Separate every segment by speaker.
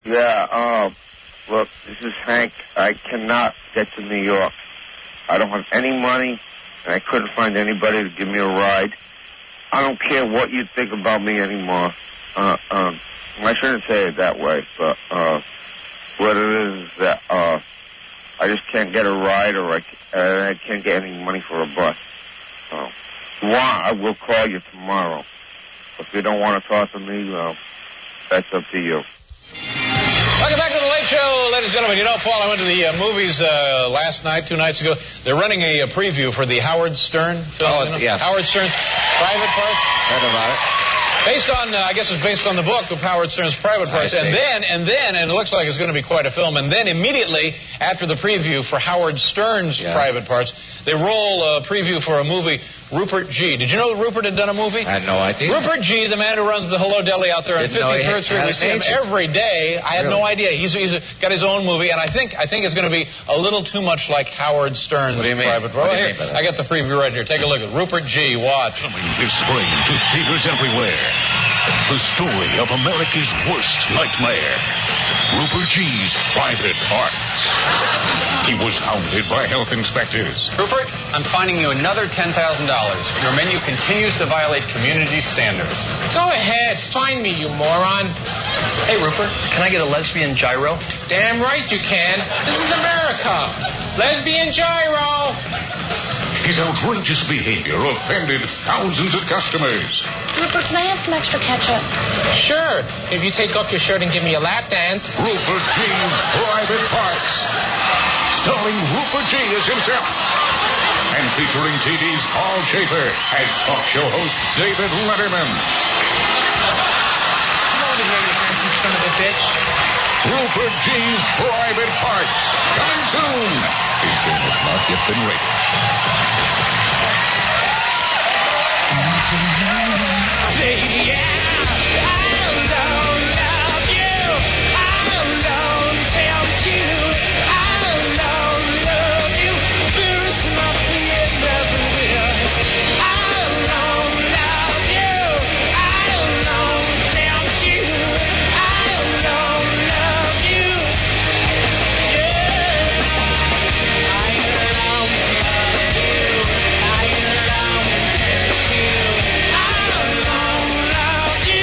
Speaker 1: Yeah, look, this is Hank. I cannot get to New York. I don't have any money, and I couldn't find anybody to give me a ride. I don't care what you think about me anymore. I shouldn't say it that way, but what it is that I just can't get a ride, or I can't get any money for a bus. So, if you want, I will call you tomorrow. If you don't want to talk to me, that's up to you.
Speaker 2: Welcome back to the Late Show, ladies and gentlemen. You know, Paul, I went to the movies last night, 2 nights ago. They're running a preview for the Howard Stern film.
Speaker 3: Oh, yeah.
Speaker 2: Howard Stern's Private Parts.
Speaker 3: Heard about it.
Speaker 2: Based on, I guess it's based on the book of Howard Stern's Private Parts. And then, it looks like it's going to be quite a film. And then immediately after the preview for Howard Stern's Private Parts, they roll a preview for a movie, Rupert G. Did you know that Rupert had done a movie?
Speaker 3: I had no idea.
Speaker 2: Rupert G., the man who runs the Hello Deli out there on 53rd Street. We see him every day. I had no idea. He's got his own movie, and I think it's going to be a little too much like Howard Stern's Private Parts. I got the preview right here. Take a look at Rupert G. Watch.
Speaker 4: Coming this spring to theaters everywhere. The story of America's worst nightmare. Rupert G.'s Private Parts. He was hounded by health inspectors.
Speaker 5: Rupert, I'm fining you another $10,000. Your menu continues to violate community standards.
Speaker 6: Go ahead, fine me, you moron.
Speaker 5: Hey, Rupert, can I get a lesbian gyro?
Speaker 6: Damn right you can. This is America. Lesbian gyro.
Speaker 4: His outrageous behavior offended thousands of customers.
Speaker 7: Rupert, can I have some extra ketchup?
Speaker 6: Sure, if you take off your shirt and give me a lap dance.
Speaker 4: Rupert G's Private Parts. Starring Rupert G. as himself. And featuring TV's Paul Schaefer as talk show host David Letterman.
Speaker 6: Come over here, you handsome son of a bitch.
Speaker 4: Rupert G's Private Parts. Coming soon. This film has not yet been rated.
Speaker 6: Baby, I don't love you. I don't tempt you. I don't love you. There's nothing in this. I don't love you. I don't tempt you. I don't love you. Yeah. I don't love you. I don't tempt you. I don't love you.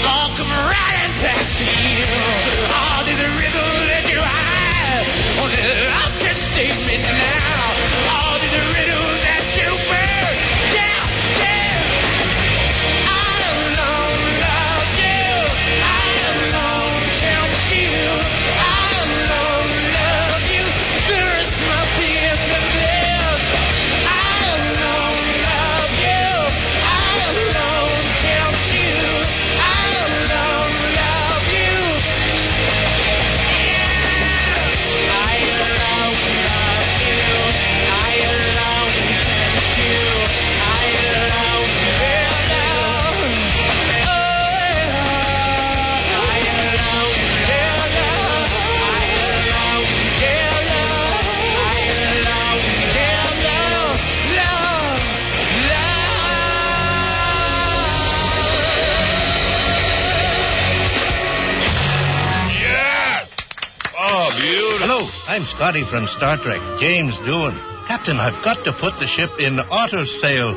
Speaker 6: I'll come right and back to you. All these riddles that you hide, only love can save me now. All these riddles that you burn down, down. I don't love you. I don't tempt you. I don't love you. There is nothing in this. I don't love you. I don't tempt you. I don't love you. I don't love you. I don't tempt you. I don't love you.
Speaker 8: Hello, I'm Scotty from Star Trek, James Doohan. Captain, I've got to put the ship in auto sail.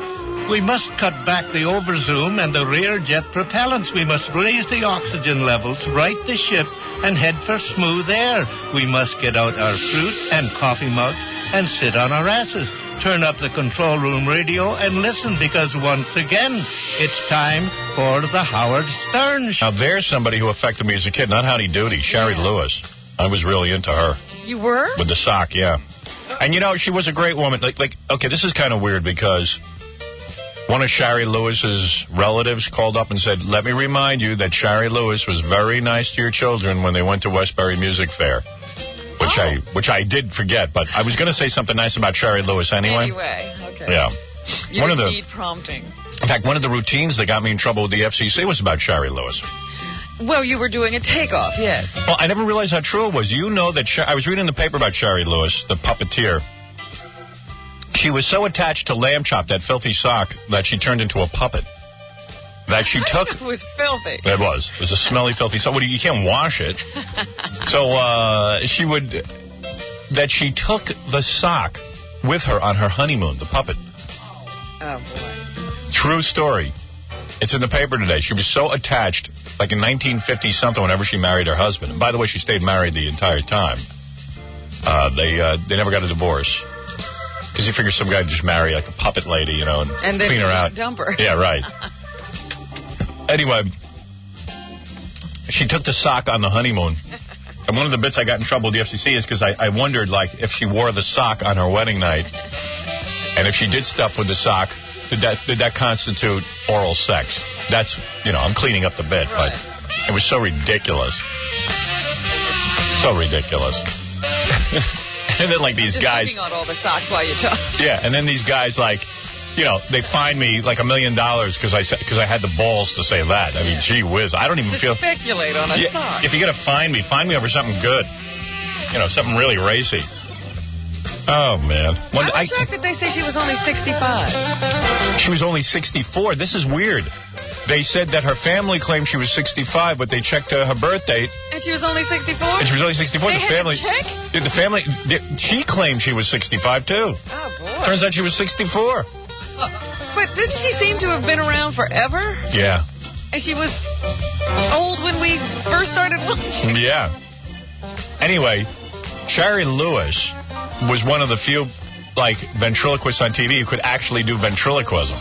Speaker 8: We must cut back the overzoom and the rear jet propellants. We must raise the oxygen levels, right the ship, and head for smooth air. We must get out our fruit and coffee mugs and sit on our asses. Turn up the control room radio and listen, because once again, it's time for the Howard Stern Show.
Speaker 3: Now, there's somebody who affected me as a kid, not Howdy Doody, Shari Lewis. I was really into her.
Speaker 9: You were?
Speaker 3: With the sock, yeah. And, you know, she was a great woman. Okay, this is kind of weird because one of Shari Lewis's relatives called up and said, let me remind you that Shari Lewis was very nice to your children when they went to Westbury Music Fair. Which I did forget, but I was going to say something nice about Shari Lewis anyway.
Speaker 9: Anyway, okay.
Speaker 3: Yeah.
Speaker 9: You need prompting.
Speaker 3: In fact, one of the routines that got me in trouble with the FCC was about Shari Lewis.
Speaker 9: Well, you were doing a takeoff, yes.
Speaker 3: Well, I never realized how true it was. You know that I was reading the paper about Shari Lewis, the puppeteer. She was so attached to Lamb Chop, that filthy sock, that she turned into a puppet. That she took...
Speaker 9: It was filthy.
Speaker 3: It was. It was a smelly, filthy sock. You can't wash it. So she took the sock with her on her honeymoon, the puppet.
Speaker 9: Oh, boy.
Speaker 3: True story. It's in the paper today. She was so attached, like in 1950-something, whenever she married her husband. And by the way, she stayed married the entire time. They never got a divorce. Because you figure some guy would just marry like a puppet lady, you know, and
Speaker 9: then
Speaker 3: clean her out.
Speaker 9: Dump her.
Speaker 3: Yeah, right. Anyway, she took the sock on the honeymoon. And one of the bits I got in trouble with the FCC is because I wondered, like, if she wore the sock on her wedding night, and if she did stuff with the sock, did that constitute oral sex? That's, you know, I'm cleaning up the bit,
Speaker 9: right.
Speaker 3: But it was so ridiculous. So ridiculous. And then, like, these guys...
Speaker 9: Just on all the socks while you talk.
Speaker 3: Yeah, and then these guys, like... You know, they fined me like $1 million because I had the balls to say that. I mean, gee whiz, I don't even feel...
Speaker 9: speculate on a sock.
Speaker 3: If you're going to fine me over something good. You know, something really racy. Oh, man.
Speaker 9: I was shocked that they say she was only 65.
Speaker 3: She was only 64. This is weird. They said that her family claimed she was 65, but they checked her birth date.
Speaker 9: And she was only 64?
Speaker 3: And she was only 64.
Speaker 9: They had to check?
Speaker 3: The family... She claimed she was 65, too.
Speaker 9: Oh, boy.
Speaker 3: Turns out she was 64.
Speaker 9: But didn't she seem to have been around forever?
Speaker 3: Yeah.
Speaker 9: And she was old when we first started watching.
Speaker 3: Yeah. Anyway, Shari Lewis was one of the few, like, ventriloquists on TV who could actually do ventriloquism.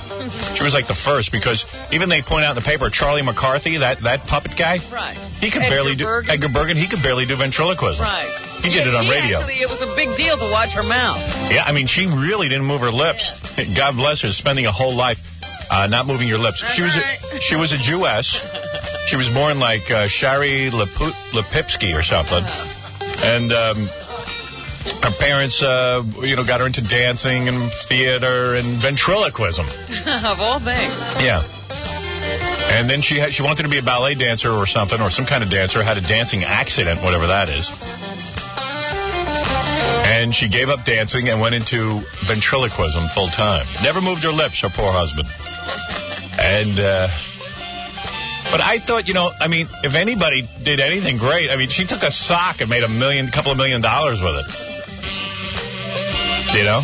Speaker 3: She was, like, the first, because even they point out in the paper, Charlie McCarthy, that puppet guy.
Speaker 9: Right.
Speaker 3: He could barely do... Edgar Bergen, he could barely do ventriloquism.
Speaker 9: Right.
Speaker 3: He did it on radio.
Speaker 9: Actually, it was a big deal to watch her mouth.
Speaker 3: Yeah, I mean, she really didn't move her lips. Yeah. God bless her, spending a whole life not moving your lips. She was a Jewess. She was born like Shari Lipitsky or something. And her parents, got her into dancing and theater and ventriloquism.
Speaker 9: Of all things.
Speaker 3: Yeah. And then she wanted to be a ballet dancer or something, or some kind of dancer, had a dancing accident, whatever that is. And she gave up dancing and went into ventriloquism full time. Never moved her lips, her poor husband. And, but I thought, if anybody did anything great, she took a sock and made a couple of $1 million with it. You know?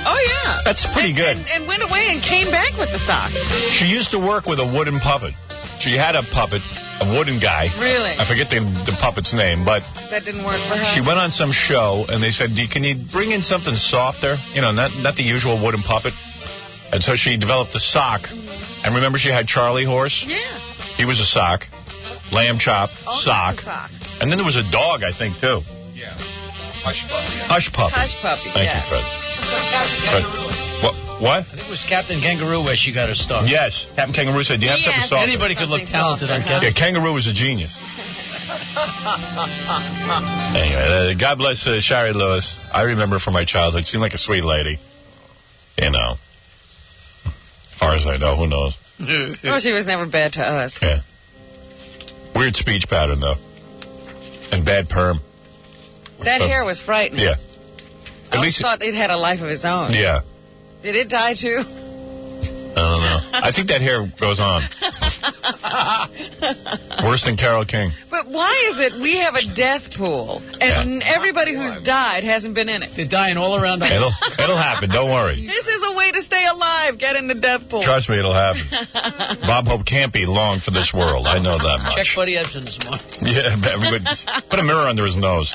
Speaker 9: Oh, yeah.
Speaker 3: That's pretty good.
Speaker 9: And went away and came back with the sock.
Speaker 3: She used to work with a wooden puppet. She had a puppet, a wooden guy.
Speaker 9: Really?
Speaker 3: I forget the puppet's name, but...
Speaker 9: That didn't work for her?
Speaker 3: She went on some show, and they said, can you bring in something softer? Not the usual wooden puppet. And so she developed the sock. Mm-hmm. And remember, she had Charlie Horse?
Speaker 9: Yeah.
Speaker 3: He was a sock. Lamb Chop, sock. And then there was a dog, I think, too.
Speaker 2: Yeah. Hush Puppy.
Speaker 3: Hush Puppy.
Speaker 9: Hush Puppy,
Speaker 3: Thank you, Fred. What?
Speaker 8: I think it was Captain Kangaroo where she got her start.
Speaker 3: Yes. Captain Kangaroo said, do you have something softer?
Speaker 8: Anybody could look talented on Captain.
Speaker 3: Yeah, Kangaroo was a genius. Anyway, God bless Shari Lewis. I remember from my childhood. Seemed like a sweet lady. As far as I know, who knows?
Speaker 9: Oh, she was never bad to us.
Speaker 3: Yeah. Weird speech pattern, though. And bad perm.
Speaker 9: That hair was frightening.
Speaker 3: Yeah.
Speaker 9: I always thought it had a life of its own.
Speaker 3: Yeah.
Speaker 9: Did it die, too?
Speaker 3: I don't know. I think that hair goes on. Worse than Carole King.
Speaker 9: But why is it we have a death pool and everybody who's died hasn't been in it?
Speaker 10: They're dying all around.
Speaker 3: It'll happen. Don't worry.
Speaker 9: This is a way to stay alive. Get in the death pool.
Speaker 3: Trust me, it'll happen. Bob Hope can't be long for this world. I know that much.
Speaker 10: Check Buddy Ebsen this morning.
Speaker 3: Yeah, everybody put a mirror under his nose.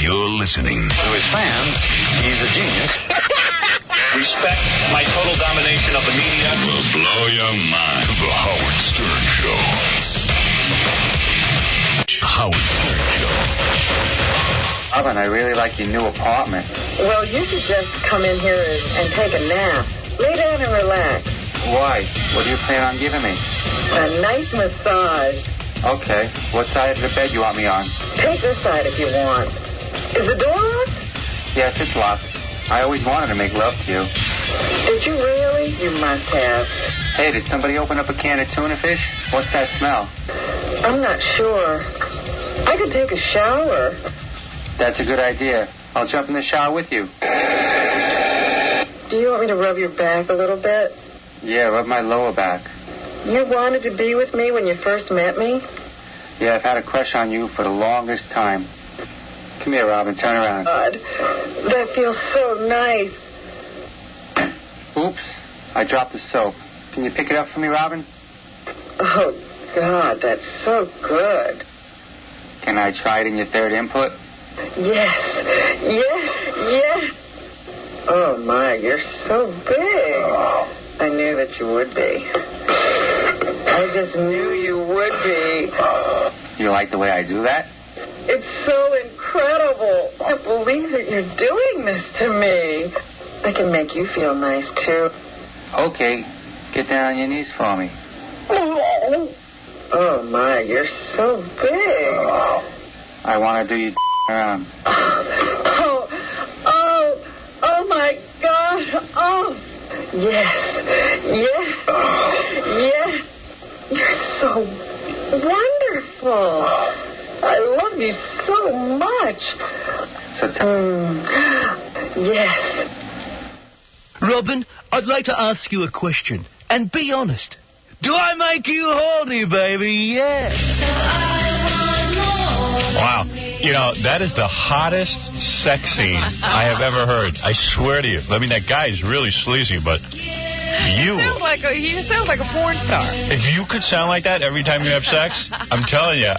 Speaker 4: You're listening.
Speaker 5: To his fans, he's a genius.
Speaker 3: Respect my total domination of the media.
Speaker 4: Will blow your mind. The Howard Stern Show. Howard Stern Show.
Speaker 11: Robin, I really like your new apartment.
Speaker 12: Well, you should just come in here and take a nap. Lay down and relax.
Speaker 11: Why? What do you plan on giving me?
Speaker 12: A nice massage.
Speaker 11: Okay. What side of the bed you want me on?
Speaker 12: Take this side if you want. Is the door locked?
Speaker 11: Yes, it's locked. I always wanted to make love to you.
Speaker 12: Did you really? You must have.
Speaker 11: Hey, did somebody open up a can of tuna fish? What's that smell?
Speaker 12: I'm not sure. I could take a shower.
Speaker 11: That's a good idea. I'll jump in the shower with you.
Speaker 12: Do you want me to rub your back a little bit?
Speaker 11: Yeah, rub my lower back.
Speaker 12: You wanted to be with me when you first met me?
Speaker 11: Yeah, I've had a crush on you for the longest time. Come here, Robin. Turn around.
Speaker 12: God, that feels so nice.
Speaker 11: Oops. I dropped the soap. Can you pick it up for me, Robin?
Speaker 12: Oh, God, that's so good.
Speaker 11: Can I try it in your third input?
Speaker 12: Yes. Oh, my, you're so big. I knew that you would be. I just knew you would be.
Speaker 11: You like the way I do that?
Speaker 12: It's so incredible. I can't believe that you're doing this to me. I can make you feel nice, too.
Speaker 11: Okay. Get down on your knees for me.
Speaker 12: Oh, my, you're so big.
Speaker 11: I want to do you around.
Speaker 12: Oh, my God. Oh, yes. You're so wonderful. I love you so much. Yes.
Speaker 13: Robin, I'd like to ask you a question. And be honest. Do I make you horny, baby? Yeah.
Speaker 3: Wow. You know, that is the hottest sex scene I have ever heard. I swear to you. I mean, that guy is really sleazy, but you...
Speaker 9: He sounds like a porn star.
Speaker 3: If you could sound like that every time you have sex, I'm telling you,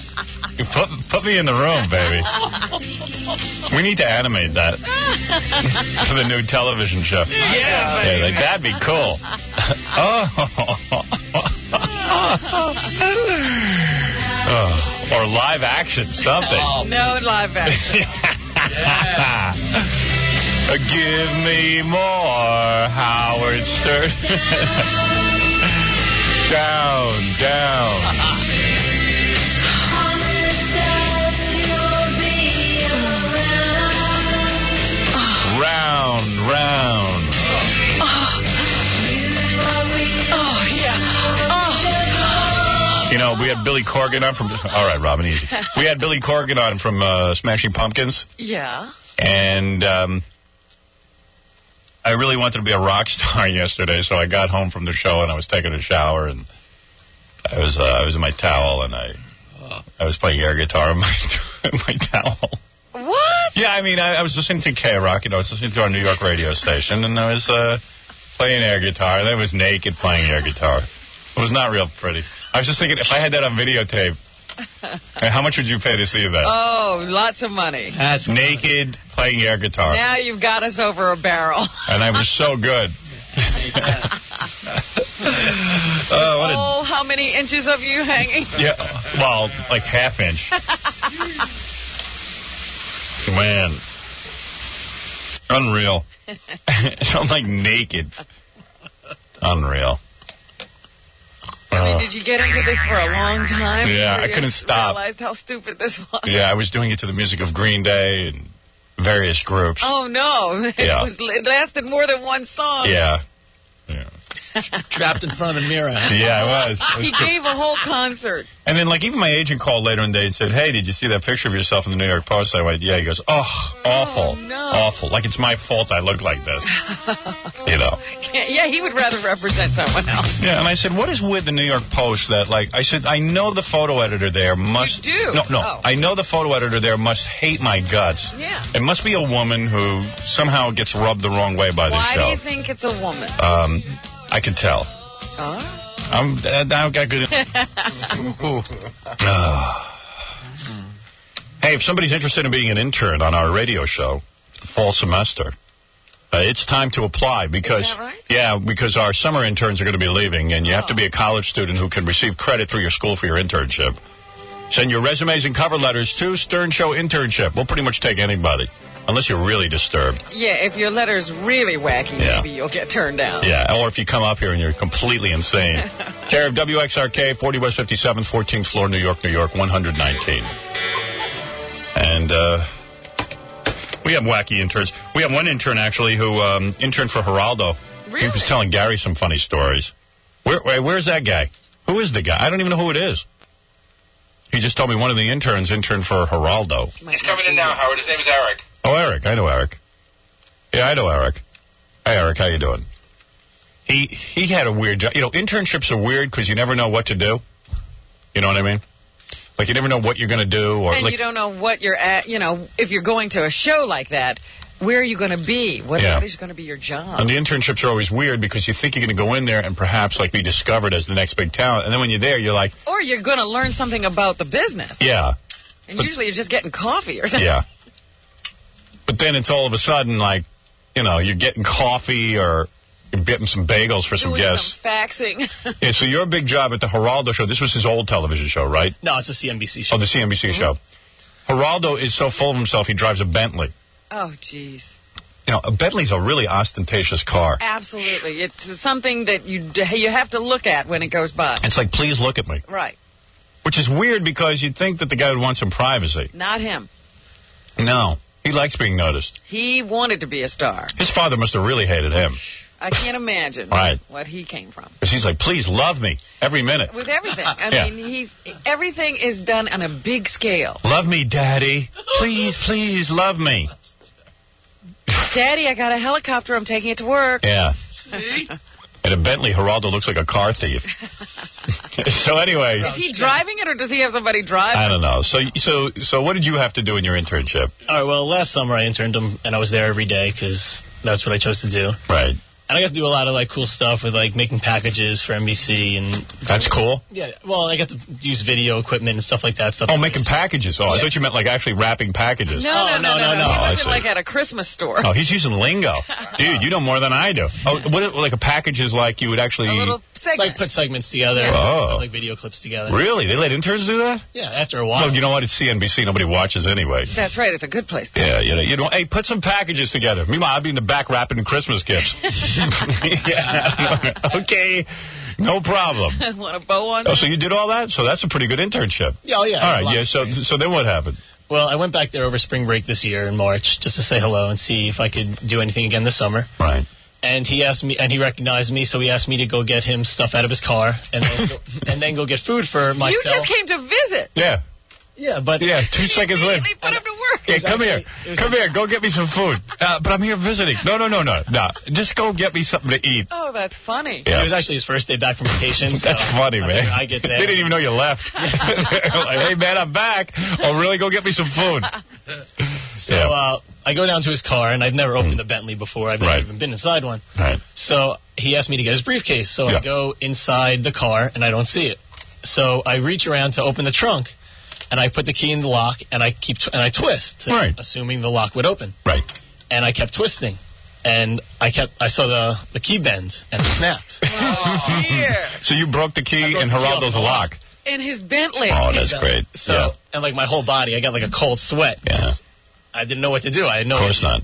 Speaker 3: put me in the room, baby. We need to animate that for the new television show.
Speaker 9: Yeah,
Speaker 3: like, that'd be cool. Or live action, something.
Speaker 9: No live action.
Speaker 3: Give me more Howard Stern. Down. Round.
Speaker 9: Oh, yeah.
Speaker 3: You know, we had Billy Corgan on from... All right, Robin, easy. We had Billy Corgan on from Smashing Pumpkins.
Speaker 9: Yeah.
Speaker 3: And I really wanted to be a rock star yesterday, so I got home from the show and I was taking a shower and I was in my towel and I was playing air guitar in my towel.
Speaker 9: What?
Speaker 3: Yeah, I mean, I was listening to K-Rock, I was listening to our New York radio station, and I was playing air guitar, and I was naked playing air guitar. It was not real pretty. I was just thinking, if I had that on videotape, how much would you pay to see that?
Speaker 9: Oh, lots of money.
Speaker 3: That's naked playing air guitar.
Speaker 9: Now you've got us over a barrel.
Speaker 3: And I was so good.
Speaker 9: How many inches of you hanging?
Speaker 3: Yeah, well, like half inch. Man. Unreal. I'm like naked. Unreal.
Speaker 9: I mean, did you get into this for a long time?
Speaker 3: Yeah, I couldn't stop.
Speaker 9: Realized how stupid this was.
Speaker 3: Yeah, I was doing it to the music of Green Day and various groups.
Speaker 9: Oh, no.
Speaker 3: Yeah.
Speaker 9: It lasted more than one song.
Speaker 3: Yeah.
Speaker 10: Trapped in front of the mirror.
Speaker 3: Yeah, I was.
Speaker 9: He gave a whole concert.
Speaker 3: And then, like, even my agent called later in the day and said, hey, did you see that picture of yourself in the New York Post? I went, yeah. He goes, awful.
Speaker 9: No.
Speaker 3: Awful. Like, it's my fault I look like this. You know.
Speaker 9: Yeah, he would rather represent someone else.
Speaker 3: Yeah, and I said, what is with the New York Post that, like, I said, I know the photo editor there must...
Speaker 9: You do?
Speaker 3: No.
Speaker 9: Oh.
Speaker 3: I know the photo editor there must hate my guts.
Speaker 9: Yeah.
Speaker 3: It must be a woman who somehow gets rubbed the wrong way by this
Speaker 9: Why
Speaker 3: show.
Speaker 9: do you think it's a woman?
Speaker 3: I could tell. I've got good... Hey, if somebody's interested in being an intern on our radio show, fall semester, it's time to apply because...
Speaker 9: Is that right?
Speaker 3: Yeah, because our summer interns are going to be leaving, and you have to be a college student who can receive credit through your school for your internship. Send your resumes and cover letters to Stern Show Internship. We'll pretty much take anybody, unless you're really disturbed.
Speaker 9: Yeah, if your letter's really wacky, maybe you'll get turned down.
Speaker 3: Yeah, or if you come up here and you're completely insane. Care of WXRK, 40 West 57th, 14th floor, New York, 119. And we have wacky interns. We have one intern, actually, who interned for Geraldo.
Speaker 9: Really?
Speaker 3: He was telling Gary some funny stories. Where's that guy? Who is the guy? I don't even know who it is. He just told me one of the interns interned for Geraldo.
Speaker 14: He's coming in now, Howard. His name is Eric.
Speaker 3: Oh, Eric. I know Eric. Yeah, I know Eric. Hey, Eric, how you doing? He had a weird job. You know, internships are weird because you never know what to do. You know what I mean? Like, you never know what you're going to do. Or
Speaker 9: and
Speaker 3: like,
Speaker 9: you don't know what you're at, you know, if you're going to a show like that, where are you going to be? What is going to be your job?
Speaker 3: And the internships are always weird because you think you're going to go in there and perhaps, like, be discovered as the next big talent. And then when you're there, you're like...
Speaker 9: Or you're going to learn something about the business.
Speaker 3: Yeah.
Speaker 9: And usually you're just getting coffee or something.
Speaker 3: Yeah. But then it's all of a sudden, like, you know, you're getting coffee or... You're getting some bagels for some guests.
Speaker 9: Some faxing.
Speaker 3: Yeah, so your big job at the Geraldo show, this was his old television show, right?
Speaker 10: No, it's a CNBC show.
Speaker 3: Oh, the CNBC show. Geraldo is so full of himself, he drives a Bentley.
Speaker 9: Oh, jeez.
Speaker 3: You know, a Bentley's a really ostentatious car.
Speaker 9: Absolutely. It's something that you have to look at when it goes by.
Speaker 3: It's like, please look at me.
Speaker 9: Right.
Speaker 3: Which is weird because you'd think that the guy would want some privacy.
Speaker 9: Not him.
Speaker 3: No. He likes being noticed.
Speaker 9: He wanted to be a star.
Speaker 3: His father must have really hated him.
Speaker 9: I can't imagine what he came from.
Speaker 3: Because he's like, please love me every minute.
Speaker 9: With everything. I mean, everything is done on a big scale.
Speaker 3: Love me, Daddy. Please, please love me.
Speaker 9: Daddy, I got a helicopter. I'm taking it to work.
Speaker 3: Yeah.
Speaker 9: See?
Speaker 3: And a Bentley, Geraldo looks like a car thief. So anyway.
Speaker 9: Is he driving it or does he have somebody drive it?
Speaker 3: I don't know. So what did you have to do in your internship?
Speaker 10: All right, well, last summer I interned him, and I was there every day because that's what I chose to do.
Speaker 3: Right.
Speaker 10: And I got to do a lot of, like, cool stuff with, like, making packages for NBC. And
Speaker 3: that's cool?
Speaker 10: Yeah, well, I got to use video equipment and stuff like that.
Speaker 3: Making packages. Oh, I thought you meant, like, actually wrapping packages.
Speaker 9: No. He wasn't like at a Christmas store.
Speaker 3: Oh, he's using lingo. Dude, you know more than I do. Oh, what, like a package is like you would actually...
Speaker 9: A little segment.
Speaker 10: Like, put segments together.
Speaker 3: Oh.
Speaker 10: Put, like, video clips together.
Speaker 3: Really? They let interns do that?
Speaker 10: Yeah, after a while.
Speaker 3: Well, you know what? It's CNBC. Nobody watches anyway.
Speaker 9: That's right. It's a good place.
Speaker 3: Yeah, you know, hey, put some packages together. Meanwhile, I'd be in the back wrapping Christmas gifts. Okay, no problem.
Speaker 9: Want a bow on?
Speaker 3: Oh, so you did all that? So that's a pretty good internship.
Speaker 10: Yeah, oh, yeah.
Speaker 3: All right, yeah. So then what happened?
Speaker 10: Well, I went back there over spring break this year in March just to say hello and see if I could do anything again this summer.
Speaker 3: Right.
Speaker 10: And he asked me, and he recognized me, so he asked me to go get him stuff out of his car and then go get food for myself.
Speaker 9: You just came to visit.
Speaker 3: Yeah.
Speaker 10: Yeah, but...
Speaker 3: Yeah, 2 seconds later.
Speaker 9: Put him to work.
Speaker 3: Yeah, come here. Come here. Go get me some food. But I'm here visiting. No. Just go get me something to eat.
Speaker 9: Oh, that's funny.
Speaker 3: Yeah.
Speaker 10: It was actually his first day back from vacation.
Speaker 3: That's funny, man.
Speaker 10: I get there.
Speaker 3: They didn't even know you left. Like, hey, man, I'm back. Oh, really? Go get me some food.
Speaker 10: So I go down to his car, and I've never opened a Bentley before. I've never even been inside one.
Speaker 3: Right.
Speaker 10: So he asked me to get his briefcase. So I go inside the car, and I don't see it. So I reach around to open the trunk. And I put the key in the lock, and I twist, assuming the lock would open.
Speaker 3: Right.
Speaker 10: And I kept twisting, and I saw the key bend and it snapped.
Speaker 9: Oh, dear.
Speaker 3: So you broke the key in Geraldo's lock.
Speaker 9: In his Bentley.
Speaker 3: Oh, that's great.
Speaker 10: So and like my whole body, I got like a cold sweat.
Speaker 3: Yeah.
Speaker 10: I didn't know what to do. I had no.
Speaker 3: Of course not.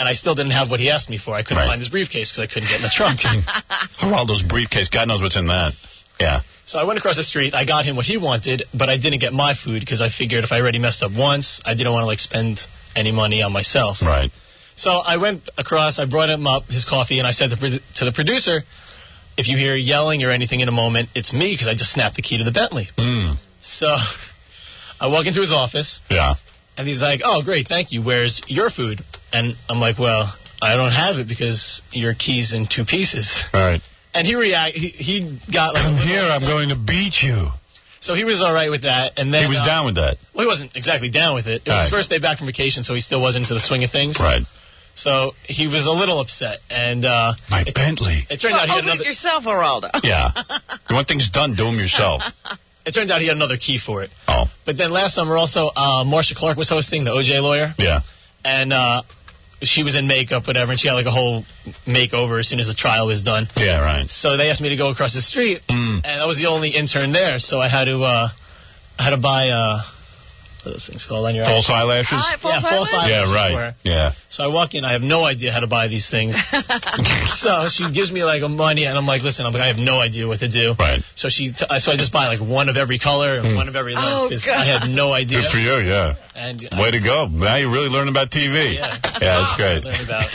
Speaker 10: And I still didn't have what he asked me for. I couldn't find his briefcase because I couldn't get in the trunk.
Speaker 3: Geraldo's briefcase. God knows what's in that. Yeah.
Speaker 10: So I went across the street. I got him what he wanted, but I didn't get my food because I figured if I already messed up once, I didn't want to like spend any money on myself.
Speaker 3: Right.
Speaker 10: So I went across. I brought him up his coffee, and I said to the producer, if you hear yelling or anything in a moment, it's me because I just snapped the key to the Bentley. So I walk into his office.
Speaker 3: Yeah.
Speaker 10: And he's like, oh, great, thank you. Where's your food? And I'm like, well, I don't have it because your key's in 2 pieces.
Speaker 3: All right.
Speaker 10: And he got like...
Speaker 3: Come here, I'm going to beat you.
Speaker 10: So he was all right with that. And then
Speaker 3: he was down with that.
Speaker 10: Well, he wasn't exactly down with it. It was his first day back from vacation, so he still wasn't into the swing of things.
Speaker 3: Right.
Speaker 10: So he was a little upset. And
Speaker 3: my Bentley.
Speaker 10: It turned out he had another...
Speaker 9: Open it yourself, Geraldo.
Speaker 3: Yeah. You want things done, do them yourself.
Speaker 10: It turned out he had another key for it.
Speaker 3: Oh.
Speaker 10: But then last summer also, Marsha Clark was hosting, the OJ lawyer.
Speaker 3: Yeah.
Speaker 10: And she was in makeup, whatever, and she had like a whole makeover as soon as the trial was done.
Speaker 3: Yeah, right.
Speaker 10: So they asked me to go across the street, and I was the only intern there, so I had to buy... what are those things called on your
Speaker 3: false eyelashes?
Speaker 10: False eyelashes.
Speaker 3: Yeah, right. Yeah.
Speaker 10: So I walk in, I have no idea how to buy these things. So she gives me like money, and I'm like, listen, I have no idea what to do.
Speaker 3: Right.
Speaker 10: So so I just buy like one of every color and one of every length because I had no idea.
Speaker 3: Good for you, yeah.
Speaker 10: And
Speaker 3: way to go. Now you're really learning about TV.
Speaker 10: Yeah,
Speaker 3: that's great.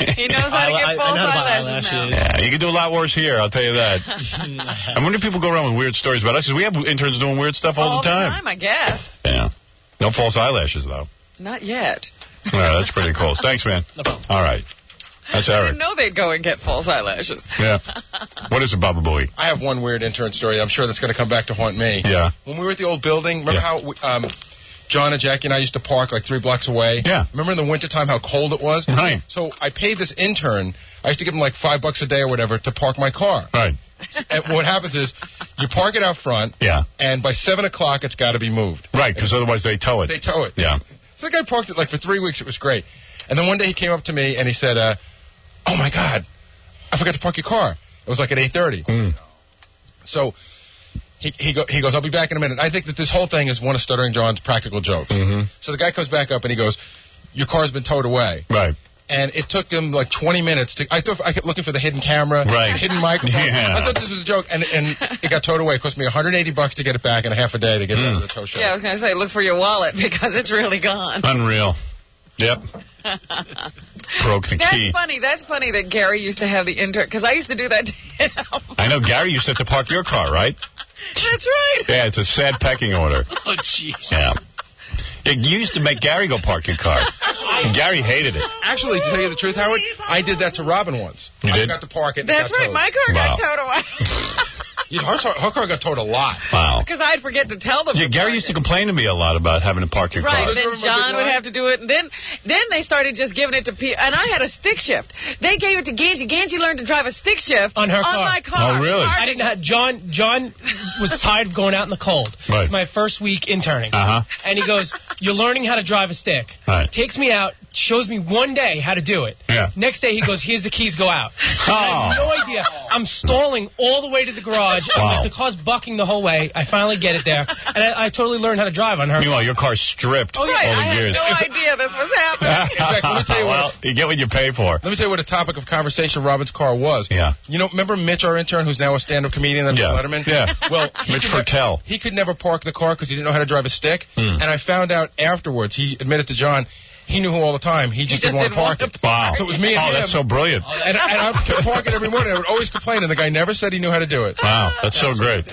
Speaker 9: He knows how to get false eyelashes now.
Speaker 3: Yeah, you can do a lot worse here, I'll tell you that. I wonder if people go around with weird stories about us, because we have interns doing weird stuff all the time.
Speaker 9: I guess.
Speaker 3: Yeah. No false eyelashes, though.
Speaker 9: Not yet.
Speaker 3: All right, that's pretty cool. Thanks, man.
Speaker 10: No problem.
Speaker 3: All right. That's Eric.
Speaker 9: I didn't know they'd go and get false eyelashes.
Speaker 3: Yeah. What is it, Baba Booey?
Speaker 14: I have one weird intern story. I'm sure that's going to come back to haunt me.
Speaker 3: Yeah.
Speaker 14: When we were at the old building, remember how John and Jackie and I used to park like 3 blocks away?
Speaker 3: Yeah.
Speaker 14: Remember in the wintertime how cold it was?
Speaker 3: Right.
Speaker 14: So I paid this intern, I used to give him like $5 a day or whatever to park my car.
Speaker 3: Right.
Speaker 14: And what happens is you park it out front, and by 7 o'clock it's got to be moved.
Speaker 3: Right, because otherwise they tow it.
Speaker 14: They tow it.
Speaker 3: Yeah.
Speaker 14: So the guy parked it like for 3 weeks. It was great. And then one day he came up to me and he said, oh, my God, I forgot to park your car. It was like at 8:30. So he goes, I'll be back in a minute. I think that this whole thing is one of Stuttering John's practical jokes. So the guy comes back up and he goes, your car's been towed away.
Speaker 3: Right.
Speaker 14: And it took him like 20 minutes. I kept looking for the hidden camera, the hidden microphone.
Speaker 3: Yeah.
Speaker 14: I thought this was a joke, and it got towed away. It cost me $180 to get it back and a half a day to get it out of the tow shop.
Speaker 9: Yeah, I was going to say, look for your wallet because it's really gone.
Speaker 3: Unreal. Yep. Broke the key.
Speaker 9: That's funny that Gary used to have the intern, because I used to do that to him.
Speaker 3: I know Gary used to have to park your car, right?
Speaker 9: That's right.
Speaker 3: Yeah, it's a sad pecking order.
Speaker 10: Oh, jeez.
Speaker 3: Yeah. You used to make Gary go park your car. And Gary hated it.
Speaker 14: Actually, to tell you the truth, Howard, I did that to Robin once.
Speaker 3: You did?
Speaker 14: I forgot to park it.
Speaker 9: That's right. My car got towed away.
Speaker 14: Her car got towed a lot.
Speaker 3: Wow.
Speaker 9: Because I'd forget to tell them.
Speaker 3: Yeah, Gary used to complain to me a lot about having to park your car.
Speaker 9: Right, and then John would have to do it. And then they started just giving it to people. And I had a stick shift. They gave it to Ganji. Ganji learned to drive a stick shift
Speaker 15: on
Speaker 9: my car.
Speaker 3: Oh, really?
Speaker 15: I didn't have... John was tired of going out in the cold.
Speaker 3: Right.
Speaker 15: It's my first week interning. And he goes, you're learning how to drive a stick.
Speaker 3: Right.
Speaker 15: Takes me out, shows me one day how to do it.
Speaker 3: Yeah.
Speaker 15: Next day he goes, here's the keys, go out.
Speaker 3: Oh.
Speaker 15: I have no idea. I'm stalling all the way to the garage.
Speaker 3: Wow.
Speaker 15: The car's bucking the whole way. I finally get it there. And I totally learned how to drive on her.
Speaker 3: Meanwhile, your car's stripped all the
Speaker 9: I
Speaker 3: years.
Speaker 9: had no idea this was happening.
Speaker 14: In fact, let me tell you
Speaker 3: well, you get what you pay for.
Speaker 14: Let me tell you what a topic of conversation Robin's car was.
Speaker 3: Yeah.
Speaker 14: You know, remember Mitch, our intern, who's now a stand-up comedian on Letterman?
Speaker 3: Yeah.
Speaker 14: Well,
Speaker 3: Mitch Fertel.
Speaker 14: He could never park the car because he didn't know how to drive a stick. And I found out afterwards, he admitted to John, he knew who all the time. He just didn't want to park it.
Speaker 3: Wow.
Speaker 14: So it was me and him.
Speaker 3: that's so brilliant.
Speaker 14: And I would park it every morning. I would always complain, and the guy never said he knew how to do it.
Speaker 3: Wow, that's so great.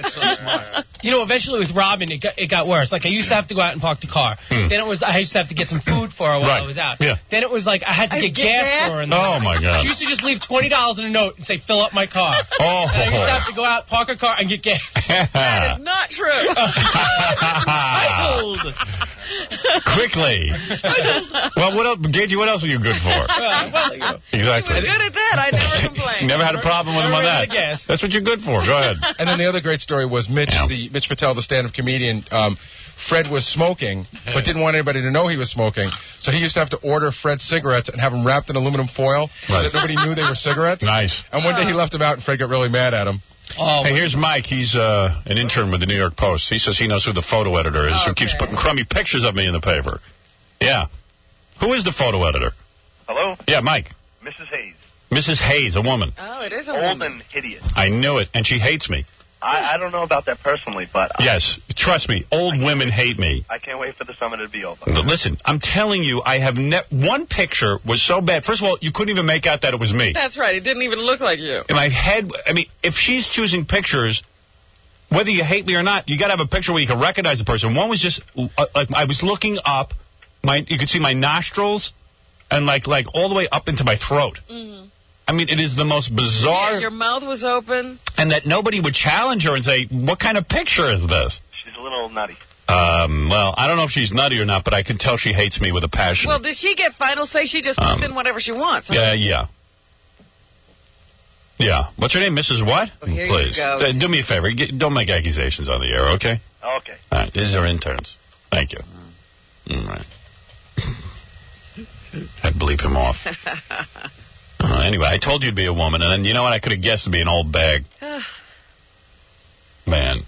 Speaker 15: You know, eventually with Robin, it got worse. Like, I used to have to go out and park the car. Then it was I used to have to get some food for her while I was out.
Speaker 3: Yeah.
Speaker 15: Then it was like I had to get gas for her.
Speaker 3: Oh, my God.
Speaker 15: She used to just leave $20 in a note and say, fill up my car.
Speaker 3: Oh.
Speaker 15: And I used to have to go out, park her car, and get gas.
Speaker 9: That is not true.
Speaker 3: Quickly. Well, what else, Gagey, what else are you good for? Exactly.
Speaker 9: He was good at that. I never complained.
Speaker 3: Never had a problem with him on that. That's what you're good for. Go ahead.
Speaker 14: And then the other great story was Mitch Patel, the stand-up comedian. Fred was smoking, but didn't want anybody to know he was smoking. So he used to have to order Fred cigarettes and have them wrapped in aluminum foil so that nobody knew they were cigarettes.
Speaker 3: Nice.
Speaker 14: And one day he left them out, and Fred got really mad at him.
Speaker 3: Oh, hey, here's Mike. He's an intern with the New York Post. He says he knows who the photo editor is, who keeps putting crummy pictures of me in the paper. Yeah. Who is the photo editor?
Speaker 16: Hello?
Speaker 3: Yeah, Mike.
Speaker 16: Mrs. Hayes.
Speaker 3: Mrs. Hayes, a woman.
Speaker 9: Oh, it is a
Speaker 16: Old
Speaker 9: woman.
Speaker 16: and hideous.
Speaker 3: I knew it, and she hates me.
Speaker 16: I don't know about that personally, but...
Speaker 3: Yes, trust me, old women hate me.
Speaker 16: I can't wait for the summer to be over.
Speaker 3: Listen, I'm telling you, I have one picture was so bad. First of all, you couldn't even make out that it was me.
Speaker 9: That's right. It didn't even look like you.
Speaker 3: In my head, I mean, if she's choosing pictures, whether you hate me or not, you got to have a picture where you can recognize the person. One was just, like, I was looking up, you could see my nostrils, and like all the way up into my throat.
Speaker 9: Mm-hmm.
Speaker 3: I mean, it is the most bizarre.
Speaker 9: Yeah, your mouth was open.
Speaker 3: And that nobody would challenge her and say, what kind of picture is this?
Speaker 16: She's a little nutty.
Speaker 3: Well, I don't know if she's nutty or not, but I can tell she hates me with a passion.
Speaker 9: Well, does she get final say? She just puts in whatever she wants. Huh?
Speaker 3: Yeah. What's her name? Mrs. What?
Speaker 9: Oh, here
Speaker 3: Please.
Speaker 9: you go.
Speaker 3: Do me a favor. Don't make accusations on the air, okay?
Speaker 16: Okay.
Speaker 3: All right. These are interns. Thank you. All right. I'd bleep him off. Anyway, I told you to be a woman, and then you know what? I could have guessed to be an old bag. Man.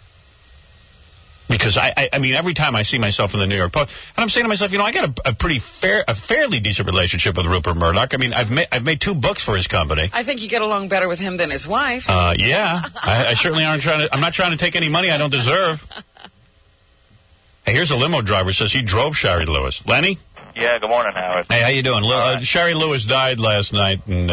Speaker 3: Because I mean, every time I see myself in the New York Post, and I'm saying to myself, I got a fairly decent relationship with Rupert Murdoch. I mean, I've made 2 books for his company.
Speaker 9: I think you get along better with him than his wife.
Speaker 3: Yeah. I certainly I'm not trying to take any money I don't deserve. Hey, here's a limo driver says he drove Shari Lewis. Lenny?
Speaker 16: Yeah, good morning, Howard.
Speaker 3: Hey, how you doing? Shari Lewis died last night, and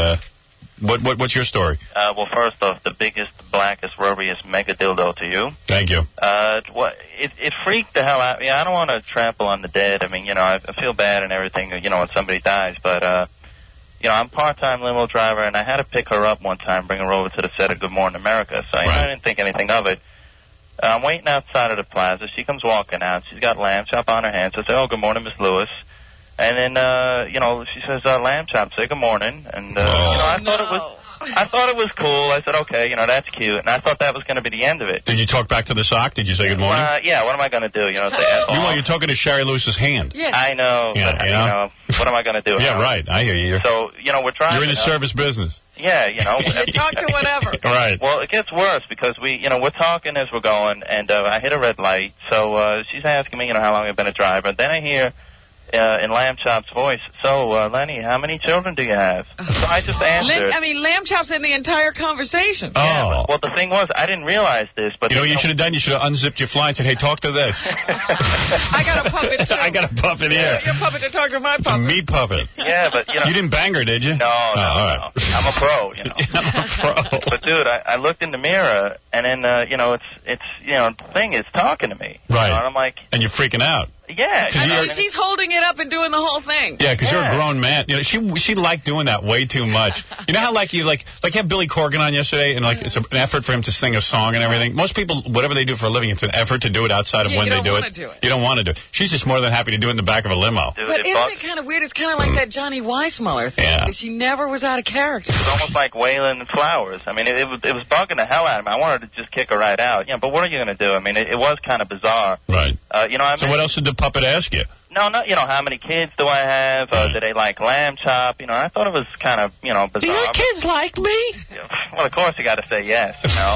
Speaker 3: what's your story?
Speaker 16: Well, first off, the biggest, blackest, rubbiest mega dildo to you.
Speaker 3: Thank you.
Speaker 16: It freaked the hell out of me. I don't want to trample on the dead. I mean, I feel bad and everything, when somebody dies, but, I'm a part-time limo driver, and I had to pick her up one time, bring her over to the set of Good Morning America, so I didn't think anything of it. I'm waiting outside of the plaza. She comes walking out. She's got lamb chop on her hand. So I say, oh, good morning, Miss Lewis. And then, she says, lamb chop, say good morning. And, I thought it was cool. I said, okay, that's cute. And I thought that was going to be the end of it.
Speaker 3: Did you talk back to the sock? Did you say good morning?
Speaker 16: Yeah, what am I going to do? Meanwhile,
Speaker 3: you're talking to Shari Lewis's hand.
Speaker 9: Yeah.
Speaker 16: I know.
Speaker 3: Yeah,
Speaker 16: but, what am I going to do?
Speaker 3: Yeah, right. I hear you.
Speaker 16: So, we're driving.
Speaker 3: You're in the service business.
Speaker 16: Yeah,
Speaker 9: You talk to whatever.
Speaker 3: Right.
Speaker 16: Well, it gets worse because we're talking as we're going, and I hit a red light. So she's asking me, how long I've been a driver. Then I hear in Lamb Chop's voice, so, Lenny, how many children do you have? So I just answered.
Speaker 9: Lamb Chop's in the entire conversation.
Speaker 16: Yeah, well, the thing was, I didn't realize this. But
Speaker 3: what you should have done? You should have unzipped your fly and said, hey, talk to this.
Speaker 9: I got a puppet, too.
Speaker 3: I got a puppet here.
Speaker 9: Your puppet to talk to my puppet.
Speaker 3: It's a meat puppet.
Speaker 16: Yeah, but,
Speaker 3: You didn't bang her, did you?
Speaker 16: No,
Speaker 3: all right.
Speaker 16: I'm a pro,
Speaker 3: I'm a pro.
Speaker 16: But, dude, I looked in the mirror, and then, it's the thing is talking to me.
Speaker 3: Right.
Speaker 16: And I'm like...
Speaker 3: And you're freaking out.
Speaker 16: Yeah.
Speaker 9: She's holding it up and doing the whole thing.
Speaker 3: Yeah, because you're a grown man. She liked doing that way too much. You know how you had Billy Corgan on yesterday, and it's an effort for him to sing a song and everything. Most people, whatever they do for a living, it's an effort to do it outside of when they do it. You don't want to do it. She's just more than happy to do it in the back of a limo.
Speaker 16: Dude,
Speaker 9: but isn't it kind of weird? It's kind of like that Johnny Weissmuller thing.
Speaker 3: Yeah.
Speaker 9: She never was out of character.
Speaker 16: It's almost like Waylon Flowers. I mean, it was bugging the hell out of me. I wanted to just kick her right out. But what are you going to do? I mean, it was kind of bizarre.
Speaker 3: Right. So what else did the puppet ask you?
Speaker 16: No, how many kids do I have? Do they like lamb chop? I thought it was kind of, bizarre.
Speaker 9: Do your kids like me?
Speaker 16: Well, of course you got to say yes,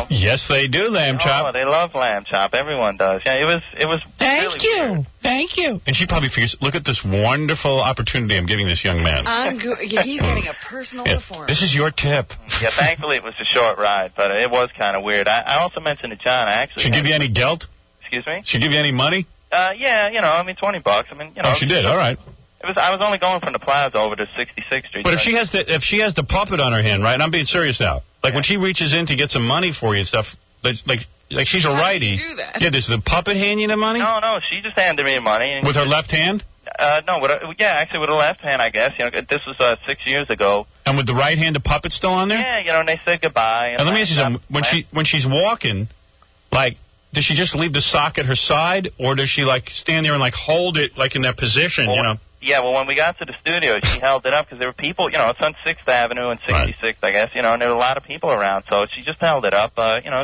Speaker 3: Yes, they do, lamb chop.
Speaker 16: Oh, they love lamb chop. Everyone does. Yeah, it was
Speaker 9: Thank
Speaker 16: really
Speaker 9: you.
Speaker 16: Weird.
Speaker 9: Thank you.
Speaker 3: And she probably figures, look at this wonderful opportunity I'm giving this young man.
Speaker 9: I'm good. Yeah, he's getting a personal performance.
Speaker 3: This is your tip.
Speaker 16: Yeah, thankfully it was a short ride, but it was kind of weird. I also mentioned to John,
Speaker 3: She give you any gelt?
Speaker 16: Excuse me?
Speaker 3: She give you any money?
Speaker 16: Yeah, $20. I mean,
Speaker 3: Oh, she did. All right.
Speaker 16: I was only going from the plaza over to 66th Street.
Speaker 3: But if she has the puppet on her hand, right? And I'm being serious now. When she reaches in to get some money for you and stuff, like she's a righty.
Speaker 9: How does she do that?
Speaker 3: Yeah, does the puppet hand you the money?
Speaker 16: No, she just handed me money. And
Speaker 3: with her left hand?
Speaker 16: No, actually with her left hand, I guess. This was 6 years ago.
Speaker 3: And with the right hand, the puppet's still on there?
Speaker 16: Yeah, and they said goodbye.
Speaker 3: And let me ask you something. When she's walking, does she just leave the sock at her side, or does she stand there and hold it in that position?
Speaker 16: Yeah, well, when we got to the studio, she held it up because there were people. It's on 6th Avenue and 66th, right. I guess. And there were a lot of people around, so she just held it up.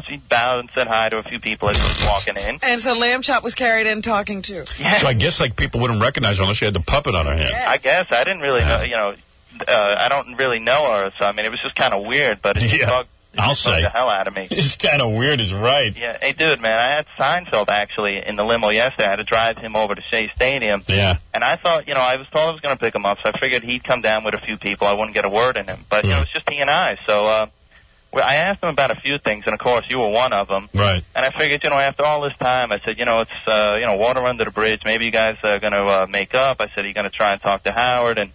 Speaker 16: She bowed and said hi to a few people as she was walking in.
Speaker 9: And so Lamb Chop was carried in talking too.
Speaker 16: Yeah.
Speaker 3: So I guess people wouldn't recognize her unless she had the puppet on her hand.
Speaker 16: Yeah. I guess I didn't really know. I don't really know her, so I mean, it was just kind of weird, but it just bugged.
Speaker 3: I'll say.
Speaker 16: The hell out of me.
Speaker 3: It's kind of weird, is right.
Speaker 16: Yeah. Hey, dude, man, I had Seinfeld actually in the limo yesterday. I had to drive him over to Shea Stadium.
Speaker 3: Yeah.
Speaker 16: And I thought, I was told I was going to pick him up, so I figured he'd come down with a few people. I wouldn't get a word in him. But, it was just he and I. So I asked him about a few things, and of course you were one of them.
Speaker 3: Right.
Speaker 16: And I figured, after all this time, I said, it's water under the bridge. Maybe you guys are going to make up. I said, are you going to try and talk to Howard? And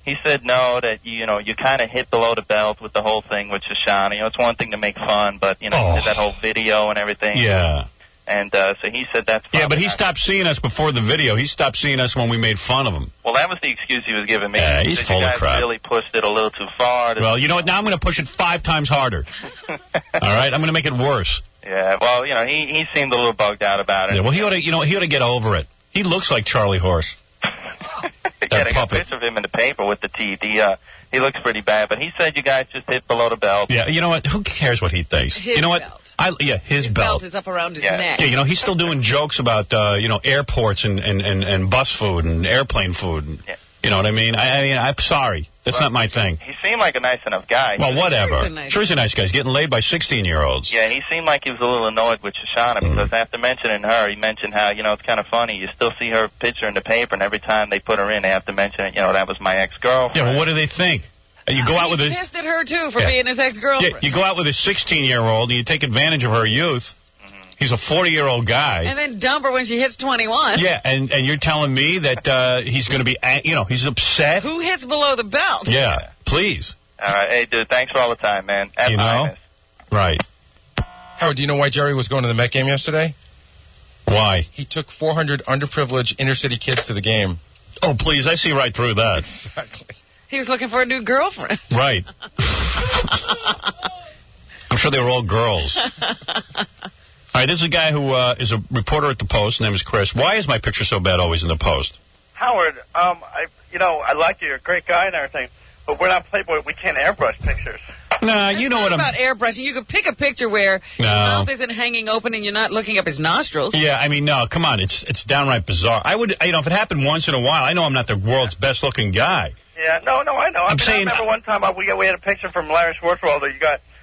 Speaker 16: he said no, that you kind of hit below the belt with the whole thing with Shoshana. It's one thing to make fun, but you did that whole video and everything.
Speaker 3: Yeah.
Speaker 16: And so he said that's
Speaker 3: yeah, but he stopped seeing us before the video. He stopped seeing us when we made fun of him.
Speaker 16: Well, that was the excuse he was giving me.
Speaker 3: Yeah, he's full of crap.
Speaker 16: You guys really pushed it a little too far.
Speaker 3: Well, you know what? Now I'm going to push it 5 times harder. All right? I'm going to make it worse.
Speaker 16: Yeah, well, he seemed a little bugged out about it.
Speaker 3: Yeah, well, he ought to get over it. He looks like Charlie Horse.
Speaker 16: Yeah, they got a picture of him in the paper with the teeth. He looks pretty bad, but he said you guys just hit below the belt.
Speaker 3: Yeah, you know what? Who cares what he thinks?
Speaker 9: His
Speaker 3: belt.
Speaker 9: His belt is up around his neck.
Speaker 3: Yeah, he's still doing jokes about airports and bus food and airplane food.
Speaker 16: Yeah.
Speaker 3: You know what I mean? I'm sorry. That's not my thing.
Speaker 16: He seemed like a nice enough guy.
Speaker 3: Well, whatever. Sure, he's a nice guy. He's getting laid by 16-year-olds.
Speaker 16: Yeah, and he seemed like he was a little annoyed with Shoshana because after mentioning her, he mentioned how, it's kind of funny. You still see her picture in the paper, and every time they put her in, they have to mention it. That was my ex-girlfriend.
Speaker 3: Yeah, well, what do they think? You go out with
Speaker 9: He's pissed at her, too, for being his ex-girlfriend.
Speaker 3: Yeah, you go out with a 16-year-old, and you take advantage of her youth. He's a 40-year-old guy.
Speaker 9: And then dump her when she hits 21.
Speaker 3: Yeah, and you're telling me that he's going to be, he's upset?
Speaker 9: Who hits below the belt?
Speaker 3: Yeah, please.
Speaker 16: All right, hey, dude, thanks for all the time, man.
Speaker 3: Right.
Speaker 14: Howard, do you know why Jerry was going to the Met game yesterday?
Speaker 3: Why?
Speaker 14: He took 400 underprivileged inner-city kids to the game.
Speaker 3: Oh, please, I see right through that.
Speaker 14: Exactly.
Speaker 9: He was looking for a new girlfriend.
Speaker 3: Right. I'm sure they were all girls. All right, this is a guy who is a reporter at the Post. His name is Chris. Why is my picture so bad always in the Post?
Speaker 17: Howard, I like you. You're a great guy and everything, but we're not Playboy. We can't airbrush pictures.
Speaker 3: Nah, you know what I'm...
Speaker 9: about airbrushing. You could pick a picture where his mouth isn't hanging open and you're not looking up his nostrils.
Speaker 3: Yeah, no, come on. It's downright bizarre. I would, if it happened once in a while, I know I'm not the world's best-looking guy.
Speaker 17: Yeah, no, I know.
Speaker 3: I
Speaker 17: remember one time we had a picture from Larry Schwartzwalder.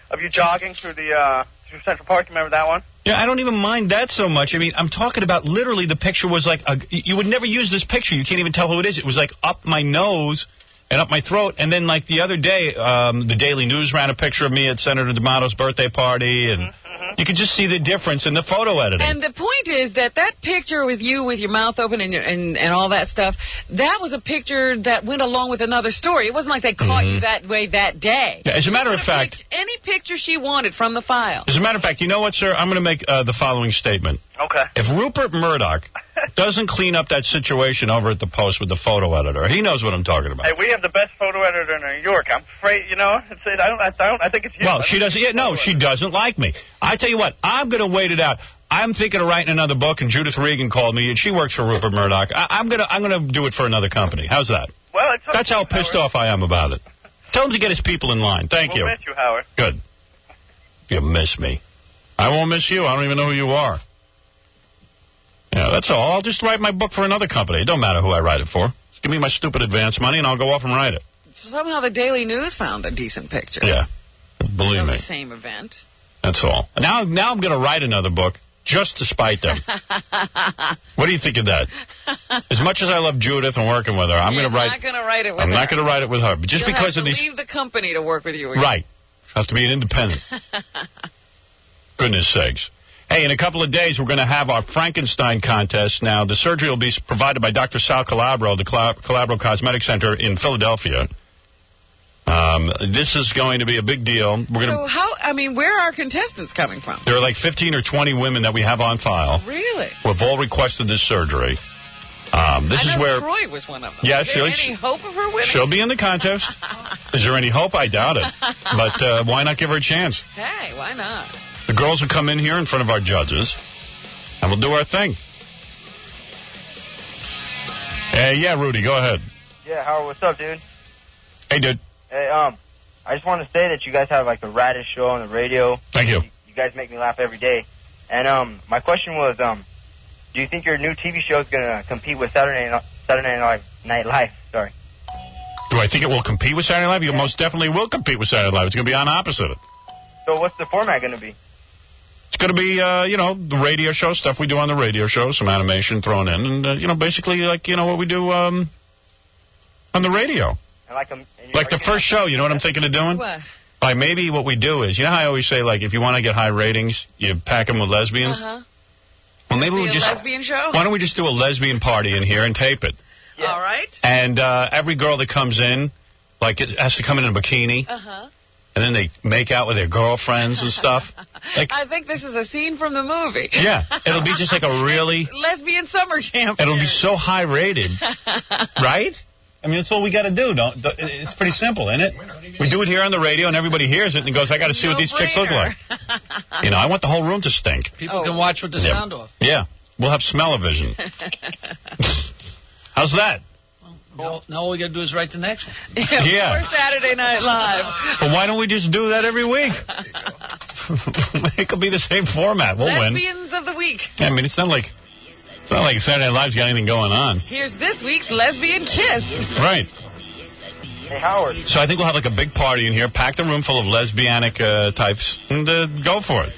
Speaker 17: Of you jogging through through Central Park. You remember that one?
Speaker 3: Yeah, I don't even mind that so much. I'm talking about literally the picture was like, you would never use this picture. You can't even tell who it is. It was like up my nose and up my throat. And then like the other day, the Daily News ran a picture of me at Senator D'Amato's birthday party. And you could just see the difference in the photo editing.
Speaker 9: And the point is that picture with you with your mouth open and all that stuff, that was a picture that went along with another story. It wasn't like they caught you that way that day.
Speaker 3: Yeah, as a matter of fact,
Speaker 9: any picture she wanted from the file.
Speaker 3: As a matter of fact, you know what, sir? I'm going to make the following statement.
Speaker 17: Okay.
Speaker 3: If Rupert Murdoch doesn't clean up that situation over at the Post with the photo editor, he knows what I'm talking about.
Speaker 17: Hey, we have the best photo editor in New York. I'm afraid, I think it's you.
Speaker 3: Well, she doesn't. Yeah, no, she doesn't like me. I tell you what, I'm going to wait it out. I'm thinking of writing another book, and Judith Regan called me, and she works for Rupert Murdoch. I'm gonna do it for another company. How's that?
Speaker 17: Well,
Speaker 3: that's how pissed off I am about it. Tell him to get his people in line. Thank you.
Speaker 17: We'll miss you, Howard.
Speaker 3: Good. You miss me. I won't miss you. I don't even know who you are. Yeah, that's all. I'll just write my book for another company. It don't matter who I write it for. Just give me my stupid advance money, and I'll go off and write it.
Speaker 9: Somehow the Daily News found a decent picture.
Speaker 3: Yeah. Believe me.
Speaker 9: The same event.
Speaker 3: That's all. Now I'm going to write another book just to spite them. What do you think of that? As much as I love Judith and working with her, I'm going to write.
Speaker 9: I'm not going to write it with her.
Speaker 3: I'm not going to write it with her, but just
Speaker 9: You'll
Speaker 3: because
Speaker 9: have
Speaker 3: of
Speaker 9: to
Speaker 3: these.
Speaker 9: leave the company to work with you again.
Speaker 3: Right. Has to be an independent. Goodness sakes. Hey, in a couple of days, we're going to have our Frankenstein contest. Now, the surgery will be provided by Dr. Sal Calabro, the Calabro Cosmetic Center in Philadelphia. This is going to be a big deal. Where
Speaker 9: are our contestants coming from?
Speaker 3: There are like 15 or 20 women that we have on file.
Speaker 9: Really?
Speaker 3: Who have all requested this surgery. This is where
Speaker 9: Troy was one of them.
Speaker 3: Yeah,
Speaker 9: is there any hope of her winning?
Speaker 3: She'll be in the contest. Is there any hope? I doubt it. But why not give her a chance?
Speaker 9: Hey, why not?
Speaker 3: The girls will come in here in front of our judges, and we'll do our thing. Yeah, Rudy, go ahead.
Speaker 18: Yeah, Howard, what's up, dude?
Speaker 3: Hey, dude.
Speaker 18: Hey, I just want to say that you guys have like the raddest show on the radio.
Speaker 3: Thank you.
Speaker 18: You guys make me laugh every day. And my question was, do you think your new TV show is gonna compete with Saturday Night Live? Sorry.
Speaker 3: Do I think it will compete with Saturday Night Live? It most definitely will compete with Saturday Night Live. It's going to be on opposite it.
Speaker 18: So what's the format going to be?
Speaker 3: It's going to be, the radio show, stuff we do on the radio show, some animation thrown in, and, basically like, what we do on the radio.
Speaker 18: And
Speaker 3: like the first show, you know what I'm thinking of doing?
Speaker 9: What?
Speaker 19: Like, maybe what we do is, you know how I always say, like, if you want to get high ratings, you pack them with lesbians?
Speaker 9: Uh-huh.
Speaker 19: Well, maybe we
Speaker 9: a
Speaker 19: just...
Speaker 9: lesbian show?
Speaker 19: Why don't we just do a lesbian party in here and tape it?
Speaker 9: Yeah. All right.
Speaker 19: And every girl that comes in, like, it has to come in a bikini.
Speaker 9: Uh-huh.
Speaker 19: And then they make out with their girlfriends and stuff. Like,
Speaker 9: I think this is a scene from the movie.
Speaker 19: Yeah, it'll be just like a really...
Speaker 9: lesbian summer camp.
Speaker 19: It'll be so high rated, right? I mean, that's all we got to do. It's pretty simple, isn't it? We do it here on the radio, and everybody hears it and goes, I got to see what these chicks look like. You know, I want the whole room to stink.
Speaker 15: People can watch with the sound off.
Speaker 19: Yeah, we'll have smell-o-vision. How's that?
Speaker 15: Now all we got to do is write the next one.
Speaker 19: Yeah.
Speaker 9: For Saturday Night Live.
Speaker 19: But why don't we just do that every week? It could be the same format. We'll win.
Speaker 9: Lesbians of the week.
Speaker 19: I mean, it's not like Saturday Night Live's got anything going on.
Speaker 9: Here's this week's lesbian kiss.
Speaker 19: Right.
Speaker 18: Hey, Howard.
Speaker 19: So I think we'll have like a big party in here, pack the room full of lesbianic types, and go for it.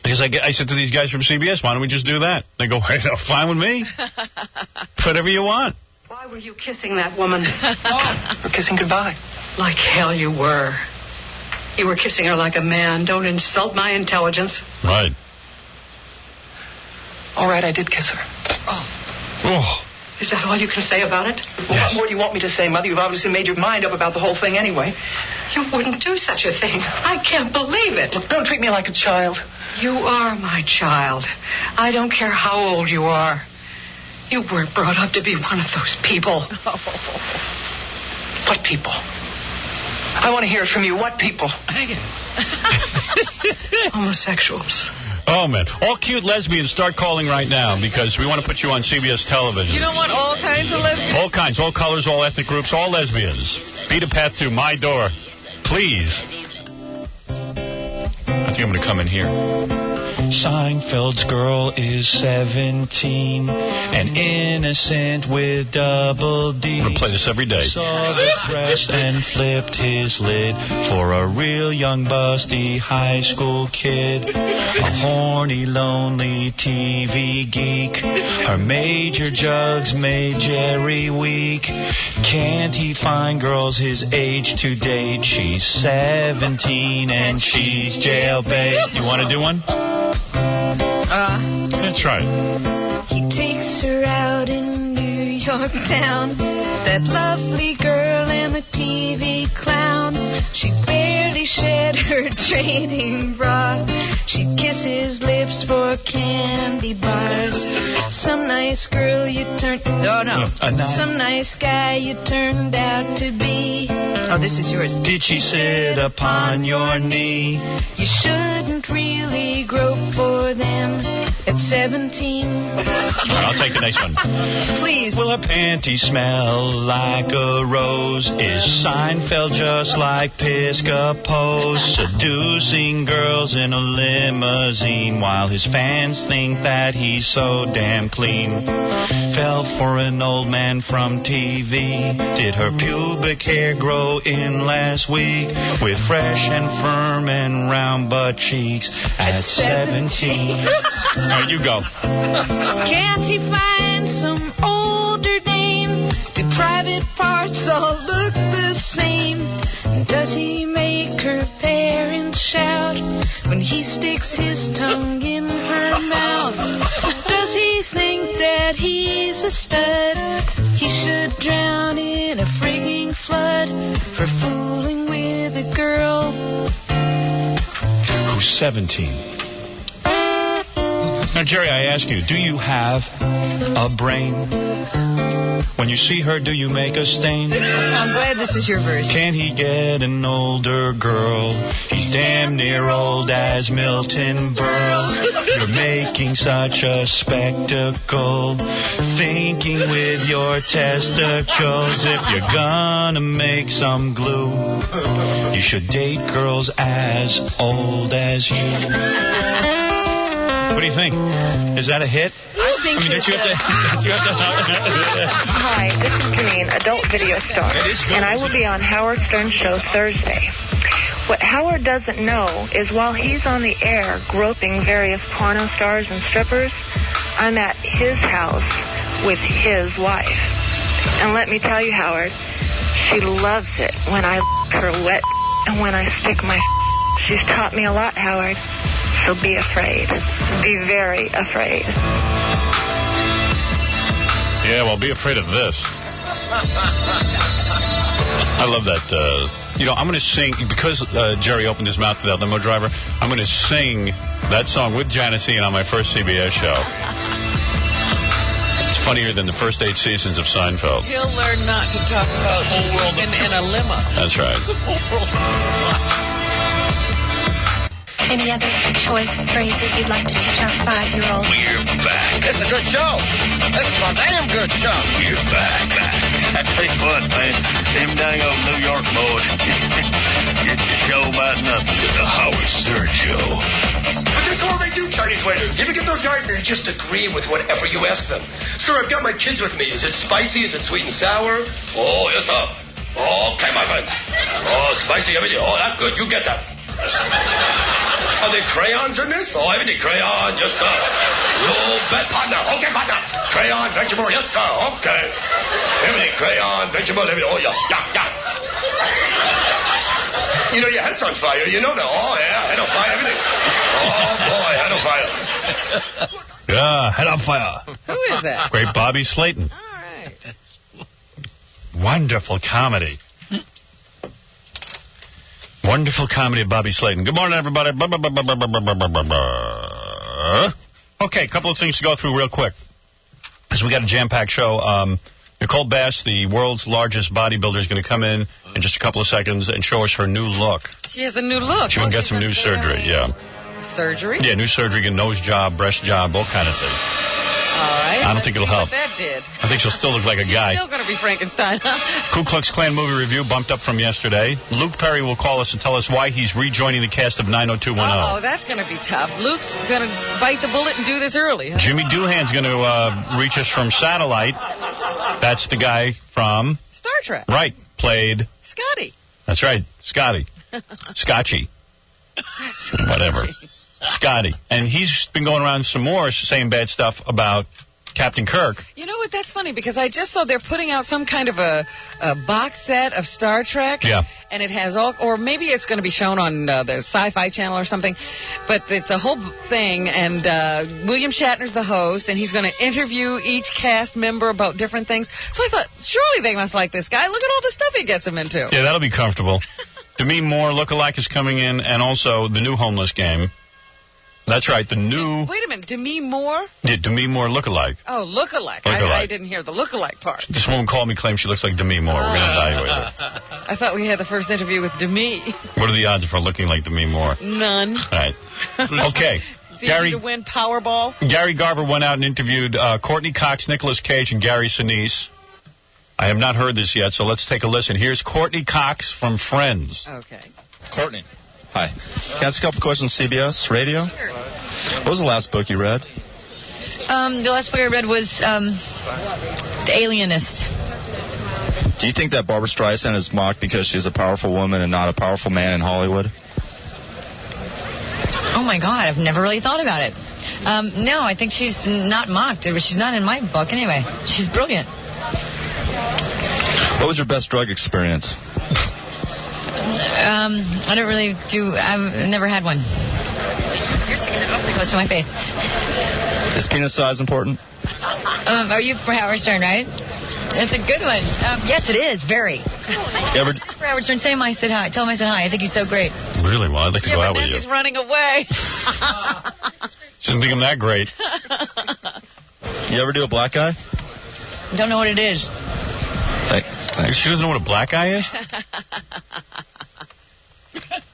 Speaker 19: Because I said to these guys from CBS, why don't we just do that? They go, hey, fine with me. Whatever you want.
Speaker 20: Why were you kissing that woman?
Speaker 18: We're kissing goodbye.
Speaker 20: Like hell you were. You were kissing her like a man. Don't insult my intelligence.
Speaker 19: Right.
Speaker 18: All right, I did kiss her.
Speaker 19: Oh.
Speaker 20: Is that all you can say about it?
Speaker 18: Well, what more do you want me to say, Mother? You've obviously made your mind up about the whole thing anyway.
Speaker 20: You wouldn't do such a thing. I can't believe it.
Speaker 18: Look, don't treat me like a child.
Speaker 20: You are my child. I don't care how old you are. You weren't brought up to be one of those people.
Speaker 18: What people? I want to hear it from you. What people?
Speaker 20: Homosexuals.
Speaker 19: Oh, man. All cute lesbians, start calling right now because we want to put you on CBS television.
Speaker 9: You don't want all kinds of lesbians?
Speaker 19: All kinds, all colors, all ethnic groups, all lesbians. Beat a path to my door. Please. I think I'm going to come in here. Seinfeld's girl is 17 and innocent with double D. I'm going to play this every day. Saw the dress and flipped his lid for a real young busty high school kid. A horny, lonely TV geek. Her major jugs made Jerry weak. Can't he find girls his age to date? She's 17 and she's jailbait. You want to do one? That's right.
Speaker 6: He takes her out in New York town. That lovely girl and the TV clown. She barely shed her training bra. She kisses lips for candy bars. Some nice girl you turned... Oh, no. Some nice guy you turned out to be. Oh, this is yours.
Speaker 19: Did she sit upon your knee?
Speaker 6: You shouldn't really grope for them at 17.
Speaker 19: All right, I'll take the next one.
Speaker 6: Please.
Speaker 19: Will her panties smell like a rose? Is Seinfeld just like Piscopo's? Seducing girls in a limousine while his fans think that he's so damn clean. Fell for an old man from TV. Did her pubic hair grow in last week? With fresh and firm and round butt cheeks at 17. All right, you go.
Speaker 6: Can't he find some older dame? Do private parts all look the same? Does he make her parents shout when he sticks his tongue in her mouth? Does he think that he's a stud? He should drown in a frigging flood for fooling with a girl
Speaker 19: who's 17. Now, Jerry, I ask you, do you have a brain? When you see her, do you make a stain?
Speaker 9: I'm glad this is your verse.
Speaker 19: Can he get an older girl? He's damn near old as Milton Berle. You're making such a spectacle, thinking with your testicles. If you're gonna make some glue, you should date girls as old as you. What do you think? Is that a hit?
Speaker 6: I think
Speaker 19: don't you have to...
Speaker 21: Hi, this is Janine, adult video star, and I will be on Howard Stern Show Thursday. What Howard doesn't know is while he's on the air groping various porno stars and strippers, I'm at his house with his wife. And let me tell you, Howard, she loves it when I her wet And when I stick my she's taught me a lot, Howard. So be afraid. Be very afraid.
Speaker 3: Yeah, well, be afraid of this. I love that. I'm going to sing, because Jerry opened his mouth to that limo driver, I'm going to sing that song with Janice Ian on my first CBS show. It's funnier than the first 8 seasons of Seinfeld.
Speaker 9: He'll learn not to talk about the whole world in a limo.
Speaker 3: That's right.
Speaker 1: Any other choice phrases you'd like to teach our 5-year-old?
Speaker 6: We're back. It's a good show. This is a damn good show. We're back. I tell you what, man, them dang old New York boys. It's a show about nothing. The Howard Stern Show.
Speaker 22: But that's all they do, Chinese waiters. You ever get those guys that just agree with whatever you ask them? Sir, I've got my kids with me. Is it spicy? Is it sweet and sour? Oh, yes, sir. Okay, my friend. Oh, spicy, everything. Oh, that's good. You get that. Are there crayons in this? Oh, everything crayon, yes, sir. You bet, partner. Okay, partner. Crayon, vegetable, yes, sir. Okay. Everything crayon, vegetable, everything. Oh, yeah. You know, your head's on fire. You know that. Oh, yeah, head on fire, everything. Oh, boy, head on fire.
Speaker 3: Yeah, head on fire.
Speaker 9: Who is that?
Speaker 3: Great Bobby Slayton.
Speaker 9: All right.
Speaker 3: Wonderful comedy. Wonderful comedy of Bobby Slayton. Good morning, everybody. Okay, a couple of things to go through real quick, because we got a jam-packed show. Nicole Bass, the world's largest bodybuilder, is going to come in just a couple of seconds and show us her new look.
Speaker 9: She has a new look.
Speaker 3: She got some new surgery, yeah.
Speaker 9: Surgery?
Speaker 3: Yeah, new surgery, get nose job, breast job, all kind of things.
Speaker 9: All right.
Speaker 3: I don't think it'll help.
Speaker 9: What that did.
Speaker 3: I think she'll still look like a guy.
Speaker 9: She's still going to be Frankenstein, huh?
Speaker 3: Ku Klux Klan movie review bumped up from yesterday. Luke Perry will call us and tell us why he's rejoining the cast of 90210.
Speaker 9: Oh, that's going to be tough. Luke's going to bite the bullet and do this early, huh?
Speaker 3: Jimmy Doohan's going to reach us from satellite. That's the guy from
Speaker 9: Star Trek.
Speaker 3: Right. Played
Speaker 9: Scotty.
Speaker 3: That's right. Scotty. Scotchy. Whatever. Scotty. And he's been going around some more saying bad stuff about Captain Kirk.
Speaker 9: You know what? That's funny, because I just saw they're putting out some kind of a box set of Star Trek.
Speaker 3: Yeah.
Speaker 9: And it has all, or maybe it's going to be shown on the Sci-Fi Channel or something, but it's a whole thing, and William Shatner's the host, and he's going to interview each cast member about different things. So I thought, surely they must like this guy. Look at all the stuff he gets him into.
Speaker 3: Yeah, that'll be comfortable. Demi Moore lookalike is coming in, and also the new Homeless game. That's right, the new...
Speaker 9: Wait a minute, Demi Moore?
Speaker 3: Yeah, Demi Moore lookalike.
Speaker 9: Oh, lookalike. I didn't hear the lookalike part.
Speaker 3: This woman called me, claimed she looks like Demi Moore. We're going to evaluate her.
Speaker 9: I thought we had the first interview with Demi.
Speaker 3: What are the odds of her looking like Demi Moore?
Speaker 9: None.
Speaker 3: All right. Okay.
Speaker 9: It's easy to win Powerball.
Speaker 3: Gary Garver went out and interviewed Courtney Cox, Nicolas Cage, and Gary Sinise. I have not heard this yet, so let's take a listen. Here's Courtney Cox from Friends.
Speaker 9: Okay.
Speaker 23: Courtney. Hi. Can I ask a couple questions on CBS Radio?
Speaker 9: Sure.
Speaker 23: What was the last book you read?
Speaker 24: The last book I read was The Alienist.
Speaker 23: Do you think that Barbra Streisand is mocked because she's a powerful woman and not a powerful man in Hollywood?
Speaker 24: Oh, my God. I've never really thought about it. No, I think she's not mocked. She's not in my book anyway. She's brilliant.
Speaker 23: What was your best drug experience?
Speaker 24: I don't really do... I've never had one. You're sticking it awfully close to my face.
Speaker 23: Is penis size important?
Speaker 24: Are you for Howard Stern, right? That's a good one. Yes, it is. Very. For Howard Stern, tell him I said hi. Tell him I said hi. I think he's so great.
Speaker 3: Really? Well, I'd like to go out with you.
Speaker 9: She's running away.
Speaker 3: Shouldn't think I'm that great.
Speaker 23: You ever do a black eye?
Speaker 24: Don't know what it is.
Speaker 3: She doesn't know what a black eye is?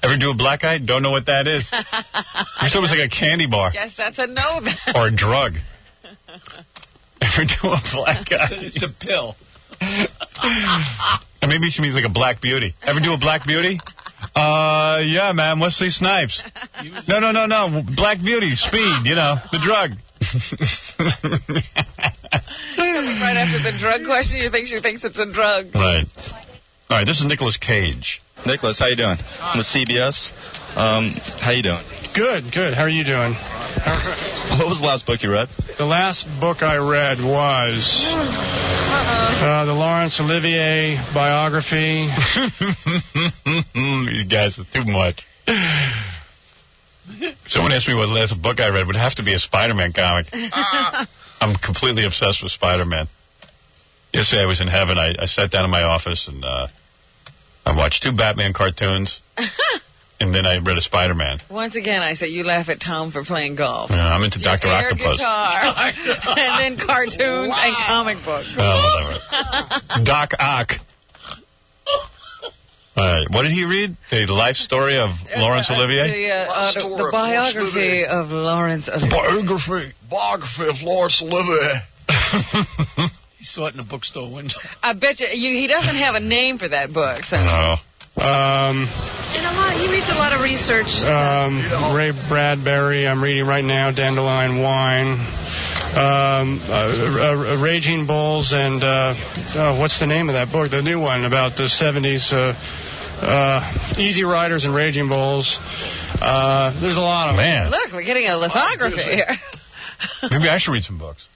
Speaker 3: Ever do a black eye? Don't know what that is. You said it was like a candy bar.
Speaker 9: Yes, that's a no.
Speaker 3: Or a drug. Ever do a black eye?
Speaker 10: It's a pill.
Speaker 3: Or maybe she means like a black beauty. Ever do a black beauty? Yeah, man. Wesley Snipes. No. Black beauty. Speed, the drug.
Speaker 9: Right after the drug question, you think she thinks it's a drug.
Speaker 3: Right. All right, this is Nicolas Cage.
Speaker 23: Nicholas, how you doing? I'm with CBS. How you doing?
Speaker 25: Good. How are you doing?
Speaker 23: What was the last book you read?
Speaker 2: The last book I read was the Laurence Olivier biography.
Speaker 3: You guys, it's too much. Someone asked me what the last book I read. It would have to be a Spider-Man comic. I'm completely obsessed with Spider-Man. Yesterday I was in heaven. I sat down in my office and I watched 2 Batman cartoons. And then I read a Spider-Man.
Speaker 9: Once again, I say you laugh at Tom for playing golf.
Speaker 3: Yeah, I'm into Dr. Octopus.
Speaker 9: Guitar, and then cartoons and comic books.
Speaker 3: Oh, whatever. Doc Ock. All right. What did he read? The life story of Laurence Olivier?
Speaker 9: The biography of Laurence Olivier.
Speaker 22: Biography of Laurence Olivier.
Speaker 5: He saw it in a bookstore window.
Speaker 9: I bet you he doesn't have a name for that book. So.
Speaker 3: No.
Speaker 7: He reads a lot of research.
Speaker 2: Ray Bradbury, I'm reading right now, Dandelion Wine. Raging Bulls and, what's the name of that book? The new one about the 70s, Easy Riders and Raging Bulls. There's a lot of
Speaker 3: them.
Speaker 9: Look, we're getting a lithography here.
Speaker 3: Maybe I should read some books.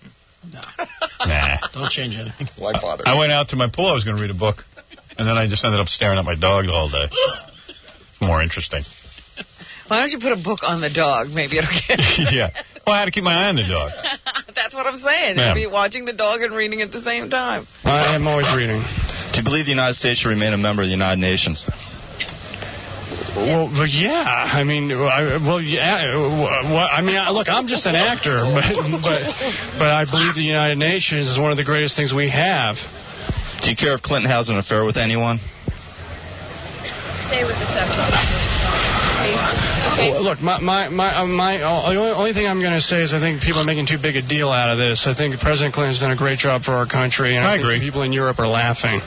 Speaker 3: Nah.
Speaker 5: Don't change anything.
Speaker 22: Why bother?
Speaker 3: I went out to my pool. I was going to read a book. And then I just ended up staring at my dog the whole day. More interesting.
Speaker 9: Why don't you put a book on the dog? Maybe it'll get...
Speaker 3: Yeah. Well, I had to keep my eye on the dog.
Speaker 9: That's what I'm saying.
Speaker 3: Yeah.
Speaker 9: You'll be watching the dog and reading at the same time.
Speaker 2: I am always reading.
Speaker 23: Do you believe the United States should remain a member of the United Nations?
Speaker 2: Well, yeah. I mean, look, I'm just an actor, but I believe the United Nations is one of the greatest things we have.
Speaker 23: Do you care if Clinton has an affair with anyone?
Speaker 7: Stay with the subject.
Speaker 2: Well, look, the only thing I'm going to say is I think people are making too big a deal out of this. I think President Clinton's done a great job for our country, and I agree. People in Europe are laughing.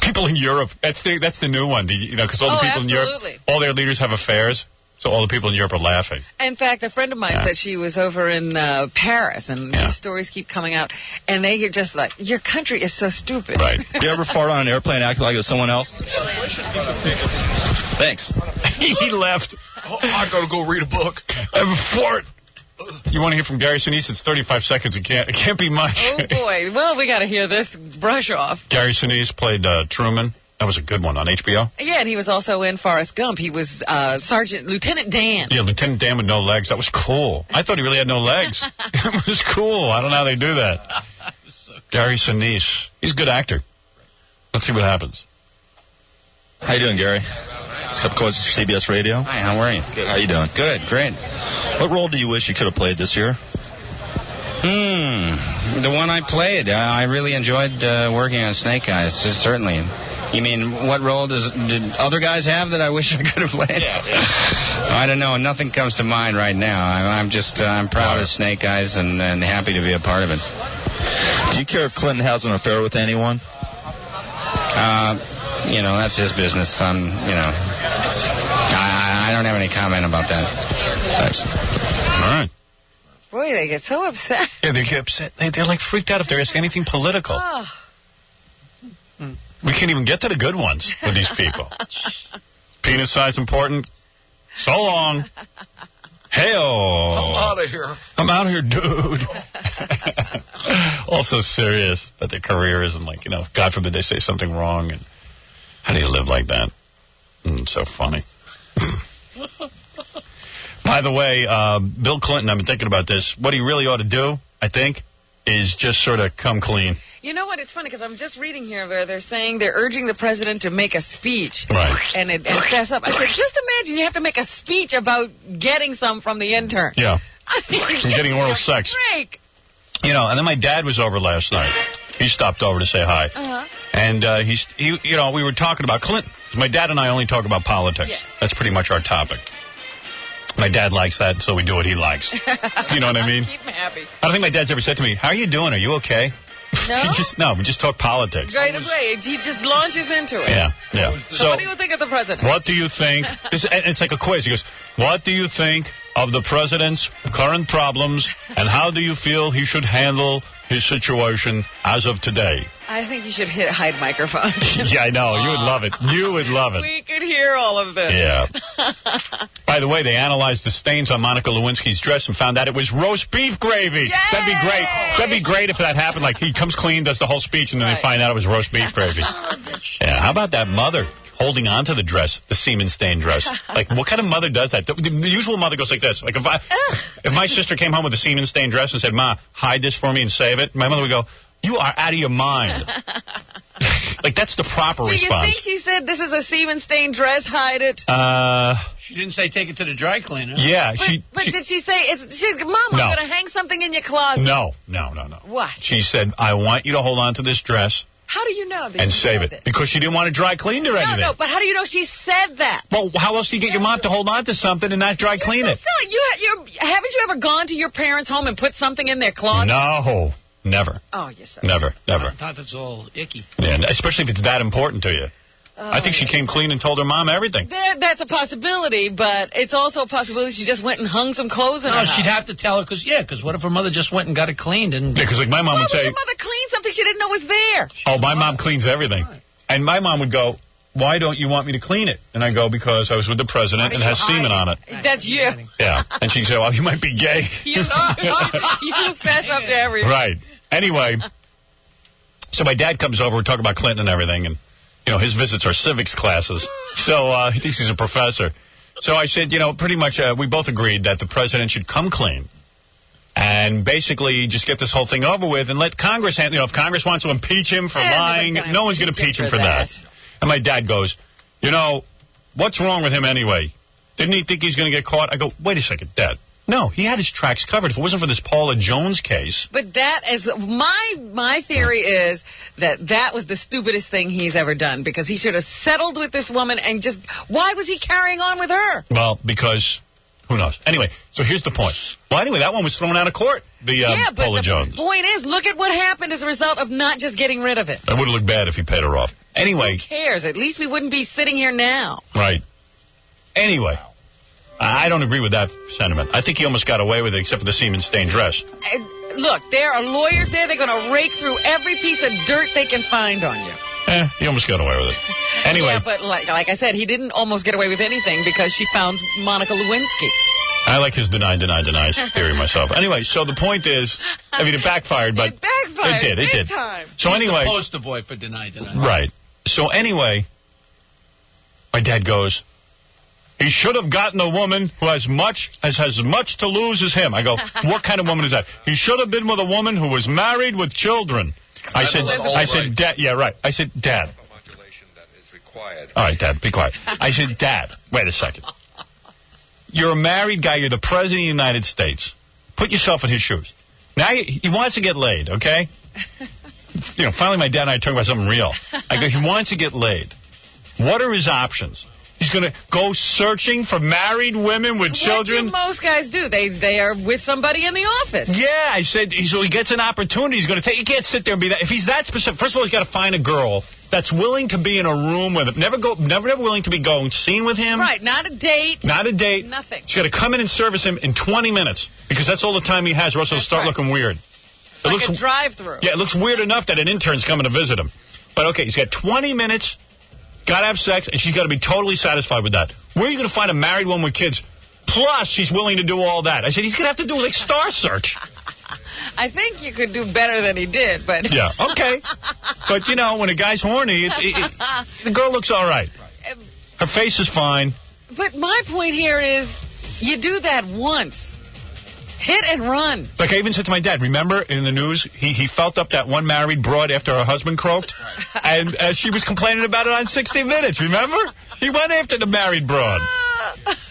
Speaker 3: People in Europe, that's the new one, because all the people in Europe, all their leaders have affairs. So all the people in Europe are laughing.
Speaker 9: In fact, a friend of mine said she was over in Paris, and these stories keep coming out, and they get just like, your country is so stupid.
Speaker 23: Right. You ever fart on an airplane acting like it was someone else? Thanks.
Speaker 3: He left.
Speaker 22: I got to go read a book.
Speaker 3: Ever fart? You want to hear from Gary Sinise? It's 35 seconds. It can't be much.
Speaker 9: Oh, boy. Well, we got to hear this brush off.
Speaker 3: Gary Sinise played Truman. That was a good one on HBO.
Speaker 9: Yeah, and he was also in Forrest Gump. He was Lieutenant Dan.
Speaker 3: Yeah, Lieutenant Dan with no legs. That was cool. I thought he really had no legs. It was cool. I don't know how they do that. Gary Sinise. He's a good actor. Let's see what happens.
Speaker 23: How you doing, Gary? It's Cup Coach CBS Radio.
Speaker 8: Hi, how are you?
Speaker 23: Good. How you doing?
Speaker 8: Good, great.
Speaker 23: What role do you wish you could have played this year?
Speaker 8: The one I played. I really enjoyed working on Snake Eyes, certainly. You mean, what role did other guys have that I wish I could have played?
Speaker 23: Yeah.
Speaker 8: I don't know. Nothing comes to mind right now. I'm proud of Snake Eyes and happy to be a part of it.
Speaker 23: Do you care if Clinton has an affair with anyone?
Speaker 8: That's his business. I don't have any comment about that.
Speaker 23: Thanks.
Speaker 3: All right.
Speaker 9: Boy, they get so upset.
Speaker 3: Yeah, they get upset. They're like freaked out if they're asking anything political.
Speaker 9: Oh.
Speaker 3: We can't even get to the good ones with these people. Penis size important. So long. Hey-oh.
Speaker 22: I'm out of here.
Speaker 3: I'm out of here, dude. Also serious, but their career isn't like, God forbid they say something wrong. And how do you live like that? It's so funny. By the way, Bill Clinton, I've been thinking about this. What he really ought to do, I think, is just sort of come clean.
Speaker 9: You know what? It's funny because I'm just reading here where they're saying they're urging the president to make a speech.
Speaker 3: Right.
Speaker 9: And fess up. I said, just imagine you have to make a speech about getting some from the intern.
Speaker 3: Yeah. From getting oral sex.
Speaker 9: Break.
Speaker 3: And then my dad was over last night. He stopped over to say hi.
Speaker 9: Uh-huh.
Speaker 3: And we were talking about Clinton. My dad and I only talk about politics.
Speaker 9: Yes.
Speaker 3: That's pretty much our topic. My dad likes that, so we do what he likes. You know what I mean?
Speaker 9: Keep him happy.
Speaker 3: I don't think my dad's ever said to me, "How are you doing? Are you okay?"
Speaker 9: No?
Speaker 3: We just talk politics.
Speaker 9: Right away. He just launches into it.
Speaker 3: Yeah.
Speaker 9: So what do you think of the president?
Speaker 3: What do you think? It's like a quiz. He goes, what do you think
Speaker 4: of the president's current problems, and how do you feel he should handle his situation as of today?
Speaker 9: I think you should hide microphones.
Speaker 4: Yeah, I know. You would love it. You would love it.
Speaker 9: We could hear all of this.
Speaker 4: Yeah. By the way, they analyzed the stains on Monica Lewinsky's dress and found out it was roast beef gravy.
Speaker 9: Yay!
Speaker 4: That'd be great. That'd be great if that happened. Like, he comes clean, does the whole speech, and then they find out it was roast beef gravy. Yeah, how about that mother holding on to the dress, the semen-stained dress? Like, what kind of mother does that? The usual mother goes like this. Like, if my sister came home with a semen-stained dress and said, Ma, hide this for me and save it, my mother would go, you are out of your mind. Like, that's the proper response.
Speaker 9: Do you think she said, this is a semen-stained dress, hide it?
Speaker 5: She didn't say take it to the dry cleaner.
Speaker 4: Yeah.
Speaker 9: But did she say, Mom, I'm going to hang something in your closet?
Speaker 4: No.
Speaker 9: What?
Speaker 4: She said, I want you to hold on to this dress.
Speaker 9: How do you know that?
Speaker 4: And save it. Because she didn't want to dry clean or anything.
Speaker 9: No, but how do you know she said that?
Speaker 4: Well, how else do you get your mom to hold on to something and not dry clean it?
Speaker 9: Haven't you ever gone to your parents' home and put something in their closet?
Speaker 4: No, never.
Speaker 9: Oh, yes, sir.
Speaker 4: Never.
Speaker 5: I thought that's all icky.
Speaker 4: Yeah, especially if it's that important to you. I think she came clean and told her mom everything.
Speaker 9: That's a possibility, but it's also a possibility she just went and hung some clothes in her house.
Speaker 5: She'd have to tell her, because what if her mother just went and got it cleaned? Yeah,
Speaker 4: because like my mom would say...
Speaker 9: your mother cleaned something she didn't know was there.
Speaker 4: Oh, my mom cleans everything. And my mom would go, why don't you want me to clean it? And I go, because I was with the president and has semen on it.
Speaker 9: That's you.
Speaker 4: Yeah. And she'd say, well, you might be gay.
Speaker 9: You fess up to everything.
Speaker 4: Right. Anyway, so my dad comes over, we talk about Clinton and everything, and, you know, his visits are civics classes. So he thinks he's a professor. So I said, you know, pretty much we both agreed that the president should come clean and basically just get this whole thing over with and let Congress handle, you know, if Congress wants to impeach him for lying, no one's going to impeach him for that. And my dad goes, you know, what's wrong with him anyway? Didn't he think he's going to get caught? I go, wait a second, Dad. No, he had his tracks covered. If it wasn't for this Paula Jones case.
Speaker 9: But that is my theory is that was the stupidest thing he's ever done, because he should have settled with this woman and just, why was he carrying on with her?
Speaker 4: Well, because who knows? Anyway, so here's the point. Well, anyway, that one was thrown out of court, Paula Jones.
Speaker 9: The point is, look at what happened as a result of not just getting rid of it.
Speaker 4: It would have looked bad if he paid her off. Anyway.
Speaker 9: Who cares? At least we wouldn't be sitting here now.
Speaker 4: Right. Anyway. I don't agree with that sentiment. I think he almost got away with it, except for the semen-stained dress.
Speaker 9: Look, there are lawyers there. They're going to rake through every piece of dirt they can find on you.
Speaker 4: He almost got away with it. Anyway.
Speaker 9: Yeah, but like I said, he didn't almost get away with anything because she found Monica Lewinsky.
Speaker 4: I like his deny theory myself. Anyway, so the point is, I mean, it backfired, but...
Speaker 9: It backfired.
Speaker 4: It did.
Speaker 9: Time.
Speaker 4: So anyway...
Speaker 5: He's the poster boy for deny.
Speaker 4: Right. So anyway, my dad goes... He should have gotten a woman who has as much to lose as him. I go, what kind of woman is that? He should have been with a woman who was married with children. I said, Dad, yeah, right. I said, Dad. All right, Dad, be quiet. I said, Dad, wait a second. You're a married guy. You're the president of the United States. Put yourself in his shoes. Now he wants to get laid, okay? You know, finally my dad and I are talking about something real. I go, he wants to get laid. What are his options? He's going to go searching for married women with children?
Speaker 9: What do most guys do? They are with somebody in the office.
Speaker 4: Yeah, I said, so he gets an opportunity. He's going to take. You can't sit there and be that. If he's that specific, first of all, he's got to find a girl that's willing to be in a room with him. Never willing to be going seen with him.
Speaker 9: Right, not a date.
Speaker 4: Not a date.
Speaker 9: Nothing.
Speaker 4: She's got to come in and service him in 20 minutes because that's all the time he has, or else it'll start looking weird.
Speaker 9: It's like a drive-through.
Speaker 4: Yeah, it looks weird enough that an intern's coming to visit him. But, okay, he's got 20 minutes. Got to have sex, and she's got to be totally satisfied with that. Where are you going to find a married woman with kids? Plus, she's willing to do all that. I said, he's going to have to do, like, Star Search.
Speaker 9: I think you could do better than he did, but...
Speaker 4: Yeah, okay. But, you know, when a guy's horny, the girl looks all right. Her face is fine.
Speaker 9: But my point here is, you do that once. Hit and run.
Speaker 4: Like I even said to my dad, remember in the news, he felt up that one married broad after her husband croaked? And she was complaining about it on 60 Minutes, remember? He went after the married broad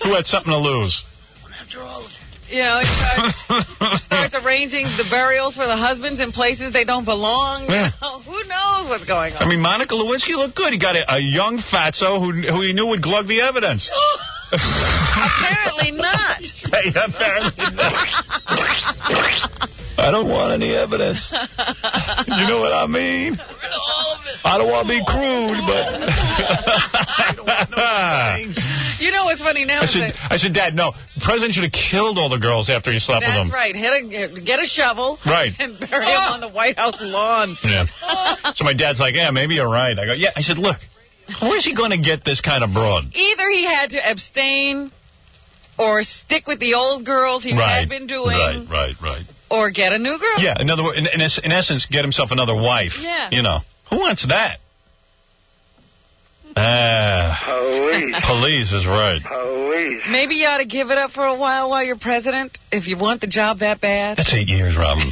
Speaker 4: who had something to lose.
Speaker 5: After all of it.
Speaker 9: You know, he starts arranging the burials for the husbands in places they don't belong.
Speaker 4: Yeah.
Speaker 9: You know, who knows what's going on?
Speaker 4: I mean, Monica Lewinsky looked good. He got a young fatso who he knew would glug the evidence.
Speaker 9: Apparently not.
Speaker 4: Hey, apparently not. I don't want any evidence. You know what I mean?
Speaker 5: All of it.
Speaker 4: I don't want to be crude, but...
Speaker 9: You know what's funny now?
Speaker 4: I said, Dad, no. The president should have killed all the girls after he slept with them.
Speaker 9: That's right. Get a shovel.
Speaker 4: Right.
Speaker 9: And bury them on the White House lawn.
Speaker 4: Yeah. So my dad's like, yeah, maybe you're right. I go, yeah. I said, look, where's he going to get this kind of broad?
Speaker 9: Either he had to abstain or stick with the old girls he had been doing.
Speaker 4: Right.
Speaker 9: Or get a new girl.
Speaker 4: Yeah, in other words, in essence, get himself another wife.
Speaker 9: Yeah.
Speaker 4: You know. Who wants that? Police is right.
Speaker 11: Police.
Speaker 9: Maybe you ought to give it up for a while you're president, if you want the job that bad.
Speaker 4: That's 8 years, Robin.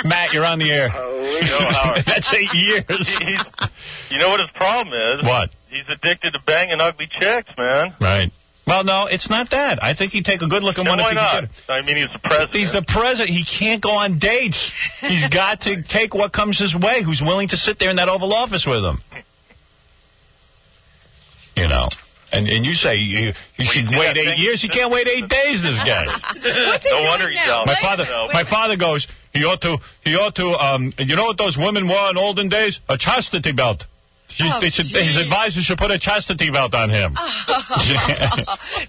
Speaker 4: Matt, you're on the air.
Speaker 11: Howard.
Speaker 4: That's 8 years.
Speaker 11: You know what his problem is?
Speaker 4: What?
Speaker 11: He's addicted to banging ugly chicks, man.
Speaker 4: Right. Well, no, it's not that. I think he'd take a good-looking one if he could.
Speaker 11: I mean, he's the president.
Speaker 4: He's the president. He can't go on dates. He's got to take what comes his way. Who's willing to sit there in that Oval Office with him? You know. And you say you should wait 8 years. He can't wait 8 days, this guy.
Speaker 11: No wonder he's out.
Speaker 4: My father goes, he ought to, you know what those women wore in olden days? A chastity belt. His advisor should put a chastity belt on him.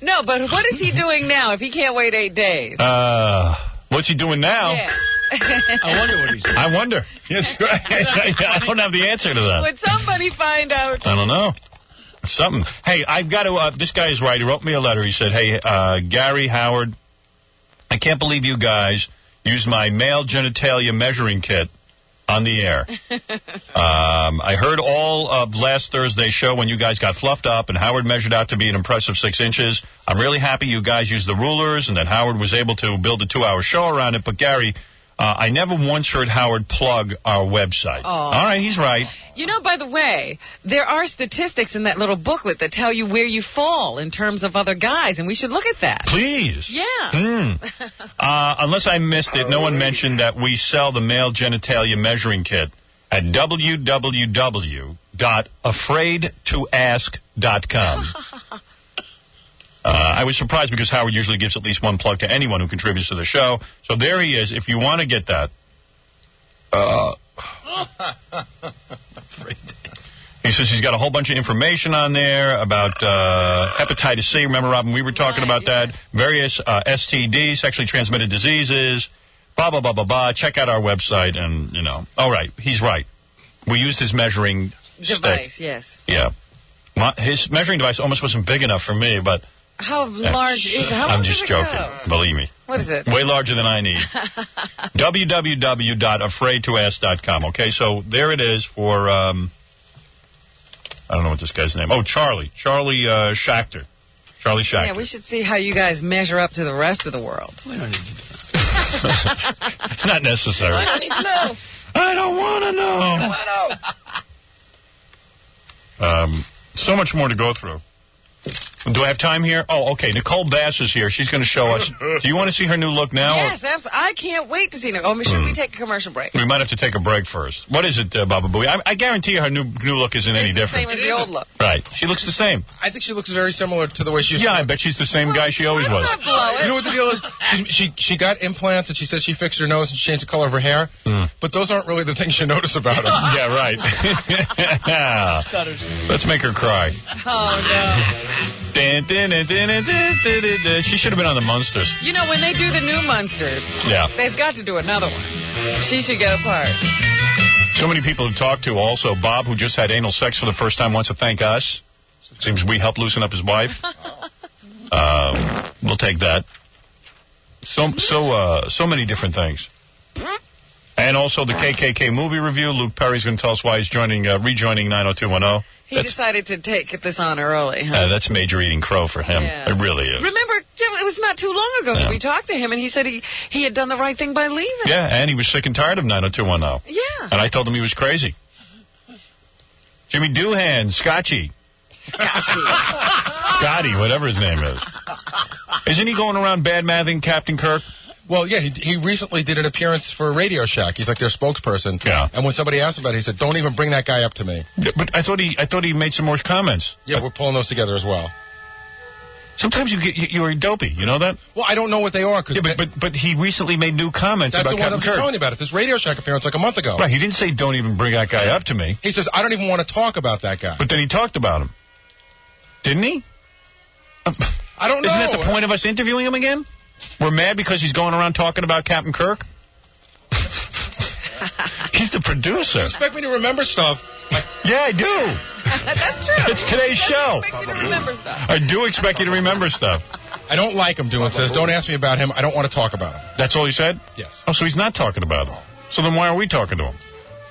Speaker 9: No, but what is he doing now if he can't wait 8 days?
Speaker 4: What's he doing now?
Speaker 9: Yeah.
Speaker 10: I wonder what he's doing.
Speaker 4: I wonder. That's right. I don't have the answer to that.
Speaker 9: Would somebody find out?
Speaker 4: I don't know. Something. Hey, I've got to, this guy is right. He wrote me a letter. He said, hey, Gary, Howard, I can't believe you guys used my male genitalia measuring kit on the air. I heard all of last Thursday's show when you guys got fluffed up and Howard measured out to be an impressive 6 inches. I'm really happy you guys used the rulers and that Howard was able to build a 2-hour show around it. But, Gary, I never once heard Howard plug our website.
Speaker 9: Oh.
Speaker 4: All right, he's right.
Speaker 9: You know, by the way, there are statistics in that little booklet that tell you where you fall in terms of other guys, and we should look at that.
Speaker 4: Please.
Speaker 9: Yeah.
Speaker 4: Unless I missed it, no one mentioned that we sell the male genitalia measuring kit at www.afraidtoask.com. I was surprised because Howard usually gives at least one plug to anyone who contributes to the show. So there he is. If you want to get that. He says he's got a whole bunch of information on there about hepatitis C. Remember, Robin, we were talking about that. Various STDs, sexually transmitted diseases, blah, blah, blah, blah, blah. Check out our website and, you know. All right, he's right. We used his measuring
Speaker 9: device,
Speaker 4: stick.
Speaker 9: yes.
Speaker 4: Yeah. His measuring device almost wasn't big enough for me, but...
Speaker 9: How large is it?
Speaker 4: I'm just joking. Believe me.
Speaker 9: What is it?
Speaker 4: Way larger than I need. www.afraidtoask.com. Okay, so there it is for, I don't know what this guy's name. Oh, Charlie. Charlie Schachter. Charlie Schachter.
Speaker 9: Yeah, we should see how you guys measure up to the rest of the world.
Speaker 4: We don't need to do that. It's not necessary.
Speaker 9: I don't need to know.
Speaker 4: I don't want to know. So much more to go through. Do I have time here? Oh, okay. Nicole Bass is here. She's going to show us. Do you want to see her new look now?
Speaker 9: Yes, absolutely. I can't wait to see her. Oh, should we take a commercial break?
Speaker 4: We might have to take a break first. What is it, Baba Booey? I guarantee you her new look isn't any different.
Speaker 9: Same as the old look.
Speaker 4: Right. She looks the same.
Speaker 14: I think she looks very similar to the way she used to look.
Speaker 4: I bet she's the same guy she always was.
Speaker 14: You know what the deal is? She got implants and she said she fixed her nose and changed the color of her hair. But those aren't really the things you notice about her.
Speaker 4: Yeah, right. Let's make her cry.
Speaker 9: Oh, no.
Speaker 4: She should have been on the Munsters.
Speaker 9: You know, when they do the new Munsters, they've got to do another one. She should get a part.
Speaker 4: So many people to talk to also. Bob, who just had anal sex for the first time, wants to thank us. Seems we helped loosen up his wife. We'll take that. So many different things. And also the KKK movie review. Luke Perry's going to tell us why he's rejoining 90210.
Speaker 9: He decided to take this on early, huh?
Speaker 4: That's major eating crow for him.
Speaker 9: Yeah.
Speaker 4: It really is.
Speaker 9: Remember, it was not too long ago that we talked to him, and he said he had done the right thing by leaving.
Speaker 4: Yeah, and he was sick and tired of 90210.
Speaker 9: Yeah.
Speaker 4: And I told him he was crazy. Jimmy Doohan, Scotty, whatever his name is. Isn't he going around bad-mouthing Captain Kirk?
Speaker 14: Well, yeah, he recently did an appearance for Radio Shack. He's like their spokesperson.
Speaker 4: Yeah.
Speaker 14: And when somebody asked about it, he said, "Don't even bring that guy up to me."
Speaker 4: Yeah, but I thought he made some more comments.
Speaker 14: Yeah, we're pulling those together as well.
Speaker 4: Sometimes you're a dopey. You know that?
Speaker 14: Well, I don't know what they are.
Speaker 4: Yeah, but he recently made new comments
Speaker 14: that's
Speaker 4: about
Speaker 14: the one
Speaker 4: Captain
Speaker 14: I'm
Speaker 4: Kirk.
Speaker 14: telling you about it. This Radio Shack appearance like a month ago.
Speaker 4: Right. He didn't say don't even bring that guy up to me.
Speaker 14: He says I don't even want to talk about that guy.
Speaker 4: But then he talked about him. Didn't he?
Speaker 14: I don't know.
Speaker 4: Isn't that the point of us interviewing him again? We're mad because he's going around talking about Captain Kirk? He's the producer.
Speaker 14: You expect me to remember stuff?
Speaker 4: Yeah, I do.
Speaker 9: That's true.
Speaker 4: It's today's show.
Speaker 9: I expect you to remember stuff.
Speaker 4: I do expect you to remember stuff.
Speaker 14: I don't like him, Doolin says. Don't ask me about him. I don't want to talk about him.
Speaker 4: That's all he said?
Speaker 14: Yes.
Speaker 4: Oh, so he's not talking about him. So then why are we talking to him?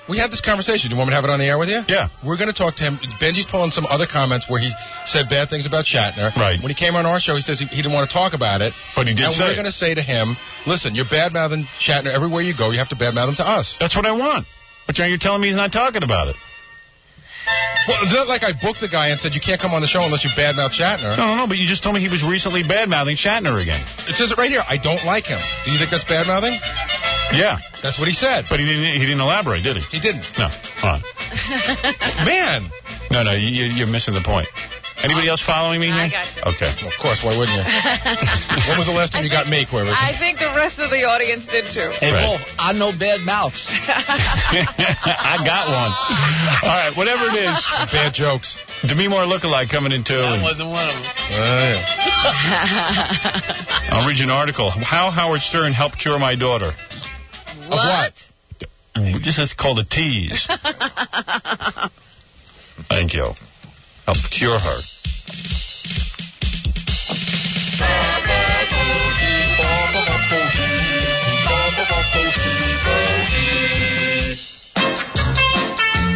Speaker 14: We had this conversation. Do you want me to have it on the air with you?
Speaker 4: Yeah.
Speaker 14: We're going to talk to him. Benji's pulling some other comments where he said bad things about Shatner.
Speaker 4: Right.
Speaker 14: When he came on our show, he says he didn't want to talk about it.
Speaker 4: But he did say
Speaker 14: And we're going to say to him, listen, you're bad-mouthing Shatner everywhere you go. You have to bad-mouth him to us.
Speaker 4: That's what I want. But you're telling me he's not talking about it.
Speaker 14: Well, it's not like I booked the guy and said you can't come on the show unless you bad-mouth Shatner.
Speaker 4: No, but you just told me he was recently bad-mouthing Shatner again.
Speaker 14: It says it right here. I don't like him. Do you think that's bad-mouthing?
Speaker 4: Yeah.
Speaker 14: That's what he said.
Speaker 4: But he didn't elaborate, did he?
Speaker 14: He didn't.
Speaker 4: No. Hold on.
Speaker 14: Man.
Speaker 4: No, you're missing the point. Anybody else following me here?
Speaker 9: I got you.
Speaker 4: Okay.
Speaker 14: Well, of course, why wouldn't you? When was the last time you got me, Quivers?
Speaker 9: I think the rest of the audience did too.
Speaker 5: Hey,
Speaker 4: Right.
Speaker 5: Wolf, I know bad mouths.
Speaker 4: I got one. All right, whatever it is.
Speaker 14: Bad jokes.
Speaker 4: Demi Moore lookalike coming in, too.
Speaker 10: That wasn't one of them.
Speaker 14: Yeah.
Speaker 4: I'll read you an article. How Howard Stern helped cure my daughter.
Speaker 14: Of what?
Speaker 4: This is called a tease. Thank you. Helped cure her.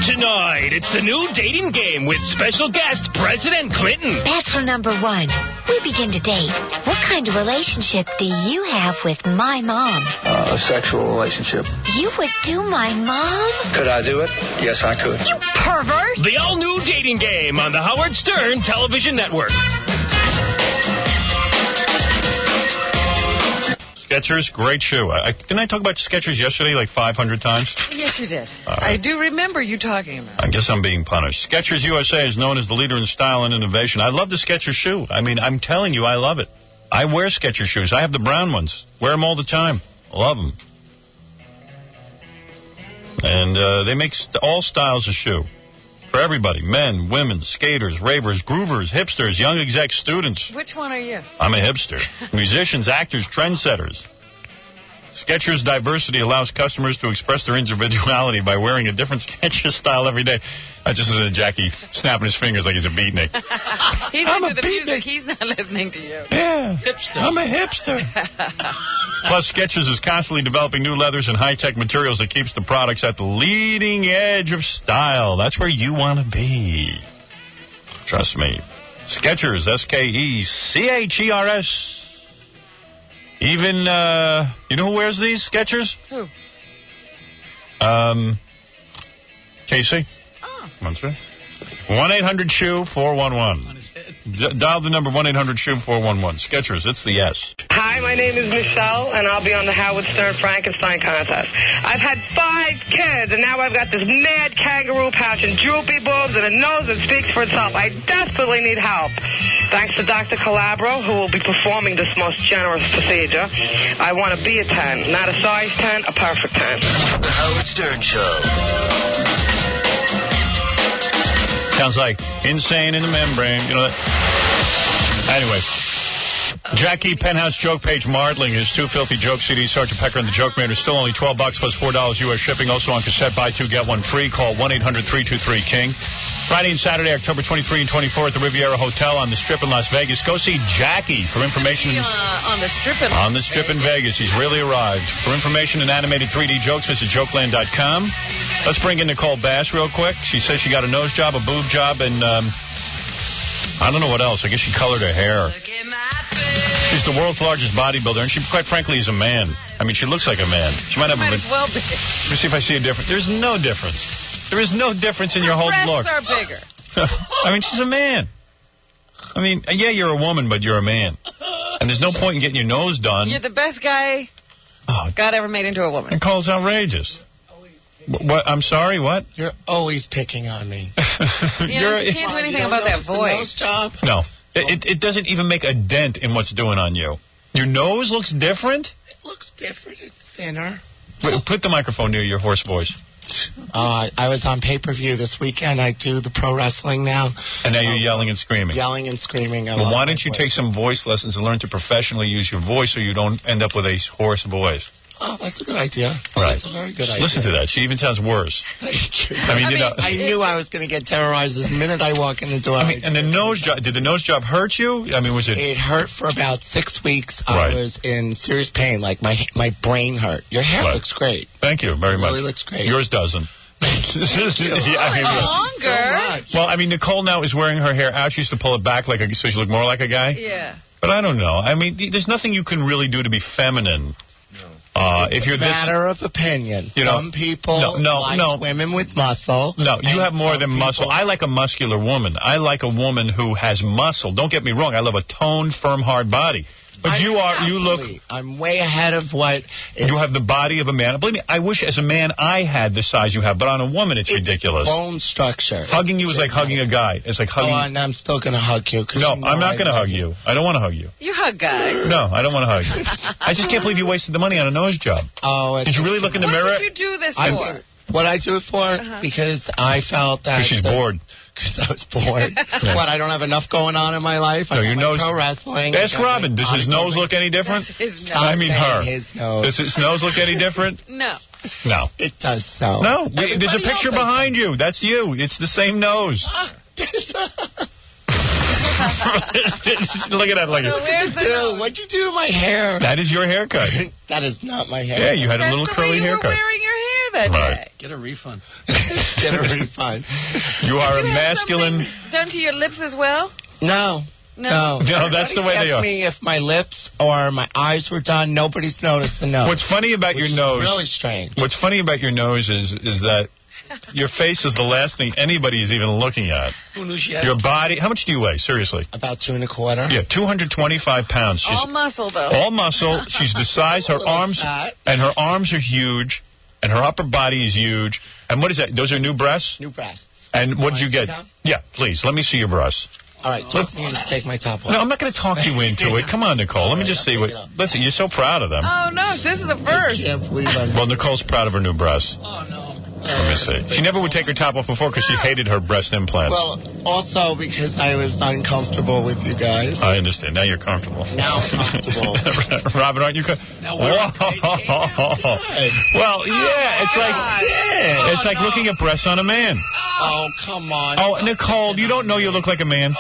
Speaker 6: Tonight, it's the new dating game with special guest President Clinton.
Speaker 12: Bachelor number 1. We begin to date. What kind of relationship do you have with my mom?
Speaker 13: A sexual relationship.
Speaker 12: You would do my mom?
Speaker 13: Could I do it? Yes, I could.
Speaker 12: You pervert!
Speaker 6: The all-new dating game on the Howard Stern Television Network.
Speaker 4: Skechers, great shoe. Didn't I talk about Skechers yesterday like 500 times?
Speaker 9: Yes, you did. I do remember you talking about it.
Speaker 4: I guess I'm being punished. Skechers USA is known as the leader in style and innovation. I love the Skechers shoe. I mean, I'm telling you, I love it. I wear Skechers shoes. I have the brown ones. Wear them all the time. Love them. And they make all styles of shoe. For everybody. Men, women, skaters, ravers, groovers, hipsters, young exec students.
Speaker 9: Which one are you?
Speaker 4: I'm a hipster. Musicians, actors, trendsetters. Skechers diversity allows customers to express their individuality by wearing a different Skechers style every day. I just listen to Jackie snapping his fingers like he's a beatnik.
Speaker 9: He's into the music. He's not listening to you.
Speaker 4: Yeah.
Speaker 9: Hipster.
Speaker 4: I'm a hipster. Plus, Skechers is constantly developing new leathers and high-tech materials that keeps the products at the leading edge of style. That's where you want to be. Trust me. Skechers, Skechers. Even, you know who wears these Skechers?
Speaker 9: Who?
Speaker 4: Casey.
Speaker 9: Oh.
Speaker 4: 1-800-SHOE-411. Dial the number 1-800-SHOE-411. Skechers, it's the S.
Speaker 16: Hi, my name is Michelle, and I'll be on the Howard Stern Frankenstein contest. I've had 5 kids, and now I've got this mad kangaroo pouch and droopy boobs and a nose that speaks for itself. I desperately need help. Thanks to Dr. Calabro, who will be performing this most generous procedure. I want to be a 10, not a size 10, a perfect 10.
Speaker 17: The Howard Stern Show.
Speaker 4: Sounds like insane in the membrane. You know that? Anyway. Jackie, Penthouse Joke Page, Martling, his 2 filthy joke CDs, Sgt. Pecker and the Joke Man, is still only $12 plus $4 U.S. shipping. Also on cassette, buy 2, get 1 free. Call 1-800-323-KING. Friday and Saturday, October 23 and 24 at the Riviera Hotel on the Strip in Las Vegas. Go see Jackie for information.
Speaker 9: On the Strip in
Speaker 4: On the Strip in Vegas. He's really arrived. For information and animated 3D jokes, visit jokeland.com. Let's bring in Nicole Bass real quick. She says she got a nose job, a boob job, and I don't know what else. I guess she colored her hair. She's the world's largest bodybuilder, and she, quite frankly, is a man. I mean, she looks like a man. She might
Speaker 9: as well be.
Speaker 4: Let me see if I see a difference. There's no difference. There is no difference in your whole look.
Speaker 9: Breasts are bigger.
Speaker 4: I mean, she's a man. I mean, yeah, you're a woman, but you're a man. And there's no point in getting your nose done.
Speaker 9: You're the best guy God ever made into a woman.
Speaker 4: Nicole's outrageous. What? I'm sorry, what?
Speaker 25: You're always picking on me.
Speaker 9: You can't do anything about that voice.
Speaker 4: No. It doesn't even make a dent in what's doing on you. Your nose looks different?
Speaker 15: It looks different. It's thinner.
Speaker 4: Put the microphone near your hoarse voice.
Speaker 15: I was on pay-per-view this weekend. I do the pro wrestling now.
Speaker 4: And now you're yelling and screaming.
Speaker 15: Yelling and screaming.
Speaker 4: Well, why don't you take some voice lessons and learn to professionally use your voice so you don't end up with a hoarse voice?
Speaker 15: Oh, that's a good idea.
Speaker 4: Right.
Speaker 15: That's a very good idea.
Speaker 4: Listen to that. She even sounds worse.
Speaker 15: Thank you.
Speaker 4: I
Speaker 15: knew I was going to get terrorized the minute I walk in the door.
Speaker 4: And the nose job, did the nose job hurt you? I mean, was it?
Speaker 15: It hurt for about 6 weeks.
Speaker 4: Right.
Speaker 15: I was in serious pain, like my brain hurt. Your hair looks great.
Speaker 4: Thank you very much.
Speaker 15: It really looks great.
Speaker 4: Yours doesn't.
Speaker 9: Longer.
Speaker 4: Well, I mean, Nicole now is wearing her hair out. She used to pull it back so she looked more like a guy.
Speaker 9: Yeah.
Speaker 4: But I don't know. I mean, there's nothing you can really do to be feminine. If you're
Speaker 15: matter of opinion. Some people like women with muscle.
Speaker 4: No, you have more than muscle. I like a muscular woman. I like a woman who has muscle. Don't get me wrong. I love a toned, firm, hard body. But you look...
Speaker 15: I'm way ahead of what...
Speaker 4: You have the body of a man. Believe me, I wish as a man I had the size you have, but on a woman it's ridiculous.
Speaker 15: Bone structure.
Speaker 4: Hugging you is like hugging a guy. It's like hugging...
Speaker 15: Oh, and I'm still going to hug you.
Speaker 4: No, I'm not going to hug you. I don't want to hug you.
Speaker 9: You hug guys.
Speaker 4: No, I don't want to hug you. I just can't believe you wasted the money on a nose job.
Speaker 15: Oh,
Speaker 4: did you really look in the mirror?
Speaker 9: What did you do this for?
Speaker 15: What I do it for? Because I felt that...
Speaker 4: Because she's bored.
Speaker 15: Because I was bored. What, I don't have enough going on in my life?
Speaker 4: No, your nose...
Speaker 15: pro wrestling.
Speaker 4: Ask Robin, does his nose look any different? I mean her.
Speaker 15: His nose.
Speaker 4: Does his nose look any different?
Speaker 9: No.
Speaker 4: No.
Speaker 15: It does so.
Speaker 4: No, there's a picture behind you. That's you. It's the same nose. Look at that.
Speaker 15: What'd you do to my hair?
Speaker 4: That is your haircut.
Speaker 15: That is not my hair.
Speaker 4: Yeah, you had a little curly haircut.
Speaker 9: You were wearing your hair that day.
Speaker 5: Get a refund.
Speaker 15: Get a refund.
Speaker 4: You are a masculine...
Speaker 9: Done to your lips as well?
Speaker 15: No. No,
Speaker 4: that's the way they are.
Speaker 15: Me, if my lips or my eyes were done, nobody's noticed the nose.
Speaker 4: What's funny about your nose...
Speaker 15: Really strange.
Speaker 4: What's funny about your nose is that your face is the last thing anybody is even looking at.
Speaker 5: Who knew she had
Speaker 4: your body... How much do you weigh, seriously?
Speaker 15: About 2 1/4.
Speaker 4: Yeah, 225 pounds.
Speaker 9: All muscle, though.
Speaker 4: All muscle. She's the size. Her arms... And her arms are huge. And her upper body is huge. And what is that? Those are new breasts?
Speaker 15: New breasts.
Speaker 4: And what did you get? Yeah, please. Let me see your breasts.
Speaker 15: All right, talk to me and take my top off.
Speaker 4: No, I'm not going to talk you into it. Come on, Nicole. Let me just see what... Listen, you're so proud of them.
Speaker 9: Oh, no, this is the first.
Speaker 15: I can't believe I'm...
Speaker 4: Well, Nicole's proud of her new breasts.
Speaker 5: Oh, no.
Speaker 4: Let me see. She never would take her top off before because she hated her breast implants.
Speaker 15: Well, also because I was uncomfortable with you guys.
Speaker 4: I understand. Now you're comfortable.
Speaker 15: Now I'm comfortable.
Speaker 4: Robin, aren't you comfortable? Well, yeah, it's like looking at breasts on a man.
Speaker 15: Oh, come on.
Speaker 4: Oh, Nicole, you don't know you look like a man?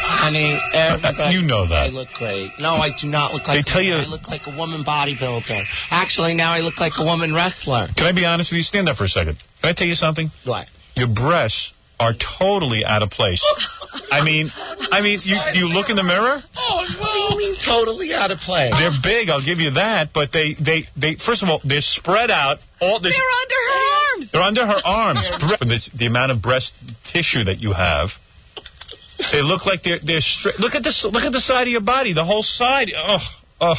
Speaker 15: Honey, everybody...
Speaker 4: You know that.
Speaker 15: I look great. No, I do not look like
Speaker 4: they tell you...
Speaker 15: I look like a woman bodybuilder. Actually, now I look like a woman wrestler.
Speaker 4: Can I be honest with you? Stand up for a second. Can I tell you something?
Speaker 15: What?
Speaker 4: Your breasts are totally out of place. I mean, do you look in the mirror?
Speaker 15: Oh, no. What do you mean totally out of place?
Speaker 4: They're big, I'll give you that, but they first of all, they're spread out.
Speaker 9: They're under her arms.
Speaker 4: They're under her arms. The amount of breast tissue that you have. They look like they're straight. Look at the side of your body, the whole side.
Speaker 15: Oh,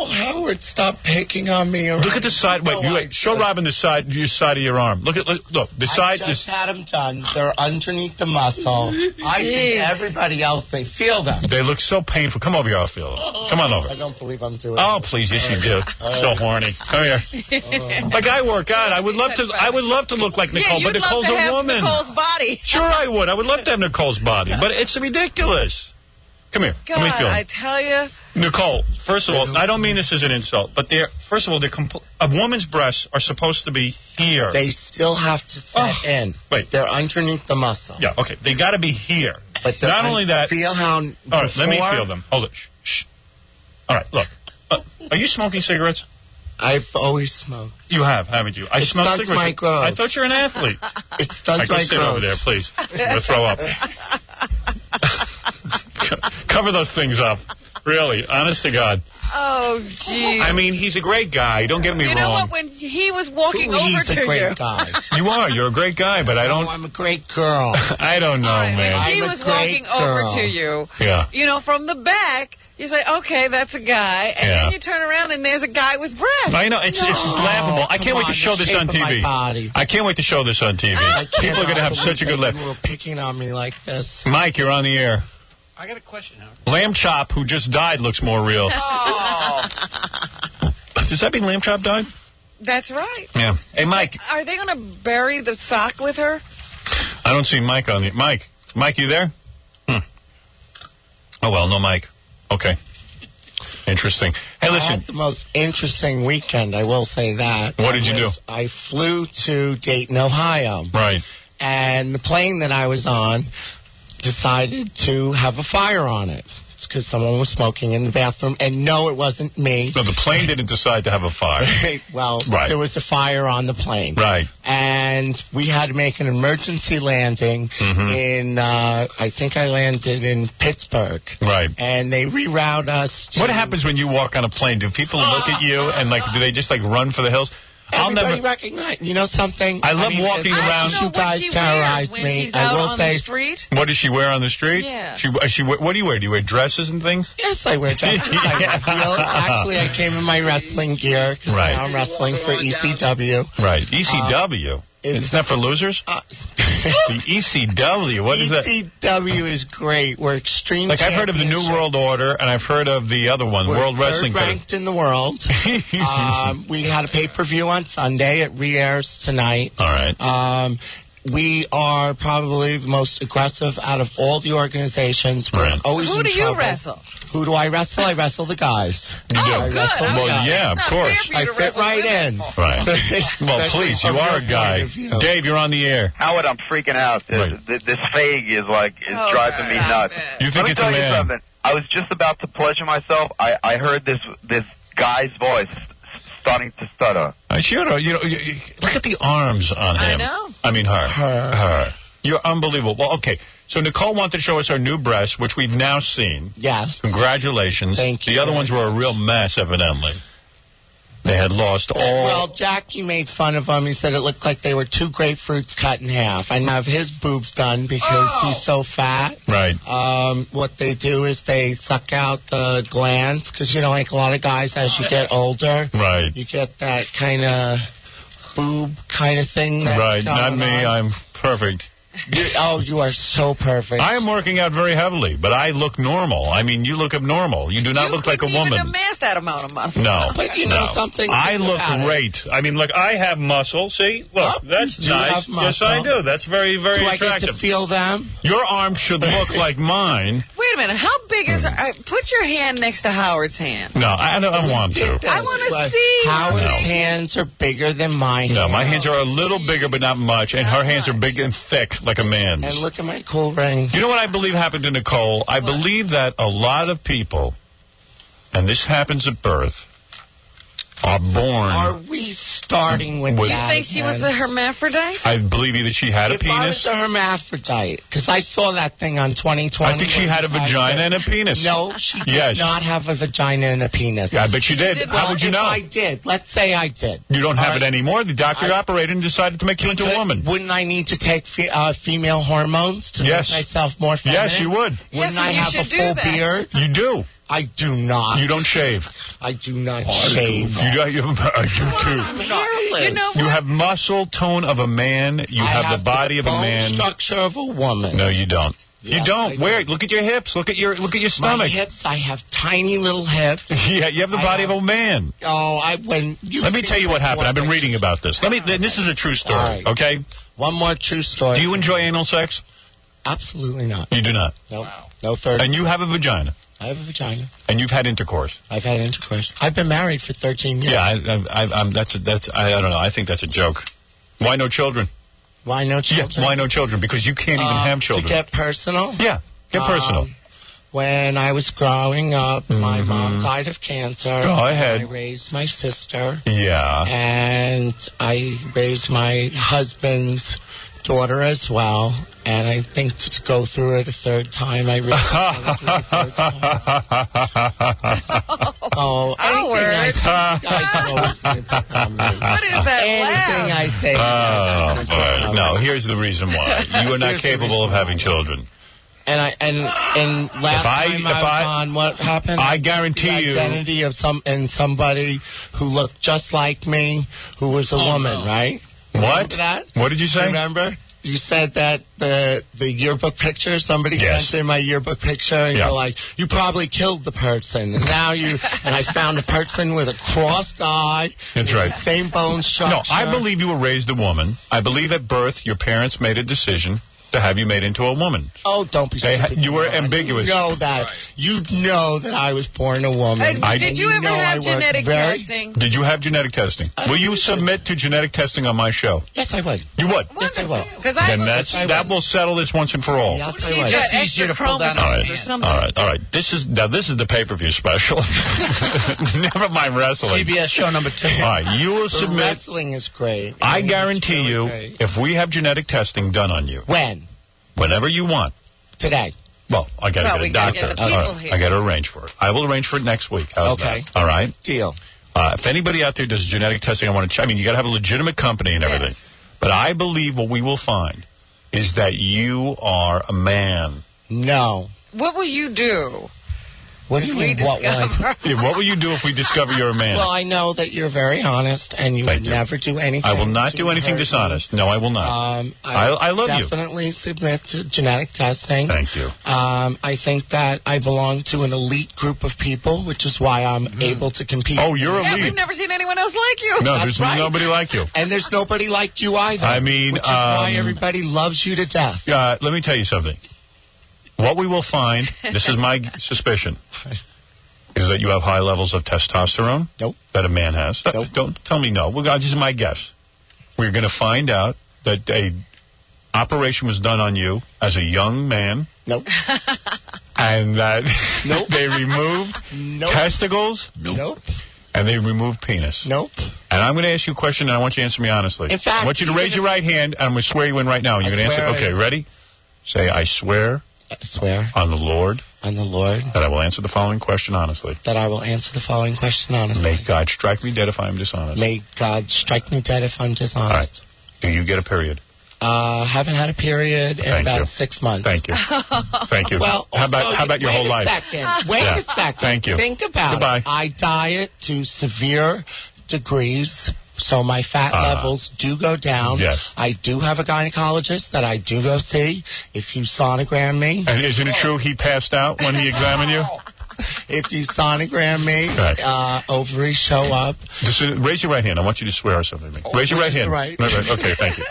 Speaker 15: Howard, stop picking on me.
Speaker 4: Look at the side. Wait, show Robin your side of your arm. Look the side.
Speaker 15: I just had them done. They're underneath the muscle. I think everybody else, they feel them.
Speaker 4: They look so painful. Come over here, I'll feel them. Come on over.
Speaker 15: I don't believe I'm doing it.
Speaker 4: Oh, please, yes you do. So horny. Come here. Like I work out. I would love to look like Nicole, but Nicole's a woman.
Speaker 9: Nicole's body.
Speaker 4: Sure I would. I would love to have Nicole's body, but it's ridiculous. Come here.
Speaker 9: God,
Speaker 4: let me feel.
Speaker 9: I tell you.
Speaker 4: Nicole, first of all, I don't mean this as an insult, but first of all, a woman's breasts are supposed to be here.
Speaker 15: They still have to set in.
Speaker 4: Wait.
Speaker 15: They're underneath the muscle.
Speaker 4: Yeah, okay. They got to be here.
Speaker 15: But
Speaker 4: not only that.
Speaker 15: Feel how.
Speaker 4: All right, let me feel them. Hold it. Shh. All right, look. Are you smoking cigarettes?
Speaker 15: I've always smoked.
Speaker 4: You have, haven't you? I smoke cigarettes.
Speaker 15: My growth.
Speaker 4: I thought you were an athlete.
Speaker 15: It stunts my growth.
Speaker 4: Sit over there, please. I'm going to throw up. Cover those things up. Really, honest to God.
Speaker 9: Oh, geez.
Speaker 4: I mean, he's a great guy. Don't get me wrong.
Speaker 9: You know what? When he was walking over
Speaker 15: He's
Speaker 9: to
Speaker 15: a great
Speaker 9: you.
Speaker 15: guy.
Speaker 4: You are. You're a great guy, but I don't.
Speaker 15: I'm a great girl.
Speaker 4: I don't know, man.
Speaker 9: She was walking over to you.
Speaker 4: Yeah.
Speaker 9: You know, from the back, you say, okay, that's a guy. And then you turn around and there's a guy with breasts.
Speaker 4: I know. It's just laughable. I can't wait to show this on TV. I can't wait to show this on TV. People are going to have such a good laugh.
Speaker 15: You were picking on me like this.
Speaker 4: Mike, you're on the air.
Speaker 5: I got a question, Howard.
Speaker 4: Lamb Chop, who just died, looks more real. Does that mean Lamb Chop died?
Speaker 9: That's right.
Speaker 4: Yeah. Hey, Mike.
Speaker 9: Are they going to bury the sock with her?
Speaker 4: I don't see Mike on the... Mike, you there? Oh, well, no Mike. Okay. Interesting. Hey, listen.
Speaker 15: I had the most interesting weekend, I will say that.
Speaker 4: What did you do?
Speaker 15: I flew to Dayton, Ohio.
Speaker 4: Right.
Speaker 15: And the plane that I was on decided to have a fire on it. It's because someone was smoking in the bathroom. And no, it wasn't me.
Speaker 4: No, the plane didn't decide to have a fire.
Speaker 15: Well, there was a fire on the plane.
Speaker 4: Right.
Speaker 15: And we had to make an emergency landing in, I think I landed in Pittsburgh.
Speaker 4: Right.
Speaker 15: And they reroute us to...
Speaker 4: What happens when you walk on a plane? Do people look at you and, like, do they just, like, run for the hills?
Speaker 15: Everybody recognize. You know something?
Speaker 4: I love walking around.
Speaker 15: You guys terrorize me. I will say.
Speaker 4: What does she wear on the street?
Speaker 9: Yeah.
Speaker 4: What do you wear? Do you wear dresses and things?
Speaker 15: Yes, I wear dresses. I wear heels. Actually, I came in my wrestling gear because now I'm wrestling for ECW.
Speaker 4: Right. ECW. It's not for losers? The ECW. What is that?
Speaker 15: ECW is great. We're extreme.
Speaker 4: Like, I've heard of the New World Order, and I've heard of the other one,
Speaker 15: We're
Speaker 4: World Wrestling
Speaker 15: third ranked in the world. We had a pay-per-view on Sunday. It re-airs tonight.
Speaker 4: All right.
Speaker 15: We are probably the most aggressive out of all the organizations. We're always
Speaker 9: Who
Speaker 15: in
Speaker 9: do you
Speaker 15: trouble.
Speaker 9: wrestle?
Speaker 15: Who do I wrestle? I wrestle the guys.
Speaker 4: You do?
Speaker 15: I wrestle the
Speaker 4: Well,
Speaker 15: guys.
Speaker 4: yeah, of course.
Speaker 15: I fit right in.
Speaker 4: Right. Well, please, you are a guy. Dave, you're on the air.
Speaker 18: Howard, I'm freaking out. This fake is driving me nuts.
Speaker 4: You think it's a
Speaker 18: Let me tell you
Speaker 4: man?
Speaker 18: something. I was just about to pleasure myself. I heard this guy's voice starting to stutter.
Speaker 4: Look at the arms on him.
Speaker 9: I know.
Speaker 4: I mean, her. You're unbelievable. Well, okay. So Nicole wanted to show us her new breasts, which we've now seen.
Speaker 15: Yes.
Speaker 4: Congratulations. Thank you. The other ones were a real mess, evidently. They had lost all...
Speaker 15: Well, Jackie made fun of them. He said it looked like they were two grapefruits cut in half. I have his boobs done because he's so fat.
Speaker 4: Right.
Speaker 15: What they do is they suck out the glands because, like a lot of guys, as you get older,
Speaker 4: right,
Speaker 15: you get that kind of boob kind of thing.
Speaker 4: Right. Not me. I'm perfect.
Speaker 15: You are so perfect.
Speaker 4: I am working out very heavily, but I look normal. I mean, you look abnormal. You do not look like a woman.
Speaker 9: You amass that amount of muscle.
Speaker 4: No.
Speaker 15: But you know something?
Speaker 4: I look great. I mean, look, I have muscle. See? Look, that's nice. Yes, I do. That's very, very attractive.
Speaker 15: Do I get to feel them?
Speaker 4: Your arms should look like mine.
Speaker 9: Wait a minute. How big is... put your hand next to Howard's hand.
Speaker 4: No, I don't want to.
Speaker 9: I want to see.
Speaker 15: Howard's hands are bigger than mine.
Speaker 4: No, my hands are a little bigger, but not much. And her hands are big and thick, like a man's.
Speaker 15: And look at my cool ring.
Speaker 4: You know what I believe happened to Nicole? I believe that a lot of people, and this happens at birth, are born...
Speaker 15: Are we starting with that?
Speaker 9: You think she was a hermaphrodite?
Speaker 4: I believe either she had a
Speaker 15: penis... If I was a hermaphrodite, because I saw that thing on 2020...
Speaker 4: I think she had a vagina and a penis.
Speaker 15: No, she did not have a vagina and a penis.
Speaker 4: Yeah, I bet she did. How would you know?
Speaker 15: I did. Let's say I did.
Speaker 4: You don't have it anymore. The doctor operated and decided to make you into a woman.
Speaker 15: Wouldn't I need to take female hormones to make myself more feminine?
Speaker 4: Yes, you would.
Speaker 15: Wouldn't I have a full beard?
Speaker 4: You do.
Speaker 15: I do not.
Speaker 4: You don't shave.
Speaker 15: I do not shave.
Speaker 4: I do too. You have muscle tone of a man. You have the body of a man.
Speaker 15: Bone structure of a woman.
Speaker 4: No, you don't.
Speaker 15: Yes,
Speaker 4: you don't. Where? Look at your hips. Look at your stomach.
Speaker 15: My hips. I have tiny little hips.
Speaker 4: Yeah, you have the body of a man.
Speaker 15: Let
Speaker 4: me tell you what happened. I've been reading about this. This is a true story.
Speaker 15: Right.
Speaker 4: Okay.
Speaker 15: One more true story.
Speaker 4: Do you enjoy anal sex?
Speaker 15: Absolutely not.
Speaker 4: You do not.
Speaker 15: No. Wow. No third.
Speaker 4: And you have a vagina.
Speaker 15: I have a vagina.
Speaker 4: And you've had intercourse.
Speaker 15: I've had intercourse. I've been married for 13 years.
Speaker 4: Yeah, I don't know. I think that's a joke. Why no children?
Speaker 15: Why no children?
Speaker 4: Yeah, why no children? Because you can't even have children.
Speaker 15: To get personal?
Speaker 4: Yeah, get personal.
Speaker 15: When I was growing up, my mom died of cancer.
Speaker 4: Go ahead.
Speaker 15: I raised my sister.
Speaker 4: Yeah.
Speaker 15: And I raised my husband's daughter as well, and I think to go through it a third time, I really anything I say, you guys are always going to pick on me.
Speaker 9: What is that
Speaker 15: Anything I say,
Speaker 3: No, here's the reason why. You are not capable of having children.
Speaker 15: And last time I was on, what happened?
Speaker 3: I guarantee
Speaker 15: the
Speaker 3: you.
Speaker 15: identity of somebody who looked just like me, who was a woman, right?
Speaker 3: What?
Speaker 15: Remember that?
Speaker 3: What did you say?
Speaker 15: Remember? You said that the yearbook picture, somebody sent in my yearbook picture, and you're like, you probably killed the person. And now and I found a person with a crossed eye.
Speaker 3: That's right.
Speaker 15: The same bone structure.
Speaker 3: No, I believe you were raised a woman. I believe at birth your parents made a decision to have you made into a woman.
Speaker 15: Oh, don't be stupid.
Speaker 3: You were ambiguous.
Speaker 15: You know that. You know that I was born a woman.
Speaker 9: Did you ever have genetic testing?
Speaker 3: Did you have genetic testing? Will you submit to genetic testing on my show?
Speaker 15: Yes, I would.
Speaker 3: You would?
Speaker 15: Yes, I will.
Speaker 3: Then that will settle this once and for all.
Speaker 15: Yes, I would.
Speaker 9: It's easier to pull down
Speaker 3: all right. This is the pay-per-view special. Never mind wrestling.
Speaker 5: CBS show number 2.
Speaker 3: All right, you will submit.
Speaker 15: Wrestling is great.
Speaker 3: I guarantee you, if we have genetic testing done on you.
Speaker 15: When?
Speaker 3: Whenever you want.
Speaker 15: Today.
Speaker 3: Well, I got to get a doctor. I got to arrange for it. I will arrange for it next week. How's that? All right.
Speaker 15: Deal.
Speaker 3: If anybody out there does genetic testing, I want to check. I mean, you got to have a legitimate company and everything. But I believe what we will find is that you are a man.
Speaker 15: No.
Speaker 9: What will you do?
Speaker 15: What do you mean? What
Speaker 3: will you do if we discover you're a man?
Speaker 15: Well, I know that you're very honest, and you would never do anything.
Speaker 3: I will not do anything dishonest. No, I will not. I love you.
Speaker 15: Definitely submit to genetic testing.
Speaker 3: Thank you.
Speaker 15: I think that I belong to an elite group of people, which is why I'm able to compete.
Speaker 3: Oh, you're elite.
Speaker 9: Yeah, we've never seen anyone else like you.
Speaker 3: No, there's nobody like you.
Speaker 15: And there's nobody like you either.
Speaker 3: I mean,
Speaker 15: which is why everybody loves you to death.
Speaker 3: Let me tell you something. What we will find, this is my suspicion, is that you have high levels of testosterone.
Speaker 15: Nope.
Speaker 3: That a man has.
Speaker 15: Nope.
Speaker 3: Don't tell me no. Well, this is my guess. We're going to find out that a operation was done on you as a young man.
Speaker 15: Nope.
Speaker 3: And that they removed testicles.
Speaker 15: Nope.
Speaker 3: And they removed penis.
Speaker 15: Nope.
Speaker 3: And I'm going to ask you a question, and I want you to answer me honestly.
Speaker 15: In fact,
Speaker 3: I want you to raise your right hand, and I'm going to swear you in right now. And you're going to answer. Okay, ready? Say, I swear.
Speaker 15: I swear.
Speaker 3: On the Lord.
Speaker 15: On the Lord.
Speaker 3: That I will answer the following question honestly.
Speaker 15: That I will answer the following question honestly.
Speaker 3: May God strike me dead if I am dishonest.
Speaker 15: May God strike me dead if I'm dishonest.
Speaker 3: All right. Do you get a period?
Speaker 15: Haven't had a period in about 6 months.
Speaker 3: Thank you. Thank you.
Speaker 15: Well,
Speaker 3: how about your whole life?
Speaker 15: Wait a second.
Speaker 3: Thank you.
Speaker 15: Think about
Speaker 3: Goodbye.
Speaker 15: it. I diet to severe degrees, so my fat levels do go down.
Speaker 3: Yes.
Speaker 15: I do have a gynecologist that I do go see. If you sonogram me.
Speaker 3: And isn't it true he passed out when he examined you?
Speaker 15: If you sonogram me, ovaries show up.
Speaker 3: Raise your right hand. I want you to swear something to me. Raise your right hand.
Speaker 15: Right.
Speaker 3: Okay, thank you.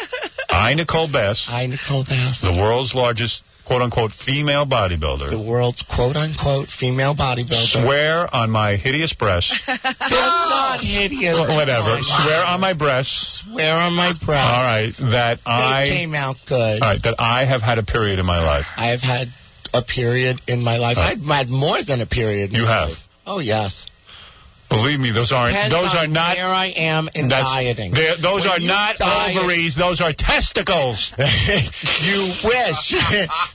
Speaker 3: I, Nicole Bass. The world's largest, quote-unquote, female bodybuilder.
Speaker 15: The world's, quote-unquote, female bodybuilder.
Speaker 3: Swear on my hideous breasts.
Speaker 15: They're not hideous.
Speaker 3: Whatever. Swear on my breasts.
Speaker 15: Swear on my breasts.
Speaker 3: All right. That
Speaker 15: they came out good.
Speaker 3: All right. That I have had a period in my life.
Speaker 15: I have had a period in my life. I've had more than a period.
Speaker 3: You have?
Speaker 15: Life. Oh, yes.
Speaker 3: Believe me, those are not.
Speaker 15: Where I am in dieting.
Speaker 3: Those are not ovaries. Those are testicles.
Speaker 15: You wish.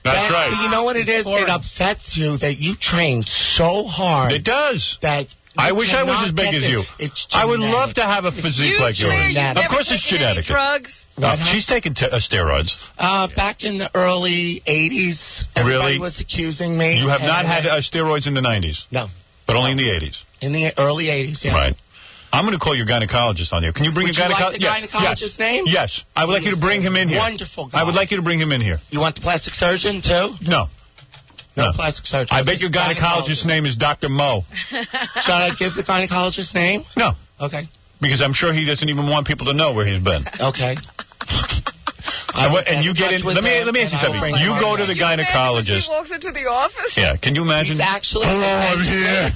Speaker 3: That's right.
Speaker 15: You know what it is? It upsets you that you train so hard.
Speaker 3: It does.
Speaker 15: That
Speaker 3: I wish I was as big as you. I would love to have a physique like yours. Of course, it's genetic.
Speaker 9: Drugs.
Speaker 3: She's taking steroids.
Speaker 15: Back in the early 80s, everybody was accusing me.
Speaker 3: You have not had steroids in the 90s?
Speaker 15: No.
Speaker 3: But only in the 80s?
Speaker 15: In the early 80s, yeah.
Speaker 3: Right. I'm going to call your gynecologist on you. Can you bring
Speaker 15: a gynecologist's name?
Speaker 3: Yes. I would like you to bring him in here.
Speaker 15: Wonderful guy.
Speaker 3: I would like you to bring him in here.
Speaker 15: You want the plastic surgeon, too?
Speaker 3: No.
Speaker 15: No plastic surgeon.
Speaker 3: I bet your gynecologist's name is Dr. Mo.
Speaker 15: Should I give the gynecologist's name?
Speaker 3: No.
Speaker 15: Okay.
Speaker 3: Because I'm sure he doesn't even want people to know where he's been.
Speaker 15: Okay.
Speaker 3: And you get in. Let me ask you something. You go to the gynecologist.
Speaker 9: He walks into the office.
Speaker 3: Yeah. Can you imagine?
Speaker 15: He's actually.
Speaker 3: Hello, I'm here.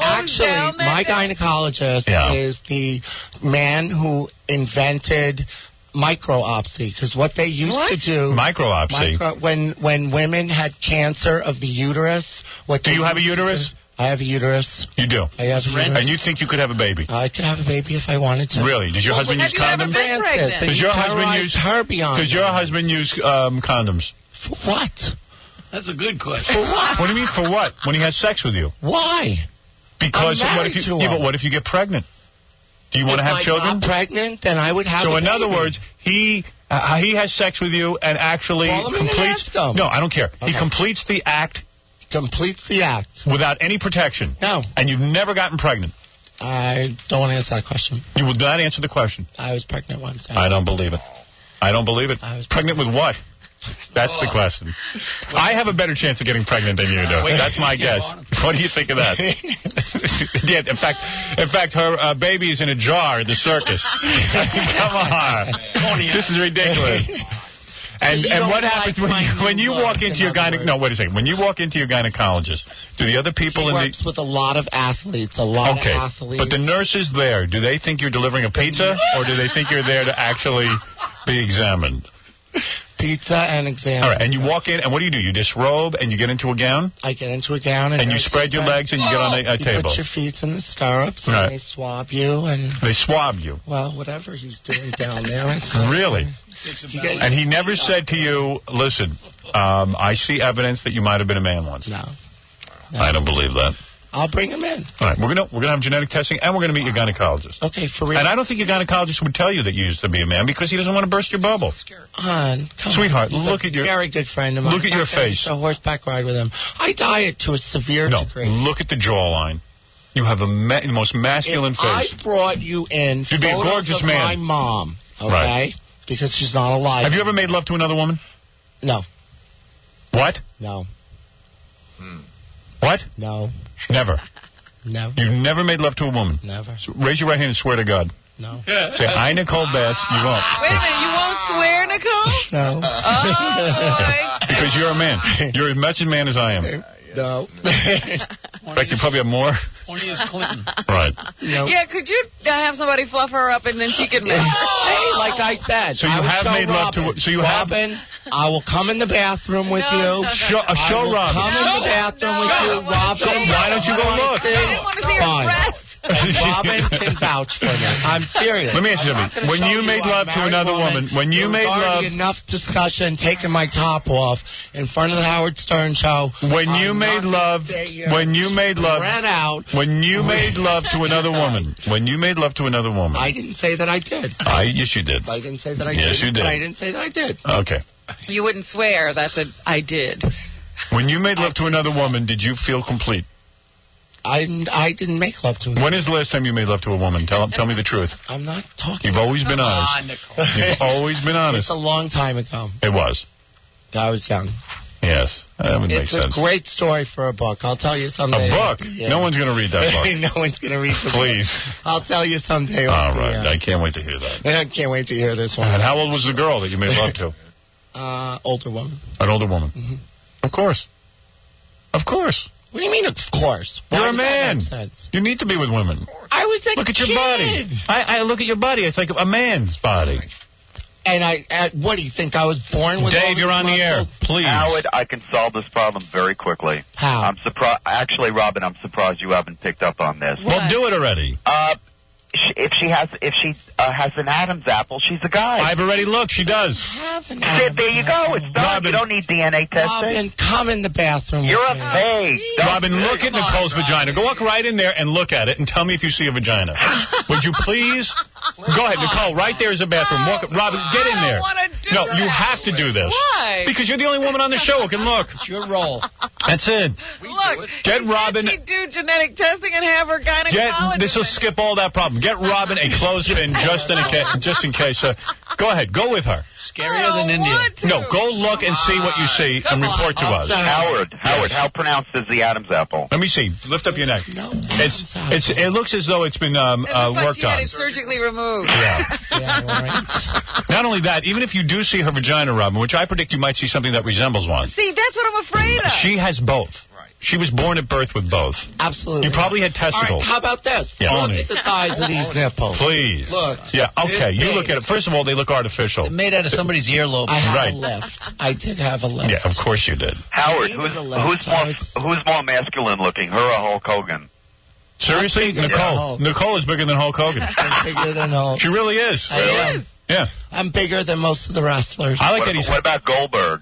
Speaker 15: Actually, my gynecologist is the man who invented microopsy, because what they used to do...
Speaker 3: Microopsy?
Speaker 15: When women had cancer of the uterus...
Speaker 3: Do you have a uterus?
Speaker 15: I have a uterus.
Speaker 4: You do?
Speaker 15: I have a uterus.
Speaker 4: And you think you could have a baby?
Speaker 15: I could have a baby if I wanted to.
Speaker 4: Really? Does your husband use condoms? Does your husband use condoms?
Speaker 15: For what?
Speaker 5: That's a good question.
Speaker 15: For what?
Speaker 4: What do you mean for what? When he has sex with you?
Speaker 15: Why?
Speaker 4: Because
Speaker 15: I'm
Speaker 4: what if you?
Speaker 15: married to
Speaker 4: Yeah,
Speaker 15: him.
Speaker 4: but what if you get pregnant? Do you want to have children?
Speaker 15: If I'm not pregnant, then I would have.
Speaker 4: So
Speaker 15: a
Speaker 4: in other
Speaker 15: baby.
Speaker 4: words, he has sex with you and actually
Speaker 15: Call him and
Speaker 4: completes.
Speaker 15: ask him.
Speaker 4: No, I don't care.
Speaker 15: Okay.
Speaker 4: He completes the act.
Speaker 15: Completes the act
Speaker 4: without any protection.
Speaker 15: No.
Speaker 4: And you've never gotten pregnant.
Speaker 15: I don't want to answer that question.
Speaker 4: You would not answer the question.
Speaker 15: I was pregnant once.
Speaker 4: I don't believe it. I don't believe it.
Speaker 15: I was
Speaker 4: pregnant with what? That's the question. I have a better chance of getting pregnant than you do. That's my guess. What do you think of that? Yeah, in fact, her baby is in a jar at the circus. Come on. This is ridiculous. And what happens when you walk into your gynecologist? No, wait a second. When you walk into your gynecologist, do the other people
Speaker 15: he works with a lot of athletes, of athletes.
Speaker 4: But the nurses there, do they think you're delivering a pizza, or do they think you're there to actually be examined?
Speaker 15: Pizza and exam.
Speaker 4: All right, and you walk in, and what do? You disrobe, and you get into a gown?
Speaker 15: I get into a gown.
Speaker 4: And you spread your legs, and you get on a table.
Speaker 15: You put your feet in the stirrups,
Speaker 4: right.
Speaker 15: and they swab you. And
Speaker 4: they swab you?
Speaker 15: Well, whatever he's doing down there.
Speaker 4: Really? And he never said to you, listen, I see evidence that you might have been a man once.
Speaker 15: No.
Speaker 4: I don't believe that.
Speaker 15: I'll bring him in.
Speaker 4: All right, we're gonna have genetic testing, and we're gonna meet your gynecologist.
Speaker 15: Okay, for real.
Speaker 4: And I don't think your gynecologist would tell you that you used to be a man because he doesn't want to burst your bubble. Sweetheart, look at your
Speaker 15: very good friend of mine.
Speaker 4: Look at your face.
Speaker 15: A horseback ride with him. I diet to a severe degree.
Speaker 4: Look at the jawline. You have the most masculine face.
Speaker 15: I brought you in.
Speaker 4: You'd be a gorgeous man.
Speaker 15: My mom. Okay.
Speaker 4: Right.
Speaker 15: Because she's not alive.
Speaker 4: Have you ever made love to another woman?
Speaker 15: No.
Speaker 4: What?
Speaker 15: No.
Speaker 4: What?
Speaker 15: No.
Speaker 4: Never.
Speaker 15: Never.
Speaker 4: You've never made love to a woman?
Speaker 15: Never.
Speaker 4: So raise your right hand and swear to God.
Speaker 15: No.
Speaker 4: Say, I, Nicole Bass, you won't.
Speaker 9: Wait a minute, you won't swear, Nicole?
Speaker 15: No.
Speaker 9: Oh, boy.
Speaker 4: Because you're a man. You're as much a man as I am.
Speaker 15: No.
Speaker 4: In fact, you probably have more.
Speaker 5: Only is Clinton.
Speaker 4: Right.
Speaker 15: No.
Speaker 9: Yeah, could you have somebody fluff her up and then she can...
Speaker 15: Hey, like I said.
Speaker 4: So you have made love to... So you
Speaker 15: Robin, I will come in the bathroom with you.
Speaker 4: Show Robin.
Speaker 15: Come in the bathroom with you, Robin.
Speaker 4: So why don't you go look?
Speaker 9: I didn't want to see her breast.
Speaker 15: Robin can vouch for me. I'm serious.
Speaker 4: Let me ask you something. When you made love to another woman, when you made love...
Speaker 15: enough discussion, taking my top off in front of the Howard Stern show.
Speaker 4: When you made love... When you made love...
Speaker 15: Ran out.
Speaker 4: When you made love to another woman. When you made love to another woman.
Speaker 15: I didn't say that I did.
Speaker 4: Yes, you did.
Speaker 15: I didn't say that I did.
Speaker 4: Yes, you did.
Speaker 15: I didn't say that I did.
Speaker 4: Okay.
Speaker 9: You wouldn't swear. That's a I did.
Speaker 4: When you made love to another woman, did you feel complete?
Speaker 15: I didn't make love to her.
Speaker 4: When is the last time you made love to a woman? Tell me the truth.
Speaker 15: I'm not talking.
Speaker 4: You've always been honest. You've always been honest.
Speaker 15: It's a long time ago.
Speaker 4: It was.
Speaker 15: I was young.
Speaker 4: Yes, that would make sense.
Speaker 15: It's a great story for a book. I'll tell you someday.
Speaker 4: A book? Yeah. No one's going to read that book.
Speaker 15: No one's going to read the
Speaker 4: Please.
Speaker 15: book. I'll tell you someday.
Speaker 4: All right. I can't wait to hear that.
Speaker 15: I can't wait to hear this one.
Speaker 4: And how old was the girl that you made love to?
Speaker 15: Older woman.
Speaker 4: An older woman?
Speaker 15: Mm-hmm.
Speaker 4: Of course. Of course.
Speaker 15: What do you mean, of course?
Speaker 4: You're a man. You need to be with women.
Speaker 15: I was a
Speaker 4: Look at your body. I look at your body. It's like a man's body.
Speaker 15: And what do you think? I was born with
Speaker 4: Dave, you're on the air. Please.
Speaker 18: Howard, I can solve this problem very quickly.
Speaker 15: How?
Speaker 18: I'm surprised. Actually, Robin, I'm surprised you haven't picked up on this.
Speaker 4: Well, do it already.
Speaker 18: If she has an Adam's apple, she's a guy.
Speaker 4: I've already looked. She does.
Speaker 18: There you go. It's done.
Speaker 4: Robin,
Speaker 18: you don't need DNA testing.
Speaker 15: Robin, come in the bathroom.
Speaker 18: You're a fake.
Speaker 4: Robin, look at Nicole's vagina. Go walk right in there and look at it and tell me if you see a vagina. Would you please? Go ahead, Nicole. Right there is a bathroom. Robin, get in there. No, you have to do this.
Speaker 9: Why?
Speaker 4: Because you're the only woman on the show who can look.
Speaker 15: It's your role.
Speaker 4: That's it.
Speaker 9: Look,
Speaker 4: get Robin.
Speaker 9: She do genetic testing and have her gynecologist.
Speaker 4: This will skip all that problem. Get Robin a clothespin just in case. Go ahead. Go with her.
Speaker 5: Scarier than India.
Speaker 4: No, go look and see what you see and report to us.
Speaker 18: Howard, how pronounced is the Adam's apple?
Speaker 4: Let me see. Lift up your neck.
Speaker 15: No,
Speaker 4: it looks as though it's been worked
Speaker 9: she
Speaker 4: on.
Speaker 9: had it surgically removed.
Speaker 4: Yeah.
Speaker 15: right.
Speaker 4: Not only that, even if you do see her vagina, Robin, which I predict you might see something that resembles one.
Speaker 9: See, that's what I'm afraid of.
Speaker 4: She has both.
Speaker 14: Right.
Speaker 4: She was born at birth with both.
Speaker 15: Absolutely.
Speaker 4: You probably had testicles.
Speaker 15: All right, how about this?
Speaker 4: Yeah.
Speaker 15: Look at the size of these nipples.
Speaker 4: Please.
Speaker 15: Look.
Speaker 4: Yeah, okay. You look at it. First of all, they look artificial.
Speaker 5: They're made out of somebody's earlobe.
Speaker 15: I had
Speaker 4: Right.
Speaker 15: a lift. I did have a lift.
Speaker 4: Yeah, of course you did.
Speaker 18: Howard, who's more masculine looking, her or Hulk Hogan?
Speaker 4: Seriously? Nicole. Nicole is bigger than Hulk Hogan.
Speaker 15: I'm bigger than Hulk.
Speaker 4: She really is.
Speaker 15: I am.
Speaker 4: Yeah.
Speaker 15: I'm bigger than most of the wrestlers.
Speaker 4: I like that he's...
Speaker 18: What about Goldberg?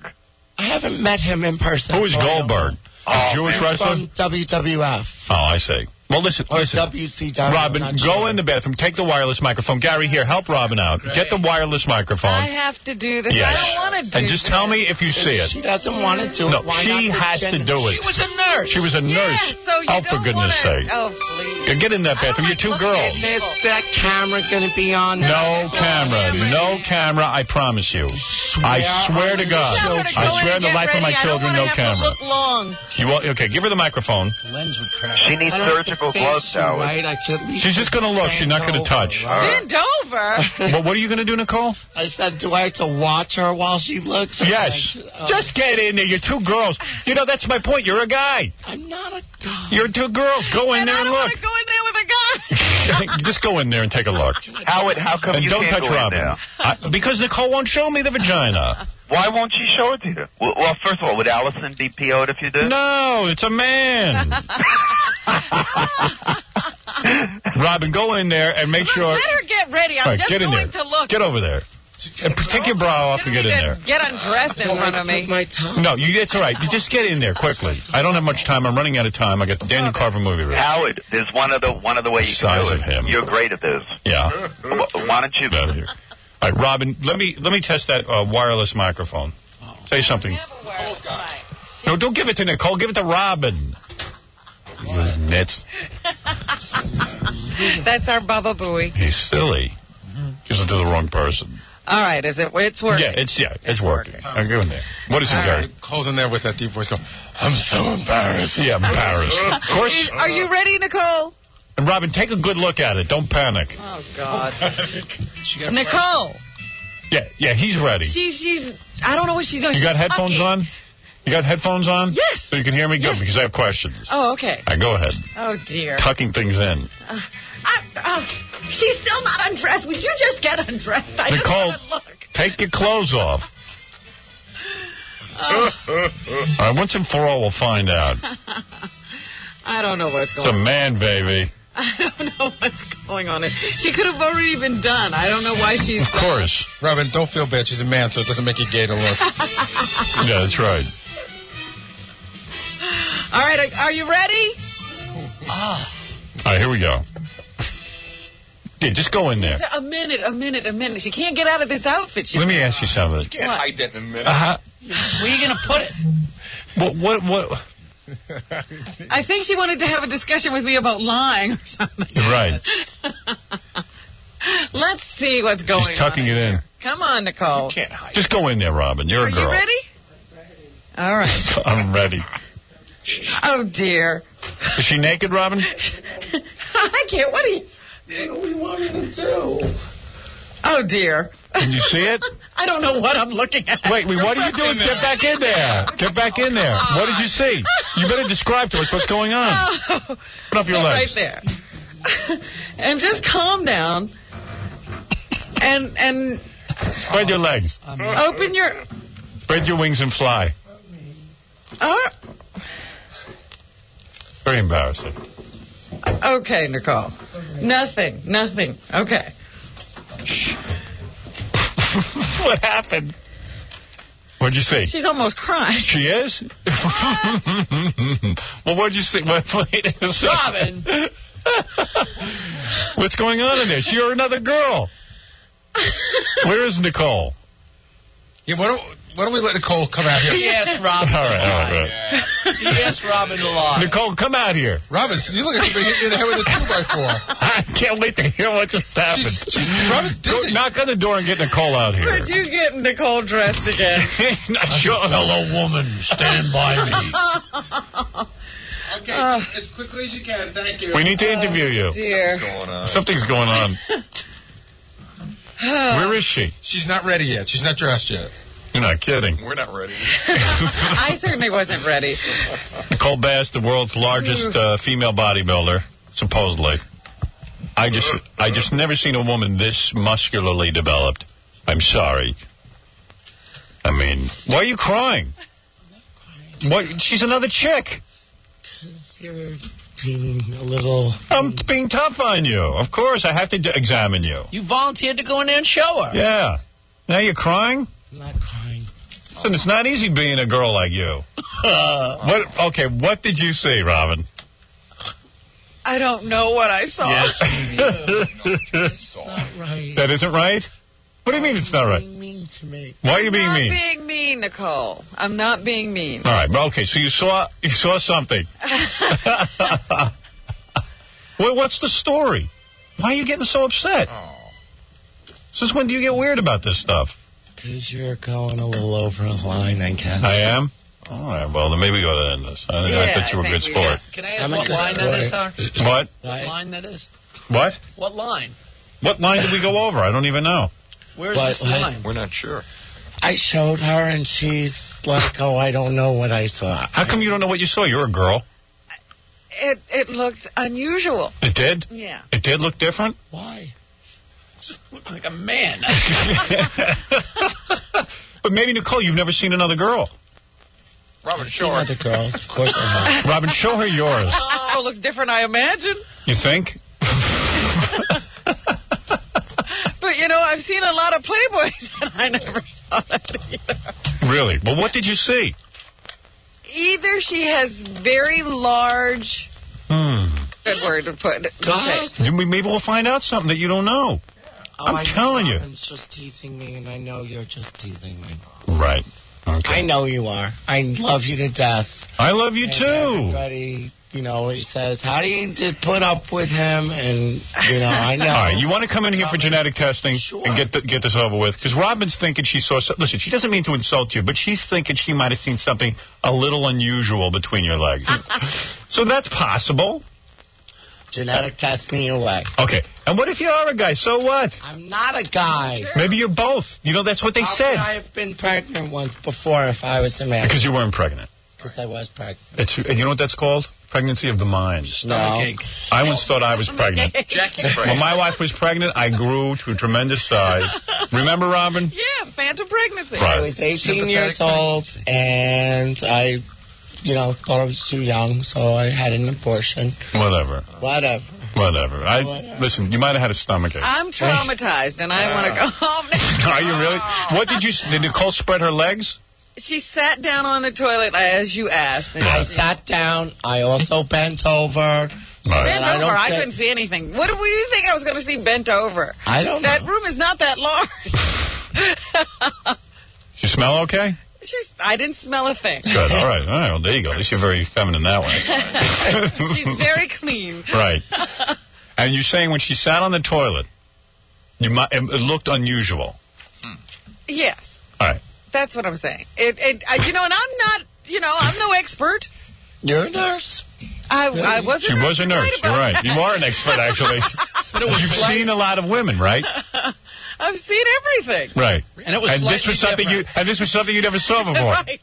Speaker 15: I haven't met him in person.
Speaker 4: Who is Goldberg? A Jewish
Speaker 15: He's
Speaker 4: wrestler?
Speaker 15: from WWF.
Speaker 4: Oh, I see. Well, listen.
Speaker 15: WCW.
Speaker 4: Robin, go in the bathroom. Take the wireless microphone. Gary, here, help Robin out. Get the wireless microphone.
Speaker 9: I have to do this.
Speaker 4: Yes.
Speaker 9: I don't want to do
Speaker 4: And just tell me if you see it.
Speaker 15: She doesn't want to do it.
Speaker 4: No,
Speaker 15: Why
Speaker 4: she
Speaker 15: not
Speaker 4: has to do it.
Speaker 5: She was a nurse.
Speaker 4: She was a nurse.
Speaker 9: Yeah, so you
Speaker 4: Oh, for
Speaker 9: don't
Speaker 4: goodness
Speaker 9: wanna...
Speaker 4: sake.
Speaker 9: Oh, please.
Speaker 4: Yeah, get in that bathroom. You're two girls.
Speaker 15: Is that camera going to be on?
Speaker 4: No camera. No camera, I promise you. I swear to God. I swear on the life of my children, no camera.
Speaker 9: Look long.
Speaker 4: You want, okay, give her the microphone.
Speaker 5: The lens would crack.
Speaker 18: She needs surgical gloves, Howard.
Speaker 15: Right, I could at least
Speaker 4: She's just going to look. She's not going to touch.
Speaker 9: Bend over.
Speaker 4: Well, what are you going to do, Nicole?
Speaker 15: I said, do I have to watch her while she looks? Or
Speaker 4: Yes. Just get in there. You're two girls. You know, that's my point. You're a guy.
Speaker 15: I'm not a guy.
Speaker 4: You're two girls. Go in there and look.
Speaker 9: I don't want to go in there with a guy.
Speaker 4: Just go in there and take a look.
Speaker 18: Howard, how come
Speaker 4: And
Speaker 18: you
Speaker 4: don't
Speaker 18: can't
Speaker 4: touch
Speaker 18: go in
Speaker 4: Robin.
Speaker 18: there?
Speaker 4: Because Nicole won't show me the vagina.
Speaker 18: Why won't she show it to you? Well, first of all, would Allison be PO'd if you did?
Speaker 4: No, it's a man. Robin, go in there and make sure.
Speaker 9: Let her get ready. I'm
Speaker 4: Right,
Speaker 9: just
Speaker 4: get in
Speaker 9: going
Speaker 4: there.
Speaker 9: to look.
Speaker 4: Get over there. And take your bra off and get in there.
Speaker 9: Get undressed in front of me.
Speaker 4: No, it's all right. You just get in there quickly. I don't have much time. I'm running out of time. I got the Daniel Carver movie ready.
Speaker 18: Howard, there's one other way you can
Speaker 4: Size
Speaker 18: do
Speaker 4: of
Speaker 18: it.
Speaker 4: him.
Speaker 18: You're great at this.
Speaker 4: Yeah.
Speaker 18: Why don't you?
Speaker 4: Out of here. All right, Robin, let me test that wireless microphone. Say something. No, don't give it to Nicole. Give it to Robin. You nits.
Speaker 9: That's our Baba Booey.
Speaker 4: He's silly. Gives it to the wrong person.
Speaker 9: All right, it's working.
Speaker 4: Yeah, it's working. I'm going there. What is it, Gary?
Speaker 14: Cole's in there with that deep voice going, I'm so embarrassed.
Speaker 4: Yeah, I'm embarrassed. Of course.
Speaker 9: Are you ready, Nicole?
Speaker 4: And Robin, take a good look at it. Don't panic.
Speaker 9: Oh, God. Nicole.
Speaker 4: Yeah, he's ready.
Speaker 9: She's. I don't know what she's doing.
Speaker 4: You got
Speaker 9: She's
Speaker 4: headphones
Speaker 9: tucking.
Speaker 4: on? You got headphones on?
Speaker 9: Yes.
Speaker 4: So you can hear me? Good, because I have questions.
Speaker 9: Oh, okay.
Speaker 4: All right, go ahead.
Speaker 9: Oh, dear.
Speaker 4: Tucking things in.
Speaker 9: She's still not undressed. Would you just get undressed? I just
Speaker 4: Nicole,
Speaker 9: want to look.
Speaker 4: take your clothes off. All right, once and for all, we'll find out.
Speaker 9: I don't know what's
Speaker 4: It's
Speaker 9: going
Speaker 4: a
Speaker 9: on.
Speaker 4: man, baby.
Speaker 9: I don't know what's going on. She could have already been done. I don't know why she's...
Speaker 4: Of course.
Speaker 14: Robin, don't feel bad. She's a man, so it doesn't make you gay to look.
Speaker 4: Yeah, that's right.
Speaker 9: All right, are you ready?
Speaker 4: All right, here we go. Yeah, just go in there.
Speaker 9: A minute. She can't get out of this outfit.
Speaker 4: Let me ask you something.
Speaker 14: You can't hide that in a minute.
Speaker 5: Where are you going to put it?
Speaker 4: What?
Speaker 9: I think she wanted to have a discussion with me about lying or something.
Speaker 4: Right.
Speaker 9: Let's see what's going on.
Speaker 4: She's tucking it in.
Speaker 9: Come on, Nicole.
Speaker 14: You can't hide.
Speaker 4: Just go in there, Robin. You're a girl.
Speaker 9: Are you ready? All right.
Speaker 4: I'm ready.
Speaker 9: Oh, dear.
Speaker 4: Is she naked, Robin?
Speaker 9: I can't. What do we want her to do? Oh, dear.
Speaker 4: Can you see it?
Speaker 9: I don't know what I'm looking at.
Speaker 4: Wait, what are you doing? Get back in there. Get back in there. What did you see? You better describe to us what's going on.
Speaker 9: Oh,
Speaker 4: Put up your legs.
Speaker 9: right there. And just calm down. And
Speaker 4: Spread your legs.
Speaker 9: open your...
Speaker 4: Spread your wings and fly. Very embarrassing.
Speaker 9: Okay, Nicole. Nothing. Okay.
Speaker 4: What happened? What'd you see?
Speaker 9: She's almost crying.
Speaker 4: She is? Well, what'd you see? Wait a second.
Speaker 5: Robin.
Speaker 4: What's going on in there? You're another girl. Where is Nicole?
Speaker 14: Yeah, why don't we let Nicole come out here?
Speaker 5: He asked Robin.
Speaker 4: All right.
Speaker 5: He asked Robin to lie.
Speaker 4: Nicole, come out here.
Speaker 14: Robin, you look like you've been hit you in the head with a 2x4.
Speaker 4: I can't wait to hear what just happened.
Speaker 14: Robin's dizzy.
Speaker 4: Knock on the door and get Nicole out here.
Speaker 9: Would you get Nicole dressed again?
Speaker 4: Not sure.
Speaker 5: Hello, woman. Stand by me.
Speaker 14: Okay, as quickly as you can. Thank you.
Speaker 4: We need to interview you.
Speaker 9: Dear.
Speaker 4: Something's going on. Where is she?
Speaker 14: She's not ready yet. She's not dressed yet.
Speaker 4: You're not kidding.
Speaker 14: We're not ready.
Speaker 9: I certainly wasn't ready.
Speaker 4: Nicole Bass, the world's largest female bodybuilder, supposedly. I just never seen a woman this muscularly developed. I'm sorry. I mean, why are you crying? What? She's another chick.
Speaker 15: Because you're being a little...
Speaker 4: I'm being tough on you. Of course, I have to examine you.
Speaker 5: You volunteered to go in there and show her.
Speaker 4: Yeah. Now you're crying?
Speaker 15: I'm not crying.
Speaker 4: Listen, it's not easy being a girl like you. What did you see, Robin?
Speaker 9: I don't know what I saw.
Speaker 5: Yes.
Speaker 15: It's not right.
Speaker 4: That isn't right? What do you mean it's not right?
Speaker 15: You're being mean to me.
Speaker 4: Why are you being mean?
Speaker 9: I'm not being mean, Nicole. I'm not being mean.
Speaker 4: All right, okay, so you saw something. Well, what's the story? Why are you getting so upset? Since when do you get weird about this stuff?
Speaker 15: Because you're going a little over the line, I guess.
Speaker 4: I am? All right, well, then maybe we ought to end this. I thought you were a good sport.
Speaker 5: Can I ask what line that is, Har?
Speaker 4: What?
Speaker 5: What line that is?
Speaker 4: What?
Speaker 5: What line?
Speaker 4: What line did we go over? I don't even know.
Speaker 5: Where's this line?
Speaker 14: We're not sure.
Speaker 15: I showed her, and she's like, oh, I don't know what I saw.
Speaker 4: How come you don't know what you saw? You're a girl.
Speaker 9: It looked unusual.
Speaker 4: It did?
Speaker 9: Yeah.
Speaker 4: It did look different?
Speaker 15: Why?
Speaker 5: Just looked like a man.
Speaker 4: But maybe, Nicole, you've never seen another girl.
Speaker 14: Robin, show her.
Speaker 15: Other girls, of course I have.
Speaker 4: Robin, show her yours.
Speaker 9: Oh, it looks different, I imagine.
Speaker 4: You think?
Speaker 9: But, I've seen a lot of Playboys, and I never saw that either.
Speaker 4: Really? Well, what did you see?
Speaker 9: Either she has very large... Good word to put.
Speaker 4: Maybe we'll find out something that you don't know. I'm telling you.
Speaker 15: Robin's just teasing me, and I know you're just teasing me.
Speaker 4: Right. Okay.
Speaker 15: I know you are. I love you to death.
Speaker 4: I love you,
Speaker 15: and
Speaker 4: too.
Speaker 15: Everybody, he says, how do you put up with him? And, I know.
Speaker 4: All right, you want to come in here for genetic testing and get this over with? Because Robin's thinking she saw... Listen, she doesn't mean to insult you, but she's thinking she might have seen something a little unusual between your legs. So that's possible.
Speaker 15: Genetic testing away.
Speaker 4: Okay. And what if you are a guy? So what?
Speaker 15: I'm not a guy.
Speaker 4: Maybe you're both. That's what they said.
Speaker 15: I've been pregnant once before if I was a man.
Speaker 4: Because you weren't pregnant.
Speaker 15: Because I was pregnant.
Speaker 4: You know what that's called? Pregnancy of the mind.
Speaker 15: No.
Speaker 4: I once thought I was pregnant.
Speaker 5: Jackie's pregnant.
Speaker 4: When my wife was pregnant, I grew to a tremendous size. Remember, Robin?
Speaker 9: Yeah, phantom pregnancy.
Speaker 4: Right.
Speaker 15: I was 18 years old, and I... thought I was too young, so I had an abortion.
Speaker 4: Whatever. Listen, you might have had a stomachache.
Speaker 9: I'm traumatized, and I want to go home now.
Speaker 4: Are you really? What did Nicole spread her legs?
Speaker 9: She sat down on the toilet, as you asked.
Speaker 15: I sat down. I also bent over.
Speaker 9: Bent over? I couldn't see anything. What do you think I was going to see bent over?
Speaker 15: I don't know.
Speaker 9: That room is not that large.
Speaker 4: You smell okay?
Speaker 9: I didn't smell a thing.
Speaker 4: Good. All right. Well, there you go. At least you're very feminine that way.
Speaker 9: She's very clean.
Speaker 4: Right. And you're saying when she sat on the toilet, it looked unusual.
Speaker 9: Yes.
Speaker 4: All right.
Speaker 9: That's what I'm saying. And I'm not, I'm no expert.
Speaker 15: You're a nurse.
Speaker 9: I wasn't.
Speaker 4: She was a nurse. You're right. You are an expert, actually. You've seen a lot of women, right?
Speaker 9: I've seen everything.
Speaker 4: Right.
Speaker 5: And it was
Speaker 4: this was something you never saw before.
Speaker 9: Right.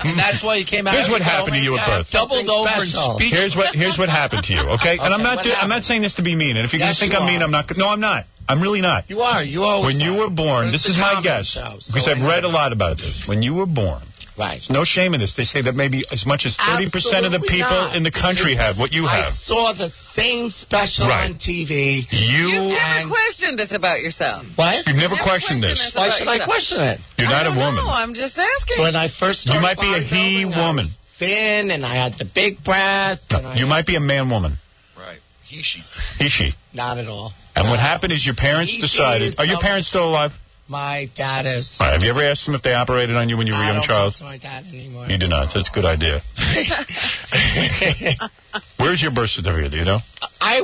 Speaker 5: And that's why you came out.
Speaker 4: Here's what happened to you at birth.
Speaker 5: Doubled over and speechless.
Speaker 4: Here's what happened to you. Okay. And I'm not saying this to be mean. And if you're going to think I'm mean, I'm not. No, I'm not. I'm really not.
Speaker 15: You are. You always.
Speaker 4: When you were born, this is my guess, because I've read a lot about this. When you were born.
Speaker 15: Right.
Speaker 4: There's no shame in this. They say that maybe as much as 30% of the people in the country have what you have.
Speaker 15: I saw the same special on TV.
Speaker 9: You've never questioned this about yourself.
Speaker 15: What?
Speaker 4: You've never questioned this.
Speaker 15: Why should I question it?
Speaker 4: You're not a woman.
Speaker 9: No, I'm just asking.
Speaker 15: When I first started,
Speaker 4: you might be a he woman.
Speaker 15: Thin, and I had the big breasts.
Speaker 4: You might be a man woman.
Speaker 14: Right. He, she.
Speaker 15: Not at all.
Speaker 4: And what happened is your parents decided. Are your parents still alive?
Speaker 15: My dad is.
Speaker 4: All right, have you ever asked them if they operated on you when you were a young child?
Speaker 15: I don't talk to my dad anymore.
Speaker 4: You do not. So that's a good idea. Where's your birth certificate? Do you know?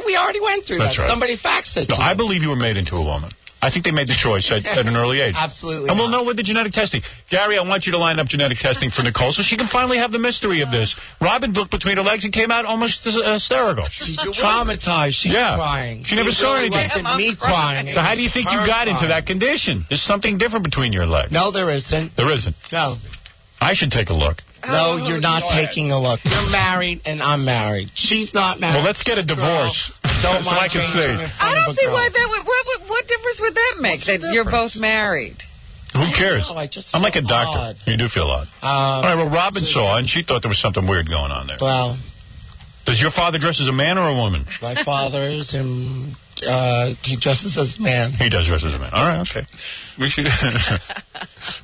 Speaker 15: We already went through
Speaker 4: that's
Speaker 15: that.
Speaker 4: Right.
Speaker 15: Somebody faxed it.
Speaker 4: No, I believe you were made into a woman. I think they made the choice at an early age.
Speaker 15: Absolutely.
Speaker 4: And we'll know with the genetic testing. Gary, I want you to line up genetic testing for Nicole so she can finally have the mystery of this. Robin looked between her legs and came out almost hysterical.
Speaker 15: She's traumatized. She's crying.
Speaker 4: She never saw anything.
Speaker 15: Me crying.
Speaker 4: So how do you think you got into that condition? There's something different between your legs.
Speaker 15: No, there isn't.
Speaker 4: There isn't?
Speaker 15: No.
Speaker 4: I should take a look.
Speaker 15: No, you're not taking a look. You're married and I'm married. She's not married.
Speaker 4: Well, let's get a divorce. So I can see.
Speaker 9: I don't see why that would. What difference would that make? That you're both married.
Speaker 4: Who cares?
Speaker 15: No, I just
Speaker 4: I'm like a
Speaker 15: feel
Speaker 4: doctor.
Speaker 15: odd.
Speaker 4: You do feel odd. All right, well, Robin saw, and she thought there was something weird going on there.
Speaker 15: Well,
Speaker 4: does your father dress as a man or a woman?
Speaker 15: my father is him. He dresses as a man.
Speaker 4: He does dress as a man. All right, okay. We should.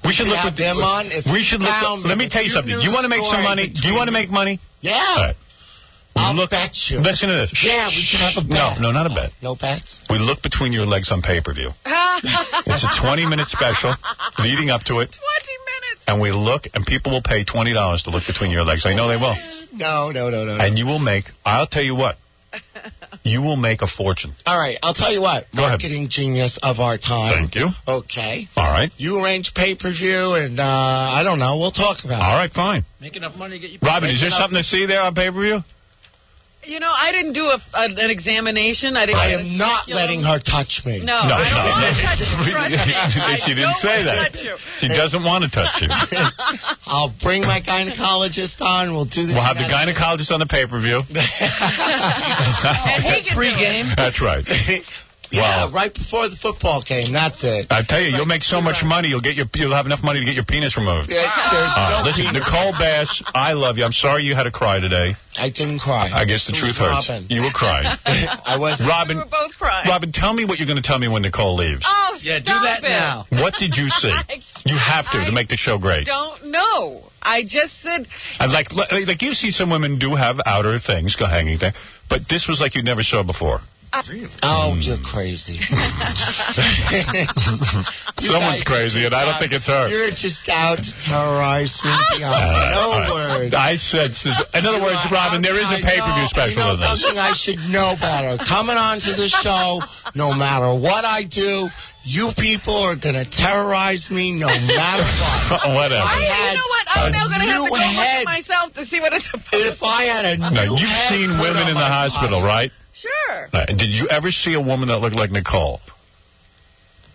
Speaker 4: We should look
Speaker 15: with them on.
Speaker 4: We should look. Let me tell you something. Do you want to make some money? Do you want to make money?
Speaker 15: Yeah.
Speaker 4: All right.
Speaker 15: I'll bet you.
Speaker 4: Listen to this.
Speaker 15: Yeah, we should have a bet.
Speaker 4: No, not a bet.
Speaker 15: No bets?
Speaker 4: We look between your legs on pay-per-view. It's a 20-minute special leading up to it.
Speaker 9: 20 minutes.
Speaker 4: And we look, and people will pay $20 to look between your legs. I know they will.
Speaker 15: No.
Speaker 4: And you will make, I'll tell you what, you will make a fortune.
Speaker 15: All right, I'll tell you what.
Speaker 4: Go ahead.
Speaker 15: Marketing genius of our time.
Speaker 4: Thank you.
Speaker 15: Okay.
Speaker 4: All right.
Speaker 15: You arrange pay-per-view, and I don't know. We'll talk about it.
Speaker 4: All right, fine.
Speaker 5: Make enough money to get you.
Speaker 4: Robin, is there something to see there on pay-per-view?
Speaker 9: You know, I didn't do an examination. I
Speaker 15: am not letting her touch me.
Speaker 9: No. I don't want to touch you. Trust me.
Speaker 4: She didn't say that. She doesn't want to touch you.
Speaker 15: I'll bring my gynecologist on. We'll do the.
Speaker 4: We'll have the gynecologist on the pay-per-view.
Speaker 9: And he can
Speaker 5: pre-game.
Speaker 4: That's right.
Speaker 15: Yeah, right before the football game. That's it.
Speaker 4: I tell you, you'll make so much money. You'll have enough money to get your penis removed. Listen, Nicole Bass, I love you. I'm sorry you had to cry today.
Speaker 15: I didn't cry.
Speaker 4: I guess the truth hurts.
Speaker 15: Robin.
Speaker 4: You were crying.
Speaker 15: I was.
Speaker 4: Robin,
Speaker 9: We were both crying.
Speaker 4: Robin, tell me what you're going to tell me when Nicole leaves.
Speaker 9: Oh,
Speaker 5: Yeah, do
Speaker 9: stop
Speaker 5: that
Speaker 9: it.
Speaker 5: now.
Speaker 4: What did you see? You have to make the show great.
Speaker 9: Don't know. I just said.
Speaker 4: And like you see some women do have outer things, hanging there, but this was like you never saw before.
Speaker 15: Oh, you're crazy.
Speaker 4: Someone's crazy, and I don't think it's her.
Speaker 15: You're just out to terrorize me. No words.
Speaker 4: I said, in other words, Robin, there is a pay-per-view special of this.
Speaker 15: Something I should know better. Coming on to the show, no matter what I do, you people are going to terrorize me no matter what.
Speaker 4: Whatever.
Speaker 9: You know what? I'm now going to have to go look at myself to see what it's about.
Speaker 15: If I had a
Speaker 4: Now, you've seen women in the hospital, right?
Speaker 9: Sure.
Speaker 4: Did you ever see a woman that looked like Nicole?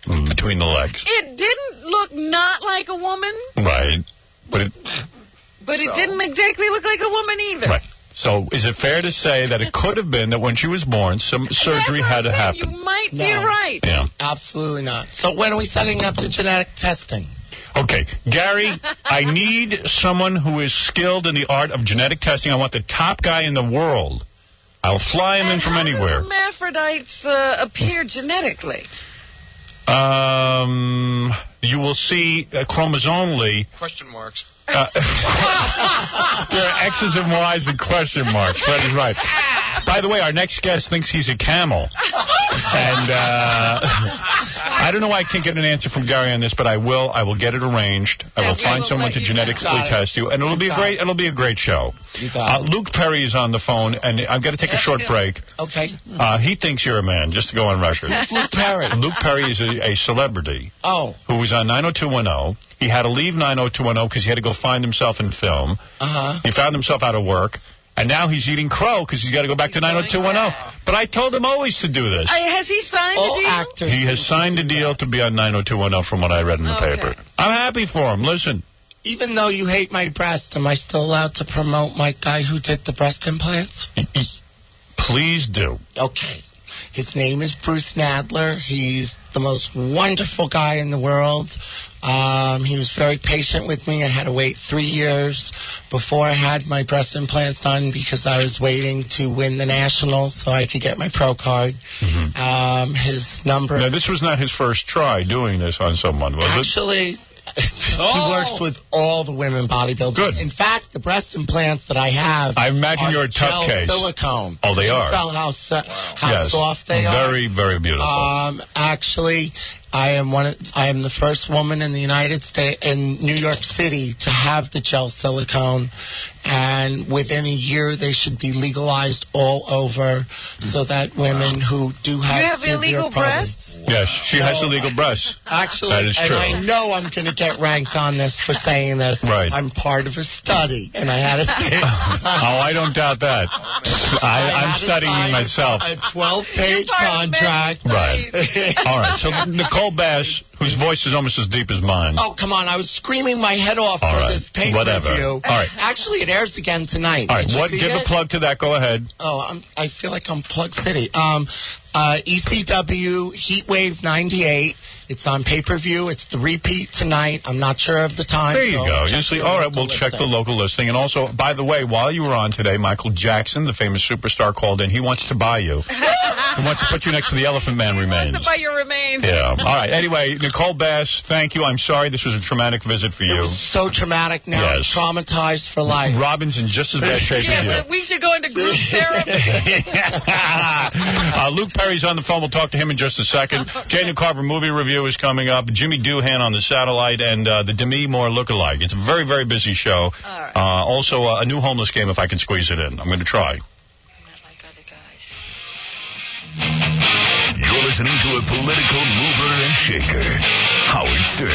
Speaker 4: Between the legs.
Speaker 9: It didn't look not like a woman,
Speaker 4: Right. But
Speaker 9: it didn't exactly look like a woman either.
Speaker 4: Right. So is it fair to say that it could have been that when she was born, some surgery had to happen?
Speaker 9: You might be right.
Speaker 4: Yeah.
Speaker 15: Absolutely not. So when are we setting up the genetic testing?
Speaker 4: Okay, Gary, I need someone who is skilled in the art of genetic testing. I want the top guy in the world. I'll fly him in from anywhere.
Speaker 9: Hermaphrodites appear genetically.
Speaker 4: You will see chromosomally.
Speaker 14: Question marks.
Speaker 4: There are X's and Y's and question marks. Fred is right. By the way, our next guest thinks he's a camel. And I don't know why I can't get an answer from Gary on this, but I will. I will get it arranged. I will find someone to genetically test you, and it'll be great. It'll be a great show. Luke Perry is on the phone, and I've got to take a short break.
Speaker 15: Okay.
Speaker 4: He thinks you're a man, just to go on record.
Speaker 15: Luke Perry.
Speaker 4: Luke Perry is a celebrity.
Speaker 15: Oh.
Speaker 4: Who was on 90210. He had to leave 90210 because he had to go find himself in film. He found himself out of work. And now he's eating crow because he's got to go back to 90210. But I told him always to do this.
Speaker 9: Has he signed a deal?
Speaker 4: He has signed a deal to be on 90210 from what I read in the paper. I'm happy for him. Listen.
Speaker 15: Even though you hate my breast, am I still allowed to promote my guy who did the breast implants?
Speaker 4: Please do.
Speaker 15: Okay. His name is Bruce Nadler. He's the most wonderful guy in the world. He was very patient with me. I had to wait 3 years before I had my breast implants done because I was waiting to win the Nationals so I could get my pro card. His number...
Speaker 4: Now, this was not his first try doing this on someone, was it?
Speaker 15: Actually... He works with all the women bodybuilders.
Speaker 4: Good.
Speaker 15: In fact, the breast implants that I have
Speaker 4: I imagine
Speaker 15: are
Speaker 4: you're a tough
Speaker 15: gel
Speaker 4: case.
Speaker 15: silicone.
Speaker 4: Oh, they are.
Speaker 15: How
Speaker 4: Yes.
Speaker 15: soft they are.
Speaker 4: Very, very beautiful.
Speaker 15: Actually, I am the first woman in the United States, in New York City, to have the gel silicone. And within a year, they should be legalized all over so that women who do have
Speaker 9: You have
Speaker 15: severe
Speaker 9: illegal
Speaker 15: problems.
Speaker 9: breasts?
Speaker 3: Yes, she has illegal breasts.
Speaker 15: Actually,
Speaker 3: that is true.
Speaker 15: and I know I'm going to get ranked on this for saying this.
Speaker 3: Right.
Speaker 15: I'm part of a study, and I had to say
Speaker 3: Oh, I don't doubt that. I'm studying myself.
Speaker 15: A 12-page contract.
Speaker 3: Right. All right. So Nicole Bass, whose voice is almost as deep as mine.
Speaker 15: Oh, come on. I was screaming my head off
Speaker 3: All
Speaker 15: for
Speaker 3: right.
Speaker 15: this paper
Speaker 3: Whatever.
Speaker 15: review.
Speaker 3: All right.
Speaker 15: Actually, it airs again tonight.
Speaker 3: All right.
Speaker 15: Did you
Speaker 3: What?
Speaker 15: see
Speaker 3: Give
Speaker 15: it?
Speaker 3: a plug to that. Go ahead.
Speaker 15: Oh, I feel like I'm Plug City. ECW Heatwave 98. It's on pay-per-view. It's the repeat tonight. I'm not sure of the time.
Speaker 3: There you
Speaker 15: so
Speaker 3: go.
Speaker 15: check
Speaker 3: Usually,
Speaker 15: the
Speaker 3: all right,
Speaker 15: local
Speaker 3: we'll check the
Speaker 15: listing.
Speaker 3: local listing. And also, by the way, while you were on today, Michael Jackson, the famous superstar, called in. He wants to buy you. He wants to put you next to the Elephant Man remains.
Speaker 9: To buy your remains.
Speaker 3: Yeah. All right. Anyway, Nicole Bass, thank you. I'm sorry this was a traumatic visit for you.
Speaker 15: It was so traumatic now.
Speaker 3: Yes.
Speaker 15: I'm traumatized for life.
Speaker 3: Robin's in just as bad shape as you.
Speaker 9: Yeah, but we should go into group therapy.
Speaker 3: Luke Perry's on the phone. We'll talk to him in just a second. Jaden Carver movie review is coming up. Jimmy Doohan on the satellite and the Demi Moore lookalike. It's a very, very busy show.
Speaker 9: All right.
Speaker 3: Also, a new homeless game if I can squeeze it in. I'm going to try.
Speaker 17: You're listening to a political mover and shaker. Howard Stern.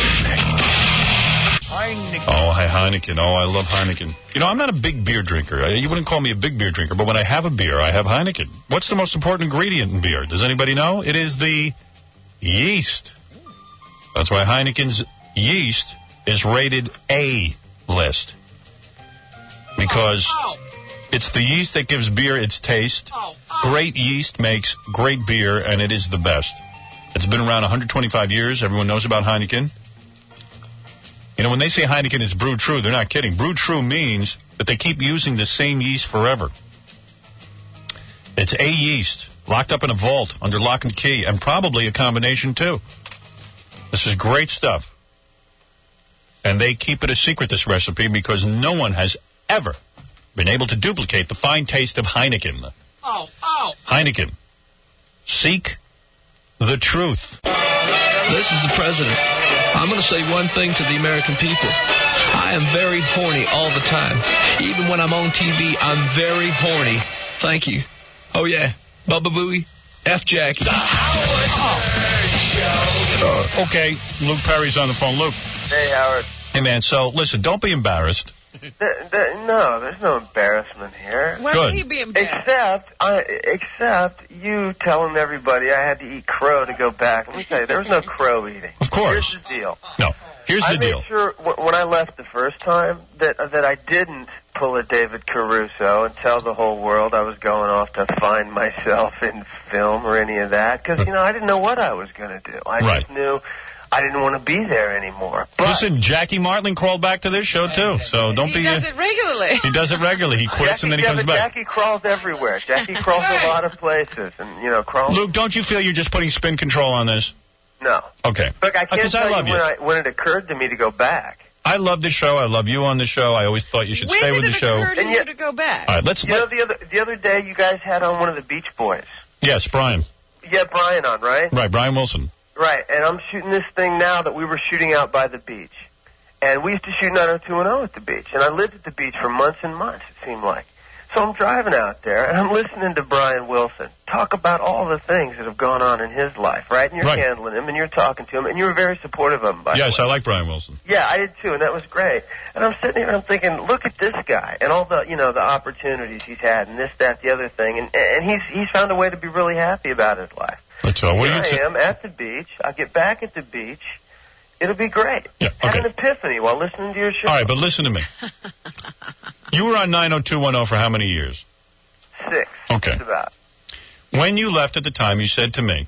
Speaker 3: Oh, hi, Heineken. Oh, I love Heineken. You know, I'm not a big beer drinker. You wouldn't call me a big beer drinker, but when I have a beer, I have Heineken. What's the most important ingredient in beer? Does anybody know? It is the yeast. That's why Heineken's yeast is rated A-list. Because it's the yeast that gives beer its taste. Great yeast makes great beer, and it is the best. It's been around 125 years. Everyone knows about Heineken. You know, when they say Heineken is brewed true, they're not kidding. Brewed true means that they keep using the same yeast forever. It's a yeast, locked up in a vault under lock and key, and probably a combination, too. This is great stuff. And they keep it a secret, this recipe, because no one has ever been able to duplicate the fine taste of Heineken. Heineken. Seek the truth.
Speaker 1: This is the president. I'm going to say one thing to the American people. I am very horny all the time. Even when I'm on TV, I'm very horny. Thank you. Oh, yeah. Bubba Booey. F. Jackie.
Speaker 3: Okay, Luke Perry's on the phone. Luke.
Speaker 19: Hey, Howard.
Speaker 3: Hey, man, so, listen, don't be embarrassed.
Speaker 19: No, there's no embarrassment here.
Speaker 9: Why would he be embarrassed?
Speaker 19: Except you telling everybody I had to eat crow to go back. Let me tell you, there was no crow eating.
Speaker 3: Of course.
Speaker 19: Here's the deal.
Speaker 3: No, here's the deal.
Speaker 19: I made sure when I left the first time that I didn't pull a David Caruso and tell the whole world I was going off to find myself in film or any of that. Because, I didn't know what I was going to do. I just knew I didn't want to be there anymore. But
Speaker 3: listen, Jackie Martling crawled back to this show, too. So don't be...
Speaker 9: He does it regularly.
Speaker 3: He does it regularly. He quits and then he comes back.
Speaker 19: Jackie crawls everywhere. Jackie crawls a lot of places. And, crawls...
Speaker 3: Luke, don't you feel you're just putting spin control on this?
Speaker 19: No.
Speaker 3: Okay.
Speaker 19: Look, I can't tell
Speaker 3: love
Speaker 19: you when it occurred to me to go back.
Speaker 3: I love the show. I love you on the show. I always thought you should stay with the show.
Speaker 9: When did it occur to you to go back?
Speaker 3: All right, let's...
Speaker 19: the other day you guys had on one of the Beach Boys.
Speaker 3: Yes, Brian.
Speaker 19: You had Brian on, right?
Speaker 3: Right, Brian Wilson.
Speaker 19: Right, and I'm shooting this thing now that we were shooting out by the beach. And we used to shoot 90210 at the beach. And I lived at the beach for months and months, it seemed like. So I'm driving out there, and I'm listening to Brian Wilson talk about all the things that have gone on in his life, right? And you're handling him, and you're talking to him, and you were very supportive of him, by the way.
Speaker 3: Yes, I like Brian Wilson.
Speaker 19: Yeah, I did too, and that was great. And I'm sitting here and I'm thinking, look at this guy and all the, the opportunities he's had and this, that, the other thing. And he's found a way to be really happy about his life.
Speaker 3: That's all.
Speaker 19: Here I am at the beach. I'll get back at the beach. It'll be great.
Speaker 3: Yeah,
Speaker 19: Had an epiphany while listening to your show.
Speaker 3: All right, but listen to me. You were on 90210 for how many years?
Speaker 19: 6.
Speaker 3: Okay.
Speaker 19: Just about.
Speaker 3: When you left at the time, you said to me,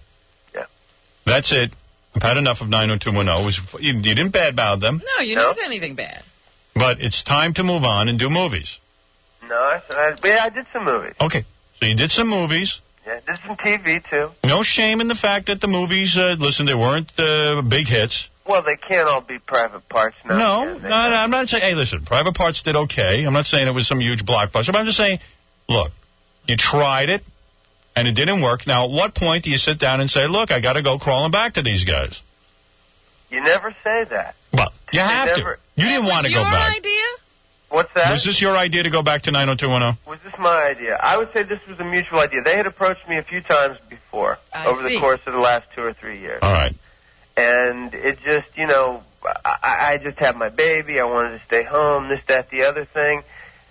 Speaker 3: that's it. I've had enough of 90210. You didn't badmouth them.
Speaker 9: No, you didn't say anything bad.
Speaker 3: But it's time to move on and do movies.
Speaker 19: No, I said I did some movies.
Speaker 3: Okay. So you did some movies.
Speaker 19: Yeah, did some TV, too.
Speaker 3: No shame in the fact that the movies, listen, they weren't big hits.
Speaker 19: Well, they can't all be private parts now.
Speaker 3: No, I'm not saying, hey, listen, Private Parts did okay. I'm not saying it was some huge blockbuster, but I'm just saying, look, you tried it, and it didn't work. Now, at what point do you sit down and say, look, I got to go crawling back to these guys?
Speaker 19: You never say that.
Speaker 3: Well, you have to. You didn't want to go back.
Speaker 9: Your idea?
Speaker 19: What's that?
Speaker 3: Was this your idea to go back to 90210?
Speaker 19: Was this my idea? I would say this was a mutual idea. They had approached me a few times before over the course of the last 2 or 3 years.
Speaker 3: All right.
Speaker 19: And it just, you know, I just had my baby. I wanted to stay home, this, that, the other thing.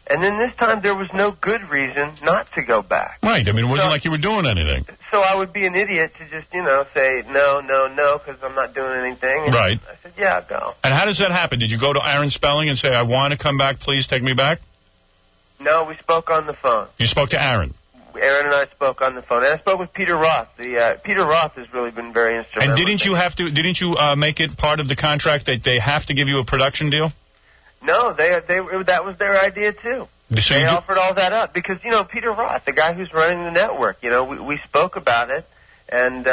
Speaker 19: And then this time there was no good reason not to go back.
Speaker 3: Right. I mean, it wasn't like you were doing anything.
Speaker 19: So I would be an idiot to just, you know, say no, because I'm not doing anything. And
Speaker 3: Right.
Speaker 19: I said, yeah, I'll go.
Speaker 3: And how does that happen? Did you go to Aaron Spelling and say, I want to come back, please take me back?
Speaker 19: No, we spoke on the phone.
Speaker 3: You spoke to Aaron.
Speaker 19: Aaron and I spoke on the phone. And I spoke with Peter Roth. Peter Roth has really been very instrumental.
Speaker 3: And didn't you make it part of the contract that they have to give you a production deal?
Speaker 19: No, that was their idea, too.
Speaker 3: So
Speaker 19: they offered all that up because, you know, Peter Roth, the guy who's running the network, you know, we spoke about it, and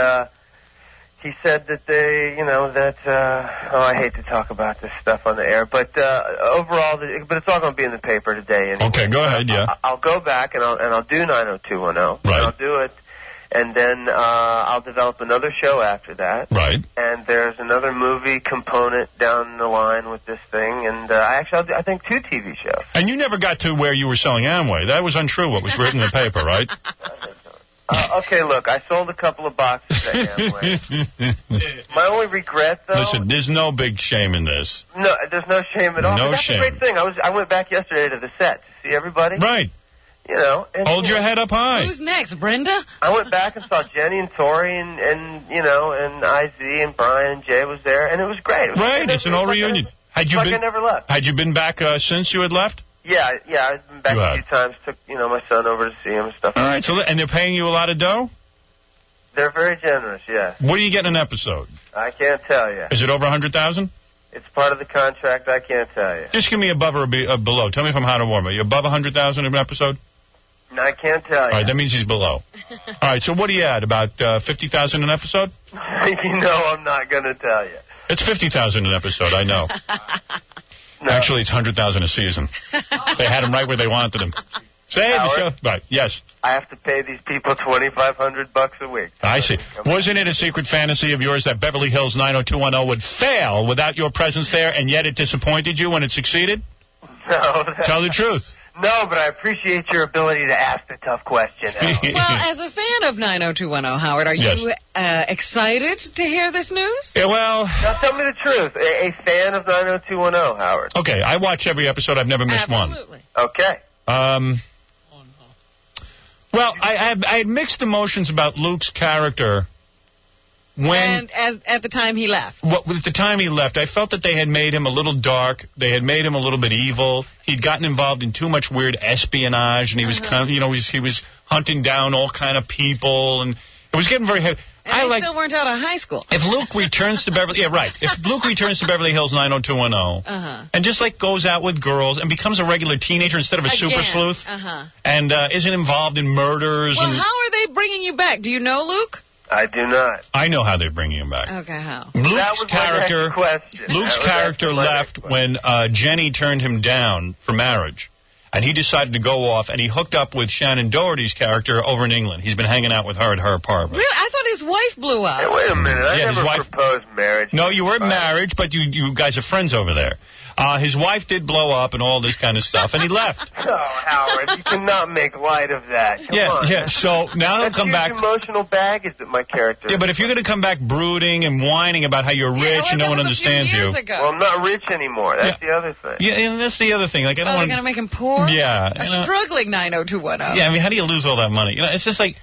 Speaker 19: he said that I hate to talk about this stuff on the air, but overall, but it's all going to be in the paper today anyway.
Speaker 3: Okay, go ahead, yeah.
Speaker 19: I'll go back and I'll do 90210.
Speaker 3: Right.
Speaker 19: And I'll do it, and then I'll develop another show after that.
Speaker 3: Right.
Speaker 19: And there's another movie component down the line with this thing, and I'll do, I think, 2 TV shows.
Speaker 3: And you never got to where you were selling Amway. That was untrue, what was written in the paper, right?
Speaker 19: Okay, look, I sold a couple of boxes at Amway. My only regret, though...
Speaker 3: Listen, there's no big shame in this.
Speaker 19: No, there's no shame at all.
Speaker 3: No
Speaker 19: But that's
Speaker 3: shame.
Speaker 19: a great thing. I went back yesterday to the set to see everybody.
Speaker 3: Right.
Speaker 19: You know. And,
Speaker 3: Hold your head up high.
Speaker 9: Who's next, Brenda?
Speaker 19: I went back and saw Jenny and Tori and IZ and Brian and Jay was there, and it was great. It was
Speaker 3: Right, it's an old reunion.
Speaker 19: I never left.
Speaker 3: Had you been back since you had left?
Speaker 19: Yeah, I've been back a few times. Took my son over to see him and stuff.
Speaker 3: All right, and they're paying you a lot of dough?
Speaker 19: They're very generous, yeah.
Speaker 3: What do you get in an episode?
Speaker 19: I can't tell you.
Speaker 3: Is it over 100,000?
Speaker 19: It's part of the contract. I can't tell you.
Speaker 3: Just give me above or below. Tell me if I'm hot or warm. Are you above 100,000 in an episode?
Speaker 19: No, I can't tell you.
Speaker 3: All right, that means he's below. All right, so what are you at? About 50,000 an episode?
Speaker 19: You know I'm not going to tell you.
Speaker 3: It's 50,000 an episode, I know.
Speaker 19: No.
Speaker 3: Actually, it's 100,000 a season. They had him right where they wanted him. Say the show. Right, yes.
Speaker 19: I have to pay these people $2,500 a week.
Speaker 3: I see. Wasn't it a secret fantasy of yours that Beverly Hills 90210 would fail without your presence there, and yet it disappointed you when it succeeded?
Speaker 19: No.
Speaker 3: Tell the truth.
Speaker 19: No, but I appreciate your ability to ask the tough question.
Speaker 9: Well, as a fan of 90210, Howard, are you excited to hear this news?
Speaker 3: Yeah, well...
Speaker 19: Now, tell me the truth. A fan of 90210, Howard.
Speaker 3: Okay, I watch every episode. I've never missed one.
Speaker 19: Okay.
Speaker 3: Well, I had mixed emotions about Luke's character when...
Speaker 9: And at the time he left.
Speaker 3: At the time he left, I felt that they had made him a little dark. They had made him a little bit evil. He'd gotten involved in too much weird espionage, and he was kind of, he was hunting down all kind of people, and it was getting very heavy.
Speaker 9: And they still weren't out of high school.
Speaker 3: If Luke returns to Beverly... Yeah, right. If Luke returns to Beverly Hills 90210 and just, goes out with girls and becomes a regular teenager instead of a super sleuth and isn't involved in murders...
Speaker 9: Well, how are they bringing you back? Do you know Luke?
Speaker 19: I do not.
Speaker 3: I know how they're bringing him back.
Speaker 9: Okay, how?
Speaker 3: Luke's character left when Jenny turned him down for marriage. And he decided to go off, and he hooked up with Shannon Doherty's character over in England. He's been hanging out with her at her apartment.
Speaker 9: Really? I thought his wife blew up.
Speaker 19: Hey, wait a minute. I never proposed marriage.
Speaker 3: No, you weren't married, but you guys are friends over there. His wife did blow up and all this kind of stuff, and he left.
Speaker 19: Oh, Howard, you cannot make light of that. Come on.
Speaker 3: Yeah, so now he'll come back.
Speaker 19: Emotional baggage that my character...
Speaker 3: Yeah, but if you're going to come back brooding and whining about how you're rich and no one understands you...
Speaker 19: Well, I'm not rich anymore. That's the other thing.
Speaker 3: Yeah, and that's the other thing. I don't want...
Speaker 9: They're going to make him poor?
Speaker 3: Yeah.
Speaker 9: A struggling 90210.
Speaker 3: Yeah, I mean, how do you lose all that money? It's just like...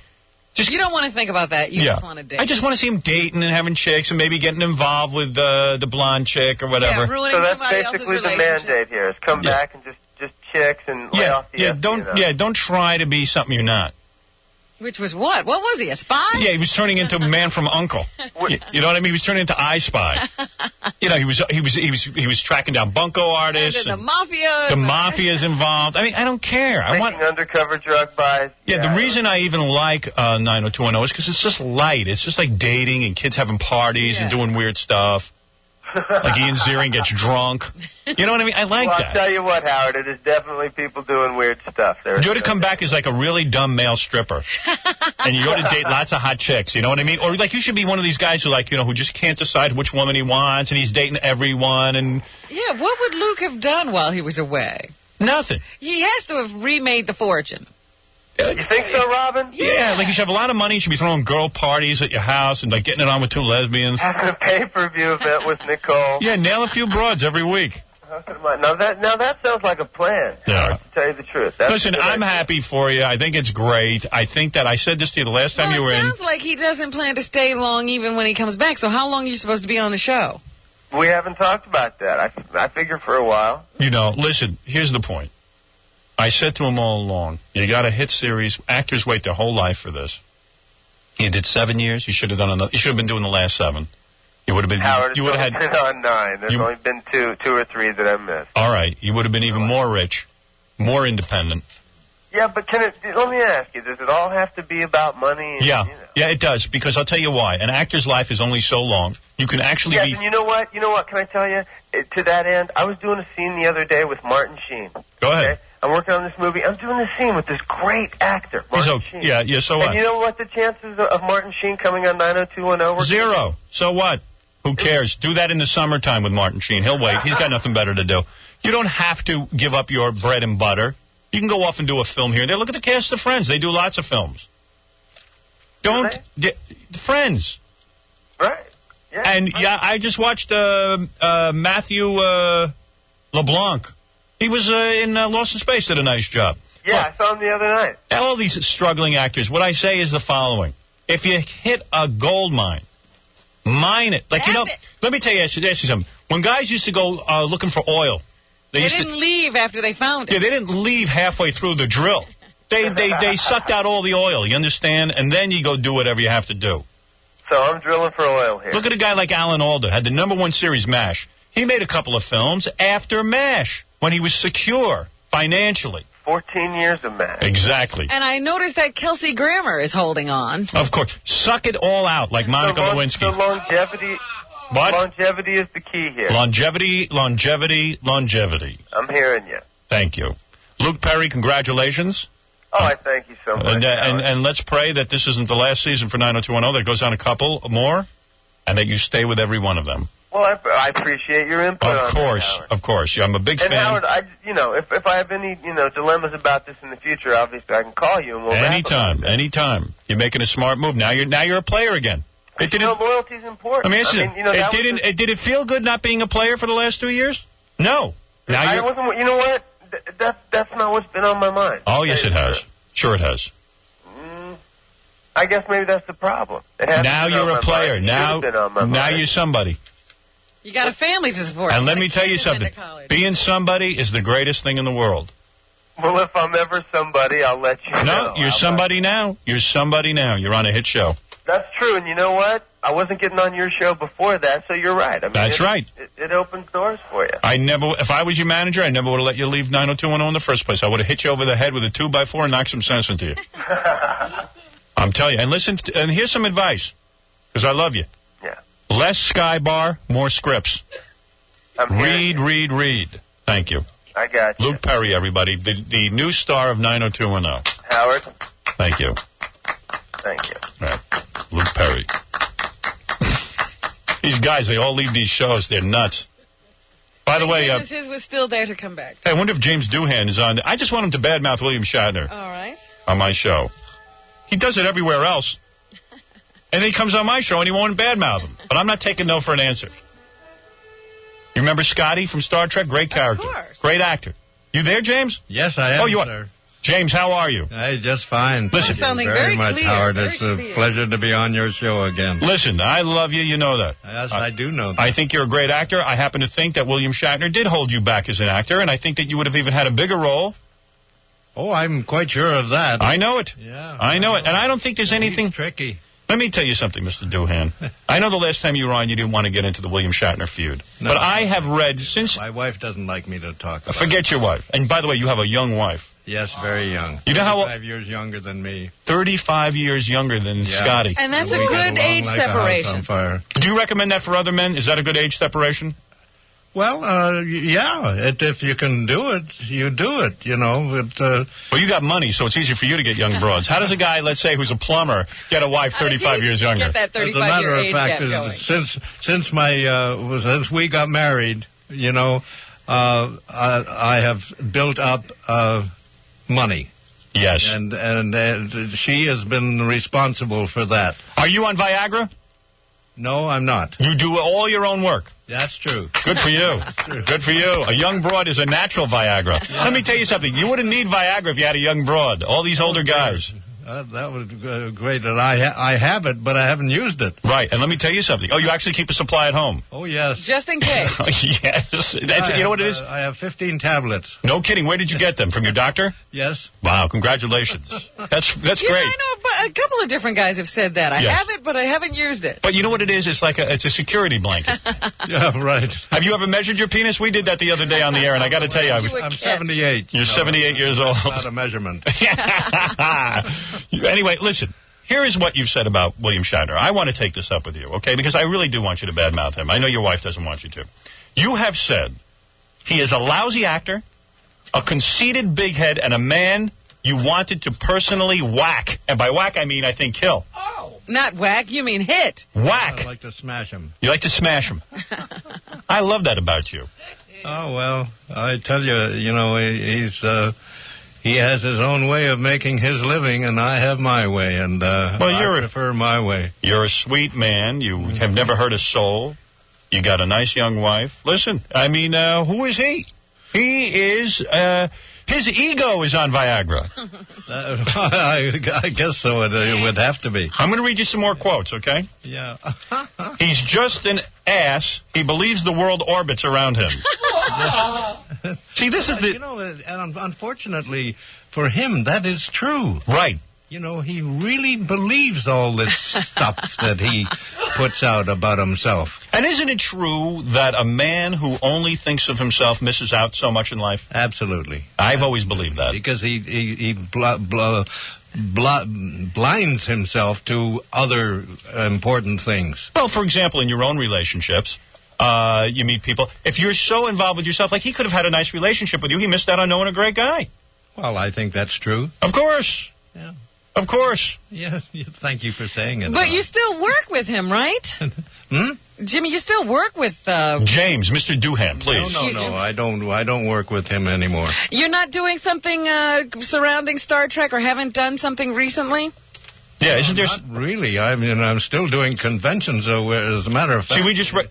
Speaker 9: You don't want to think about that. You just want to date.
Speaker 3: I just want to see him dating and having chicks and maybe getting involved with the blonde chick or whatever.
Speaker 9: Yeah, ruining
Speaker 19: so that's
Speaker 9: somebody else's
Speaker 19: basically the
Speaker 9: relationship.
Speaker 19: mandate here, is come back and just chicks and lay off the
Speaker 3: don't try to be something you're not.
Speaker 9: Which was what? What was he, a spy?
Speaker 3: Yeah, he was turning into Man from U.N.C.L.E. You know what I mean? He was turning into I Spy. He was tracking down bunco artists.
Speaker 9: And the mafia.
Speaker 3: The mafia's involved. I mean, I don't care.
Speaker 19: Making undercover drug buys.
Speaker 3: Yeah, the reason I even like 90210 is because it's just light. It's just like dating and kids having parties and doing weird stuff.
Speaker 4: Like Ian Ziering gets drunk. You know what I mean? I like
Speaker 19: Well,
Speaker 4: that.
Speaker 19: I'll tell you what, Howard, it is definitely people doing weird stuff.
Speaker 4: You ought to come back as like a really dumb male stripper. And you ought to date lots of hot chicks, you know what I mean? Or like you should be one of these guys who like, who just can't decide which woman he wants and he's dating everyone and...
Speaker 9: Yeah, what would Luke have done while he was away?
Speaker 4: Nothing.
Speaker 9: He has to have remade the fortune.
Speaker 19: You think so, Robin?
Speaker 4: Yeah, like you should have a lot of money. You should be throwing girl parties at your house and like getting it on with 2 lesbians.
Speaker 19: Having a pay-per-view event with Nicole.
Speaker 4: Yeah, nail a few broads every week.
Speaker 19: Now that sounds like a plan.
Speaker 4: Yeah.
Speaker 19: To tell you the truth.
Speaker 4: Listen, I'm happy for you. I think it's great. I think that I said this to you the last time you were in.
Speaker 9: It sounds like he doesn't plan to stay long even when he comes back. So how long are you supposed to be on the show?
Speaker 19: We haven't talked about that. I figure for a while.
Speaker 4: Listen, here's the point. I said to him all along, you got a hit series. Actors wait their whole life for this. You did 7 years. You should have done another. You should have been doing the last 7. You would have been.
Speaker 19: Howard,
Speaker 4: you would have
Speaker 19: been on 9. There's only been two or three that I missed.
Speaker 4: All right, you would have been even more rich, more independent.
Speaker 19: Yeah, but let me ask you, does it all have to be about money?
Speaker 4: Yeah, it does, because I'll tell you why. An actor's life is only so long. You can actually be...
Speaker 19: and you know what? Can I tell you? To that end, I was doing a scene the other day with Martin Sheen.
Speaker 4: Go ahead.
Speaker 19: Okay? I'm working on this movie. I'm doing this scene with this great actor, Martin Sheen.
Speaker 4: Yeah, so what?
Speaker 19: And you know what the chances of Martin Sheen coming on 90210 were?
Speaker 4: 0. So what? Who cares? Do that in the summertime with Martin Sheen. He'll wait. He's got nothing better to do. You don't have to give up your bread and butter. You can go off and do a film here and there. Look at the cast of Friends. They do lots of films. Friends.
Speaker 19: Right. Yeah.
Speaker 4: And, I just watched Matthew LeBlanc. He was in Lost in Space, did a nice job.
Speaker 19: Yeah, I saw him the other night.
Speaker 4: All these struggling actors, what I say is the following. If you hit a gold mine, mine it. Like, let me tell you, I should ask you something. When guys used to go looking for oil,
Speaker 9: they didn't leave after they found it.
Speaker 4: Yeah, they didn't leave halfway through the drill. They sucked out all the oil, you understand? And then you go do whatever you have to do.
Speaker 19: So I'm drilling for oil here.
Speaker 4: Look at a guy like Alan Alda, had the #1 series MASH. He made a couple of films after MASH, when he was secure financially.
Speaker 19: 14 years of MASH.
Speaker 4: Exactly.
Speaker 9: And I noticed that Kelsey Grammer is holding on.
Speaker 4: Of course. Suck it all out like Monica Lewinsky.
Speaker 19: The longevity...
Speaker 4: What?
Speaker 19: Longevity is the key here.
Speaker 4: Longevity.
Speaker 19: I'm hearing you.
Speaker 4: Thank you. Luke Perry, congratulations.
Speaker 19: Oh, I thank you so much.
Speaker 4: And let's pray that this isn't the last season for 90210, that it goes on a couple more, and that you stay with every one of them.
Speaker 19: Well, I appreciate your input on that, Howard.
Speaker 4: Of course. I'm a big fan.
Speaker 19: And Howard, if I have any, dilemmas about this in the future, obviously I can call you and we'll
Speaker 4: Anytime. You're making a smart move. Now you're a player again.
Speaker 19: Loyalty's important.
Speaker 4: Did it feel good not being a player for the last 2 years? No.
Speaker 19: I wasn't. You know what? That's not what's been on my mind.
Speaker 4: Oh, yes, it has. Sure, it has.
Speaker 19: I guess maybe that's the problem.
Speaker 4: Now you're a player. Now you're somebody.
Speaker 9: You got a family to support.
Speaker 4: And let me tell you something. Being somebody is the greatest thing in the world.
Speaker 19: Well, if I'm ever somebody, I'll let you know.
Speaker 4: No, you're somebody now. You're somebody now. You're on a hit show.
Speaker 19: That's true, and you know what? I wasn't getting on your show before that, so you're right.
Speaker 4: That's right.
Speaker 19: It opens doors for you.
Speaker 4: If I was your manager, I never would have let you leave 90210 in the first place. I would have hit you over the head with a 2x4 and knocked some sense into you. I'm telling you. And listen, and here's some advice, because I love you.
Speaker 19: Yeah.
Speaker 4: Less Sky Bar, more scripts. Read. Thank you.
Speaker 19: I got you.
Speaker 4: Luke Perry, everybody, the new star of 90210.
Speaker 19: Howard.
Speaker 4: Thank you.
Speaker 19: Thank you.
Speaker 4: All right. Luke Perry. These guys, they all leave these shows. They're nuts. By the way...
Speaker 9: his was still there to come back.
Speaker 4: I wonder if James Doohan is on... I just want him to badmouth William Shatner.
Speaker 9: All right.
Speaker 4: On my show. He does it everywhere else. And then he comes on my show and he won't badmouth him. But I'm not taking no for an answer. You remember Scotty from Star Trek? Great character.
Speaker 9: Of course.
Speaker 4: Great actor. You there, James?
Speaker 7: Yes, I am,
Speaker 4: you
Speaker 7: sir.
Speaker 4: James, how are you?
Speaker 7: Hey, just fine.
Speaker 4: Listen,
Speaker 9: sounding
Speaker 7: very much,
Speaker 9: clear,
Speaker 7: Howard.
Speaker 9: very
Speaker 7: It's a
Speaker 9: clear.
Speaker 7: pleasure to be on your show again.
Speaker 4: Listen, I love you. You know that.
Speaker 7: Yes, I do know that.
Speaker 4: I think you're a great actor. I happen to think that William Shatner did hold you back as an actor, and I think that you would have even had a bigger role.
Speaker 7: Oh, I'm quite sure of that.
Speaker 4: I know it.
Speaker 7: Yeah.
Speaker 4: I know it. And I don't think there's anything...
Speaker 7: He's tricky.
Speaker 4: Let me tell you something, Mr. Doohan. I know the last time you were on, you didn't want to get into the William Shatner feud.
Speaker 7: No,
Speaker 4: but I have read since...
Speaker 7: My wife doesn't like me to talk about
Speaker 4: Forget your wife. And by the way, you have a young wife.
Speaker 7: Yes, very young.
Speaker 3: You know how
Speaker 7: 5 years younger than me.
Speaker 3: 35 years younger than Scotty.
Speaker 9: And that's a good age separation.
Speaker 3: Do you recommend that for other men? Is that a good age separation?
Speaker 7: Well, yeah. If you can do it, you do it. You know.
Speaker 3: Well, you got money, so it's easier for you to get young broads. How does a guy, let's say, who's a plumber, get a wife 35 years younger?
Speaker 9: Get that 35
Speaker 7: As a matter
Speaker 9: year
Speaker 7: of
Speaker 9: age
Speaker 7: fact,
Speaker 9: gap going.
Speaker 7: since we got married, you know, I have built up money.
Speaker 3: Yes.
Speaker 7: And she has been responsible for that.
Speaker 3: Are you on Viagra?
Speaker 7: No, I'm not.
Speaker 3: You do all your own work.
Speaker 7: That's true.
Speaker 3: Good for you. Good for you. A young broad is a natural Viagra.
Speaker 7: Yeah.
Speaker 3: Let me tell you something. You wouldn't need Viagra if you had a young broad. All these older guys.
Speaker 7: That was great. And I have it, but I haven't used it.
Speaker 3: Right. And let me tell you something. Oh, you actually keep a supply at home?
Speaker 7: Oh, yes.
Speaker 9: Just in case.
Speaker 3: Yes. You know what it is?
Speaker 7: I have 15 tablets.
Speaker 3: No kidding. Where did you get them? From your doctor?
Speaker 7: Yes.
Speaker 3: Wow. Congratulations. That's great.
Speaker 9: I know, but a couple of different guys have said that. I
Speaker 3: Yes.
Speaker 9: have it, but I haven't used it.
Speaker 3: But you know what it is? It's like it's a security blanket.
Speaker 7: Yeah, right.
Speaker 3: Have you ever measured your penis? We did that the other day on the air, and I got to tell you,
Speaker 7: I'm 78.
Speaker 3: You're 78 years old.
Speaker 7: Not a measurement.
Speaker 3: Anyway, listen. Here is what you've said about William Shatner. I want to take this up with you, okay? Because I really do want you to badmouth him. I know your wife doesn't want you to. You have said he is a lousy actor, a conceited big head, and a man you wanted to personally whack. And by whack, I mean, I think, kill.
Speaker 9: Oh. Not whack, you mean hit.
Speaker 3: Whack.
Speaker 7: I like to smash him.
Speaker 3: You like to smash him. I love that about you.
Speaker 7: Oh, well, I tell you, you know, he has his own way of making his living, and I have my way, and I prefer my way.
Speaker 3: You're a sweet man. You have never hurt a soul. You got a nice young wife. Listen, I mean, who is he? He is, his ego is on Viagra.
Speaker 7: I guess so. It would have to be.
Speaker 3: I'm going to read you some more quotes, okay?
Speaker 7: Yeah.
Speaker 3: He's just an ass. He believes the world orbits around him. See, this is the...
Speaker 7: You know, and unfortunately for him, that is true.
Speaker 3: Right.
Speaker 7: You know, he really believes all this stuff that he puts out about himself.
Speaker 3: And isn't it true that a man who only thinks of himself misses out so much in life?
Speaker 7: Absolutely.
Speaker 3: I've always believed that.
Speaker 7: Because he blinds himself to other important things.
Speaker 3: Well, for example, in your own relationships, you meet people. If you're so involved with yourself, like he could have had a nice relationship with you, he missed out on knowing a great guy.
Speaker 7: Well, I think that's true.
Speaker 3: Of course.
Speaker 7: Yeah.
Speaker 3: Of course.
Speaker 7: Yes, thank you for saying it.
Speaker 9: But you still work with him, right? Jimmy, you still work with...
Speaker 3: James, Mr. Doohan, please.
Speaker 7: No, I don't work with him anymore.
Speaker 9: You're not doing something surrounding Star Trek or haven't done something recently?
Speaker 3: Yeah, isn't there...
Speaker 7: Not really. I mean, I'm still doing conventions, as a matter of fact.
Speaker 3: See, Mr.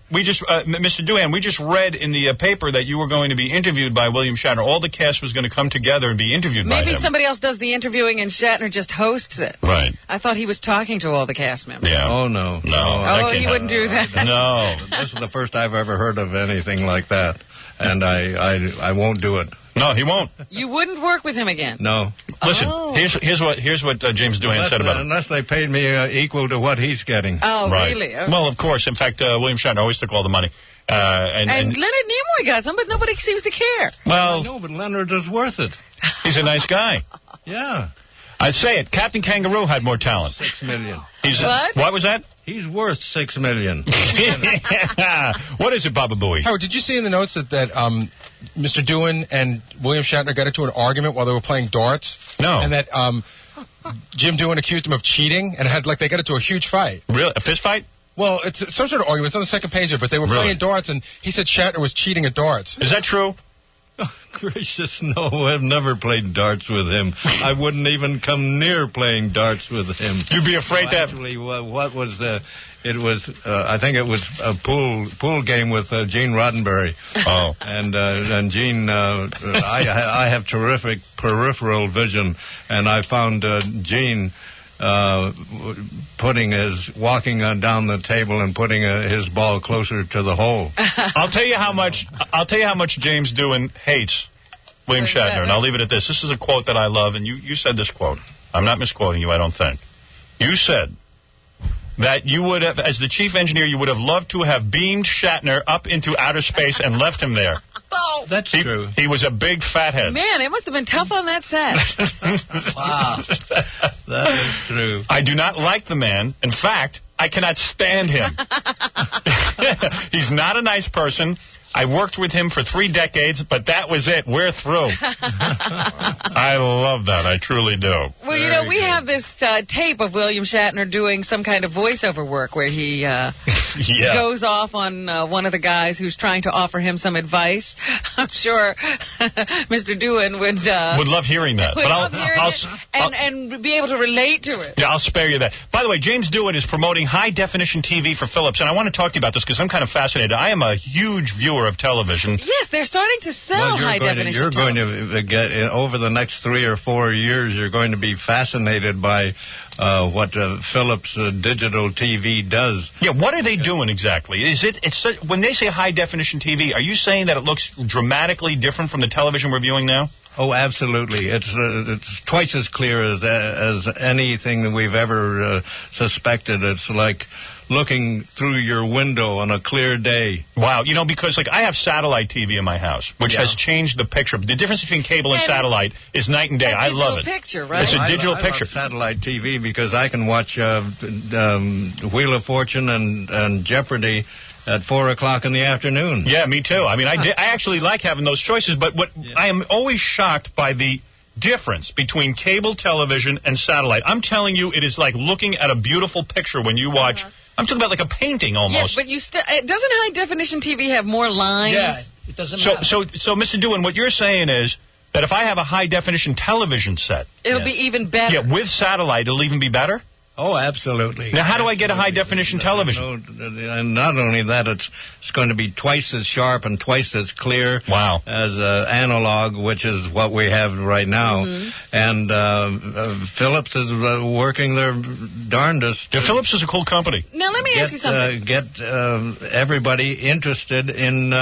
Speaker 3: Doohan, we just read in the paper that you were going to be interviewed by William Shatner. All the cast was going to come together and be interviewed by him.
Speaker 9: Maybe somebody else does the interviewing and Shatner just hosts it.
Speaker 3: Right.
Speaker 9: I thought he was talking to all the cast members.
Speaker 3: Yeah.
Speaker 7: Oh, no.
Speaker 9: Oh, he wouldn't do that.
Speaker 3: No.
Speaker 7: This is the first I've ever heard of anything like that, and I won't do it.
Speaker 3: No, he won't.
Speaker 9: You wouldn't work with him again?
Speaker 7: No.
Speaker 3: Listen, here's what James Doohan said about him.
Speaker 7: Unless they paid me equal to what he's getting.
Speaker 9: Oh,
Speaker 3: right.
Speaker 9: really? Okay.
Speaker 3: Well, of course. In fact, William Shatner always took all the money. And
Speaker 9: Leonard Nimoy got some, but nobody seems to care.
Speaker 3: Well,
Speaker 7: I know, but Leonard is worth it.
Speaker 3: He's a nice guy.
Speaker 7: Yeah.
Speaker 3: I'd say it. Captain Kangaroo had more talent.
Speaker 7: $6 million.
Speaker 3: What was that?
Speaker 7: He's worth $6 million.
Speaker 3: What is it, Baba Booey?
Speaker 14: Howard, did you see in the notes that Mr. Doohan and William Shatner got into an argument while they were playing darts?
Speaker 3: No.
Speaker 14: And that Jim Doohan accused him of cheating, and they got into a huge fight.
Speaker 3: Really? A fist fight?
Speaker 14: Well, it's some sort of argument. It's on the second page there, but they were playing darts, and he said Shatner was cheating at darts.
Speaker 3: Is that true?
Speaker 7: Oh, gracious, no, I've never played darts with him. I wouldn't even come near playing darts with him.
Speaker 3: You'd be afraid to have...
Speaker 7: Actually, what was... It was, I think it was a pool game with Gene Roddenberry.
Speaker 3: Oh.
Speaker 7: And Gene, I have terrific peripheral vision, and I found Gene... walking down the table and putting his ball closer to the hole.
Speaker 3: I'll tell you how much James Doohan hates William Shatner, and I'll leave it at this. This is a quote that I love, and you said this quote. I'm not misquoting you, I don't think. You said that you would have, as the chief engineer, you would have loved to have beamed Shatner up into outer space and left him there.
Speaker 9: though.
Speaker 7: That's true.
Speaker 4: He was a big fathead.
Speaker 9: Man, it must have been tough on that set.
Speaker 5: Wow.
Speaker 7: That is true.
Speaker 4: I do not like the man. In fact, I cannot stand him. He's not a nice person. I worked with him for 3 decades, but that was it. We're through. I love that. I truly do.
Speaker 9: Well, you know, we have this tape of William Shatner doing some kind of voiceover work where he goes off on one of the guys who's trying to offer him some advice. I'm sure Mr. Doohan would
Speaker 4: love hearing that.
Speaker 9: Would love hearing it and be able to relate to it.
Speaker 4: Yeah, I'll spare you that. By the way, James Doohan is promoting high-definition TV for Philips, and I want to talk to you about this because I'm kind of fascinated. I am a huge viewer of television.
Speaker 9: Yes, they're starting to sell high-definition
Speaker 7: You're going to get, over the next 3 or 4 years, you're going to be fascinated by what Philips digital TV does.
Speaker 4: Yeah, what are they doing exactly? When they say high-definition TV, are you saying that it looks dramatically different from the television we're viewing now?
Speaker 7: Oh, absolutely. It's twice as clear as anything that we've ever suspected. It's like looking through your window on a clear day.
Speaker 4: Wow. You know, because I have satellite TV in my house, which has changed the picture. The difference between cable and satellite is night and day. I love it.
Speaker 9: Picture, right?
Speaker 4: It's a digital
Speaker 7: I
Speaker 4: picture.
Speaker 7: love satellite TV because I can watch Wheel of Fortune and Jeopardy at 4 o'clock in the afternoon.
Speaker 4: Yeah, me too. I mean, I actually like having those choices, but I am always shocked by the difference between cable television and satellite. I'm telling you, it is like looking at a beautiful picture when you watch. I'm talking about like a painting almost.
Speaker 9: Yes, but doesn't high-definition TV have more lines?
Speaker 5: Yeah, it doesn't matter.
Speaker 4: So, Mr. Doohan, what you're saying is that if I have a high-definition television set...
Speaker 9: It'll be even better.
Speaker 4: Yeah, with satellite, it'll even be better?
Speaker 7: Oh, absolutely.
Speaker 4: Now, how do I get a high-definition television?
Speaker 7: And not only that, it's going to be twice as sharp and twice as clear as analog, which is what we have right now. Mm-hmm. And Philips is working their darndest.
Speaker 4: Yeah, Philips is a cool company.
Speaker 9: Now, let me ask you something.
Speaker 7: Get everybody interested in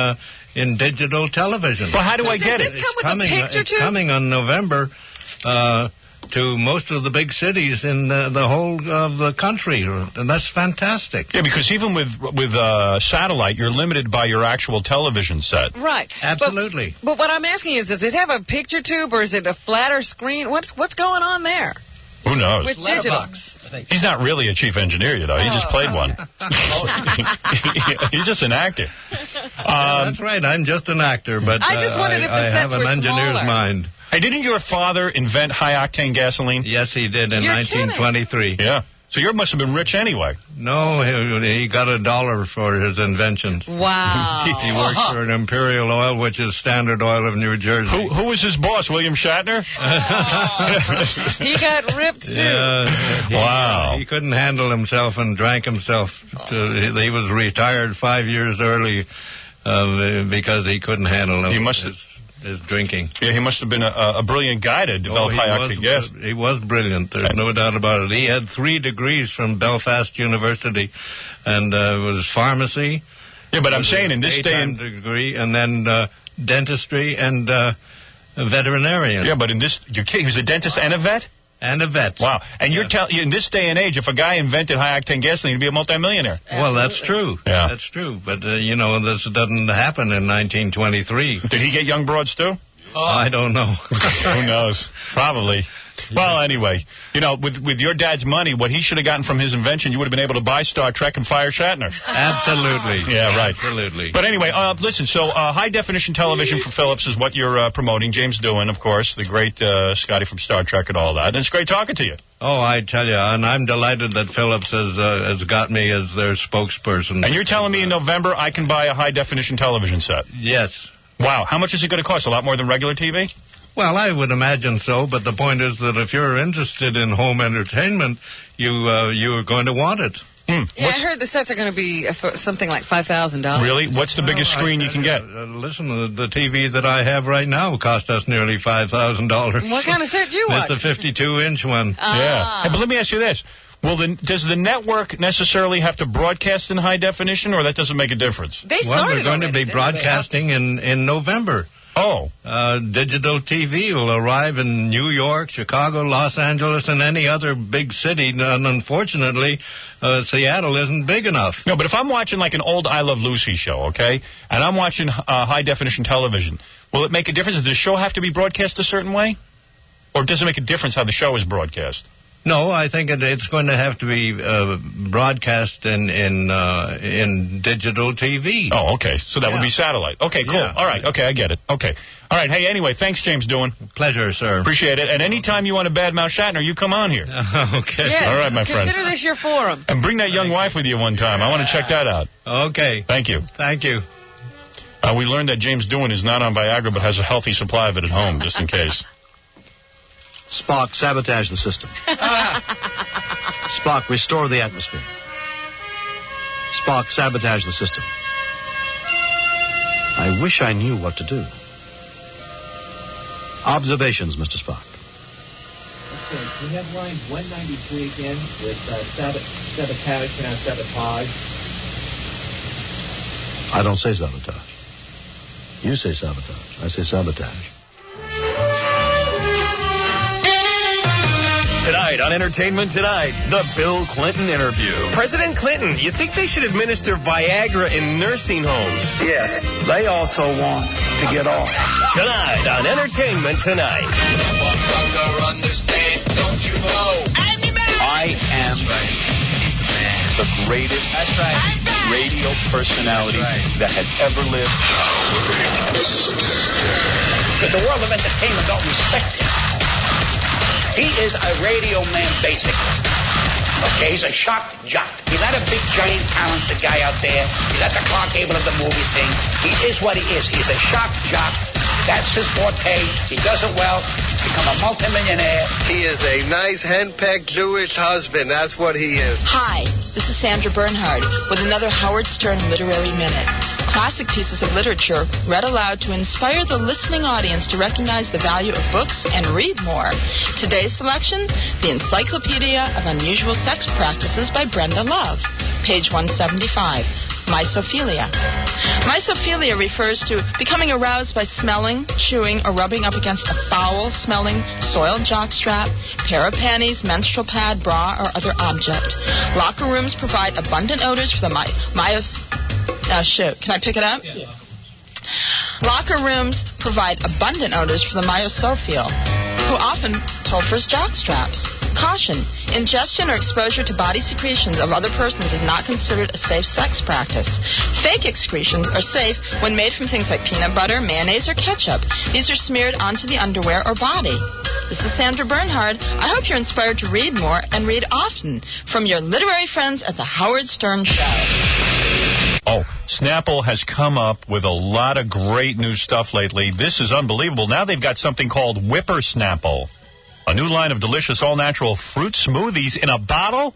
Speaker 7: digital television.
Speaker 4: Well, how do I get it?
Speaker 9: Does this come with a picture, too?
Speaker 7: It's coming on November... to most of the big cities in the whole of the country, and that's fantastic.
Speaker 4: Yeah, because even with satellite, you're limited by your actual television set.
Speaker 9: Right.
Speaker 7: Absolutely.
Speaker 9: But what I'm asking is, does it have a picture tube, or is it a flatter screen? What's going on there?
Speaker 4: Who knows?
Speaker 9: With digital.
Speaker 4: He's not really a chief engineer, you know. He just played one. He's just an actor.
Speaker 7: That's right. I'm just an actor, but
Speaker 9: I just wondered if the
Speaker 7: I
Speaker 9: sets
Speaker 7: have an engineer's
Speaker 9: smaller.
Speaker 7: mind.
Speaker 4: Hey, didn't your father invent high-octane gasoline?
Speaker 7: Yes, he did in 1923.
Speaker 4: Yeah. So you must have been rich anyway.
Speaker 7: No, he got $1 for his inventions.
Speaker 9: Wow.
Speaker 7: He worked for an Imperial Oil, which is Standard Oil of New Jersey.
Speaker 4: Who was his boss, William Shatner?
Speaker 9: He got ripped, too.
Speaker 4: Wow.
Speaker 7: He couldn't handle himself and drank himself. He was retired 5 years early because he couldn't handle his drinking.
Speaker 4: Yeah, he must have been a brilliant guy to develop high-octane gas.
Speaker 7: He was brilliant. There's no doubt about it. He had 3 degrees from Belfast University, and it was pharmacy.
Speaker 4: Yeah, but I'm saying in this day and
Speaker 7: degree, and then dentistry and veterinarian.
Speaker 4: Yeah, but in this, he was a dentist and a vet.
Speaker 7: And a vet.
Speaker 4: Wow. And you're telling in this day and age, if a guy invented high-octane gasoline, he'd be a multimillionaire.
Speaker 7: Well, that's true.
Speaker 4: Yeah.
Speaker 7: That's true. But, this doesn't happen in 1923.
Speaker 4: Did he get young broads, too?
Speaker 7: I don't know.
Speaker 4: Who knows? Probably. Well, anyway, with your dad's money, what he should have gotten from his invention, you would have been able to buy Star Trek and fire Shatner.
Speaker 7: Absolutely.
Speaker 4: Yeah, right.
Speaker 7: Absolutely.
Speaker 4: But anyway, listen, so high-definition television for Philips is what you're promoting. James Doohan, of course, the great Scotty from Star Trek and all that. And it's great talking to you.
Speaker 7: Oh, I tell you, and I'm delighted that Philips has got me as their spokesperson.
Speaker 4: And you're telling me in November I can buy a high-definition television set?
Speaker 7: Yes.
Speaker 4: Wow. How much is it going to cost? A lot more than regular TV?
Speaker 7: Well, I would imagine so, but the point is that if you're interested in home entertainment, you are going to want it.
Speaker 9: Yeah, I heard the sets are going to be something like $5,000.
Speaker 4: Really? What's the biggest screen you can get?
Speaker 7: Listen, the TV that I have right now cost us nearly $5,000.
Speaker 9: What kind of set do you watch?
Speaker 7: It's a 52-inch one.
Speaker 4: Yeah. Hey, but let me ask you this. Does the network necessarily have to broadcast in high definition, or that doesn't make a difference?
Speaker 9: They started
Speaker 7: we're going to be broadcasting in November.
Speaker 3: Oh.
Speaker 7: Digital TV will arrive in New York, Chicago, Los Angeles, and any other big city. And unfortunately, Seattle isn't big enough.
Speaker 3: No, but if I'm watching like an old I Love Lucy show, okay, and I'm watching high-definition television, will it make a difference? Does the show have to be broadcast a certain way? Or does it make a difference how the show is broadcast?
Speaker 7: No, I think it's going to have to be broadcast in digital TV.
Speaker 3: Oh, okay. So that would be satellite. Okay, cool.
Speaker 7: Yeah.
Speaker 3: All right. Okay, I get it. Okay. All right. Hey, anyway, thanks, James Doohan.
Speaker 7: Pleasure, sir.
Speaker 3: Appreciate it. And anytime you want to badmouth Shatner, you come on here.
Speaker 7: Okay.
Speaker 9: Yeah,
Speaker 3: all right, my friend.
Speaker 9: Consider this your forum.
Speaker 3: And bring that young wife with you one time. I want to check that out.
Speaker 7: Okay.
Speaker 3: Thank you.
Speaker 7: Thank you.
Speaker 3: We learned that James Doohan is not on Viagra, but has a healthy supply of it at home, just in case.
Speaker 2: Spock, sabotage the system. Spock, restore the atmosphere. Spock, sabotage the system. I wish I knew what to do. Observations, Mr. Spock.
Speaker 20: Okay, we have lines 193 again with sabotage, pronounced sabotage.
Speaker 2: I don't say sabotage. You say sabotage. I say sabotage.
Speaker 21: Tonight on Entertainment Tonight, the Bill Clinton interview.
Speaker 24: President Clinton, you think they should administer Viagra in nursing homes?
Speaker 13: Yes, they also want to get off.
Speaker 24: Tonight on Entertainment Tonight.
Speaker 25: I am the greatest radio personality that has ever lived.
Speaker 26: Because the world of entertainment don't respect him. He is a radio man, basically. Okay, he's a shock jock. He's not a big, giant, talented guy out there. He's not the Clark Gable of the movie thing. He is what he is. He's a shock jock. That's his forte. He does it well. Become a multimillionaire.
Speaker 27: He is a nice, henpecked Jewish husband. That's what he is.
Speaker 28: Hi, this is Sandra Bernhard with another Howard Stern Literary Minute. Classic pieces of literature read aloud to inspire the listening audience to recognize the value of books and read more. Today's selection, The Encyclopedia of Unusual Sex Practices by Brenda Love, page 175. Mysophilia. Mysophilia refers to becoming aroused by smelling, chewing, or rubbing up against a foul-smelling, soiled jockstrap, pair of panties, menstrual pad, bra, or other object. Locker rooms provide abundant odors for the Can I pick it up? Yeah. Locker rooms provide abundant odors for the myosophile, who often pilfers jockstraps. Caution, ingestion or exposure to body secretions of other persons is not considered a safe sex practice. Fake excretions are safe when made from things like peanut butter, mayonnaise, or ketchup. These are smeared onto the underwear or body. This is Sandra Bernhard. I hope you're inspired to read more and read often from your literary friends at the Howard Stern Show.
Speaker 3: Oh, Snapple has come up with a lot of great new stuff lately. This is unbelievable. Now they've got something called Whipper Snapple, a new line of delicious all-natural fruit smoothies in a bottle.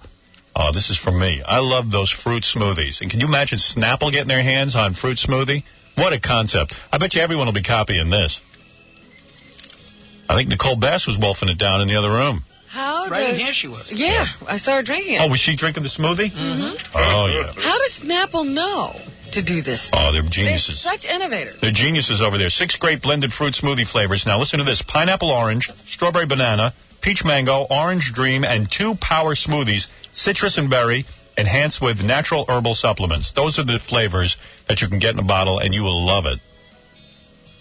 Speaker 3: Oh, this is for me. I love those fruit smoothies. And can you imagine Snapple getting their hands on fruit smoothie? What a concept. I bet you everyone will be copying this. I think Nicole Bass was wolfing it down in the other room.
Speaker 9: Right
Speaker 5: in here she was.
Speaker 9: Yeah, I saw her drinking it.
Speaker 3: Oh, was she drinking the smoothie?
Speaker 9: Mm-hmm.
Speaker 3: Oh, yeah.
Speaker 9: How does Snapple know to do this?
Speaker 3: Oh, they're geniuses.
Speaker 9: They're such innovators.
Speaker 3: They're geniuses over there. 6 great blended fruit smoothie flavors. Now listen to this. Pineapple orange, strawberry banana, peach mango, orange dream, and 2 power smoothies, citrus and berry, enhanced with natural herbal supplements. Those are the flavors that you can get in a bottle, and you will love it.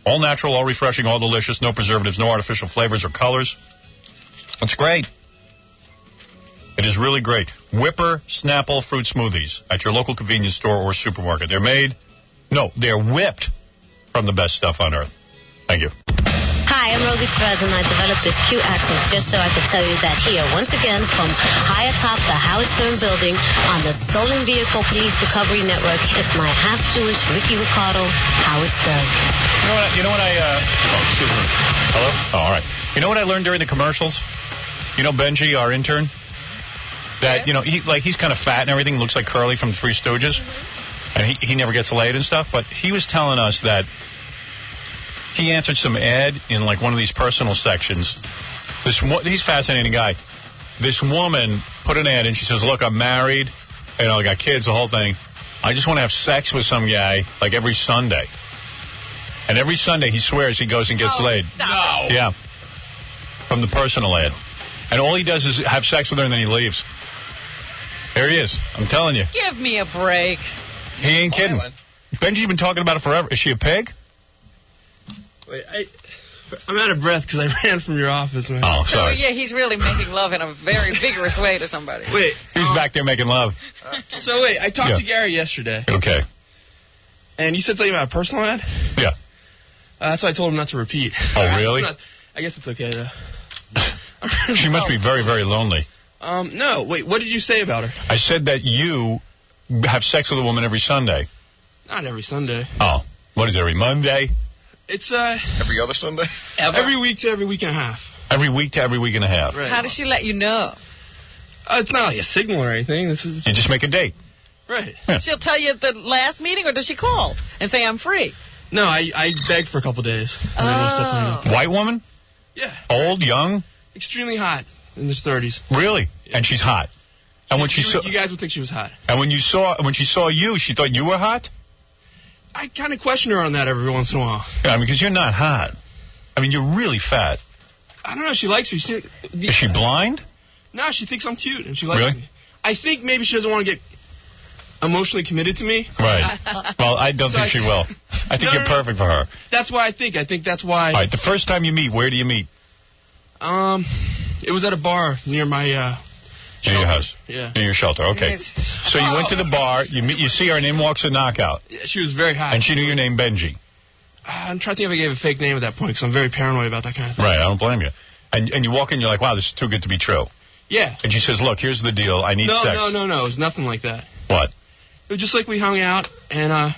Speaker 3: All natural, all refreshing, all delicious, no preservatives, no artificial flavors or colors. It's great. It is really great. Whipper Snapple fruit smoothies at your local convenience store or supermarket. They're whipped from the best stuff on earth. Thank you.
Speaker 29: Hi, I'm Rosie Perez, and I developed this cute accent just so I could tell you that here, once again, from high atop the Howard Stern building on the Stolen Vehicle Police Recovery Network, it's my half-Jewish Ricky Ricardo, Howard Stern.
Speaker 3: You know what excuse me. Hello? Oh, all right. You know what I learned during the commercials? You know Benji, our intern? That, he's kind of fat and everything, looks like Curly from the Three Stooges. And he never gets laid and stuff. But he was telling us that he answered some ad in, one of these personal sections. He's a fascinating guy. This woman put an ad in. She says, look, I'm married. I got kids, the whole thing. I just want to have sex with some guy, every Sunday. And every Sunday, he swears he goes and gets laid.
Speaker 9: No.
Speaker 3: Yeah. From the personal ad. And all he does is have sex with her and then he leaves. There he is. I'm telling you.
Speaker 9: Give me a break.
Speaker 3: He ain't kidding. Benji's been talking about it forever. Is she a pig?
Speaker 6: Wait, I'm out of breath because I ran from your office, man.
Speaker 3: Oh,
Speaker 9: So,
Speaker 3: sorry.
Speaker 9: yeah, he's really making love in a very vigorous way to somebody.
Speaker 6: Wait.
Speaker 3: He's back there making love.
Speaker 6: So, wait, I talked to Gary yesterday.
Speaker 3: Okay.
Speaker 6: And you said something about a personal ad?
Speaker 3: Yeah.
Speaker 6: That's why I told him not to repeat.
Speaker 3: Oh, really?
Speaker 6: I guess it's okay, though.
Speaker 3: She must be very, very lonely.
Speaker 6: No, wait, what did you say about her?
Speaker 3: I said that you have sex with a woman every Sunday.
Speaker 6: Not every Sunday.
Speaker 3: Oh. What is it, every Monday?
Speaker 6: It's,
Speaker 14: every other Sunday?
Speaker 6: Every week to every week and a half.
Speaker 3: Every week to every week and a half.
Speaker 6: Right.
Speaker 9: How does she let you know?
Speaker 6: It's not like a signal or anything. This is...
Speaker 3: You just make a date.
Speaker 6: Right.
Speaker 3: Yeah.
Speaker 9: She'll tell you at the last meeting, or does she call and say, I'm free?
Speaker 6: No, I begged for a couple days. And then we'll set something up.
Speaker 3: White woman?
Speaker 6: Yeah.
Speaker 3: Old, young?
Speaker 6: Extremely hot. In his 30s.
Speaker 3: Really? Yeah. And she's hot. And when she saw
Speaker 6: you guys would think she was hot.
Speaker 3: And when she saw you, she thought you were hot?
Speaker 6: I kind of question her on that every once in a while.
Speaker 3: Yeah, because you're not hot. I mean, you're really fat.
Speaker 6: I don't know. She likes me.
Speaker 3: Is she blind?
Speaker 6: No, she thinks I'm cute, and she likes me. I think maybe she doesn't want to get emotionally committed to me.
Speaker 3: Right. Well, I don't think she will. I think you're perfect for her.
Speaker 6: That's why I think. I think that's why.
Speaker 3: All right, the first time you meet, where do you meet?
Speaker 6: It was at a bar near my
Speaker 3: near your house.
Speaker 6: Yeah.
Speaker 3: Near your shelter. Okay. So you went to the bar. You see her, and in walks a knockout.
Speaker 6: Yeah, she was very hot.
Speaker 3: And she knew your name, Benji.
Speaker 6: I'm trying to think if I gave a fake name at that point because I'm very paranoid about that kind of thing.
Speaker 3: Right. I don't blame you. And you walk in, you're like, wow, this is too good to be true.
Speaker 6: Yeah.
Speaker 3: And she says, look, here's the deal. I need sex.
Speaker 6: No. It was nothing like that.
Speaker 3: What?
Speaker 6: It was just like we hung out, and I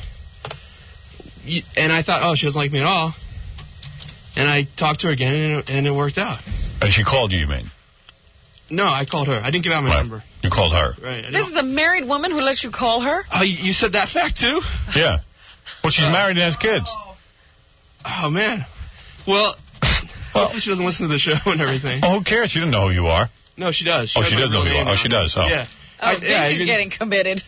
Speaker 6: thought, oh, she doesn't like me at all. And I talked to her again, and it worked out.
Speaker 3: And she called you mean?
Speaker 6: No, I called her. I didn't give out my number.
Speaker 3: You called her?
Speaker 6: Right.
Speaker 9: This is a married woman who lets you call her?
Speaker 6: Oh, you said that fact, too?
Speaker 3: Yeah. Well, she's married and has kids.
Speaker 6: Oh, man. Well, hopefully she doesn't listen to the show and everything.
Speaker 3: Oh, who cares? She doesn't know who you are.
Speaker 6: No, she does.
Speaker 3: She does know who you are. Oh, she does. Oh.
Speaker 6: Yeah.
Speaker 9: Oh, she's getting committed.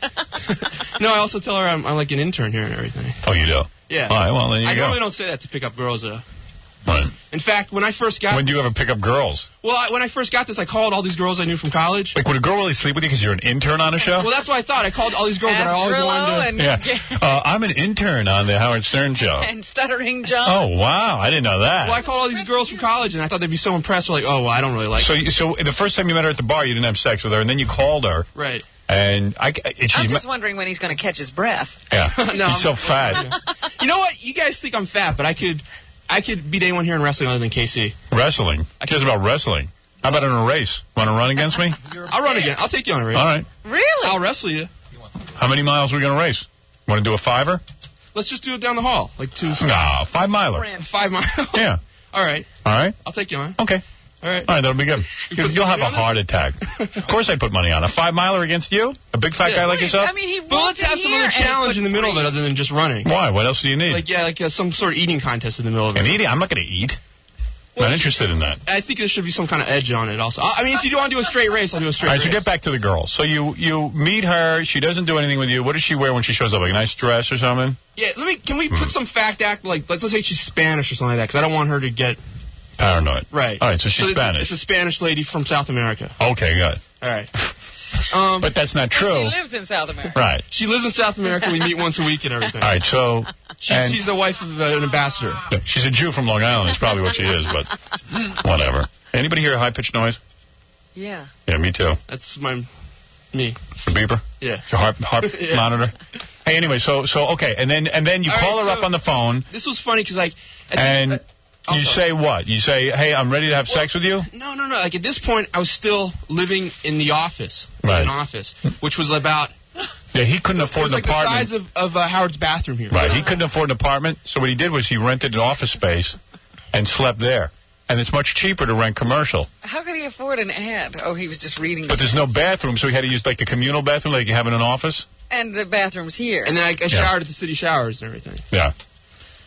Speaker 6: No, I also tell her I'm like an intern here and everything.
Speaker 3: Oh, you do?
Speaker 6: Yeah.
Speaker 3: All right, well, then
Speaker 6: I normally don't say that to pick up girls, though.
Speaker 3: Right.
Speaker 6: In fact, when I first got...
Speaker 3: When do you ever pick up girls?
Speaker 6: Well, when I first got this, I called all these girls I knew from college.
Speaker 3: Like, would a girl really sleep with you because you're an intern on a show?
Speaker 6: Well, that's what I thought. I called all these girls that I always wanted to...
Speaker 3: Yeah. I'm an intern on the Howard Stern show.
Speaker 9: And Stuttering John.
Speaker 3: Oh, wow. I didn't know that.
Speaker 6: Well, I called all these girls from college, and I thought they'd be so impressed. Like, oh, well, I don't really like
Speaker 3: her. So the first time you met her at the bar, you didn't have sex with her, and then you called her.
Speaker 6: Right.
Speaker 3: And
Speaker 9: I'm just wondering when he's going to catch his breath.
Speaker 3: Yeah.
Speaker 6: No,
Speaker 3: he's so fat.
Speaker 6: You know what? You guys think I'm fat, but I could beat anyone here in wrestling other than KC.
Speaker 3: Wrestling? Who cares about wrestling? How about in a race? Want to run against me?
Speaker 6: I'll run again. I'll take you on a race.
Speaker 3: All right.
Speaker 9: Really?
Speaker 6: I'll wrestle you.
Speaker 3: How many miles are we going to race? Want to do a 5-er?
Speaker 6: Let's just do it down the hall. Like 2
Speaker 3: No, 5-miler.
Speaker 6: 5 miles.
Speaker 3: Yeah.
Speaker 6: All right.
Speaker 3: All right.
Speaker 6: I'll take you on.
Speaker 3: Okay.
Speaker 6: All right.
Speaker 3: All right, that'll be good. You'll have a heart attack. Of course I'd put money on. A 5-miler against you? A big fat guy like yourself?
Speaker 9: I mean, he
Speaker 6: But let's have some other challenge in the middle of it other than just running.
Speaker 3: Why? What else do you need?
Speaker 6: Like some sort of eating contest in the middle of it.
Speaker 3: An eating? I'm not going to eat. Not interested in that.
Speaker 6: I think there should be some kind of edge on it also. I mean, if you do want to do a straight race, I'll do a straight race.
Speaker 3: All right, so get back to the girl. So you meet her. She doesn't do anything with you. What does she wear when she shows up? Like a nice dress or something?
Speaker 6: Yeah, can we put some fact act, like let's say she's Spanish or something like that, because I don't want her to get...
Speaker 3: Paranoid.
Speaker 6: Right.
Speaker 3: All right, so she's Spanish.
Speaker 6: It's a Spanish lady from South America.
Speaker 3: Okay, good.
Speaker 6: All right.
Speaker 3: But that's not true.
Speaker 9: She lives in South America.
Speaker 3: Right.
Speaker 6: She lives in South America. We meet once a week and everything.
Speaker 3: All right, so...
Speaker 6: She's the wife of an ambassador.
Speaker 3: She's a Jew from Long Island. Is probably what she is, but whatever. Anybody hear a high-pitched noise?
Speaker 9: Yeah.
Speaker 3: Yeah, me too.
Speaker 6: That's me. The
Speaker 3: beeper?
Speaker 6: Yeah.
Speaker 3: Your heart
Speaker 6: Yeah.
Speaker 3: monitor? Hey, anyway, so okay, and then you call her up on the phone.
Speaker 6: This was funny because, like...
Speaker 3: You say what? You say, hey, I'm ready to have sex with you?
Speaker 6: No. Like, at this point, I was still living in the office.
Speaker 3: Right.
Speaker 6: An office, which was about...
Speaker 3: Yeah, he couldn't afford an apartment.
Speaker 6: It was like the size of Howard's bathroom here.
Speaker 3: Right. He couldn't afford an apartment, so what he did was he rented an office space and slept there. And it's much cheaper to rent commercial.
Speaker 9: How could he afford an ad? Oh, he was just reading.
Speaker 3: But there's no bathroom, so he had to use, like, the communal bathroom like you have in an office.
Speaker 9: And the bathroom's here.
Speaker 6: And then I showered at the city showers and everything.
Speaker 3: Yeah.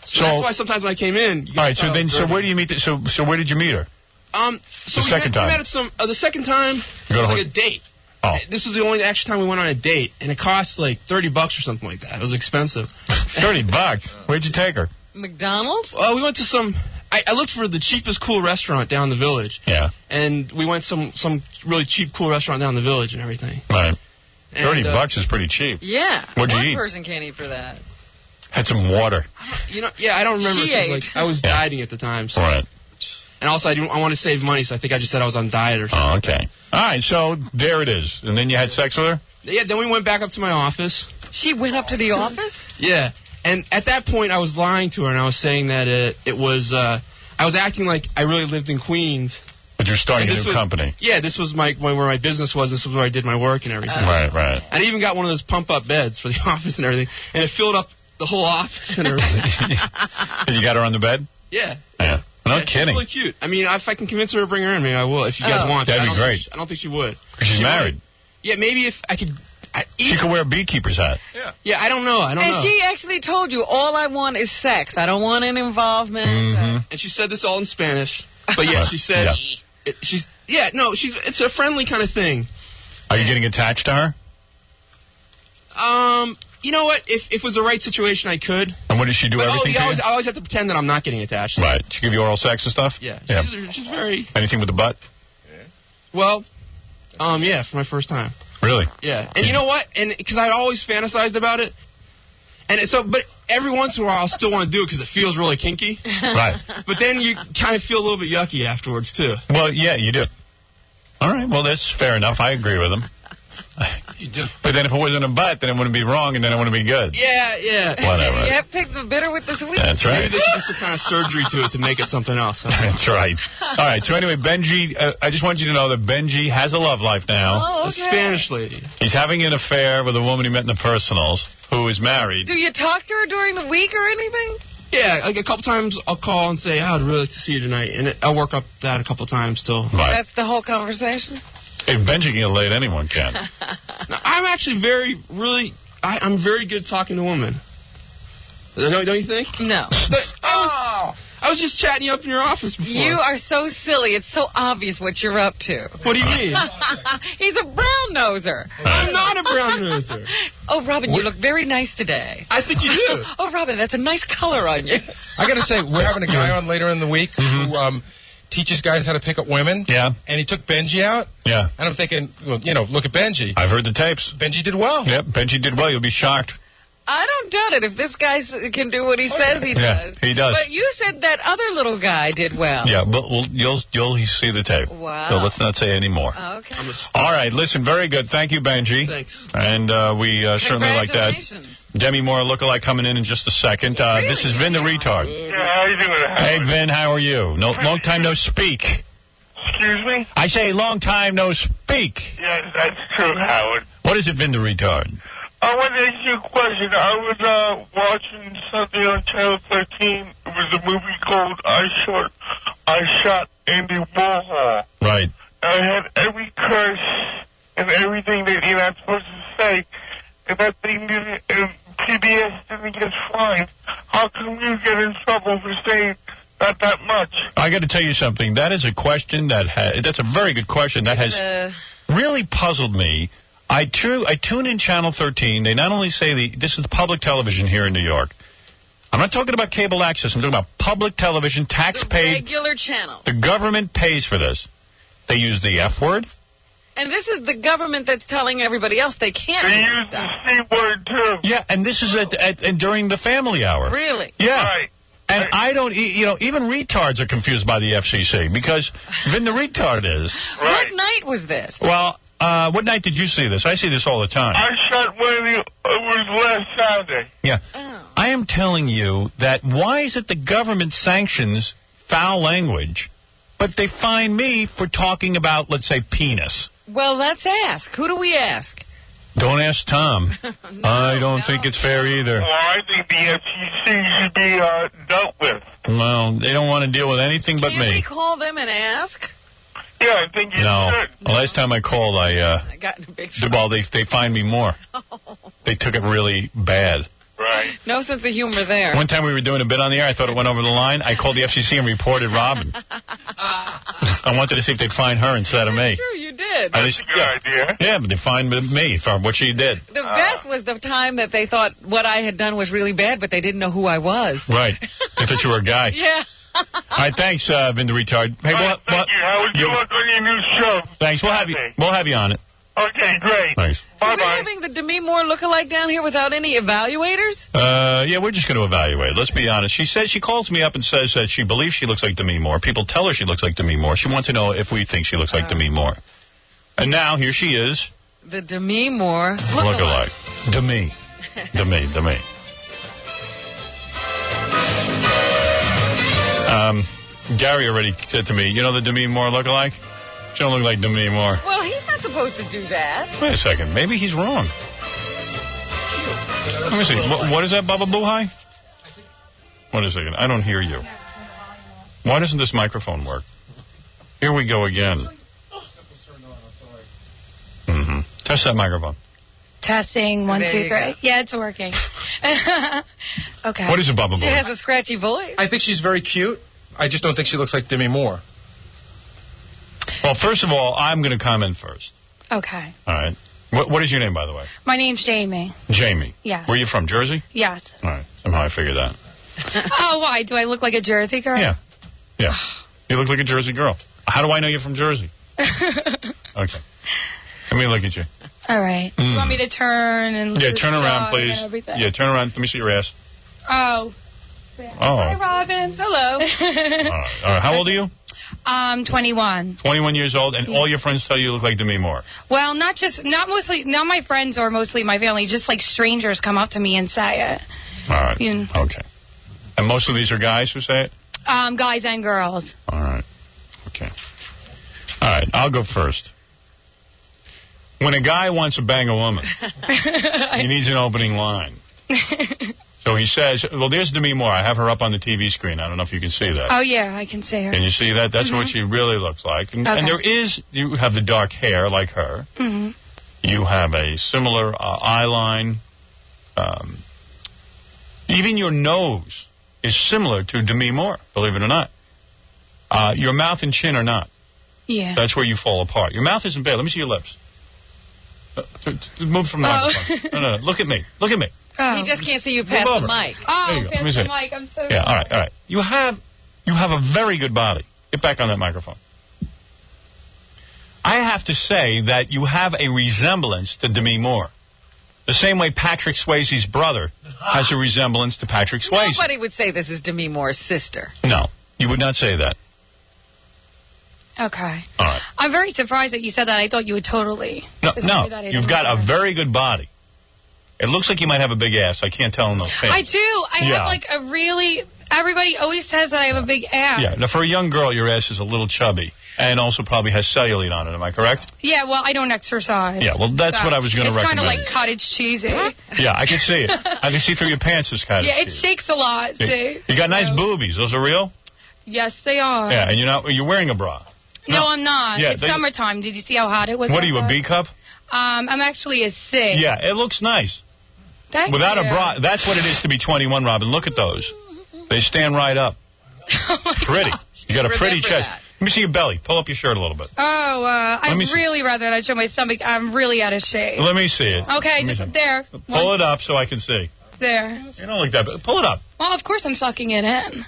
Speaker 6: So that's why sometimes when I came in...
Speaker 3: All right, so where do you meet... So where did you meet her?
Speaker 6: So
Speaker 3: the second time.
Speaker 6: We met at the second time,
Speaker 3: it was
Speaker 6: like a date.
Speaker 3: Oh.
Speaker 6: This was the only extra time we went on a date, and it cost like $30 or something like that. It was expensive.
Speaker 3: $30? Where'd you take her?
Speaker 9: McDonald's?
Speaker 6: Well, we went to some... I looked for the cheapest cool restaurant down the village.
Speaker 3: Yeah.
Speaker 6: And we went some really cheap cool restaurant down the village and everything.
Speaker 3: Right.
Speaker 6: And,
Speaker 3: $30 is pretty cheap.
Speaker 9: Yeah.
Speaker 3: What'd you eat?
Speaker 9: One person can't eat for that.
Speaker 3: Had some water.
Speaker 6: I don't remember.
Speaker 9: She ate.
Speaker 6: I was dieting at the time. So.
Speaker 3: Right.
Speaker 6: And also, I want to save money, so I think I just said I was on diet or something.
Speaker 3: Oh, okay. All right, so there it is. And then you had sex with her?
Speaker 6: Yeah, then we went back up to my office.
Speaker 9: She went up to the office?
Speaker 6: Yeah. And at that point, I was lying to her, and I was saying that it was... I was acting like I really lived in Queens.
Speaker 3: But you're starting a new company.
Speaker 6: Yeah, this was where my business was. This was where I did my work and everything.
Speaker 3: Right.
Speaker 6: I even got one of those pump-up beds for the office and everything, and it filled up the whole office and everything.
Speaker 3: And you got her on the bed?
Speaker 6: Yeah.
Speaker 3: Yeah. No kidding.
Speaker 6: She's really cute. I mean, if I can convince her to bring her in, maybe I will, if you guys want.
Speaker 3: That'd be great.
Speaker 6: I don't think she would.
Speaker 3: Because she's married.
Speaker 6: Yeah, maybe if I could...
Speaker 3: She could wear a beekeeper's hat.
Speaker 6: Yeah, I don't know.
Speaker 9: And she actually told you, all I want is sex. I don't want any involvement.
Speaker 3: Mm-hmm.
Speaker 6: And she said this all in Spanish. But yeah, she said... It's a friendly kind of thing.
Speaker 3: Are you getting attached to her?
Speaker 6: You know what? If it was the right situation, I could.
Speaker 3: And what does she do? Everything for you?
Speaker 6: I always have to pretend that I'm not getting attached.
Speaker 3: Right. She give you oral sex and stuff?
Speaker 6: Yeah. She's very...
Speaker 3: Anything with the butt?
Speaker 6: Well, yeah, for my first time.
Speaker 3: Really?
Speaker 6: Yeah. And you know what? And because I always fantasized about it. But every once in a while, I'll still want to do it because it feels really kinky.
Speaker 3: Right.
Speaker 6: But then you kind of feel a little bit yucky afterwards, too.
Speaker 3: Well, yeah, you do. All right. Well, that's fair enough. I agree with him.
Speaker 6: You do.
Speaker 3: But then if it wasn't a butt, then it wouldn't be wrong, and then it wouldn't be good.
Speaker 6: Yeah.
Speaker 3: Whatever.
Speaker 9: You have to take the bitter with the sweet.
Speaker 3: That's right.
Speaker 6: Maybe they could do some kind of surgery to it to make it something else.
Speaker 3: That's right. All right. So anyway, Benji, I just want you to know that Benji has a love life now.
Speaker 9: Oh, okay.
Speaker 6: A Spanish lady.
Speaker 3: He's having an affair with a woman he met in the personals who is married.
Speaker 9: Do you talk to her during the week or anything?
Speaker 6: Yeah, like a couple times I'll call and say, I'd really like to see you tonight. And I'll work up that a couple times still.
Speaker 3: Right.
Speaker 9: That's the whole conversation?
Speaker 3: If Benji can get laid, anyone can.
Speaker 6: Now, I'm actually I'm very good talking to women. Don't you think?
Speaker 9: No.
Speaker 6: I was just chatting you up in your office before.
Speaker 9: You are so silly. It's so obvious what you're up to.
Speaker 6: What do you mean?
Speaker 9: He's a brown-noser.
Speaker 6: I'm not a brown-noser.
Speaker 9: Oh, Robin, you look very nice today.
Speaker 6: I think you do.
Speaker 9: Oh, Robin, that's a nice color on you.
Speaker 14: I got to say, we're having a guy on later in the week who teaches guys how to pick up women.
Speaker 3: Yeah.
Speaker 14: And he took Benji out.
Speaker 3: Yeah.
Speaker 14: And I'm thinking, well, look at Benji.
Speaker 3: I've heard the tapes.
Speaker 14: Benji did well.
Speaker 3: Yep, Benji did well. You'll be shocked.
Speaker 9: I don't doubt it. If this guy can do what he says he does.
Speaker 3: Yeah, he does.
Speaker 9: But you said that other little guy did well.
Speaker 3: Yeah, but you'll see the tape.
Speaker 9: Wow.
Speaker 3: So let's not say any more.
Speaker 9: Okay.
Speaker 3: All right, listen, very good. Thank you, Benji.
Speaker 6: Thanks.
Speaker 3: And we certainly like that. Demi Moore lookalike coming in just a second. This is Vin the Retard.
Speaker 8: Yeah, how you doing, Howard?
Speaker 3: Hey, Vin, how are you? Long time no speak.
Speaker 8: Excuse me?
Speaker 3: I say long time no speak.
Speaker 8: Yes, that's true, Howard.
Speaker 3: What is it, Vin the Retard?
Speaker 8: I want to ask you a question. I was watching something on Channel 13. It was a movie called I Shot Andy Warhol.
Speaker 3: Right.
Speaker 8: I had every curse and everything that you're not supposed to say, and that thing didn't, PBS didn't get fined. How come you get in trouble for saying not that much?
Speaker 3: I got to tell you something. That is a question that's a very good question. That has really puzzled me. I tune in Channel 13. They not only say this is public television here in New York. I'm not talking about cable access. I'm talking about public television, tax-paid.
Speaker 9: Regular channels.
Speaker 3: The government pays for this. They use the F word.
Speaker 9: And this is the government that's telling everybody else they can't
Speaker 8: They
Speaker 9: do
Speaker 8: use
Speaker 9: stuff.
Speaker 8: the C word, too.
Speaker 3: Yeah, and this is during the family hour.
Speaker 9: Really?
Speaker 3: Yeah.
Speaker 8: Right.
Speaker 3: And I don't, even retards are confused by the FCC because Vin the Retard is.
Speaker 8: Right.
Speaker 9: What night was this?
Speaker 3: Well, what night did you see this? I see this all the time.
Speaker 8: I shot it was last Saturday.
Speaker 3: Yeah.
Speaker 9: Oh.
Speaker 3: I am telling you that why is it the government sanctions foul language, but they fine me for talking about, let's say, penis?
Speaker 9: Well, let's ask. Who do we ask?
Speaker 3: Don't ask Tom. I don't think it's fair either.
Speaker 8: Well, I think the FCC should be dealt with.
Speaker 3: Well, they don't want to deal with anything but
Speaker 9: Can
Speaker 3: me.
Speaker 9: we call them and ask?
Speaker 8: Yeah, I think you should.
Speaker 3: The last time I called,
Speaker 9: I got in a big trouble.
Speaker 3: well, they fined me more. They took it really bad.
Speaker 8: Right.
Speaker 9: No sense of humor there.
Speaker 3: One time we were doing a bit on the air. I thought it went over the line. I called the FCC and reported Robin. I wanted to see if they'd fine her instead of me.
Speaker 9: That's true, you did. did.
Speaker 4: That's
Speaker 8: a good idea.
Speaker 4: Yeah, but they fined me for what she did.
Speaker 9: The best was the time that they thought what I had done was really bad, but they didn't know who I was.
Speaker 4: Right. They thought you were a guy.
Speaker 9: Yeah.
Speaker 4: All right, thanks, Vin the Retard. Hey,
Speaker 8: Thank you. Howard, good luck on your new show.
Speaker 4: Thanks. We'll have you on it.
Speaker 8: Okay, great.
Speaker 4: Thanks.
Speaker 9: So we're having the Demi Moore lookalike down here without any evaluators?
Speaker 4: Yeah, we're just going to evaluate. Let's be honest. She calls me up and says that she believes she looks like Demi Moore. People tell her she looks like Demi Moore. She wants to know if we think she looks like Demi Moore. And now, here she is.
Speaker 9: The Demi Moore
Speaker 4: lookalike. Demi. Gary already said to me, you know the Demi Moore lookalike? She don't look like Demi Moore.
Speaker 9: Well, he's not supposed to do that.
Speaker 4: Wait a second. Maybe he's wrong. Let me see. What is that, Baba Boohai? Wait a second. I don't hear you. Why doesn't this microphone work? Here we go again. Mm-hmm. Test that microphone.
Speaker 10: Testing, 1, 2, 3. Yeah, it's working. Okay.
Speaker 4: What is it, Baba Boohai?
Speaker 9: She has a scratchy voice.
Speaker 14: I think she's very cute. I just don't think she looks like Demi Moore.
Speaker 4: Well, first of all, I'm going to comment first.
Speaker 10: Okay.
Speaker 4: All right. What is your name, by the way?
Speaker 10: My name's Jamie.
Speaker 4: Jamie.
Speaker 10: Yes.
Speaker 4: Where are you from, Jersey?
Speaker 10: Yes.
Speaker 4: All right. Somehow I figured that.
Speaker 10: Oh, why? Do I look like a Jersey girl?
Speaker 4: Yeah. Yeah. You look like a Jersey girl. How do I know you're from Jersey? Okay. Let me look at you.
Speaker 10: All right. Do you want me to turn and look
Speaker 4: Yeah,
Speaker 10: at
Speaker 4: turn
Speaker 10: the
Speaker 4: around,
Speaker 10: song
Speaker 4: please.
Speaker 10: and everything?
Speaker 4: Yeah, turn around. Let me see your ass.
Speaker 10: Oh. Hi, Robin. Hello.
Speaker 4: All right. How old are you?
Speaker 10: 21.
Speaker 4: 21 years old, and all your friends tell you look like Demi Moore.
Speaker 10: Well, not my friends or mostly my family, just like strangers come up to me and say it.
Speaker 4: All right.
Speaker 10: You know.
Speaker 4: Okay. And most of these are guys who say it?
Speaker 10: Guys and girls.
Speaker 4: All right. Okay. All right. I'll go first. When a guy wants to bang a woman, he needs an opening line. So he says, well, there's Demi Moore. I have her up on the TV screen. I don't know if you can see that.
Speaker 10: Oh, yeah, I can see her.
Speaker 4: Can you see that? That's what she really looks like. And,
Speaker 10: Okay.
Speaker 4: and you have the dark hair like her.
Speaker 10: Mm-hmm.
Speaker 4: You have a similar eye line. Even your nose is similar to Demi Moore, believe it or not. Your mouth and chin are not.
Speaker 10: Yeah.
Speaker 4: That's where you fall apart. Your mouth isn't bad. Let me see your lips. Move from the microphone. No. Look at me. Look at me.
Speaker 10: Oh.
Speaker 9: He just can't see you past
Speaker 4: Move
Speaker 9: the
Speaker 4: over.
Speaker 9: mic.
Speaker 10: Oh,
Speaker 4: There you go. Let me
Speaker 10: past
Speaker 4: see.
Speaker 10: the mic. I'm so
Speaker 4: Yeah,
Speaker 10: sorry.
Speaker 4: all right. You have a very good body. Get back on that microphone. I have to say that you have a resemblance to Demi Moore. The same way Patrick Swayze's brother has a resemblance to Patrick Swayze.
Speaker 9: Nobody would say this is Demi Moore's sister.
Speaker 4: No, you would not say that.
Speaker 10: Okay.
Speaker 4: All right.
Speaker 10: I'm very surprised that you said that. I thought you would totally.
Speaker 4: No,
Speaker 10: disagree that I
Speaker 4: you've
Speaker 10: don't
Speaker 4: got
Speaker 10: like
Speaker 4: a
Speaker 10: that.
Speaker 4: very good body. It looks like you might have a big ass. I can't tell in those things.
Speaker 10: I do. I
Speaker 4: Yeah.
Speaker 10: have like a really. Everybody always says that I have a big ass.
Speaker 4: Yeah, now for a young girl, your ass is a little chubby. And also probably has cellulite on it, am I correct?
Speaker 10: Yeah, well, I don't exercise.
Speaker 4: Yeah, well, that's what I was gonna
Speaker 10: It's kind of
Speaker 4: recommend.
Speaker 10: like cottage cheesy.
Speaker 4: Yeah, I can see it. I can see through your pants this kind
Speaker 10: Yeah,
Speaker 4: of
Speaker 10: it shakes a lot, see?
Speaker 4: You got nice boobies. Those are real?
Speaker 10: Yes, they are.
Speaker 4: Yeah, and you're wearing a bra.
Speaker 10: No, I'm not.
Speaker 4: Yeah,
Speaker 10: it's
Speaker 4: they-
Speaker 10: summertime. Did you see how hot it was?
Speaker 4: What are you, a
Speaker 10: outside?
Speaker 4: B cup?
Speaker 10: I'm actually a C.
Speaker 4: Yeah, it looks nice.
Speaker 10: Thank
Speaker 4: Without
Speaker 10: you.
Speaker 4: a bra, that's what it is to be 21, Robin. Look at those. They stand right up. Pretty. You got a pretty
Speaker 10: Remember
Speaker 4: chest.
Speaker 10: that.
Speaker 4: Let me see your belly. Pull up your shirt a little bit.
Speaker 10: Oh, I'd
Speaker 4: me see.
Speaker 10: really rather not show my stomach. I'm really out of shape.
Speaker 4: Let me see it.
Speaker 10: Okay,
Speaker 4: Let me
Speaker 10: just
Speaker 4: see.
Speaker 10: there.
Speaker 4: Pull it up so I can see.
Speaker 10: There.
Speaker 4: You don't look that bad. Pull it up.
Speaker 10: Well, of course I'm sucking it in.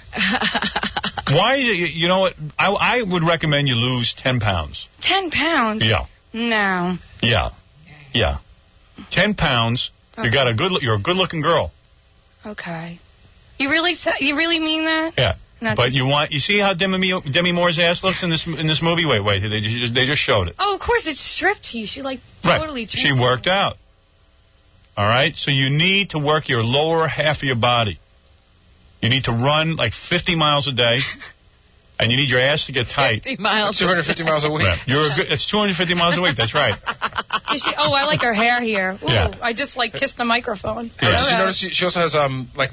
Speaker 4: Why? You know what? I would recommend you lose 10 pounds.
Speaker 10: 10 pounds?
Speaker 4: Yeah.
Speaker 10: No.
Speaker 4: Yeah. 10 pounds.
Speaker 10: Okay.
Speaker 4: You're a good-looking girl.
Speaker 10: Okay. You really mean that?
Speaker 4: Yeah.
Speaker 10: Not
Speaker 4: But
Speaker 10: just-
Speaker 4: you see how Demi Moore's ass looks in this movie? Wait. They just showed it.
Speaker 10: Oh, of course it's striptease. She totally
Speaker 4: Right. She worked out. All right? So you need to work your lower half of your body. You need to run like 50 miles a day, and you need your ass to get tight.
Speaker 9: 50 miles.
Speaker 14: 250 miles a week.
Speaker 4: Right. It's 250 miles a week. That's right.
Speaker 10: I like her hair here. Ooh,
Speaker 4: Yeah.
Speaker 10: I just kissed the microphone.
Speaker 14: Did you notice she also has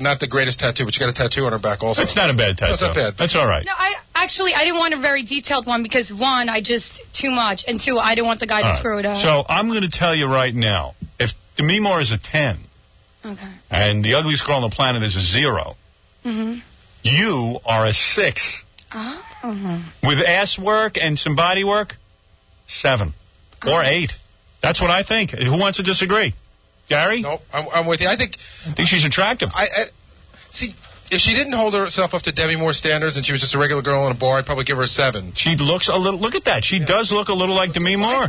Speaker 14: not the greatest tattoo, but she got a tattoo on her back also.
Speaker 4: That's not a bad tattoo.
Speaker 14: That's not bad.
Speaker 4: That's all right.
Speaker 10: No, I didn't want a very detailed one because one, I just too much, and two, I didn't want the guy to
Speaker 4: All right.
Speaker 10: screw it up.
Speaker 4: So I'm going to tell you right now, if Demi Moore is a 10
Speaker 10: Okay.
Speaker 4: and the ugliest girl on the planet is a 0,
Speaker 10: Mhm.
Speaker 4: you are a 6.
Speaker 10: Oh.
Speaker 4: With ass work and some body work, 7. Or 8. That's what I think. Who wants to disagree? Gary?
Speaker 14: Nope, I'm with you. I think
Speaker 4: she's attractive.
Speaker 14: See, if she didn't hold herself up to Demi Moore standards and she was just a regular girl in a bar, I'd probably give her a 7.
Speaker 4: She looks a little... Look at that. She does look a little like Demi Moore.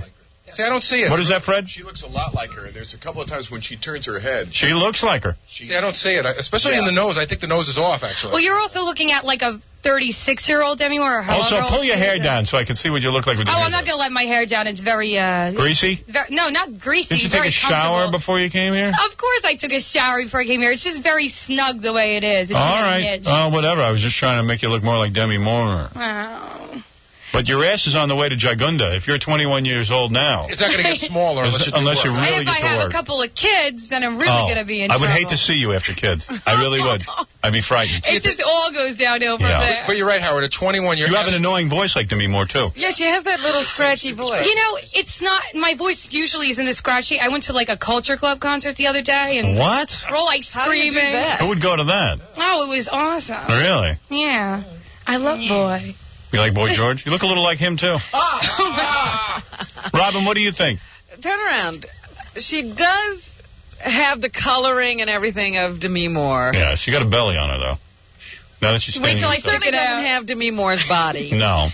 Speaker 14: See, I don't see it.
Speaker 4: What is that, Fred?
Speaker 1: She looks a lot like her. There's a couple of times when she turns her head.
Speaker 4: She looks like her.
Speaker 14: See, I don't see it. Especially in the nose. I think the nose is off, actually.
Speaker 10: Well, you're also looking at like a 36-year-old Demi Moore. Or
Speaker 4: also,
Speaker 10: however old
Speaker 4: pull your
Speaker 10: she
Speaker 4: hair
Speaker 10: is.
Speaker 4: down so I can see what you look like with your
Speaker 10: Oh,
Speaker 4: hair
Speaker 10: I'm not going to let my hair down. It's very...
Speaker 4: Greasy?
Speaker 10: No, not greasy.
Speaker 4: Did you take
Speaker 10: very
Speaker 4: a shower
Speaker 10: comfortable.
Speaker 4: before you came here?
Speaker 10: Of course I took a shower before I came here. It's just very snug the way it is. It's
Speaker 4: All right. Oh, whatever. I was just trying to make you look more like Demi Moore.
Speaker 10: Oh.
Speaker 4: But your ass is on the way to Jagunda. If you're 21 years old now.
Speaker 14: It's not going to get smaller unless you
Speaker 4: really
Speaker 10: and if
Speaker 4: get
Speaker 10: I
Speaker 4: to
Speaker 10: have
Speaker 4: work.
Speaker 10: a couple of kids, then I'm really going to be in
Speaker 4: I
Speaker 10: trouble.
Speaker 4: would hate to see you after kids. I really would. I'd be frightened.
Speaker 10: It just all goes downhill from there.
Speaker 14: But you're right, Howard. At 21,
Speaker 4: you have an annoying voice like Demi Moore, too.
Speaker 9: Yeah, she has that little scratchy voice.
Speaker 10: You know, it's not... My voice usually isn't as scratchy. I went to, like, a Culture Club concert the other day, and...
Speaker 4: What?
Speaker 10: We're all, like, screaming.
Speaker 4: Who would go to that?
Speaker 10: Oh, it was awesome.
Speaker 4: Really?
Speaker 10: Yeah. I love Boy.
Speaker 4: You like Boy George? You look a little like him, too. Robin, what do you think?
Speaker 9: Turn around. She does have the coloring and everything of Demi Moore.
Speaker 4: Yeah, she got a belly on her, though. Now that she's
Speaker 9: Wait
Speaker 4: standing
Speaker 9: till I
Speaker 4: up.
Speaker 9: certainly doesn't have Demi Moore's body.
Speaker 4: No.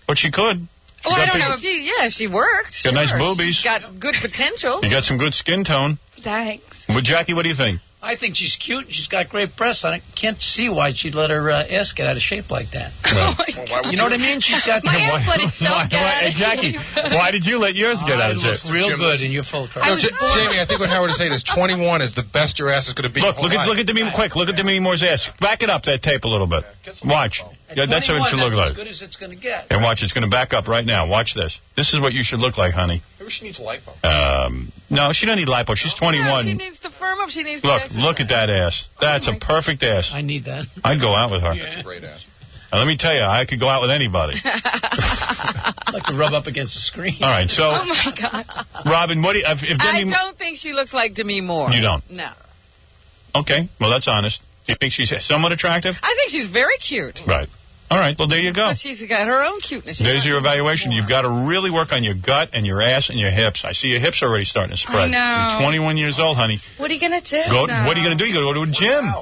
Speaker 4: But she could.
Speaker 9: Oh, I don't know.
Speaker 4: big-
Speaker 9: She worked.
Speaker 4: Got nice
Speaker 9: Sure.
Speaker 4: boobies.
Speaker 9: She's got good potential.
Speaker 4: You got some good skin tone.
Speaker 10: Thanks.
Speaker 4: Well, Jackie, what do you think?
Speaker 5: I think she's cute. She's got great breasts. I can't see why she'd let her ass get out of shape like that. You know what I mean? She's got...
Speaker 10: My ass let itself get out of
Speaker 4: Jackie, why did you let yours get out of shape?
Speaker 5: It looks real good in your full car.
Speaker 14: Jamie, I think what Howard is saying is 21 is the best your ass is going to be.
Speaker 4: Look at Demi, quick. Look at Demi Moore's ass. Back it up, that tape a little bit. Watch. Yeah, that's what it should look
Speaker 5: That's
Speaker 4: like.
Speaker 5: as good as it's going to get.
Speaker 4: And watch, it's going to back up right now. Watch this. This is what you should look like, honey.
Speaker 1: Maybe she needs lipo.
Speaker 4: No, she don't need lipo. She's 21.
Speaker 9: She needs to firm up. She needs to
Speaker 4: Look at that ass. That's a perfect ass.
Speaker 5: I need that.
Speaker 4: I'd go out with her.
Speaker 1: That's a great ass.
Speaker 4: Now, let me tell you, I could go out with anybody.
Speaker 5: I'd like to rub up against the screen.
Speaker 4: All right, so...
Speaker 10: Oh, my God.
Speaker 4: Robin, what do you... If
Speaker 9: I
Speaker 4: Demi...
Speaker 9: don't think she looks like Demi Moore.
Speaker 4: You don't?
Speaker 9: No.
Speaker 4: Okay, well, that's honest. Do you think she's somewhat attractive?
Speaker 9: I think she's very cute.
Speaker 4: Right. All right, well, there you go.
Speaker 9: But she's got her own cuteness.
Speaker 4: There's your evaluation. You've got to really work on your gut and your ass and your hips. I see your hips already starting to spread.
Speaker 10: I know.
Speaker 4: You're 21 years old, honey.
Speaker 10: What are you going to do?
Speaker 4: What are you going to do? You got to go to a gym.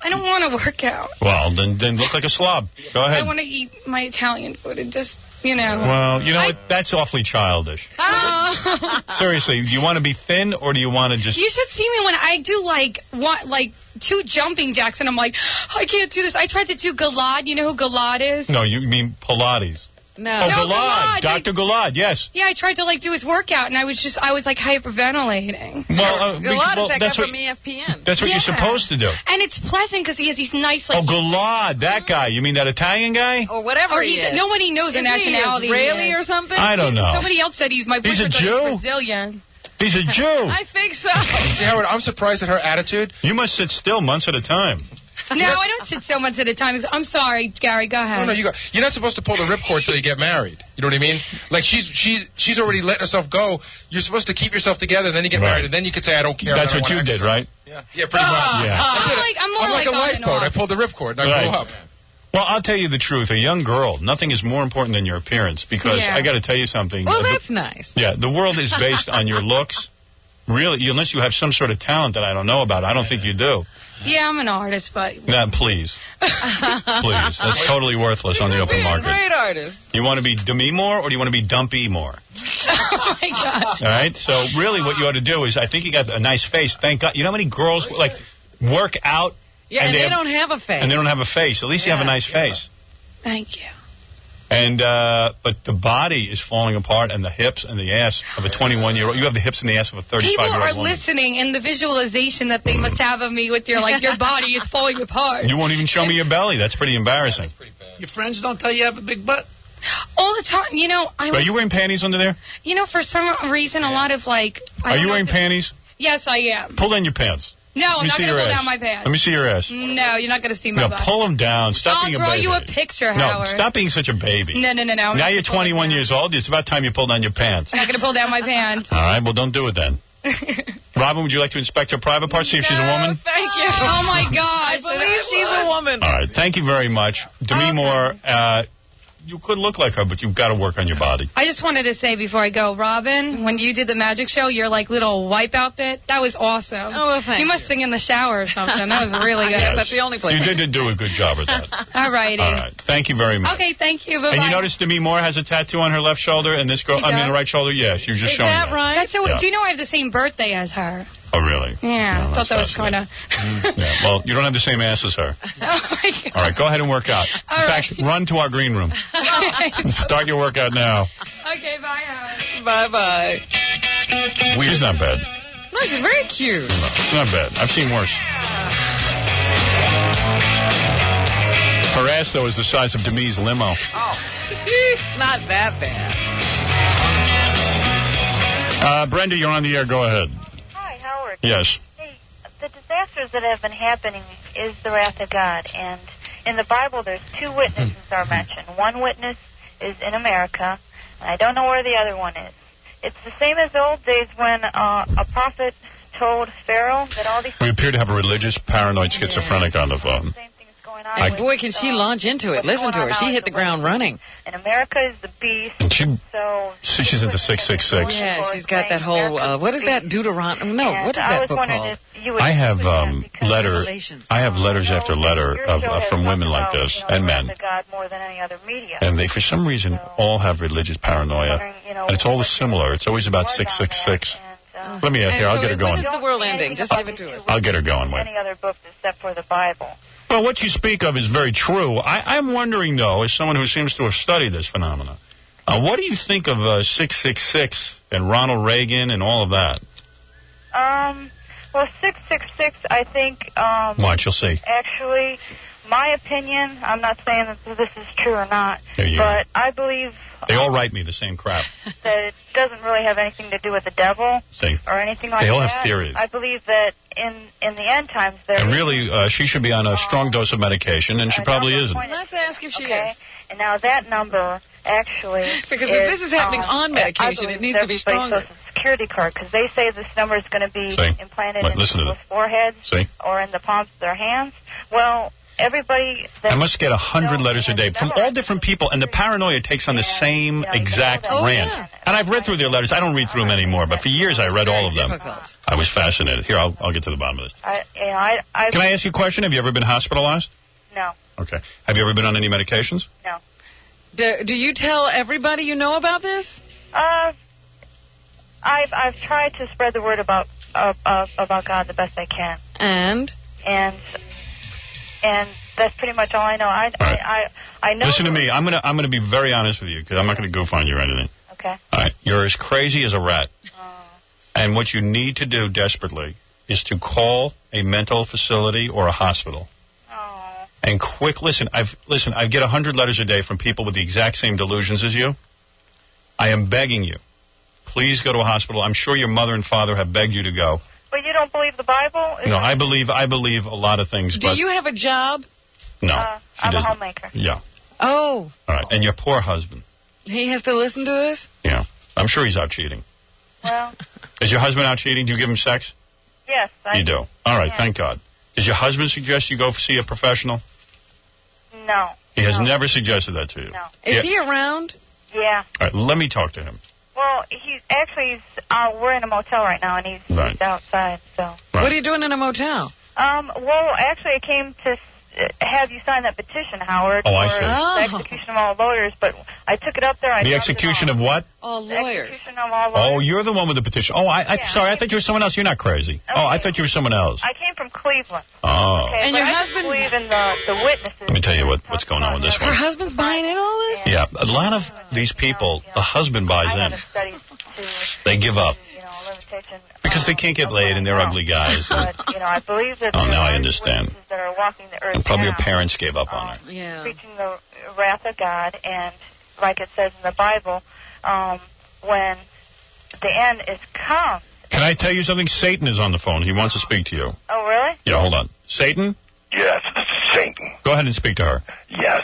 Speaker 10: I don't want to work out.
Speaker 4: Well, then look like a slob. Go ahead.
Speaker 10: I want to eat my Italian food and just, you know.
Speaker 4: Well, you know what? That's awfully childish.
Speaker 10: Oh.
Speaker 4: Seriously, do you want to be thin or do you want to just...
Speaker 10: You should see me when I do, like 2 jumping jacks, and I'm like, I can't do this. I tried to do Galad. You know who Galad is?
Speaker 4: No, you mean Pilates.
Speaker 9: No.
Speaker 4: Oh,
Speaker 10: No,
Speaker 4: Galad.
Speaker 10: Galad.
Speaker 4: Dr. Galad, yes.
Speaker 10: Yeah, I tried to, do his workout, and I was hyperventilating.
Speaker 4: Well,
Speaker 9: Galad is that guy
Speaker 4: that's what,
Speaker 9: from ESPN.
Speaker 4: that's what
Speaker 10: Yeah.
Speaker 4: you're supposed to do.
Speaker 10: And it's pleasant because he has these nice,
Speaker 4: Oh, Galad, that guy. You mean that Italian guy?
Speaker 9: Or whatever he is.
Speaker 10: Nobody knows the
Speaker 9: Isn't he
Speaker 10: nationality.
Speaker 9: Israeli
Speaker 10: he is.
Speaker 9: or something?
Speaker 4: I don't know.
Speaker 10: Somebody else said my
Speaker 4: He's a
Speaker 10: boyfriend thought he
Speaker 4: Jew?
Speaker 10: was Brazilian.
Speaker 4: He's a Jew.
Speaker 9: I think so.
Speaker 14: See, Howard, I'm surprised at her attitude.
Speaker 4: You must sit still months at a time.
Speaker 10: No, I don't sit so much at a time. I'm sorry, Gary. Go ahead.
Speaker 14: No, you're not supposed to pull the ripcord till you get married. You know what I mean? Like she's already letting herself go. You're supposed to keep yourself together, then you get married, and then you could say, I don't care.
Speaker 4: That's
Speaker 14: I don't
Speaker 4: what you
Speaker 14: wanna
Speaker 4: did,
Speaker 14: exercise.
Speaker 4: right?
Speaker 14: Yeah, pretty much.
Speaker 4: Yeah.
Speaker 10: I'm more
Speaker 14: I'm like a
Speaker 10: on and
Speaker 14: lifeboat. I
Speaker 10: off.
Speaker 14: pulled the ripcord and I
Speaker 4: Right.
Speaker 14: blew up.
Speaker 4: Well, I'll tell you the truth. A young girl, nothing is more important than your appearance because
Speaker 10: Yeah.
Speaker 4: I got to tell you something.
Speaker 9: Well, that's nice.
Speaker 4: Yeah, the world is based on your looks. Really, unless you have some sort of talent that I don't know about. I don't think you do.
Speaker 10: Yeah, I'm an artist, but...
Speaker 4: Nah, please. Please. That's totally worthless on the open market.
Speaker 9: Great artist.
Speaker 4: You want to be Demi Moore or do you want to be Dumpy Moore?
Speaker 10: Oh, my gosh.
Speaker 4: All right? So, really, what you ought to do is, I think you got a nice face. Thank God. You know how many girls, work out
Speaker 9: Yeah, and they don't have a face.
Speaker 4: and they don't have a face. At least you have a nice face.
Speaker 10: Thank you.
Speaker 4: And but the body is falling apart, and the hips and the ass of a 21-year-old. You have the hips and the ass of a 35-year-old
Speaker 10: People are
Speaker 4: woman.
Speaker 10: listening, and the visualization that they must have of me with your body is falling apart.
Speaker 4: You won't even show me your belly. That's pretty embarrassing.
Speaker 5: Your friends don't tell you have a big butt?
Speaker 10: All the time. You know,
Speaker 4: Are you wearing panties under there?
Speaker 10: You know, for some reason, a lot of
Speaker 4: Are you wearing panties?
Speaker 10: Yes, I am.
Speaker 4: Pull down your pants.
Speaker 10: No,
Speaker 4: Let
Speaker 10: I'm
Speaker 4: me
Speaker 10: not
Speaker 4: see
Speaker 10: going to
Speaker 4: your
Speaker 10: pull
Speaker 4: ass.
Speaker 10: down my pants.
Speaker 4: Let me see your ass.
Speaker 10: No, you're not going to see my
Speaker 4: No,
Speaker 10: butt.
Speaker 4: pull them down. Stop
Speaker 10: I'll
Speaker 4: being a
Speaker 10: draw
Speaker 4: baby.
Speaker 10: you a picture,
Speaker 4: No,
Speaker 10: Howard.
Speaker 4: stop being such a baby.
Speaker 10: No.
Speaker 4: Now you're 21 years old. It's about time you pull down your pants.
Speaker 10: I'm not going to pull down my pants.
Speaker 4: All right, well, don't do it then. Robin, would you like to inspect her private part, see if she's a woman?
Speaker 9: Thank you.
Speaker 10: Oh, my gosh.
Speaker 9: I believe she's a woman.
Speaker 4: All right, thank you very much. Demi Moore, you could look like her, but you've got to work on your body.
Speaker 10: I just wanted to say before I go, Robin, when you did the magic show, your like little wipe outfit, that was awesome.
Speaker 9: Oh, well, thank
Speaker 10: you. Must sing in the shower or something. That was really good.
Speaker 9: Yes, that's the only place.
Speaker 4: You did do a good job at that.
Speaker 10: All righty.
Speaker 4: All right. Thank you very much.
Speaker 10: Okay, thank you. Bye-bye.
Speaker 4: And you notice Demi Moore has a tattoo on her left shoulder, and this girl,
Speaker 10: She does?
Speaker 4: the right shoulder, yeah, she was just showing
Speaker 10: that
Speaker 4: me.
Speaker 10: right? That's so,
Speaker 4: Yeah.
Speaker 10: Do you know I have the same birthday as her?
Speaker 4: Oh, really?
Speaker 10: Yeah, I thought that was kind of...
Speaker 4: Yeah. Well, you don't have the same ass as her.
Speaker 10: Oh, my God.
Speaker 4: All right, go ahead and work out.
Speaker 10: All
Speaker 4: In fact, run to our green room. Start your workout now.
Speaker 10: Okay, bye, Howard.
Speaker 9: Bye-bye.
Speaker 4: She's not bad.
Speaker 9: No, she's very cute.
Speaker 4: No, it's not bad. I've seen worse. Her ass, though, is the size of Demi's limo.
Speaker 9: Oh, not that bad.
Speaker 4: Brenda, you're on the air. Go ahead.
Speaker 11: Hi, Howard.
Speaker 4: Yes.
Speaker 11: Hey, the disasters that have been happening is the wrath of God. And in the Bible, there's two witnesses are mentioned. One witness is in America, and I don't know where the other one is. It's the same as the old days when a prophet told Pharaoh that all these...
Speaker 4: We appear to have a religious, paranoid schizophrenic on the phone.
Speaker 9: And boy, can she launch into it. Listen to her. She hit the ground running.
Speaker 11: And America is the beast.
Speaker 4: And
Speaker 11: she's
Speaker 4: into 666.
Speaker 9: Yeah, she's got that whole, what is that, Deuteronomy? No, what is that book called?
Speaker 4: I have letters after letter from women like this, and men. And they, for some reason, all have religious paranoia. And it's all similar. It's always about 666. Let me here. I'll get her going.
Speaker 11: When is the world ending? Just give it to us.
Speaker 4: I'll get her going. Wait.
Speaker 11: Any other book except for the Bible.
Speaker 4: Well, what you speak of is very true. I'm wondering, though, as someone who seems to have studied this phenomenon, what do you think of 666 and Ronald Reagan and all of that?
Speaker 11: Well, 666, I think...
Speaker 4: Watch, you'll see.
Speaker 11: Actually, my opinion, I'm not saying that this is true or not, but I believe...
Speaker 4: They all write me the same crap.
Speaker 11: That it doesn't really have anything to do with the devil or anything like that.
Speaker 4: They all have theories.
Speaker 11: I believe that in the end times there
Speaker 4: And really, she should be on a strong dose of medication, and she probably isn't.
Speaker 11: Let's ask if she is. And now that number actually
Speaker 9: Because if this is happening on medication, it needs to be stronger.
Speaker 11: Social Security card, because they say this number is going to be implanted in people's foreheads or in the palms of their hands. Well, everybody...
Speaker 4: I must get 100 letters a day from all different people, and the paranoia takes on the same exact rant. And I've read through their letters. I don't read through them anymore, but for years I read all of them. I was fascinated. Here, I'll get to the bottom of this. Can I ask you a question? Have you ever been hospitalized?
Speaker 11: No.
Speaker 4: Okay. Have you ever been on any medications?
Speaker 11: No.
Speaker 9: Do you tell everybody you know about this?
Speaker 11: I've tried to spread the word about God the best I can.
Speaker 9: And
Speaker 11: that's pretty much all I know. I know.
Speaker 4: Listen to me. I'm gonna be very honest with you, because I'm not gonna goof on you or anything.
Speaker 11: Okay.
Speaker 4: All right. You're as crazy as a rat. And what you need to do desperately is to call a mental facility or a hospital. And listen, I get 100 letters a day from people with the exact same delusions as you. I am begging you, please go to a hospital. I'm sure your mother and father have begged you to go.
Speaker 11: But you don't believe the Bible?
Speaker 4: No, I believe a lot of things.
Speaker 9: Do you have a job?
Speaker 4: No.
Speaker 11: I'm a homemaker.
Speaker 4: Yeah.
Speaker 9: Oh.
Speaker 4: All right. And your poor husband.
Speaker 9: He has to listen to this?
Speaker 4: Yeah. I'm sure he's out cheating.
Speaker 11: Well.
Speaker 4: Is your husband out cheating? Do you give him sex?
Speaker 11: Yes.
Speaker 4: You do. All right. Thank God. Does your husband suggest you go see a professional?
Speaker 11: No.
Speaker 4: He has never suggested that to you.
Speaker 11: No.
Speaker 9: Is he around?
Speaker 11: Yeah.
Speaker 4: All right. Let me talk to him.
Speaker 11: Well, we're in a motel right now, and he's outside. So.
Speaker 9: What are you doing in a motel?
Speaker 11: Well, actually, I came to have you sign that petition, Howard,
Speaker 4: I
Speaker 11: for
Speaker 4: see.
Speaker 11: the execution of all lawyers, but I took it up there.
Speaker 4: The execution of what?
Speaker 9: All lawyers.
Speaker 11: The execution of all lawyers.
Speaker 4: Oh, you're the one with the petition. Oh, sorry, I thought you were someone else. You're not crazy.
Speaker 11: Okay.
Speaker 4: Oh, I thought you were someone else.
Speaker 11: I came from Cleveland.
Speaker 4: Oh.
Speaker 11: Okay,
Speaker 9: and
Speaker 11: but
Speaker 9: your
Speaker 11: I
Speaker 9: husband...
Speaker 11: believe in the witnesses.
Speaker 4: Let me tell you what's going on with this one.
Speaker 9: Her husband's buying in all this?
Speaker 4: Yeah, a lot of these people, the husband buys in. They give up. Because they can't get laid and they're ugly guys.
Speaker 11: But, I believe that
Speaker 4: now I understand.
Speaker 11: that are walking the earth
Speaker 4: And probably
Speaker 11: now,
Speaker 4: her parents gave up on her.
Speaker 11: preaching the wrath of God, and like it says in the Bible, when the end is come.
Speaker 4: Can I tell you something? Satan is on the phone. He wants to speak to you.
Speaker 11: Oh, really?
Speaker 4: Yeah, hold on. Satan?
Speaker 8: Yes, this is Satan.
Speaker 4: Go ahead and speak to her.
Speaker 8: Yes.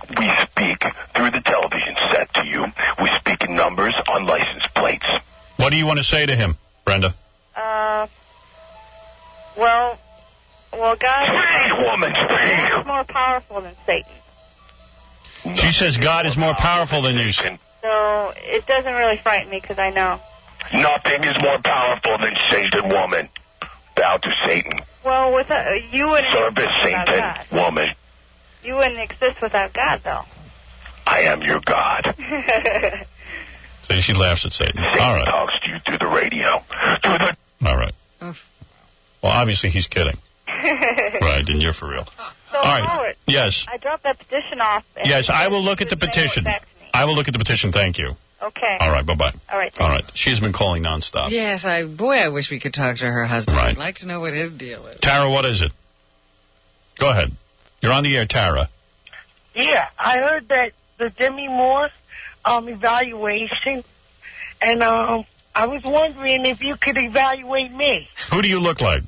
Speaker 8: We speak through the television set to you. We speak in numbers on license plates.
Speaker 4: What do you want to say to him, Brenda?
Speaker 11: Well, God
Speaker 8: speak, woman, speak.
Speaker 11: is more powerful than Satan.
Speaker 4: She says God is more powerful than you.
Speaker 11: So it doesn't really frighten me because I know.
Speaker 7: Nothing is more powerful than Satan, woman. Bow to Satan.
Speaker 11: Well, you wouldn't
Speaker 7: Service
Speaker 11: exist without
Speaker 7: Satan,
Speaker 11: God.
Speaker 7: woman.
Speaker 11: You wouldn't exist without God, though.
Speaker 7: I am your God.
Speaker 4: So she laughs at Satan.
Speaker 7: Satan
Speaker 4: All right.
Speaker 7: talks to you through the radio.
Speaker 4: All right. Well, obviously he's kidding. Right, and you're for real.
Speaker 11: So,
Speaker 4: All right.
Speaker 11: Howard,
Speaker 4: Yes.
Speaker 11: I dropped that petition off.
Speaker 4: Yes, I will look at the petition. I will look at the petition. Thank you.
Speaker 11: Okay.
Speaker 4: All right, bye-bye.
Speaker 11: All right.
Speaker 4: All right. She's been calling nonstop.
Speaker 9: Yes, I wish we could talk to her husband.
Speaker 4: Right.
Speaker 9: I'd like to know what his deal is.
Speaker 4: Tara, what is it? Go ahead. You're on the air, Tara.
Speaker 12: Yeah, I heard that the Demi Moore evaluation, and I was wondering if you could evaluate me.
Speaker 4: Who do you look like?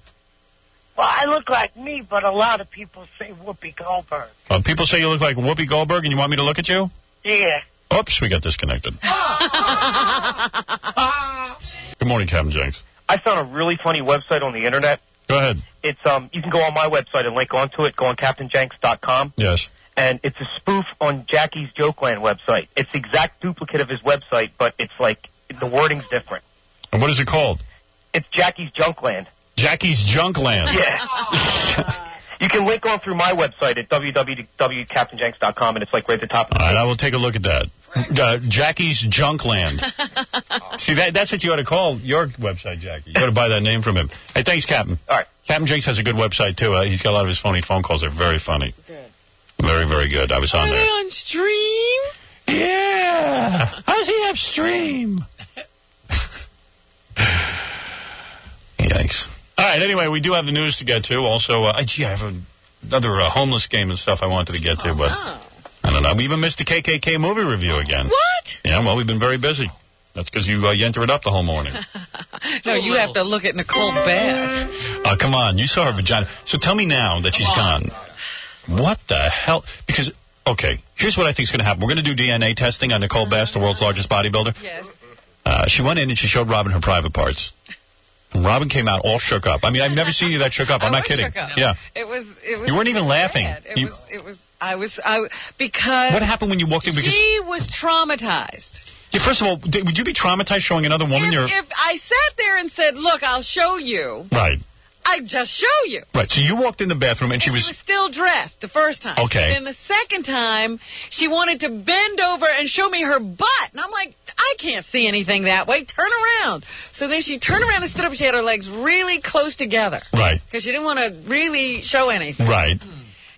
Speaker 12: Well, I look like me, but a lot of people say Whoopi Goldberg.
Speaker 4: People say you look like Whoopi Goldberg, and you want me to look at you?
Speaker 12: Yeah.
Speaker 4: Oops, we got disconnected. Good morning, Captain Jenks.
Speaker 15: I found a really funny website on the internet.
Speaker 4: Go ahead.
Speaker 15: It's you can go on my website and link onto it. Go on CaptainJanks.com.
Speaker 4: Yes.
Speaker 15: And it's a spoof on Jackie's Jokeland website. It's the exact duplicate of his website, but it's like the wording's different.
Speaker 4: And what is it called?
Speaker 15: It's Jackie's Junkland.
Speaker 4: Jackie's Junkland.
Speaker 15: Yeah. You can link on through my website at www.CaptainJanks.com, and it's like right at the top of the
Speaker 4: All right, I will take a look at that. Jackie's Junkland. See, that's what you ought to call your website, Jackie. You ought to buy that name from him. Hey, thanks, Captain.
Speaker 15: All right.
Speaker 4: Captain Jenks has a good website, too. He's got a lot of his phony phone calls. They're very funny.
Speaker 9: Good.
Speaker 4: Very, very good. I was on
Speaker 9: Are they
Speaker 4: there.
Speaker 9: on stream?
Speaker 4: Yeah. How does he have stream? Yikes. All right, anyway, we do have the news to get to. Also, I have another homeless game and stuff I wanted to get to, but I don't know. We even missed the KKK movie review again.
Speaker 9: What?
Speaker 4: Yeah, well, we've been very busy. That's because you enter it up the whole morning.
Speaker 9: No, you have to look at Nicole Bass.
Speaker 4: Oh, come on. You saw her vagina. So tell me now that she's gone. What the hell? Because, okay, here's what I think is going to happen. We're going to do DNA testing on Nicole Bass, the world's largest bodybuilder.
Speaker 9: Yes.
Speaker 4: She went in and she showed Robin her private parts. And Robin came out all shook up. I mean, I've never seen you that shook up. I'm not kidding.
Speaker 9: Shook up.
Speaker 4: Yeah.
Speaker 9: It was.
Speaker 4: You weren't even laughing.
Speaker 9: Because.
Speaker 4: What happened when you walked in? Because
Speaker 9: she was traumatized.
Speaker 4: Yeah, first of all, would you be traumatized showing another woman your...
Speaker 9: If I sat there and said, look, I'll show you.
Speaker 4: Right.
Speaker 9: I'd just show you.
Speaker 4: Right, so you walked in the bathroom and she was
Speaker 9: still dressed the first time.
Speaker 4: Okay.
Speaker 9: And then the second time, she wanted to bend over and show me her butt. And I'm like, I can't see anything that way. Turn around. So then she turned around and stood up. She had her legs really close together.
Speaker 4: Right.
Speaker 9: Because she didn't want to really show anything.
Speaker 4: Right.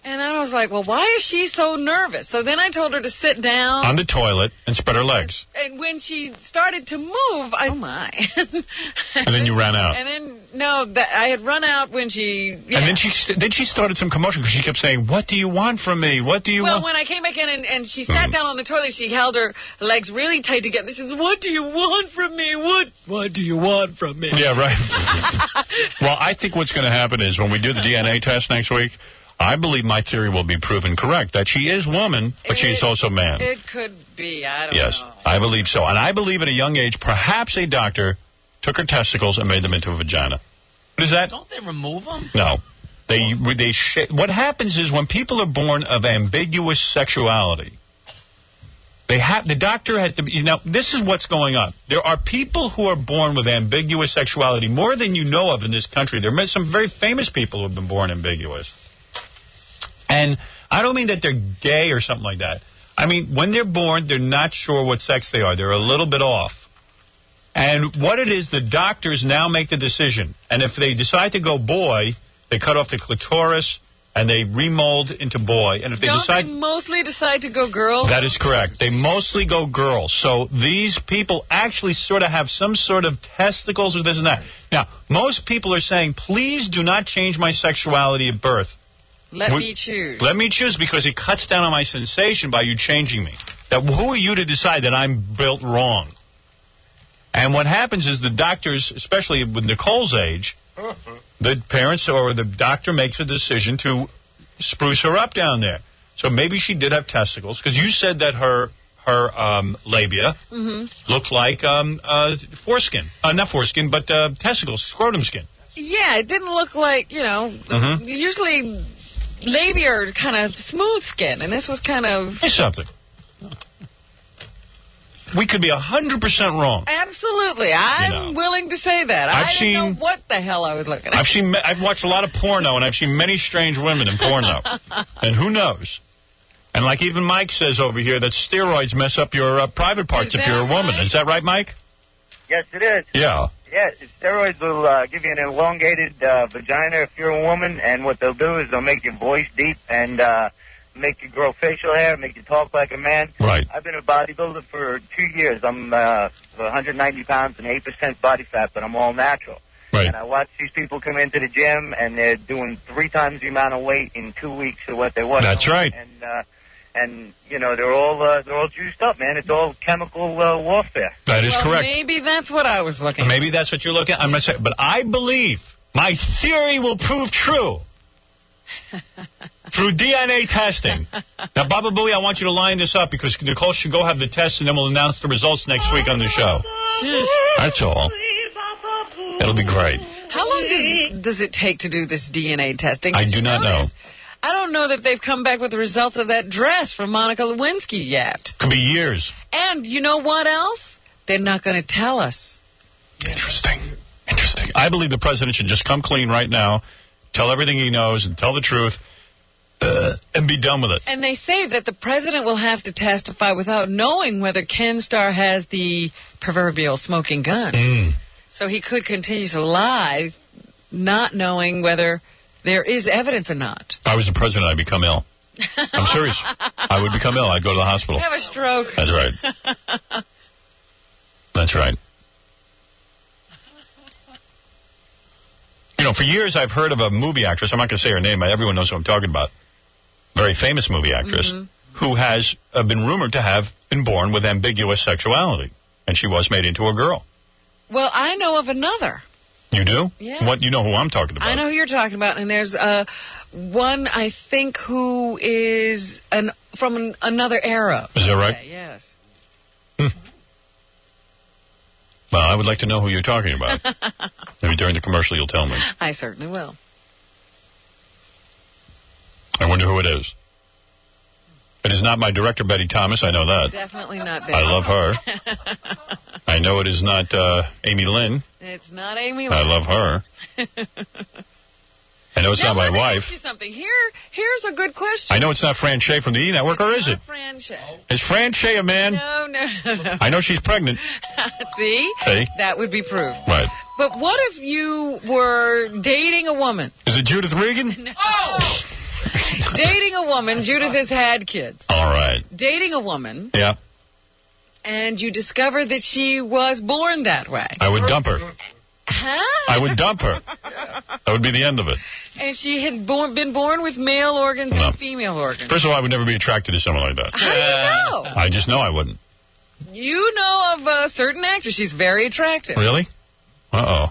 Speaker 9: And I was like, well, why is she so nervous? So then I told her to sit down.
Speaker 4: On the toilet and spread her legs.
Speaker 9: And when she started to move, oh, my.
Speaker 4: And then you ran out.
Speaker 9: And then, I had run out when she... Yeah.
Speaker 4: And then she started some commotion because she kept saying, what do you want from me? What do you want?
Speaker 9: Well, when I came back in and she sat down on the toilet, she held her legs really tight together. She says, what do you want from me? What do you want from me?
Speaker 4: Yeah, right. Well, I think what's going to happen is when we do the DNA test next week, I believe my theory will be proven correct, that she is woman, but she is also man.
Speaker 9: It could be. I don't know.
Speaker 4: Yes, I believe so. And I believe at a young age, perhaps a doctor took her testicles and made them into a vagina. What is that?
Speaker 5: Don't they remove them?
Speaker 4: No. What happens is when people are born of ambiguous sexuality, the doctor had to... this is what's going on. There are people who are born with ambiguous sexuality, more than you know of in this country. There are some very famous people who have been born ambiguous. And I don't mean that they're gay or something like that. I mean, when they're born, they're not sure what sex they are. They're a little bit off. And what it is, the doctors now make the decision. And if they decide to go boy, they cut off the clitoris and they remold into boy. And if they
Speaker 9: they mostly decide to go girl?
Speaker 4: That is correct. They mostly go girl. So these people actually sort of have some sort of testicles or this and that. Now, most people are saying, please do not change my sexuality at birth.
Speaker 9: Let me choose.
Speaker 4: Let me choose because it cuts down on my sensation by you changing me. Who are you to decide that I'm built wrong? And what happens is the doctors, especially with Nicole's age, the parents or the doctor makes a decision to spruce her up down there. So maybe she did have testicles because you said that her labia looked like foreskin. Not foreskin, but testicles, scrotum skin.
Speaker 9: Yeah, it didn't look like, usually... labia are kind of smooth skin, and this was kind of...
Speaker 4: Say something. We could be 100% wrong.
Speaker 9: Absolutely. I'm willing to say that. I didn't know what the hell I was looking at.
Speaker 4: I've watched a lot of porno, and I've seen many strange women in porno. And who knows? And like even Mike says over here, that steroids mess up your private parts if you're a woman. Right? Is that right, Mike?
Speaker 2: Yes, it is.
Speaker 4: Yeah.
Speaker 2: Yeah, steroids will give you an elongated vagina if you're a woman, and what they'll do is they'll make your voice deep and make you grow facial hair, make you talk like a man.
Speaker 4: Right.
Speaker 2: I've been a bodybuilder for 2 years. I'm 190 pounds and 8% body fat, but I'm all natural.
Speaker 4: Right.
Speaker 2: And I watch these people come into the gym, and they're doing 3 times the amount of weight in 2 weeks of what they was.
Speaker 4: That's right.
Speaker 2: And you know, they're all juiced up, man. It's all chemical warfare.
Speaker 4: That is correct.
Speaker 9: Maybe that's what I was looking at.
Speaker 4: Maybe that's what you're looking at. I'm not saying, but I believe my theory will prove true through DNA testing. Now, Baba Booey, I want you to line this up because Nicole should go have the test, and then we'll announce the results next week on the show. That's all. It'll be great.
Speaker 9: How long does it take to do this DNA testing?
Speaker 4: I do not know.
Speaker 9: I don't know that they've come back with the results of that dress from Monica Lewinsky yet.
Speaker 4: Could be years.
Speaker 9: And you know what else? They're not going to tell us.
Speaker 4: Interesting. I believe the president should just come clean right now, tell everything he knows, and tell the truth, and be done with it.
Speaker 9: And they say that the president will have to testify without knowing whether Ken Starr has the proverbial smoking gun. So he could continue to lie, not knowing whether there is evidence or not.
Speaker 4: If I was the president, I'd become ill. I'm serious. I would become ill. I'd go to the hospital.
Speaker 9: Have a stroke.
Speaker 4: That's right. That's right. You know, for years I've heard of a movie actress. I'm not going to say her name. Everyone knows who I'm talking about. Very famous movie actress who has been rumored to have been born with ambiguous sexuality. And she was made into a girl.
Speaker 9: Well, I know of another.
Speaker 4: You do?
Speaker 9: Yeah.
Speaker 4: What? You know who I'm talking about.
Speaker 9: I know who you're talking about, and there's one, I think, who is from another era.
Speaker 4: Is that right?
Speaker 9: Yes.
Speaker 4: Well, I would like to know who you're talking about. Maybe during the commercial you'll tell me.
Speaker 9: I certainly will.
Speaker 4: I wonder who it is. It is not my director, Betty Thomas. I know that.
Speaker 9: Definitely not Betty.
Speaker 4: I love her. I know it is not Amy Lynn.
Speaker 9: It's not Amy Lynn.
Speaker 4: I love her. I know it's not my wife.
Speaker 9: Let me ask you something. Here's a good question.
Speaker 4: I know it's not Fran Shea from the E! Network, or is it?
Speaker 9: Fran Shea.
Speaker 4: Is Fran Shea a man?
Speaker 9: No.
Speaker 4: I know she's pregnant.
Speaker 9: See? That would be proof.
Speaker 4: Right.
Speaker 9: But what if you were dating a woman?
Speaker 4: Is it Judith Regan?
Speaker 9: No. Dating a woman. Judith has had kids.
Speaker 4: All right.
Speaker 9: Dating a woman.
Speaker 4: Yeah.
Speaker 9: And you discover that she was born that way.
Speaker 4: I would dump her.
Speaker 9: Huh?
Speaker 4: I would dump her. That would be the end of it.
Speaker 9: And she had been born with male organs and female organs.
Speaker 4: First of all, I would never be attracted to someone like that.
Speaker 9: How do you know?
Speaker 4: I just know I wouldn't.
Speaker 9: You know of a certain actress. She's very attractive.
Speaker 4: Really? Uh-oh.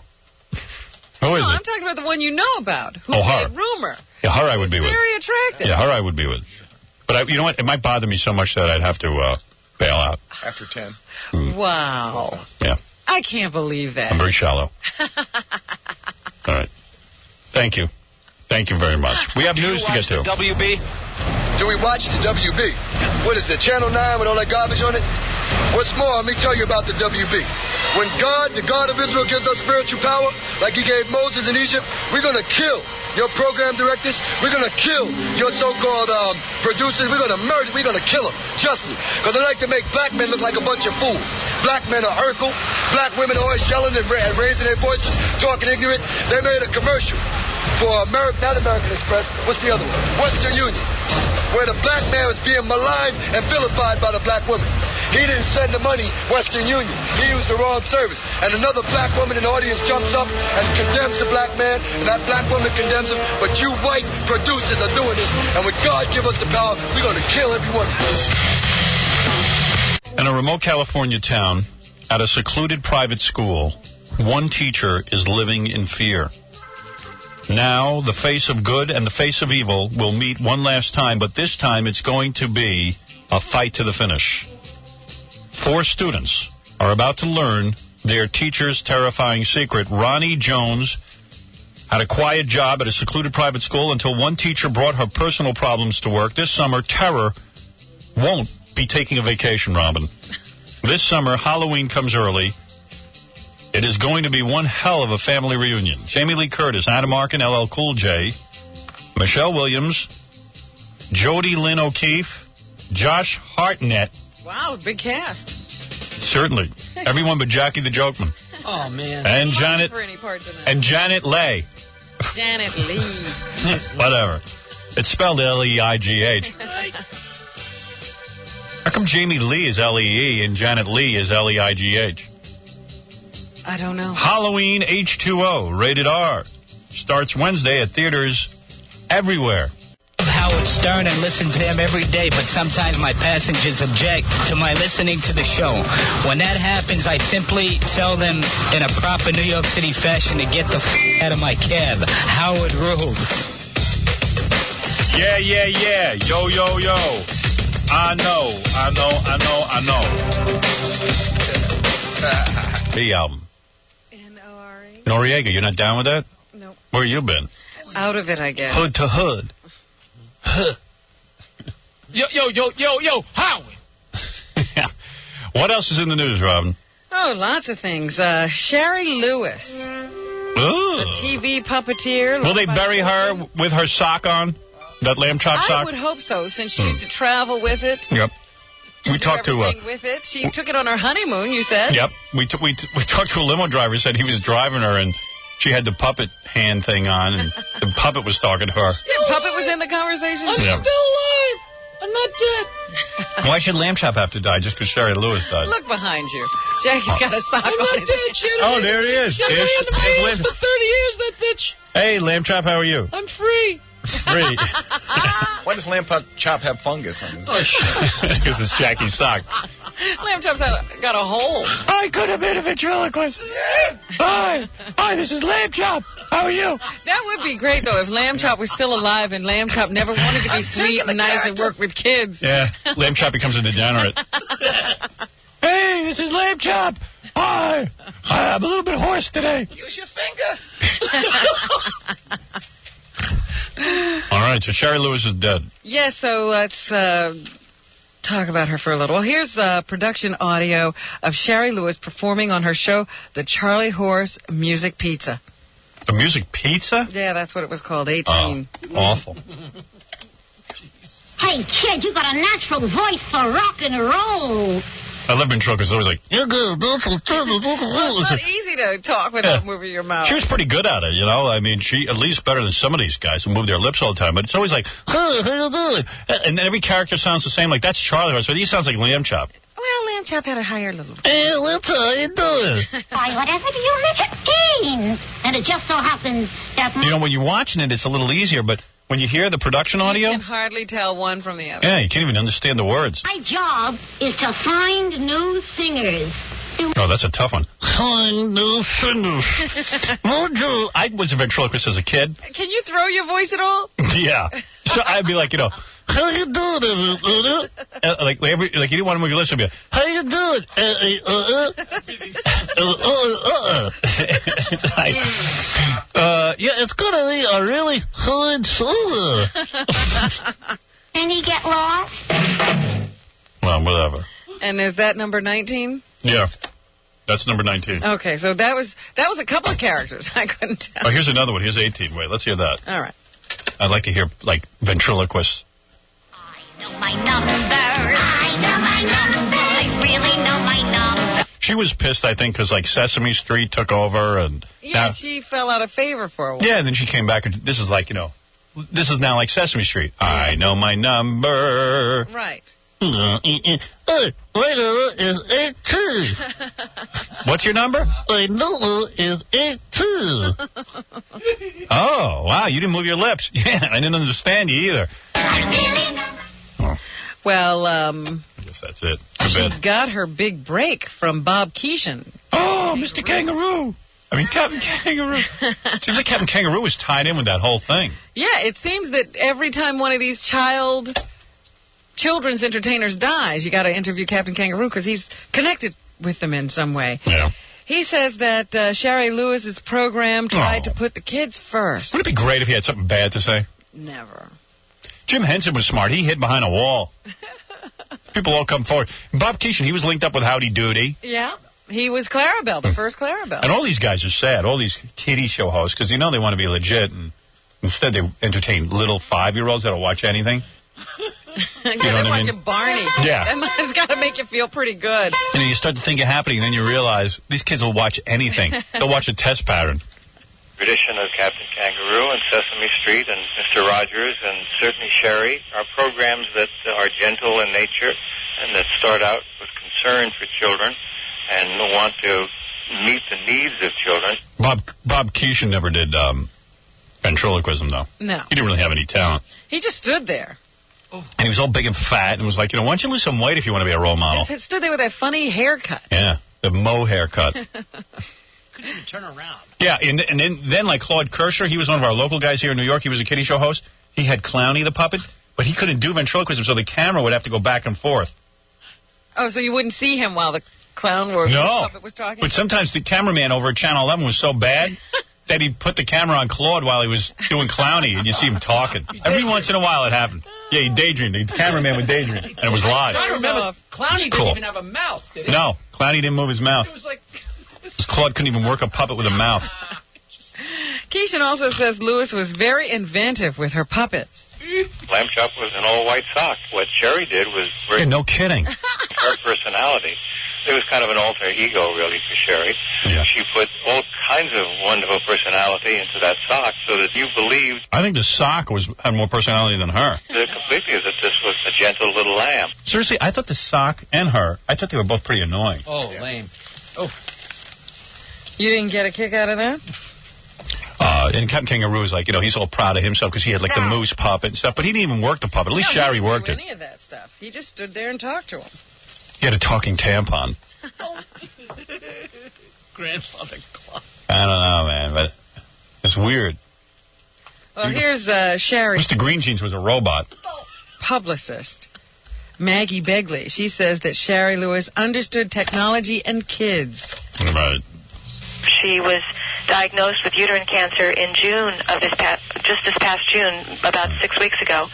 Speaker 4: Who is it?
Speaker 9: I'm talking about the one you know about. Who
Speaker 4: her.
Speaker 9: made rumor.
Speaker 4: Yeah, her I would be with.
Speaker 9: Very attractive.
Speaker 4: Yeah, her I would be with. But you know what? It might bother me so much that I'd have to bail out.
Speaker 1: After 10.
Speaker 9: Wow.
Speaker 4: Yeah.
Speaker 9: I can't believe that.
Speaker 4: I'm very shallow. All right. Thank you. Thank you very much. We have news to get to.
Speaker 16: WB? Do we watch the WB? What is it, Channel 9 with all that garbage on it? What's more, let me tell you about the WB. When God, the God of Israel, gives us spiritual power, like he gave Moses in Egypt, we're going to kill your program directors. We're going to kill your so-called producers. We're going to murder. We're going to kill them, justly. Because they like to make black men look like a bunch of fools. Black men are Urkel. Black women are always yelling and raising their voices, talking ignorant. They made a commercial for not American Express. What's the other one? Western Union, where the black man was being maligned and vilified by the black woman. He didn't send the money, Western Union. He used the wrong service. And another black woman in the audience jumps up and condemns the black man, and that black woman condemns him. But you white producers are doing this. And when God give us the power, we're going to kill everyone.
Speaker 4: In a remote California town, at a secluded private school, one teacher is living in fear. Now, the face of good and the face of evil will meet one last time, but this time it's going to be a fight to the finish. 4 students are about to learn their teacher's terrifying secret. Ronnie Jones Had a quiet job at a secluded private school until one teacher brought her personal problems to work. This summer, Terror won't be taking a vacation, Robin. This summer, Halloween comes early. It is going to be one hell of a family reunion. Jamie Lee Curtis, Adam Arkin, LL Cool J, Michelle Williams, Jody Lynn O'Keefe, Josh Hartnett.
Speaker 9: Wow, big cast.
Speaker 4: Certainly. Everyone but Jackie the Jokeman.
Speaker 5: Oh, man.
Speaker 4: And Janet.
Speaker 9: For any parts of that.
Speaker 4: And Janet Leigh.
Speaker 9: Janet Leigh.
Speaker 4: Whatever. It's spelled L-E-I-G-H. How come Jamie Lee is L-E-E and Janet Leigh is L-E-I-G-H?
Speaker 9: I don't know.
Speaker 4: Halloween H2O, rated R. Starts Wednesday at theaters everywhere.
Speaker 13: Howard Stern and listen to him every day, but sometimes my passengers object to my listening to the show. When that happens, I simply tell them in a proper New York City fashion to get the out of my cab. Howard rules.
Speaker 4: Yeah, yeah, yeah. Yo, yo, yo. I know. The album.
Speaker 9: N-O-R-E.
Speaker 4: Noriega, you're not down with that?
Speaker 9: Nope.
Speaker 4: Where you been?
Speaker 9: Out of it, I guess.
Speaker 4: Hood to hood. Huh.
Speaker 6: Yo, Howard.
Speaker 4: Yeah. What else is in the news, Robin?
Speaker 9: Oh, lots of things. Sherry Lewis.
Speaker 4: Ooh.
Speaker 9: The TV puppeteer.
Speaker 4: Will they bury her with her sock on? That lamb chop sock?
Speaker 9: I would hope so, since she used to travel with it.
Speaker 4: Yep. We talked to
Speaker 9: with it. She took it on her honeymoon, you said.
Speaker 4: Yep. We talked to a limo driver. Said he was driving her and she had the puppet hand thing on, and the puppet was talking to her.
Speaker 9: The puppet was in the conversation?
Speaker 5: I'm still alive. I'm not dead.
Speaker 4: Why should Lamb Chop have to die just because Sherry Lewis died?
Speaker 9: Look behind you. Jackie's got a sock
Speaker 5: I'm
Speaker 9: on
Speaker 5: not
Speaker 9: his
Speaker 5: dead.
Speaker 9: head.
Speaker 5: She had
Speaker 4: Oh, there he is.
Speaker 5: She had
Speaker 4: Ish.
Speaker 5: under my ass for 30 years, that bitch.
Speaker 4: Hey, Lamb Chop, how are you?
Speaker 5: I'm free.
Speaker 4: Free.
Speaker 1: Why does Lamb Chop have fungus on it?
Speaker 4: Oh, shit. Because it's Jackie's sock.
Speaker 9: Lamb Chop's got a hole.
Speaker 4: I could have been a ventriloquist. Hi, this is Lamb Chop. How are you?
Speaker 9: That would be great, though, if Lamb Chop was still alive and Lamb Chop never wanted to be sweet and nice and work with kids.
Speaker 4: Yeah, Lamb Chop becomes a degenerate. Hey, this is Lamb Chop. Hi. I'm a little bit hoarse today.
Speaker 1: Use your finger.
Speaker 4: All right, so Sherry Lewis is dead.
Speaker 9: Yeah, so let's talk about her for a little. Well, here's production audio of Sherry Lewis performing on her show, The Charlie Horse Music Pizza.
Speaker 4: The Music Pizza?
Speaker 9: Yeah, that's what it was called, 18.
Speaker 4: Oh, awful.
Speaker 29: Hey, kid, you got a natural voice for rock and roll.
Speaker 4: I love ventriloquists. Always like, you're good.
Speaker 9: Well, it's not easy to talk without moving your mouth.
Speaker 4: She was pretty good at it, you know. I mean, she at least better than some of these guys who move their lips all the time. But it's always like, hey, how you doing? And every character sounds the same. Like, that's Charlie Horse, but he sounds like Lamb Chop.
Speaker 9: Well, Lamb Chop had a higher little...
Speaker 4: Hey, Lamb Chop, how you doing?
Speaker 29: Why, whatever do you mean? And it just so happens that...
Speaker 4: You know, when you're watching it, it's a little easier, but when you hear the production audio...
Speaker 9: You can hardly tell one from the other.
Speaker 4: Yeah, you can't even understand the words.
Speaker 29: My job is to find new singers.
Speaker 4: Oh, that's a tough one. Find new singers. I was a ventriloquist as a kid.
Speaker 9: Can you throw your voice at all?
Speaker 4: Yeah. So I'd be like, you know, how you doing? Like you didn't want to move your lips. I'd be like, how you doing? It's like, yeah, it's going to be a really hard solo.
Speaker 29: And you get lost?
Speaker 4: Well, whatever.
Speaker 9: And is that number 19?
Speaker 4: Yeah. That's number 19.
Speaker 9: Okay, so that was a couple of characters. I couldn't tell.
Speaker 4: Oh, here's another one. Here's 18. Wait, let's hear that.
Speaker 9: All right.
Speaker 4: I'd like to hear, like, ventriloquists.
Speaker 29: I know my number. I really know my number.
Speaker 4: She was pissed, I think, because, like, Sesame Street took over. And
Speaker 9: yeah, she fell out of favor for a while.
Speaker 4: Yeah, and then she came back. And this is like, you know, this is now like Sesame Street. Yeah. I know my number.
Speaker 9: Right.
Speaker 4: My number is 82. What's your number? My number is 82. Oh, wow, you didn't move your lips. Yeah, I didn't understand you either. Oh.
Speaker 9: Well,
Speaker 4: I guess that's it.
Speaker 9: She got her big break from Bob Keeshan.
Speaker 4: Oh, Mr. Kangaroo. I mean, Captain Kangaroo. Seems like Captain Kangaroo was tied in with that whole thing.
Speaker 9: Yeah, it seems that every time one of these children's entertainers dies, you got to interview Captain Kangaroo because he's connected with them in some way.
Speaker 4: Yeah.
Speaker 9: He says that Sherry Lewis's program tried to put the kids first.
Speaker 4: Would it be great if he had something bad to say?
Speaker 9: Never.
Speaker 4: Jim Henson was smart. He hid behind a wall. People all come forward. Bob Keeshan, he was linked up with Howdy Doody.
Speaker 9: Yeah. He was Clarabelle, the first Clarabelle.
Speaker 4: And all these guys are sad, all these kiddie show hosts, because they want to be legit, and instead they entertain little 5-year-olds that'll watch anything.
Speaker 9: Yeah, they're watching Barney.
Speaker 4: Yeah.
Speaker 9: It's got to make you feel pretty good.
Speaker 4: You start to think it happening, and then you realize these kids will watch anything. They'll watch a test pattern.
Speaker 17: Tradition of Captain Kangaroo and Sesame Street and Mr. Rogers and certainly Sherry are programs that are gentle in nature and that start out with concern for children and want to meet the needs of children.
Speaker 4: Bob Keeshan never did ventriloquism, though.
Speaker 9: No.
Speaker 4: He didn't really have any talent.
Speaker 9: He just stood there.
Speaker 4: And he was all big and fat and was like, why don't you lose some weight if you want to be a role model?
Speaker 9: Just stood there with that funny haircut.
Speaker 4: Yeah, the Mo haircut.
Speaker 5: Couldn't even turn around.
Speaker 4: Yeah, and then like Claude Kersher, he was one of our local guys here in New York. He was a kiddie show host. He had Clowny the puppet, but he couldn't do ventriloquism, so the camera would have to go back and forth.
Speaker 9: Oh, so you wouldn't see him while the clown or puppet was talking?
Speaker 4: But sometimes the cameraman over at Channel 11 was so bad that he'd put the camera on Claude while he was doing Clowny, and you see him talking. Every once in a while it happened. Yeah, he daydreamed. The cameraman would daydream, and it was live.
Speaker 5: I remember Clowny didn't even have a mouth, did he?
Speaker 4: No, Clowny didn't move his mouth.
Speaker 5: It was like...
Speaker 4: Claude couldn't even work a puppet with a mouth.
Speaker 9: Keeshan also says Lewis was very inventive with her puppets.
Speaker 17: Lamb Chop was an all-white sock. What Sherry did was...
Speaker 4: no kidding.
Speaker 17: Her personality. It was kind of an alter ego, really, for Sherry.
Speaker 4: Yeah.
Speaker 17: She put all kinds of wonderful personality into that sock so that you believed...
Speaker 4: I think the sock had more personality than her.
Speaker 17: Completely, that this was a gentle little lamb.
Speaker 4: Seriously, I thought the sock and her, I thought they were both pretty annoying.
Speaker 5: Oh, lame. Oh.
Speaker 9: You didn't get a kick out of that?
Speaker 4: And Captain Kangaroo was like, he's all proud of himself because he had like the moose puppet and stuff, but he didn't even work the puppet. At least Sherry worked it.
Speaker 9: He didn't do any of that stuff. He just stood there and talked to him.
Speaker 4: He had a talking tampon.
Speaker 5: Grandfather clock.
Speaker 4: I don't know, man, but it's weird.
Speaker 9: Well, here's Sherry.
Speaker 4: Mr. Green Jeans was a robot.
Speaker 9: Publicist Maggie Begley. She says that Sherry Lewis understood technology and kids.
Speaker 4: Right.
Speaker 18: She was diagnosed with uterine cancer in June of this past June, about 6 weeks ago,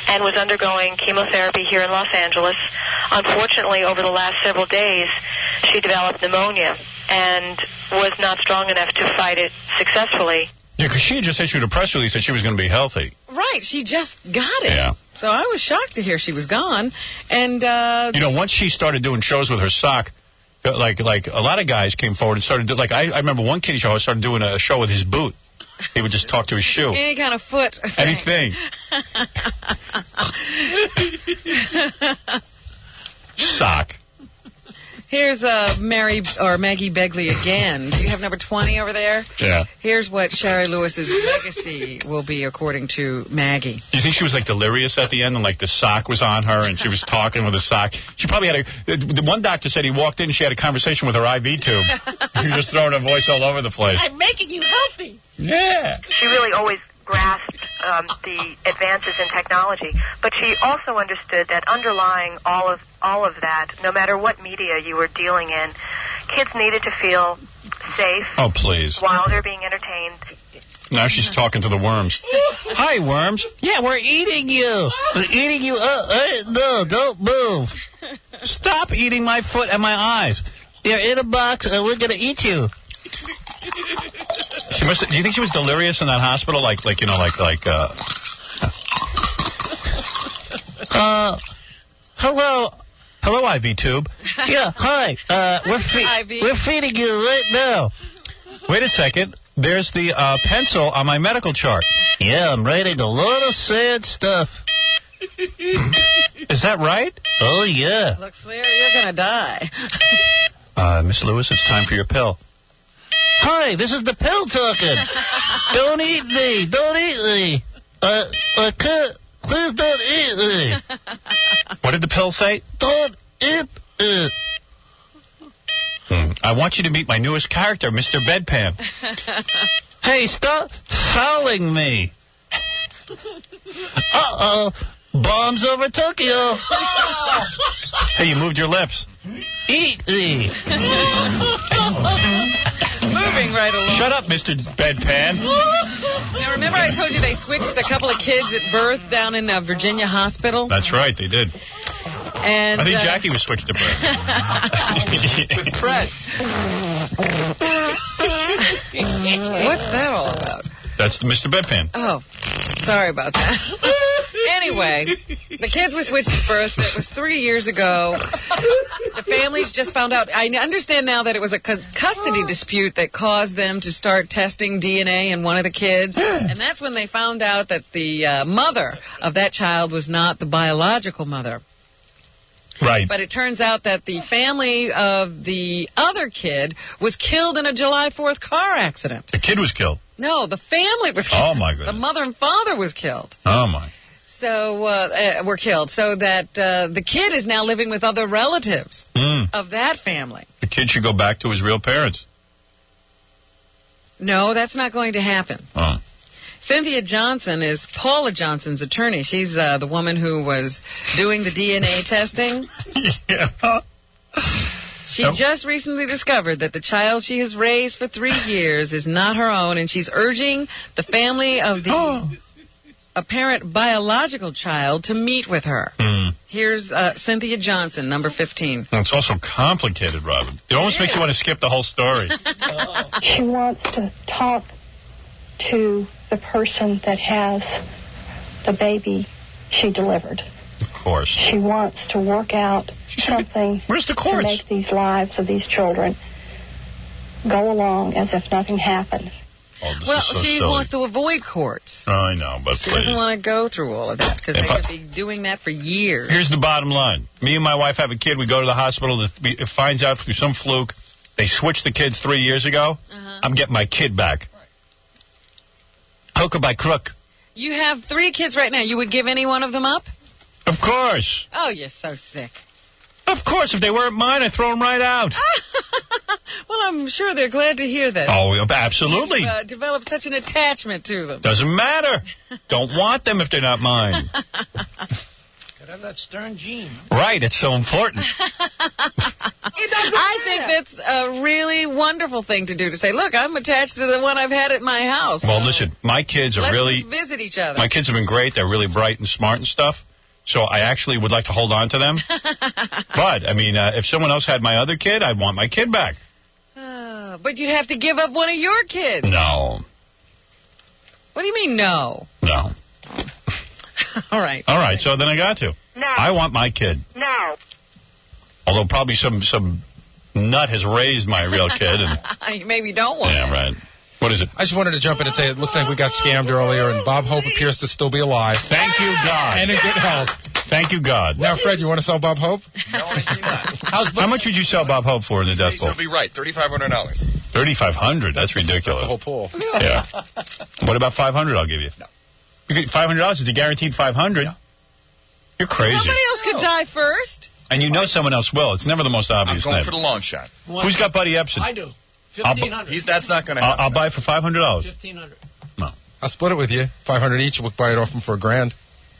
Speaker 18: and was undergoing chemotherapy here in Los Angeles. Unfortunately, over the last several days, she developed pneumonia and was not strong enough to fight it successfully.
Speaker 4: Yeah, because she had just issued a press release that she was going to be healthy.
Speaker 9: Right, she just got it.
Speaker 4: Yeah.
Speaker 9: So I was shocked to hear she was gone. And
Speaker 4: once she started doing shows with her sock, like a lot of guys came forward and started I remember one kiddie show started doing a show with his boot. He would just talk to his shoe.
Speaker 9: Any kind of foot.
Speaker 4: Anything. Sock.
Speaker 9: Here's Maggie Begley again. Do you have number 20 over there?
Speaker 4: Yeah.
Speaker 9: Here's what Sherry Lewis's legacy will be, according to Maggie.
Speaker 4: Do you think she was like delirious at the end and like the sock was on her and she was talking with the sock? She probably had the one doctor said he walked in and she had a conversation with her IV tube. She was just throwing her voice all over the place.
Speaker 18: I'm making you healthy.
Speaker 4: Yeah.
Speaker 18: She really always grasped the advances in technology, but she also understood that underlying all of that, no matter what media you were dealing in, kids needed to feel safe.
Speaker 4: Oh, please.
Speaker 18: While they're being entertained.
Speaker 4: Now she's talking to the worms. Hi, worms.
Speaker 13: Yeah, we're eating you. We're eating you. No, don't move.
Speaker 4: Stop eating my foot and my eyes.
Speaker 13: They're in a box, and we're going to eat you.
Speaker 4: Do you think she was delirious in that hospital? Hello, IV tube.
Speaker 13: Yeah, hi. We're feeding you right now.
Speaker 4: Wait a second. There's the pencil on my medical chart.
Speaker 13: Yeah, I'm writing a lot of sad stuff.
Speaker 4: Is that right?
Speaker 13: Oh, yeah.
Speaker 9: Looks clear you're going to die.
Speaker 4: Miss Lewis, it's time for your pill.
Speaker 13: Hi, this is the pill talking. Don't eat me. Don't eat me. Please don't eat me.
Speaker 4: What did the pill say?
Speaker 13: Don't eat it.
Speaker 4: I want you to meet my newest character, Mr. Bedpan.
Speaker 13: Hey, stop fouling me. Uh-oh.
Speaker 4: Bombs over Tokyo. Hey, you moved your lips. Eat me.
Speaker 9: Moving right along.
Speaker 4: Shut up, Mr. Bedpan.
Speaker 9: Now, remember I told you they switched a couple of kids at birth down in Virginia Hospital?
Speaker 4: That's right, they did.
Speaker 9: And
Speaker 4: I think Jackie was switched to birth.
Speaker 5: With Fred.
Speaker 9: What's that all about?
Speaker 4: That's Mr. Bedpan.
Speaker 9: Oh, sorry about that. Anyway, the kids were switched at birth. That was 3 years ago. The families just found out. I understand now that it was a custody dispute that caused them to start testing DNA in one of the kids. And that's when they found out that the mother of that child was not the biological mother.
Speaker 4: Right.
Speaker 9: But it turns out that the family of the other kid was killed in a July 4th car accident.
Speaker 4: The kid was killed?
Speaker 9: No, the family was killed.
Speaker 4: Oh, my goodness.
Speaker 9: The mother and father was killed.
Speaker 4: Oh, my.
Speaker 9: So, were killed. So that the kid is now living with other relatives of that family.
Speaker 4: The kid should go back to his real parents.
Speaker 9: No, that's not going to happen.
Speaker 4: Oh.
Speaker 9: Cynthia Johnson is Paula Johnson's attorney. She's the woman who was doing the DNA testing.
Speaker 4: Yeah.
Speaker 9: She just recently discovered that the child she has raised for 3 years is not her own, and she's urging the family of the apparent biological child to meet with her. Here's Cynthia Johnson, number 15.
Speaker 4: Well, it's also complicated, Robin. It almost makes you want to skip the whole story.
Speaker 19: She wants to talk to the person that has the baby she delivered.
Speaker 4: Of course.
Speaker 19: She wants to work out something to make these lives of these children go along as if nothing happened.
Speaker 9: Well, she wants to avoid courts.
Speaker 4: I know, but
Speaker 9: She
Speaker 4: please.
Speaker 9: doesn't want to go through all of that because they could be doing that for years.
Speaker 4: Here's the bottom line. Me and my wife have a kid. We go to the hospital. It finds out through some fluke they switched the kids 3 years ago. I'm getting my kid back. Hook or by crook.
Speaker 9: You have 3 kids right now. You would give any one of them up?
Speaker 4: Of course.
Speaker 9: Oh, you're so sick.
Speaker 4: Of course. If they weren't mine, I'd throw them right out.
Speaker 9: Well, I'm sure they're glad to hear that.
Speaker 4: Oh, absolutely.
Speaker 9: You've developed such an attachment to them.
Speaker 4: Doesn't matter. Don't want them if they're not mine.
Speaker 5: Gotta have that stern gene.
Speaker 4: Right. It's so important.
Speaker 9: I think that's a really wonderful thing to do, to say, look, I'm attached to the one I've had at my house.
Speaker 4: Well, listen, my kids are
Speaker 9: Let's
Speaker 4: really...
Speaker 9: just visit each other.
Speaker 4: My kids have been great. They're really bright and smart and stuff. So I actually would like to hold on to them. But, I mean, if someone else had my other kid, I'd want my kid back.
Speaker 9: But you'd have to give up one of your kids.
Speaker 4: No.
Speaker 9: What do you mean, no?
Speaker 4: No.
Speaker 9: All right.
Speaker 4: All right, so then I got to.
Speaker 12: No.
Speaker 4: I want my kid.
Speaker 12: No.
Speaker 4: Although probably some nut has raised my real kid. And
Speaker 9: You maybe don't want
Speaker 4: yeah,
Speaker 9: it.
Speaker 4: right. What is it?
Speaker 14: I just wanted to jump in and say it looks like we got scammed earlier, and Bob Hope appears to still be alive.
Speaker 4: Thank you, God.
Speaker 14: And in good health.
Speaker 4: Thank you, God.
Speaker 14: Now, Fred, you want to sell Bob Hope?
Speaker 1: No, actually not.
Speaker 4: How much would you sell Bob Hope for in the death pool?
Speaker 1: He'll be right. $3,500.
Speaker 4: $3,500. That's ridiculous.
Speaker 14: The whole pool.
Speaker 4: Yeah. What about $500? I'll give you.
Speaker 1: No.
Speaker 4: $500 is a guaranteed $500.
Speaker 1: No.
Speaker 4: You're crazy.
Speaker 9: Somebody else could die first.
Speaker 4: And you know someone else will. It's never the most
Speaker 1: I'm
Speaker 4: obvious
Speaker 1: going
Speaker 4: thing.
Speaker 1: for the long shot.
Speaker 4: Who's got Buddy Epson?
Speaker 5: I do. $1,500.
Speaker 1: That's not going to happen.
Speaker 4: I'll buy it for $500.
Speaker 5: $1,500.
Speaker 4: No.
Speaker 14: I'll split it with you. $500 each. We'll buy it off them for $1,000.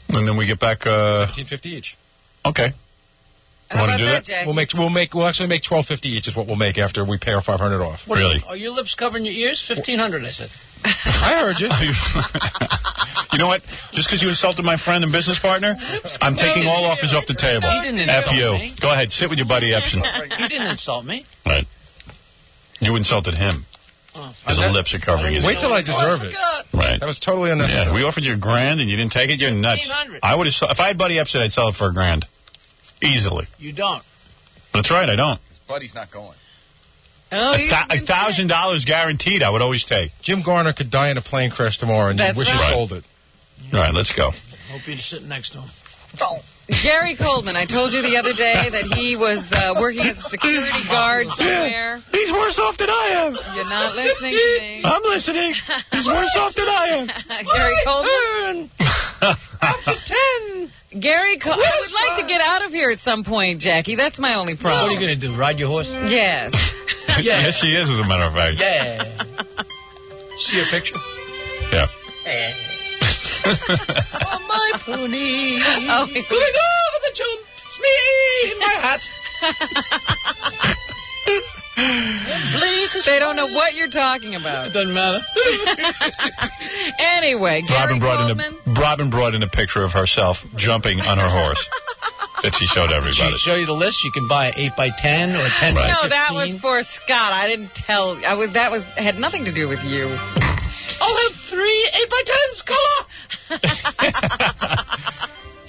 Speaker 4: And then we get back
Speaker 14: $1,550 each.
Speaker 4: Okay.
Speaker 9: How
Speaker 4: Want to
Speaker 9: about
Speaker 4: do
Speaker 9: that,
Speaker 4: that?
Speaker 9: Jackie?
Speaker 14: We'll actually make $1,250 each is what we'll make after we pay our $500 off.
Speaker 4: Really?
Speaker 5: Are your lips covering your ears? $1,500, I said.
Speaker 14: I heard you.
Speaker 4: You know what? Just because you insulted my friend and business partner, I'm taking all offers off the table.
Speaker 5: He didn't
Speaker 4: F
Speaker 5: insult
Speaker 4: you.
Speaker 5: me.
Speaker 4: Go ahead. Sit with your buddy Epson.
Speaker 5: He didn't insult me.
Speaker 4: Right. You insulted him. His lips are covering his
Speaker 14: Wait till I deserve it.
Speaker 4: Right.
Speaker 14: That was totally unnecessary.
Speaker 4: Yeah, we offered you $1,000 and you didn't take it. You're nuts.
Speaker 5: $1,500.
Speaker 4: I would have. If I had Buddy Epson, I'd sell it for $1,000. Easily.
Speaker 5: You don't.
Speaker 4: That's right. I don't.
Speaker 1: His buddy's not going.
Speaker 9: Oh,
Speaker 4: $1,000 guaranteed. I would always take.
Speaker 14: Jim Garner could die in a plane crash tomorrow, and
Speaker 9: That's
Speaker 14: you wish
Speaker 9: right.
Speaker 14: you sold it.
Speaker 4: All right, let's go.
Speaker 5: Hope you're sitting next to him.
Speaker 9: Gary Coleman, I told you the other day that he was working as a security guard somewhere.
Speaker 4: He's worse off than I am.
Speaker 9: You're not listening to me.
Speaker 4: I'm listening. He's worse off than I am.
Speaker 9: Gary Coleman. Gary Coleman. I would like to get out of here at some point, Jackie. That's my only problem.
Speaker 5: What are you going to do, ride your horse?
Speaker 9: Yes.
Speaker 4: Yes, she is, as a matter of fact.
Speaker 5: Yeah. See a picture?
Speaker 4: Yeah.
Speaker 5: On my pony.
Speaker 9: Oh,
Speaker 5: Going over the jump. It's me in my hat.
Speaker 9: They don't know what you're talking about.
Speaker 5: It doesn't matter.
Speaker 9: Anyway, Gary Coleman.
Speaker 4: Robin brought in a picture of herself jumping on her horse that she showed everybody.
Speaker 5: She show you the list. You can buy 8x10 or 10 by 15.
Speaker 9: No, that was for Scott. I didn't tell. Had nothing to do with you.
Speaker 5: I'll have 3 8x10s. Color.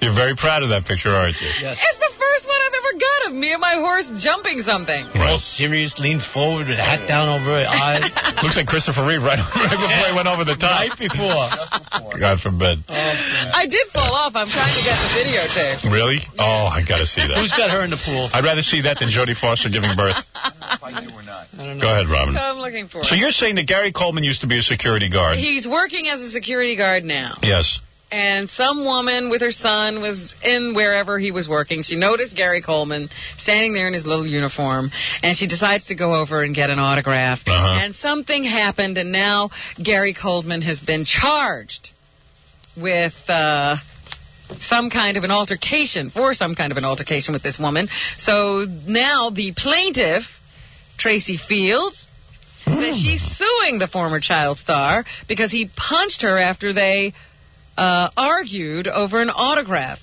Speaker 4: You're very proud of that picture, aren't you?
Speaker 5: Yes.
Speaker 9: It's the first one I've ever got of me and my horse jumping something.
Speaker 5: Right. All serious, leaned forward with a hat down over her eyes.
Speaker 4: Looks like Christopher Reeve right before he went over the top.
Speaker 5: Right before.
Speaker 4: God forbid.
Speaker 9: I did fall off. I'm trying to get the videotape.
Speaker 4: Really? Oh, I got to see that.
Speaker 5: Who's got her in the pool?
Speaker 4: I'd rather see that than Jodie Foster giving birth.
Speaker 5: I don't know.
Speaker 4: Go ahead, Robin.
Speaker 9: I'm looking for it.
Speaker 4: So you're saying that Gary Coleman used to be a security guard?
Speaker 9: He's working as a security guard now.
Speaker 4: Yes.
Speaker 9: And some woman with her son was in wherever he was working. She noticed Gary Coleman standing there in his little uniform, and she decides to go over and get an autograph. And something happened, and now Gary Coleman has been charged with some kind of an altercation with this woman. So now the plaintiff, Tracy Fields, says she's suing the former child star because he punched her after they argued over an autograph.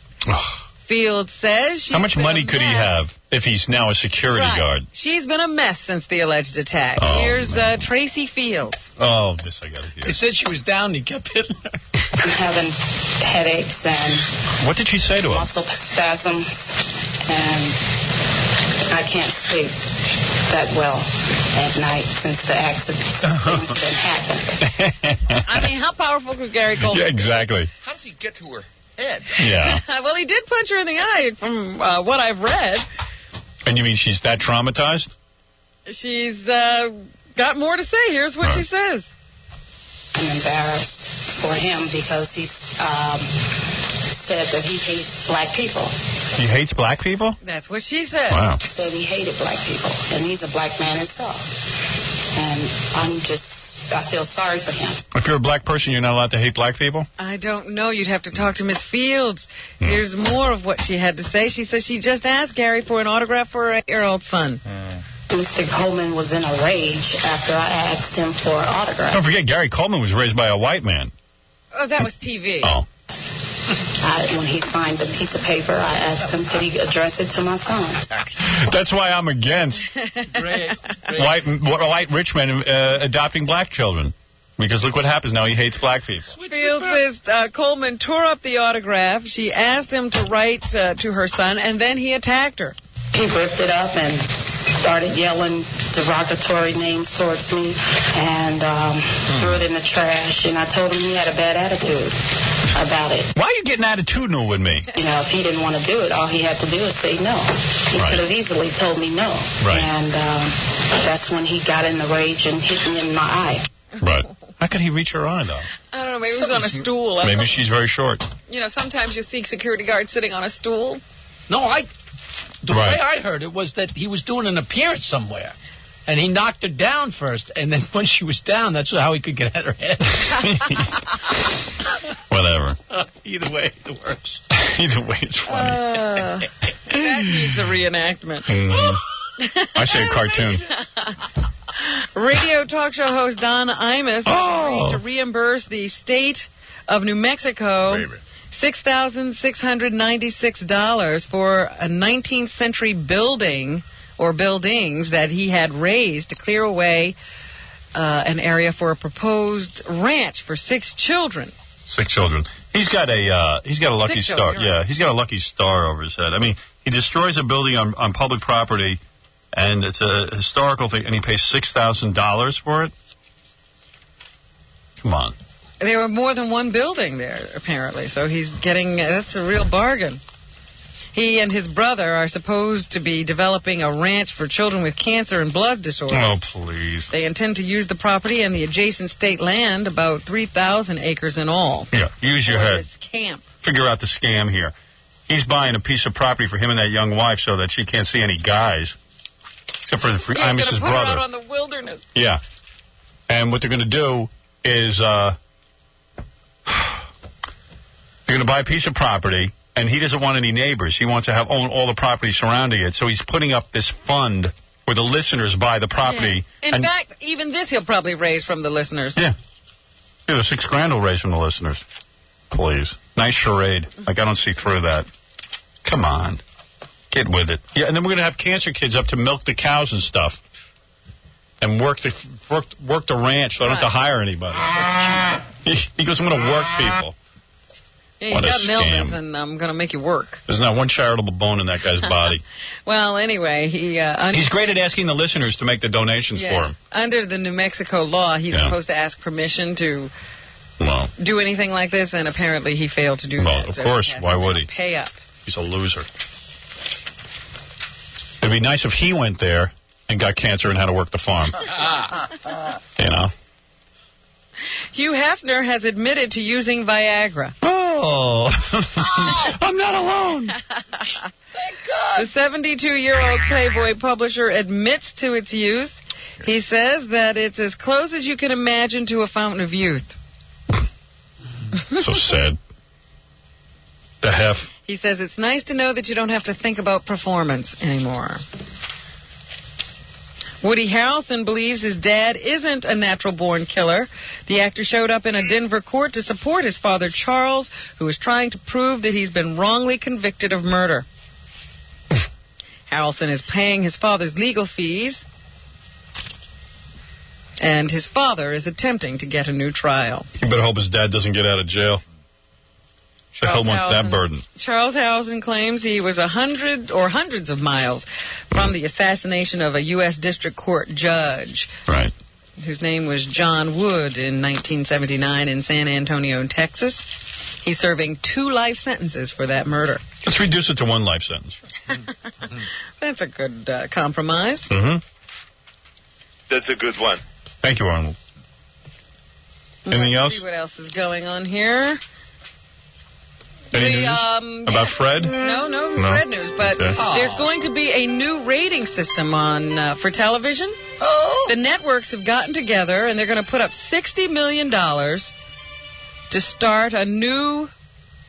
Speaker 9: Fields says
Speaker 4: how much money could he have if he's now a security guard?
Speaker 9: She's been a mess since the alleged attack. Here's Tracy Fields.
Speaker 4: Oh, this I got to hear.
Speaker 5: They said she was down and he kept hitting her.
Speaker 20: I'm having headaches and
Speaker 4: what did she say to him?
Speaker 20: Muscle spasms, and I can't sleep that well at night since the accident's been happening.
Speaker 9: I mean, how powerful could Gary Coleman be?
Speaker 4: Yeah, exactly.
Speaker 1: How does he get to her head?
Speaker 4: Yeah.
Speaker 9: Well, he did punch her in the eye from what I've read.
Speaker 4: And you mean she's that traumatized?
Speaker 9: She's got more to say. Here's what she says.
Speaker 20: I'm embarrassed for him because he said that he hates black people.
Speaker 4: He hates black people?
Speaker 9: That's what she said.
Speaker 4: Wow.
Speaker 20: He said he hated black people, and he's a black man himself. And I feel sorry for him.
Speaker 4: If you're a black person, you're not allowed to hate black people?
Speaker 9: I don't know. You'd have to talk to Miss Fields. Here's more of what she had to say. She says she just asked Gary for an autograph for her 8-year-old son.
Speaker 20: Mr. Coleman was in a rage after I asked him for an autograph.
Speaker 4: Don't forget, Gary Coleman was raised by a white man.
Speaker 9: Oh, that was TV.
Speaker 4: Oh.
Speaker 20: When he signed the piece of paper, I asked him, could he address it to my son?
Speaker 4: That's why I'm against white rich men adopting black children. Because look what happens now. He hates black people.
Speaker 9: Fields says Coleman tore up the autograph. She asked him to write to her son, and then he attacked her.
Speaker 20: He ripped it up and started yelling derogatory names towards me and threw it in the trash. And I told him he had a bad attitude about it.
Speaker 4: Why are you getting attitudinal with me?
Speaker 20: You know, if he didn't want to do it, all he had to do is say no. He could have easily told me no.
Speaker 4: Right.
Speaker 20: And that's when he got in the rage and hit me in my eye.
Speaker 4: Right. How could he reach her eye, though?
Speaker 9: I don't know. Maybe he was on a stool.
Speaker 4: Maybe she's very short.
Speaker 9: You know, sometimes you see security guards sitting on a stool.
Speaker 5: No, the way I heard it was that he was doing an appearance somewhere. And he knocked her down first, and then when she was down, that's how he could get at her head.
Speaker 4: Whatever.
Speaker 5: Either way, it works.
Speaker 4: Either way, it's funny.
Speaker 9: That needs a reenactment.
Speaker 4: I say a cartoon.
Speaker 9: Radio talk show host Don Imus agreed to reimburse the state of New Mexico $6,696 for a 19th century building or buildings that he had razed to clear away an area for a proposed ranch for 6 children.
Speaker 4: 6 children. He's got a lucky star.
Speaker 9: Children,
Speaker 4: yeah, he's got a lucky star over his head. I mean, he destroys a building on public property, and it's a historical thing, and he pays $6,000 for it. Come on.
Speaker 9: There were more than one building there, apparently, so he's getting, that's a real bargain. He and his brother are supposed to be developing a ranch for children with cancer and blood disorders.
Speaker 4: Oh, please.
Speaker 9: They intend to use the property and the adjacent state land, about 3,000 acres in all.
Speaker 4: Yeah, use your head.
Speaker 9: This camp.
Speaker 4: Figure out the scam here. He's buying a piece of property for him and that young wife so that she can't see any guys. Except for Imus's brother.
Speaker 9: Her out on the wilderness.
Speaker 4: Yeah. And what they're going to do is You're going to buy a piece of property, and he doesn't want any neighbors. He wants to own all the property surrounding it. So he's putting up this fund where the listeners buy the property.
Speaker 9: Yeah. In fact, even this he'll probably raise from the listeners.
Speaker 4: Yeah. Yeah, the $6,000 will raise from the listeners. Please. Nice charade. Like, I don't see through that. Come on. Get with it. Yeah, and then we're going to have cancer kids up to milk the cows and stuff. And work the ranch, so I don't have to hire anybody. He goes, I'm going to work people.
Speaker 9: Yeah, you
Speaker 4: What a
Speaker 9: got an illness,
Speaker 4: scam.
Speaker 9: and I'm going to make you work.
Speaker 4: There's not one charitable bone in that guy's body.
Speaker 9: Well, anyway,
Speaker 4: He's great at asking the listeners to make the donations for him.
Speaker 9: Under the New Mexico law, he's supposed to ask permission to do anything like this, and apparently he failed to do that.
Speaker 4: Well, of course. Why would he?
Speaker 9: Pay up.
Speaker 4: He's a loser. It'd be nice if he went there and got cancer and had to work the farm. You know?
Speaker 9: Hugh Hefner has admitted to using Viagra.
Speaker 4: Oh, I'm not alone.
Speaker 9: Thank God. The 72-year-old Playboy publisher admits to its use. He says that it's as close as you can imagine to a fountain of youth.
Speaker 4: So sad. The hef.
Speaker 9: He says it's nice to know that you don't have to think about performance anymore. Woody Harrelson believes his dad isn't a natural-born killer. The actor showed up in a Denver court to support his father, Charles, who is trying to prove that he's been wrongly convicted of murder. Harrelson is paying his father's legal fees, and his father is attempting to get a new trial.
Speaker 4: You better hope his dad doesn't get out of jail. The hell wants that burden?
Speaker 9: Charles Harrelson claims he was hundreds of miles from the assassination of a U.S. District Court judge.
Speaker 4: Right.
Speaker 9: Whose name was John Wood in 1979 in San Antonio, Texas. He's serving 2 life sentences for that murder.
Speaker 4: Let's reduce it to 1 life sentence.
Speaker 9: That's a good compromise.
Speaker 4: Mm-hmm.
Speaker 7: That's a good one.
Speaker 4: Thank you, Arnold. Anything else?
Speaker 9: Let's see what else is going on here.
Speaker 4: Any news about Fred?
Speaker 9: No Fred news, but there's going to be a new rating system on for television. Oh. The networks have gotten together, and they're going to put up $60 million to start a new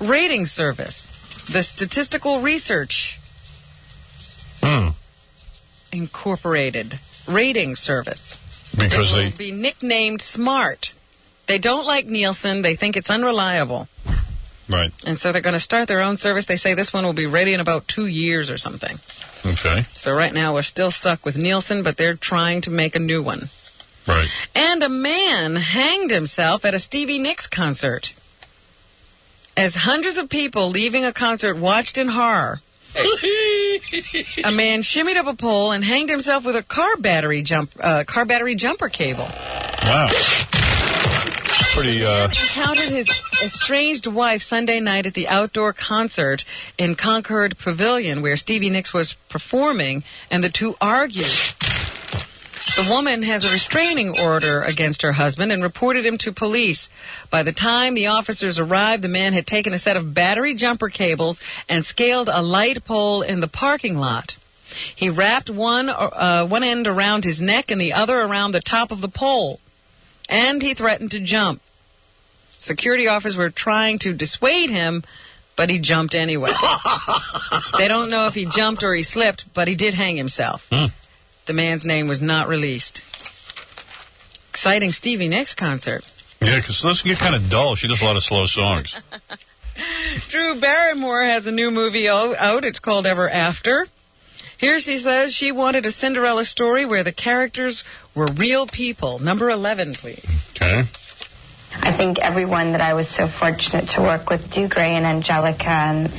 Speaker 9: rating service, the Statistical Research Incorporated Rating Service.
Speaker 4: Because
Speaker 9: they will be nicknamed Smart. They don't like Nielsen. They think it's unreliable.
Speaker 4: Right.
Speaker 9: And so they're going to start their own service. They say this one will be ready in about 2 years or something.
Speaker 4: Okay.
Speaker 9: So right now we're still stuck with Nielsen, but they're trying to make a new one.
Speaker 4: Right.
Speaker 9: And a man hanged himself at a Stevie Nicks concert. As hundreds of people leaving a concert watched in horror, a man shimmied up a pole and hanged himself with a car battery jumper cable.
Speaker 4: Wow. Pretty,
Speaker 9: He encountered his estranged wife Sunday night at the outdoor concert in Concord Pavilion where Stevie Nicks was performing, and the two argued. The woman has a restraining order against her husband and reported him to police. By the time the officers arrived, the man had taken a set of battery jumper cables and scaled a light pole in the parking lot. He wrapped one end around his neck and the other around the top of the pole, and he threatened to jump. Security officers were trying to dissuade him, but he jumped anyway. They don't know if he jumped or he slipped, but he did hang himself. The man's name was not released. Exciting Stevie Nicks concert.
Speaker 4: Yeah, because this can get kind of dull. She does a lot of slow songs.
Speaker 9: Drew Barrymore has a new movie out. It's called Ever After. Here she says she wanted a Cinderella story where the characters were real people. Number 11, please.
Speaker 4: Okay.
Speaker 3: I think everyone that I was so fortunate to work with, Dougray and Angelica and,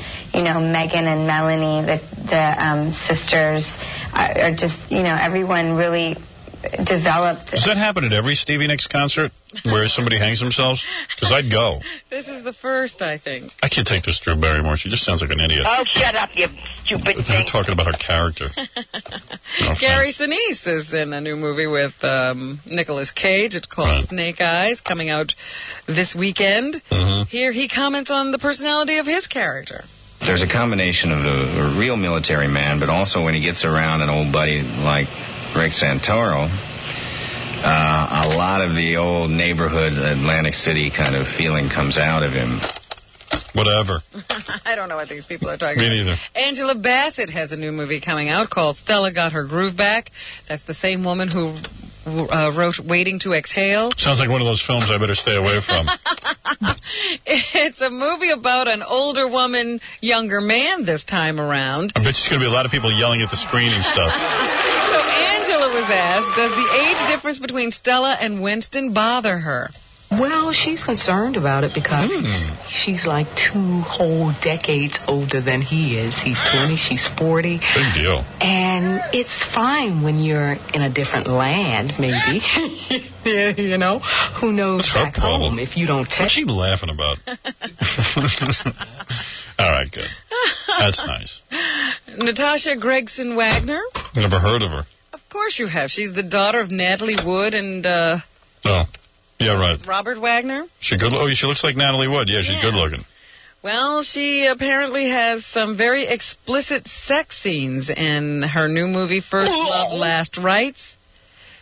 Speaker 3: Megan and Melanie, the sisters, are just, everyone really developed.
Speaker 4: Does that happen at every Stevie Nicks concert where somebody hangs themselves? Because I'd go.
Speaker 9: This is the first, I think.
Speaker 4: I can't take this Drew Barrymore. She just sounds like an idiot.
Speaker 12: Oh, shut up, you stupid
Speaker 4: They're talking about her character. No
Speaker 9: Gary Sinise is in a new movie with Nicolas Cage. It's called Snake Eyes, coming out this weekend. Here he comments on the personality of his character.
Speaker 21: There's a combination of a real military man, but also when he gets around an old buddy like Rick Santoro, a lot of the old neighborhood Atlantic City kind of feeling comes out of him.
Speaker 4: Whatever.
Speaker 9: I don't know what these people are talking
Speaker 4: Me
Speaker 9: about.
Speaker 4: neither.
Speaker 9: Angela Bassett has a new movie coming out called Stella Got Her Groove Back. That's the same woman who wrote Waiting to Exhale.
Speaker 4: Sounds like one of those films I better stay away from.
Speaker 9: It's a movie about an older woman, younger man this time around.
Speaker 4: I bet there's going to be a lot of people yelling at the screen and stuff.
Speaker 9: So Angela was asked, does the age difference between Stella and Winston bother her?
Speaker 8: Well, she's concerned about it because she's like 2 whole decades older than he is. He's 20, she's 40.
Speaker 4: Big deal.
Speaker 8: And it's fine when you're in a different land, maybe. You know? Who knows back home if you don't text.
Speaker 4: What's she laughing about? All right, good. That's nice.
Speaker 9: Natasha Gregson Wagner.
Speaker 4: Never heard of her.
Speaker 9: Of course you have. She's the daughter of Natalie Wood and...
Speaker 4: Oh. Yeah, right.
Speaker 9: Robert Wagner.
Speaker 4: She good? Oh, she looks like Natalie Wood. Yeah, she's good looking.
Speaker 9: Well, she apparently has some very explicit sex scenes in her new movie, First Love, Last Rites.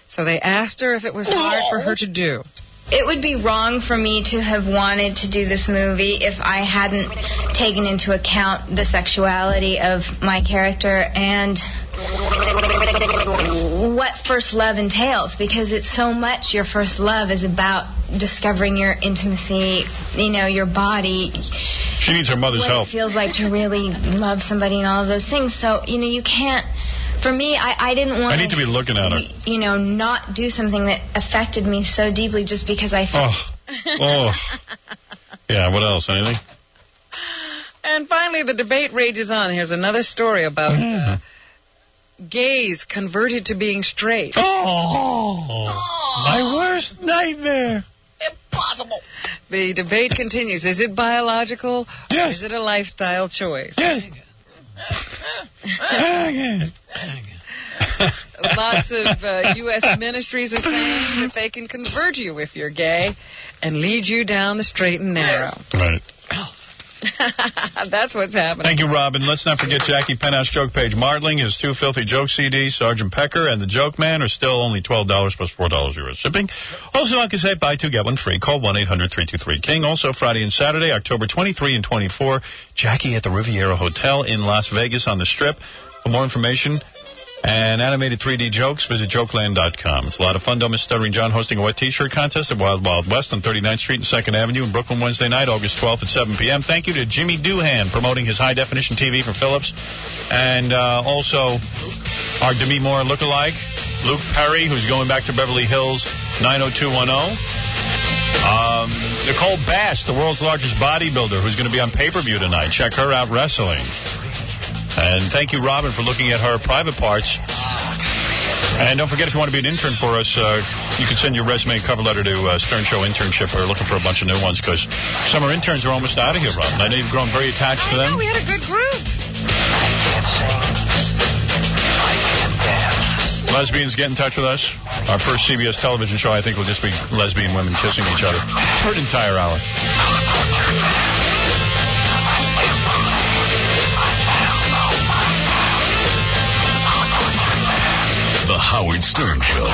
Speaker 9: So they asked her if it was hard for her to do.
Speaker 3: It would be wrong for me to have wanted to do this movie if I hadn't taken into account the sexuality of my character and what first love entails, because it's so much. Your first love is about discovering your intimacy, you know, your body.
Speaker 4: She needs her mother's help.
Speaker 3: What it feels like to really love somebody and all of those things. So, you know, you can't... For me, I didn't want
Speaker 4: I need to be looking at her.
Speaker 3: You know, not do something that affected me so deeply just because I felt...
Speaker 4: Oh. Yeah, what else? Anything?
Speaker 9: And finally, the debate rages on. Here's another story about gays converted to being straight.
Speaker 4: My worst nightmare.
Speaker 9: Impossible. The debate continues. Is it biological? Yes. Or is it a lifestyle choice?
Speaker 4: Yes.
Speaker 9: Lots of U.S. ministries are saying that they can convert you if you're gay and lead you down the straight and narrow.
Speaker 4: Right.
Speaker 9: That's what's happening.
Speaker 4: Thank you, Robin. Let's not forget Jackie Penthouse Joke Page Martling, his 2 Filthy Joke CDs, Sergeant Pecker, and The Joke Man are still only $12 plus $4 U.S. shipping. Also, like I say, buy 2, get 1 free. Call 1-800-323-KING. Also, Friday and Saturday, October 23 and 24, Jackie at the Riviera Hotel in Las Vegas on the Strip. For more information and animated 3D jokes, visit jokeland.com. It's a lot of fun. Don't miss Stuttering John hosting a wet T-shirt contest at Wild Wild West on 39th Street and 2nd Avenue in Brooklyn Wednesday night, August 12th at 7 p.m. Thank you to Jimmy Doohan promoting his high-definition TV for Philips. And also our Demi Moore lookalike, Luke Perry, who's going back to Beverly Hills 90210. Nicole Bass, the world's largest bodybuilder, who's going to be on pay-per-view tonight. Check her out wrestling. And thank you, Robin, for looking at her private parts. And don't forget, if you want to be an intern for us, you can send your resume and cover letter to Stern Show Internship. We're looking for a bunch of new ones because summer interns are almost out of here, Robin. I know you've grown very attached to them.
Speaker 9: I know, we had a good group.
Speaker 4: Lesbians, get in touch with us. Our first CBS television show, I think, will just be lesbian women kissing each other for an entire hour.
Speaker 10: The Howard Stern Show.